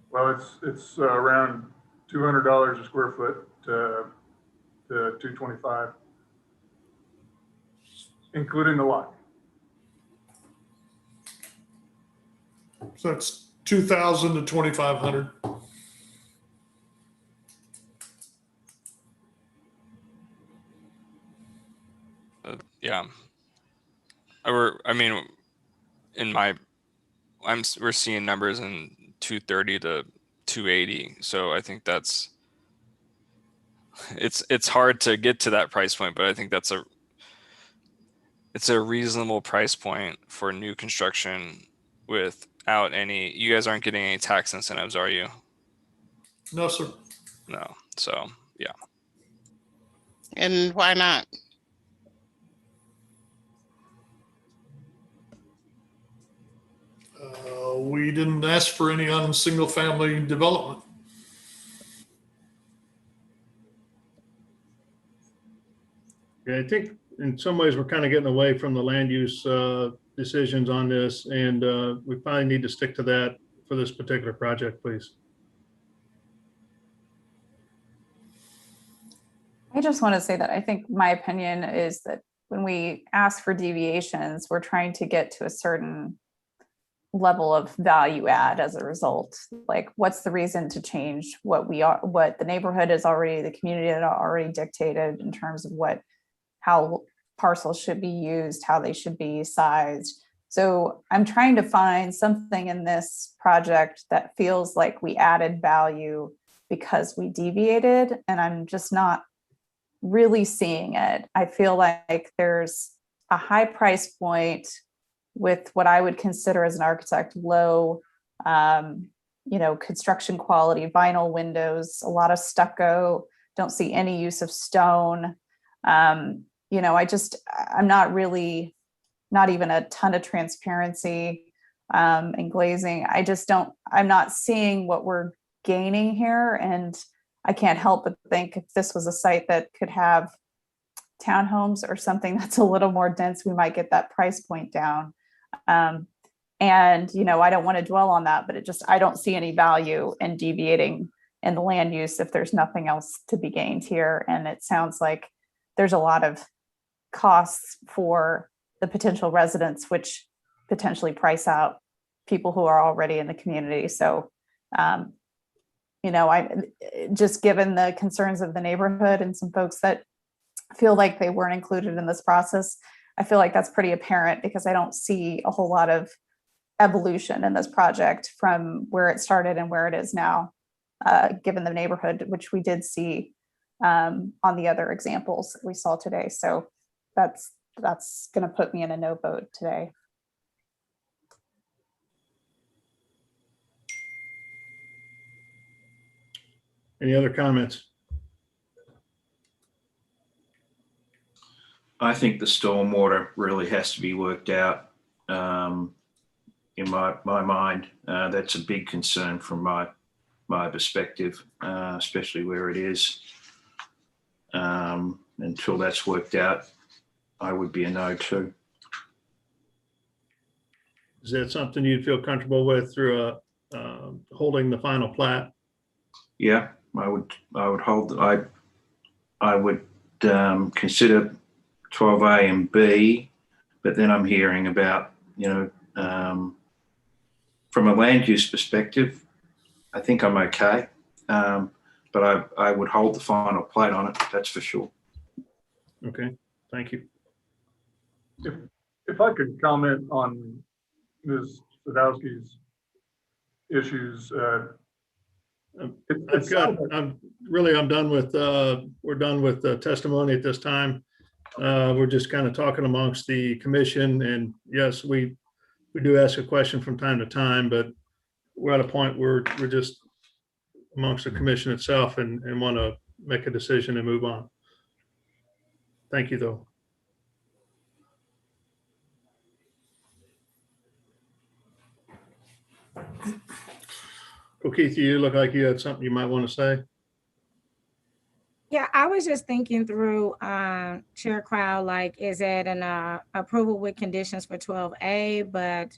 Well, it's around $200 a square foot to $225, including the lot. So it's 2,000 to 2,500. Yeah. I mean, we're seeing numbers in 230 to 280. So I think it's hard to get to that price point, but I think it's a reasonable price point for new construction without any, you guys aren't getting any tax incentives, are you? No, sir. No. So yeah. And why not? We didn't ask for any on single family development. Yeah, I think in some ways we're kind of getting away from the land use decisions on this, and we probably need to stick to that for this particular project, please. I just want to say that I think my opinion is that when we ask for deviations, we're trying to get to a certain level of value add as a result. Like, what's the reason to change what the neighborhood is already, the community had already dictated in terms of how parcels should be used, how they should be sized. So I'm trying to find something in this project that feels like we added value because we deviated, and I'm just not really seeing it. I feel like there's a high price point with what I would consider as an architect low, construction quality, vinyl windows, a lot of stucco, don't see any use of stone. I'm not even a ton of transparency and glazing. I'm not seeing what we're gaining here. And I can't help but think if this was a site that could have townhomes or something that's a little more dense, we might get that price point down. I don't want to dwell on that, but I don't see any value in deviating in the land use if there's nothing else to be gained here. And it sounds like there's a lot of costs for the potential residents, which potentially price out people who are already in the community. So, I just given the concerns of the neighborhood and some folks that feel like they weren't included in this process, I feel like that's pretty apparent because I don't see a whole lot of evolution in this project from where it started and where it is now, given the neighborhood, which we did see on the other examples that we saw today. So that's going to put me in a no vote today. Any other comments? I think the stormwater really has to be worked out. In my mind, that's a big concern from my perspective, especially where it is. Until that's worked out, I would be a no too. Is that something you'd feel comfortable with through holding the final plat? Yeah, I would hold. I would consider 12A and B, but then I'm hearing about, from a land use perspective, I think I'm okay. But I would hold the final plat on it, that's for sure. Okay, thank you. If I could comment on Ms. Sadowski's issues. I'm done with, we're done with the testimony at this time. We're just kind of talking amongst the commission, and yes, we do ask a question from time to time, but we're at a point where we're just amongst the commission itself and want to make a decision and move on. Thank you, though. Well, Keith, you look like you had something you might want to say. Yeah, I was just thinking through, Chair Crowell, like, is it an approval with conditions for 12A, but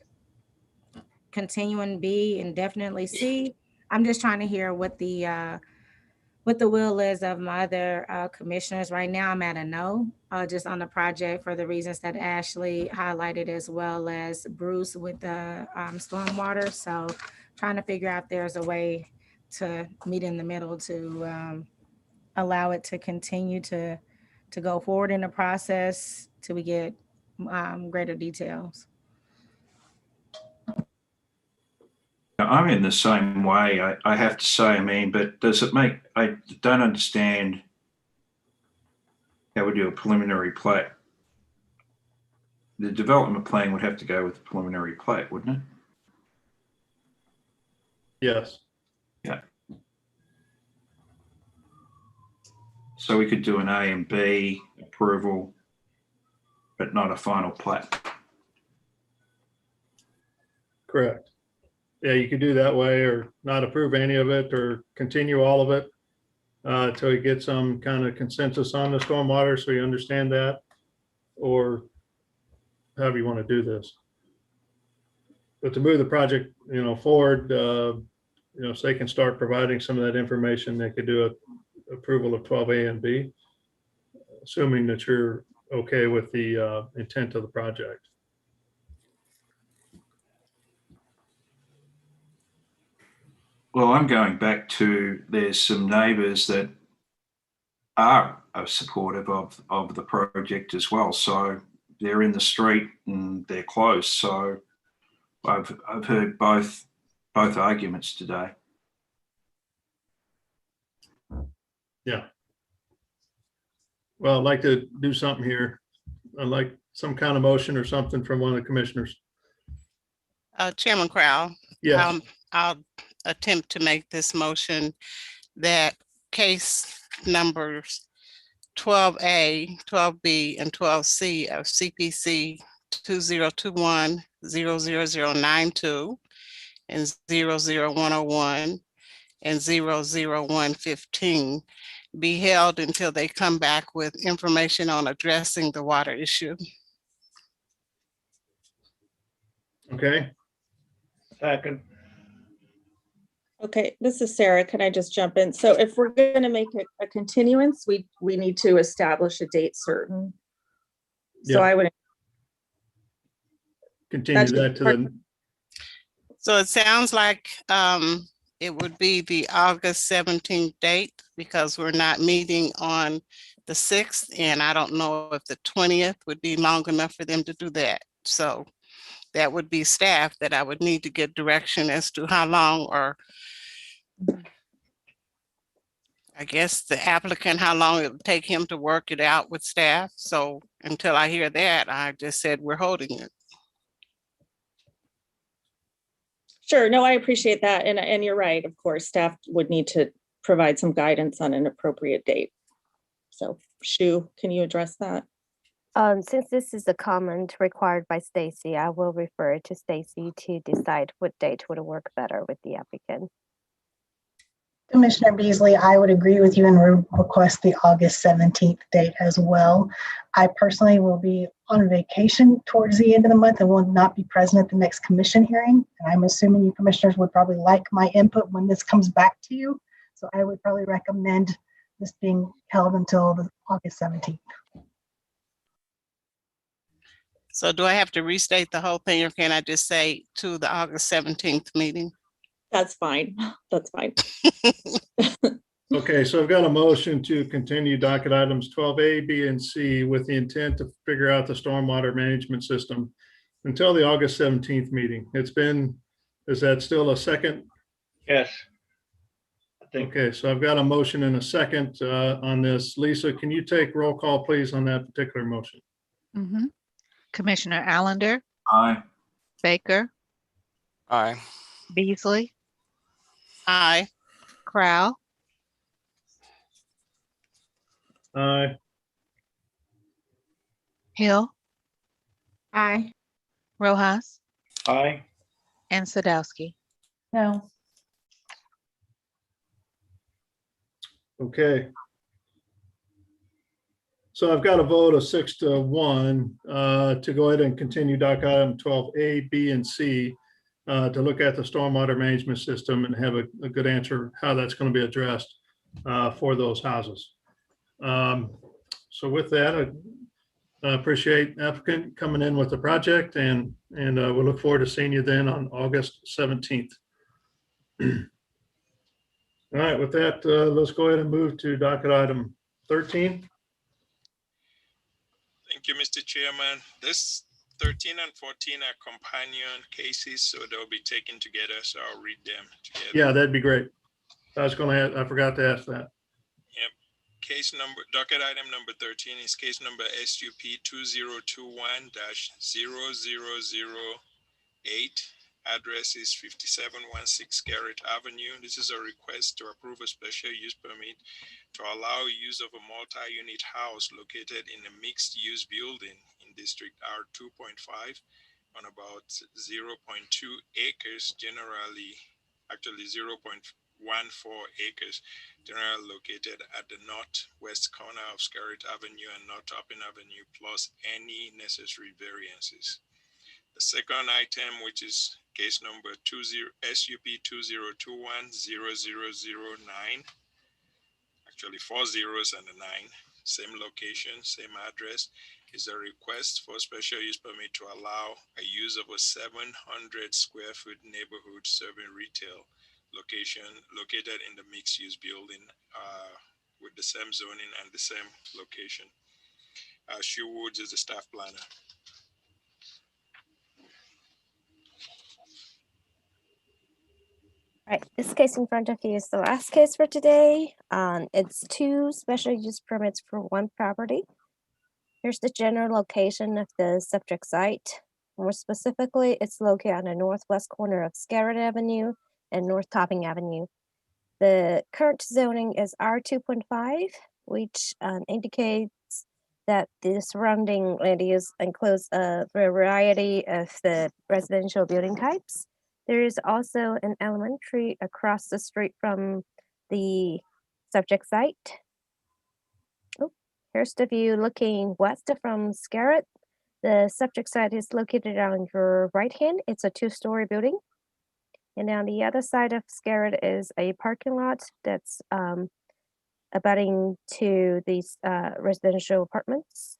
continuing B and definitely C? I'm just trying to hear what the will is of my other commissioners. Right now, I'm at a no, just on the project for the reasons that Ashley highlighted, as well as Bruce with the stormwater. So trying to figure out if there's a way to meet in the middle to allow it to continue to go forward in the process till we get greater details. I'm in the same way, I have to say, but does it make, I don't understand how we do a preliminary plat. The development plan would have to go with the preliminary plat, wouldn't it? Yes. Yeah. So we could do an A and B approval, but not a final plat. Correct. Yeah, you could do that way, or not approve any of it, or continue all of it until you get some kind of consensus on the stormwater, so you understand that, or however you want to do this. But to move the project, forward, so they can start providing some of that information, they could do a approval of 12A and B, assuming that you're okay with the intent of the project. Well, I'm going back to, there's some neighbours that are supportive of the project as well. So they're in the street and they're close. So I've heard both arguments today. Yeah. Well, I'd like to do something here. I'd like some kind of motion or something from one of the commissioners. Chairman Crowell. Yes. I'll attempt to make this motion that case numbers 12A, 12B, and 12C of CPC 2021-00092 and 00101 and 00115 be held until they come back with information on addressing the water issue. Okay. Second. Okay, this is Sarah. Can I just jump in? So if we're going to make it a continuance, we need to establish a date certain. So Yeah. I would continue that to the. So it sounds like it would be the August 17th date, because we're not meeting on the 6th, and I don't know if the 20th would be long enough for them to do that. So that would be staff that I would need to get direction as to how long, or I guess the applicant, how long it would take him to work it out with staff. So until I hear that, I just said we're holding it. Sure, no, I appreciate that. And you're right, of course, staff would need to provide some guidance on an appropriate date. So Shu, can you address that? Since this is a comment required by Stacy, I will refer to Stacy to decide what date would work better with the applicant. Commissioner Beasley, I would agree with you and request the August 17th date as well. I personally will be on vacation towards the end of the month and will not be present at the next commission hearing. And I'm assuming you commissioners would probably like my input when this comes back to you. So I would probably recommend this being held until the August 17th. So do I have to restate the whole thing, or can I just say to the August 17th meeting? That's fine. That's fine. Okay, so I've got a motion to continue docket items 12A, B, and C with the intent to figure out the stormwater management system until the August 17th meeting. Is that still a second? Yes. Okay, so I've got a motion and a second on this. Lisa, can you take roll call, please, on that particular motion? Mhm. Commissioner Allender, Aye. Baker, Aye. Beasley, Aye. Crowell, Aye. Hill, Aye. Rojas, Aye. and Sadowski. No. Okay. So I've got a vote of 6-1 to go ahead and continue docket item 12A, B, and C to look at the stormwater management system and have a good answer how that's going to be addressed for those houses. So with that, I appreciate applicant coming in with the project, and we look forward to seeing you then on August 17th. All right, with that, let's go ahead and move to docket item 13. Thank you, Mr. Chairman. This 13 and 14 are companion cases, so they'll be taken together. So I'll read them together. Yeah, that'd be great. I forgot to ask that. Yep. Docket item number 13 is case number SUP 2021-0008. Address is 5716 Garrett Avenue. This is a request to approve a special use permit to allow use of a multi-unit house located in a mixed-use building in District R2.5 on about 0.2 acres, actually 0.14 acres, generally located at the northwest corner of Garrett Avenue and North Topping Avenue, plus any necessary variances. The second item, which is case number SUP 2021-0009, actually 4 zeros and a 9, same location, same address, is a request for special use permit to allow a use of a 700 square foot neighborhood serving retail location located in the mixed use building with the same zoning and the same location. Shu Woods is the staff planner. Right, this case in front of you is the last case for today. It's 2 special use permits for 1 property. Here's the general location of the subject site. More specifically, it's located on the northwest corner of Garrett Avenue and North Topping Avenue. The current zoning is R2.5, which indicates that the surrounding land use includes a variety of the residential building types. There is also an elementary across the street from the subject site. Oh, here's the view looking west from Garrett. The subject site is located on your right hand. It's a 2-story building. And on the other side of Garrett is a parking lot that's abutting to these residential apartments.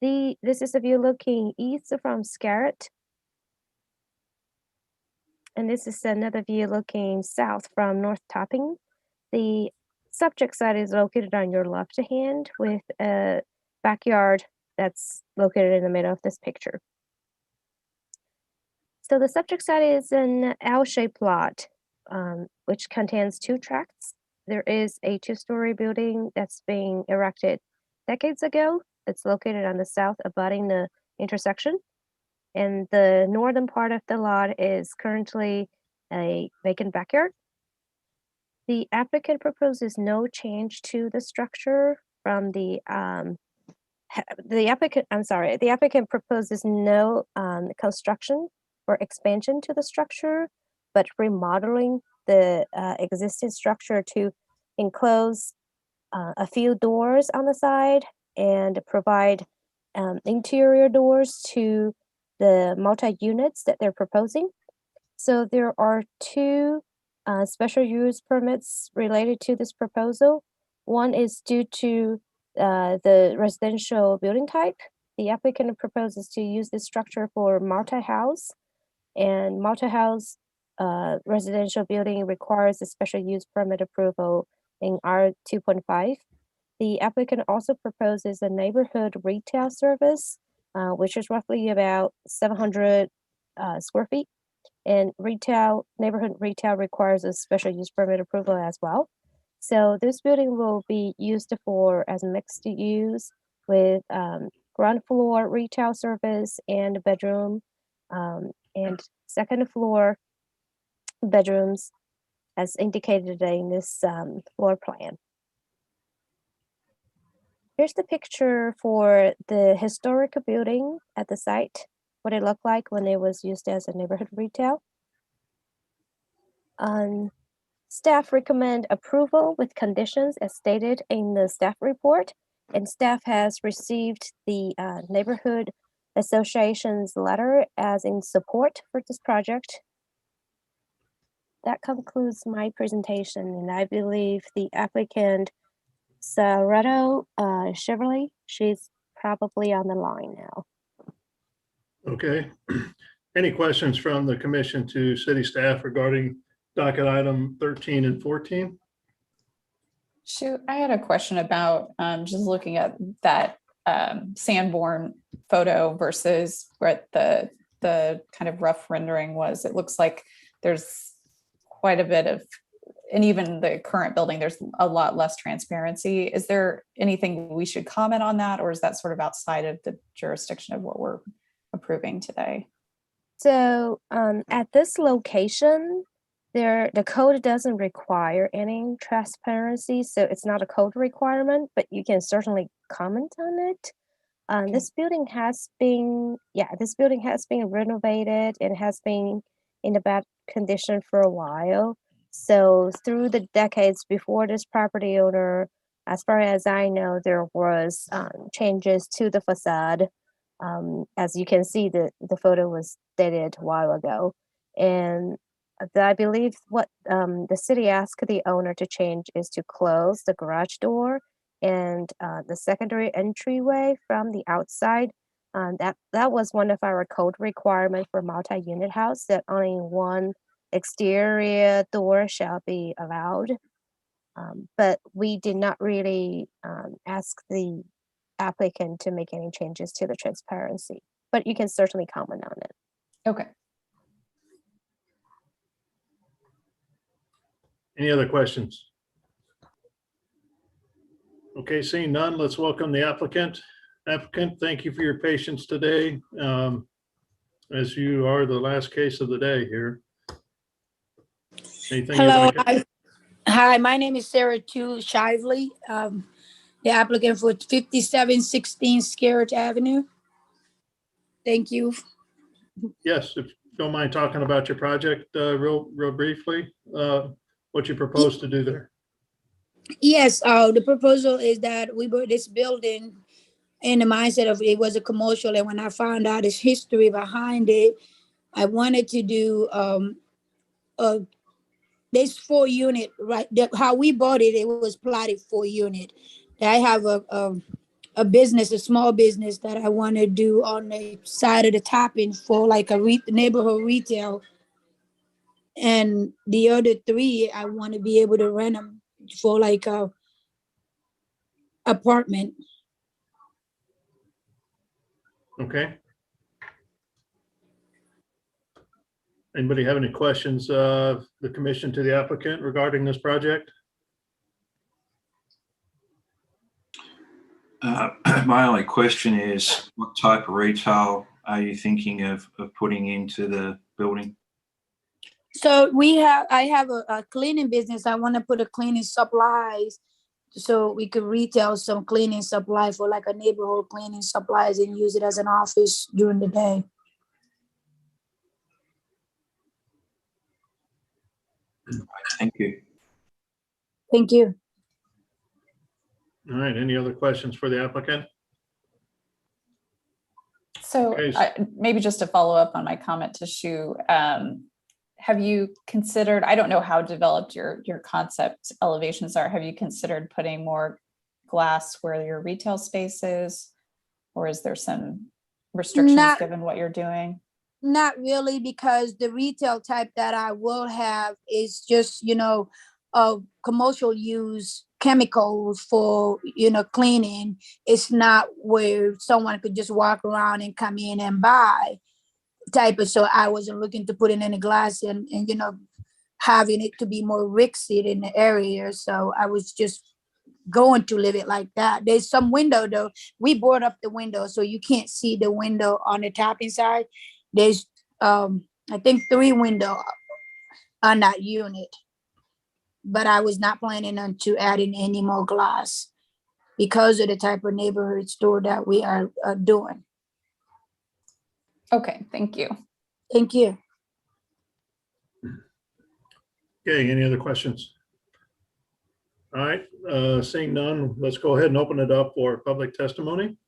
This is a view looking east from Garrett. And this is another view looking south from North Topping. The subject site is located on your left hand with a backyard that's located in the middle of this picture. So the subject site is an L-shaped lot, which contains 2 tracts. there is a two-story building that's being erected decades ago. It's located on the south abutting the intersection. And the northern part of the lot is currently a vacant backyard. The applicant proposes no change to the structure from the applicant proposes no construction or expansion to the structure, but remodeling the existing structure to enclose a few doors on the side and provide interior doors to the multi-units that they're proposing. So there are two special use permits related to this proposal. One is due to the residential building type. The applicant proposes to use this structure for multi-house, and multi-house residential building requires a special use permit approval in R2.5. The applicant also proposes a neighborhood retail service, which is roughly about 700 square feet. And neighborhood retail requires a special use permit approval as well. So this building will be used as mixed use with ground floor retail service and bedroom, and second floor bedrooms as indicated in this floor plan. Here's the picture for the historic building at the site, what it looked like when it was used as a neighborhood retail. Staff recommend approval with conditions as stated in the staff report, and staff has received the neighborhood association's letter as in support for this project. That concludes my presentation, and I believe the applicant, Sareto Chevrolet, she's probably on the line now. Okay. Any questions from the commission to city staff regarding docket item 13 and 14? Shoot, I had a question about just looking at that Sanborn photo versus what the kind of rough rendering was. It looks like there's quite a bit of, and even the current building, there's a lot less transparency. Is there anything we should comment on that, or is that sort of outside of the jurisdiction of what we're approving today? So at this location, the code doesn't require any transparency, so it's not a code requirement, but you can certainly comment on it. This building has been renovated and has been in a bad condition for a while. So through the decades before this property owner, as far as I know, there was changes to the facade. As you can see, the photo was dated a while ago. And I believe what the city asked the owner to change is to close the garage door and the secondary entryway from the outside. That was one of our code requirements for multi-unit house, that only one exterior door shall be allowed. But we did not really ask the applicant to make any changes to the transparency, but you can certainly comment on it. Okay. Any other questions? Okay, seeing none, let's welcome the applicant. Applicant, thank you for your patience today, as you are the last case of the day here. Anything you'd Hello, like hi, my name is Sarah Tu Shively, the applicant for 5716 Scarrett Avenue. Thank you. Yes, if you don't mind talking about your project real briefly, what you propose to do there. Yes, the proposal is that we bought this building in the mindset of it was a commercial, and when I found out its history behind it, I wanted to do this 4-unit, right? How we bought it, it was plotted 4-unit. I have a business, a small business that I want to do on the side of the topping for like a neighborhood retail. And the other 3, I want to be able to rent them for like a apartment. Okay. Anybody have any questions of the commission to the applicant regarding this project? My only question is, what type of retail are you thinking of putting into the building? So I have a cleaning business. I want to put a cleaning supplies so we could retail some cleaning supply for like a neighborhood cleaning supplies and use it as an office during the day. Thank you. Thank you. All right, any other questions for the applicant? So Okay. maybe just to follow up on my comment to Shu, have you considered, I don't know how developed your concept elevations are. Have you considered putting more glass where your retail space is? Or is there some restrictions Not- given what you're doing? Not really, because the retail type that I will have is just, commercial use chemicals for, cleaning. It's not where someone could just walk around and come in and buy type of, so I wasn't looking to put in any glass and having it to be more risky in the area. So I was just going to leave it like that. There's some window though. We board up the window so you can't see the window on the top inside. There's I think 3 windows on that unit, but I was not planning on to adding any more glass because of the type of neighborhood store that we are doing. Okay, thank you. Thank you. Okay, any other questions? All right, seeing none, let's go ahead and open it up for public testimony.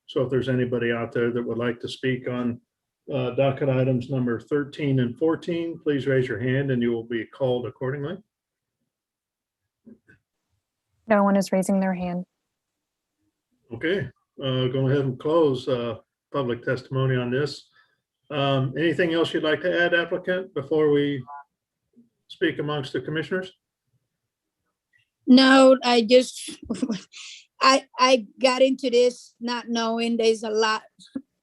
So if there's anybody out there that would like to speak on docket items number 13 and 14, please raise your hand and you will be called accordingly. No one is raising their hand. Okay, go ahead and close public testimony on this. Anything else you'd like to add, applicant, before we speak amongst the commissioners? No, I just I got into this not knowing there's a lot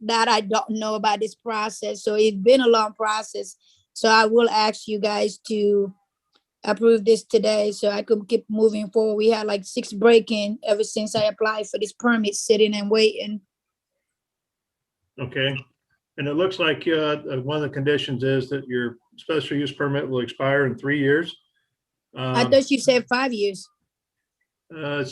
that I don't know about this process. So it's been a long process. So I will ask you guys to approve this today so I could keep moving forward. We had like 6 break-in ever since I applied for this permit, sitting and waiting. Okay, and it looks like one of the conditions is that your special use permit will expire in 3 years. I thought you said 5 years. It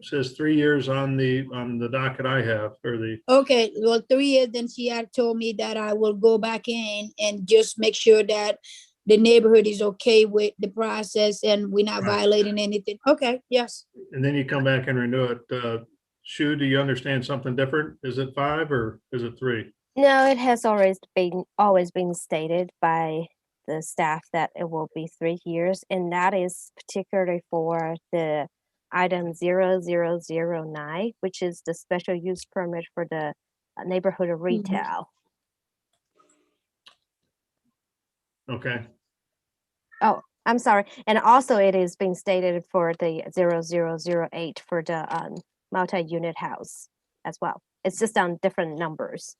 says 3 years on the docket I have, or the, Okay, well, 3 years, then she had told me that I will go back in and just make sure that the neighborhood is okay with the process and we're not violating anything. Okay, yes. and then you come back and renew it. Shu, do you understand something different? Is it 5 or is it 3? No, it has always been stated by the staff that it will be 3 years, and that is particularly for the item 0009, which is the special use permit for the neighborhood of retail. Okay, Oh, I'm sorry. And also it is being stated for the 0008 for the multi-unit house as well. It's just on different numbers.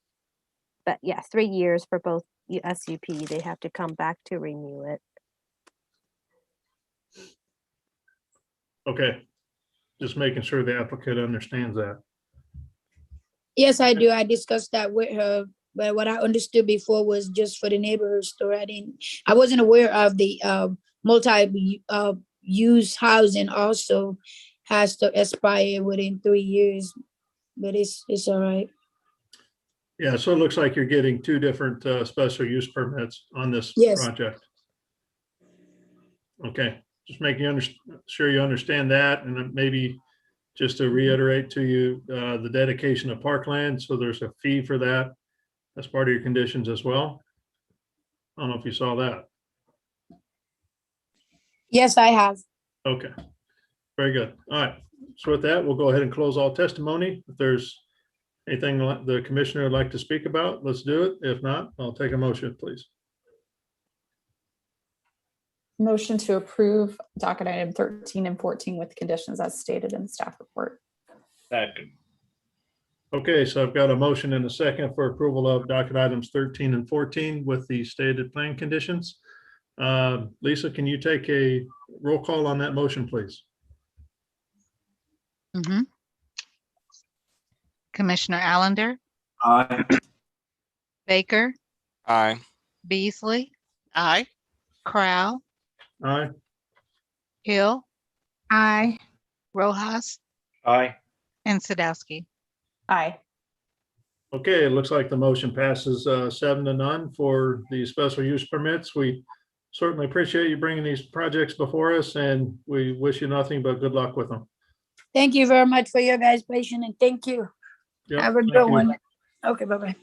But yeah, 3 years for both SUP, they have to come back to renew it. okay. Just making sure the applicant understands that. Yes, I do. I discussed that with her, but what I understood before was just for the neighborhood store. I wasn't aware of the multi-use housing also has to expire within 3 years, but it's all right. Yeah, so it looks like you're getting 2 different special use permits on this Yes. project. Okay, just making sure you understand that, and then maybe just to reiterate to you, the dedication of parkland, so there's a fee for that. That's part of your conditions as well. I don't know if you saw that. Yes, I have. Okay, very good. All right, so with that, we'll go ahead and close all testimony. If there's anything the commissioner would like to speak about, let's do it. If not, I'll take a motion, please. Motion to approve docket item 13 and 14 with conditions as stated in the staff report. Second. Okay, so I've got a motion and a second for approval of docket items 13 and 14 with the stated plan conditions. Lisa, can you take a roll call on that motion, please? Commissioner Allender, Aye. Baker, Aye. Beasley, Aye. Crow, Aye. Hill, Aye. Rojas, Aye. and Sadowski. Aye. Okay, it looks like the motion passes 7-0 for the special use permits. We certainly appreciate you bringing these projects before us, and we wish you nothing but good luck with them. Thank you very much for your guys' patience, and thank you. Yep, Have a thank good you. one. Okay, bye-bye.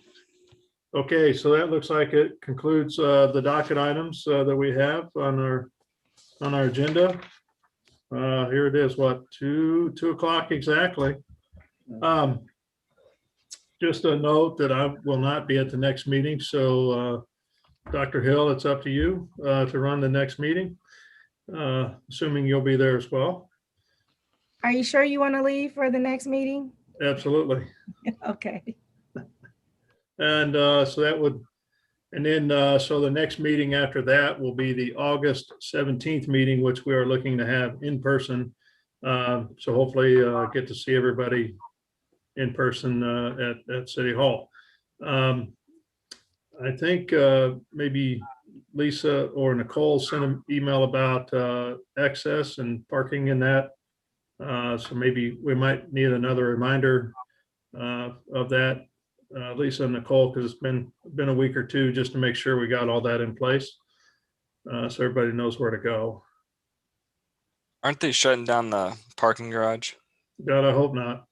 Okay, so that looks like it concludes the docket items that we have on our agenda. Here it is, what, 2 o'clock exactly. Just a note that I will not be at the next meeting, so Dr. Hill, it's up to you to run the next meeting, assuming you'll be there as well. Are you sure you want to leave for the next meeting? Absolutely. Okay. And so that would, and then so the next meeting after that will be the August 17th meeting, which we are looking to have in person. So hopefully get to see everybody in person at City Hall. I think maybe Lisa or Nicole sent an email about access and parking in that. So maybe we might need another reminder of that, Lisa and Nicole, because it's been a week or two just to make sure we got all that in place. So everybody knows where to go. Aren't they shutting down the parking garage? God, I hope not.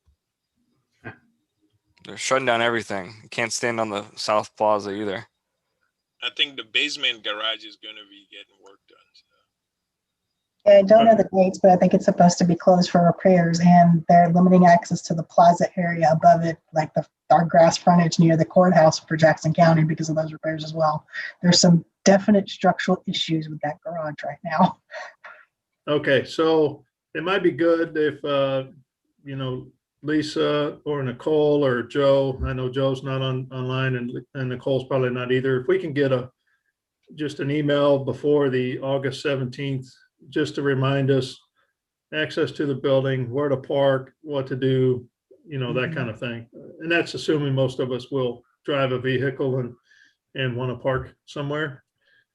They're shutting down everything. You can't stand on the South Plaza either. I think the basement garage is going to be getting work done. Yeah, I don't know the dates, but I think it's supposed to be closed for repairs, and they're limiting access to the plaza area above it, like our grass frontage near the courthouse for Jackson County because of those repairs as well. There's some definite structural issues with that garage right now. Okay, so it might be good if, Lisa or Nicole or Joe, I know Joe's not online and Nicole's probably not either. If we can get just an email before the August 17th, just to remind us access to the building, where to park, what to do, that kind of thing. And that's assuming most of us will drive a vehicle and want to park somewhere.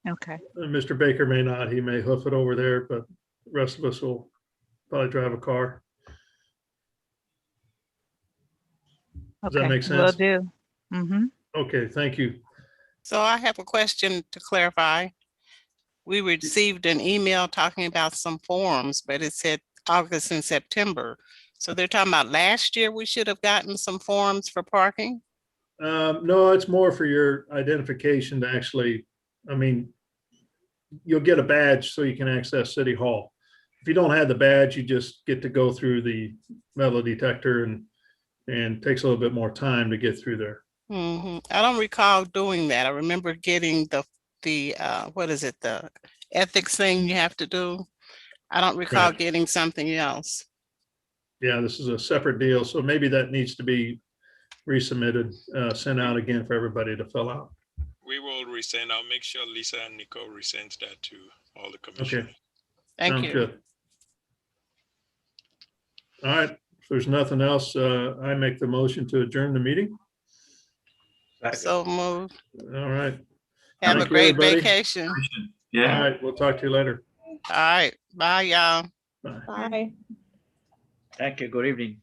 Okay. Mr. Baker may not, he may hoof it over there, but the rest of us will probably drive a car. Does that make sense? Will do. Mm-hmm. Okay, thank you. So I have a question to clarify. We received an email talking about some forms, but it said August and September. So they're talking about last year we should have gotten some forms for parking? No, it's more for your identification to actually, you'll get a badge so you can access City Hall. If you don't have the badge, you just get to go through the metal detector and takes a little bit more time to get through there. Mm-hmm. I don't recall doing that. I remember getting the what is it, the ethics thing you have to do. I don't recall Right. getting something else. Yeah, this is a separate deal. So maybe that needs to be resubmitted, sent out again for everybody to fill out. We will resend. I'll make sure Lisa and Nicole resends that to all the commissioners. Okay. Thank Sounds you. good. All right, if there's nothing else, I make the motion to adjourn the meeting. So moved. All right. Have a Thank you, great everybody. vacation. All Yeah. right, we'll talk to you later. All right. Bye, y'all. Bye. Bye. Thank you. Good evening.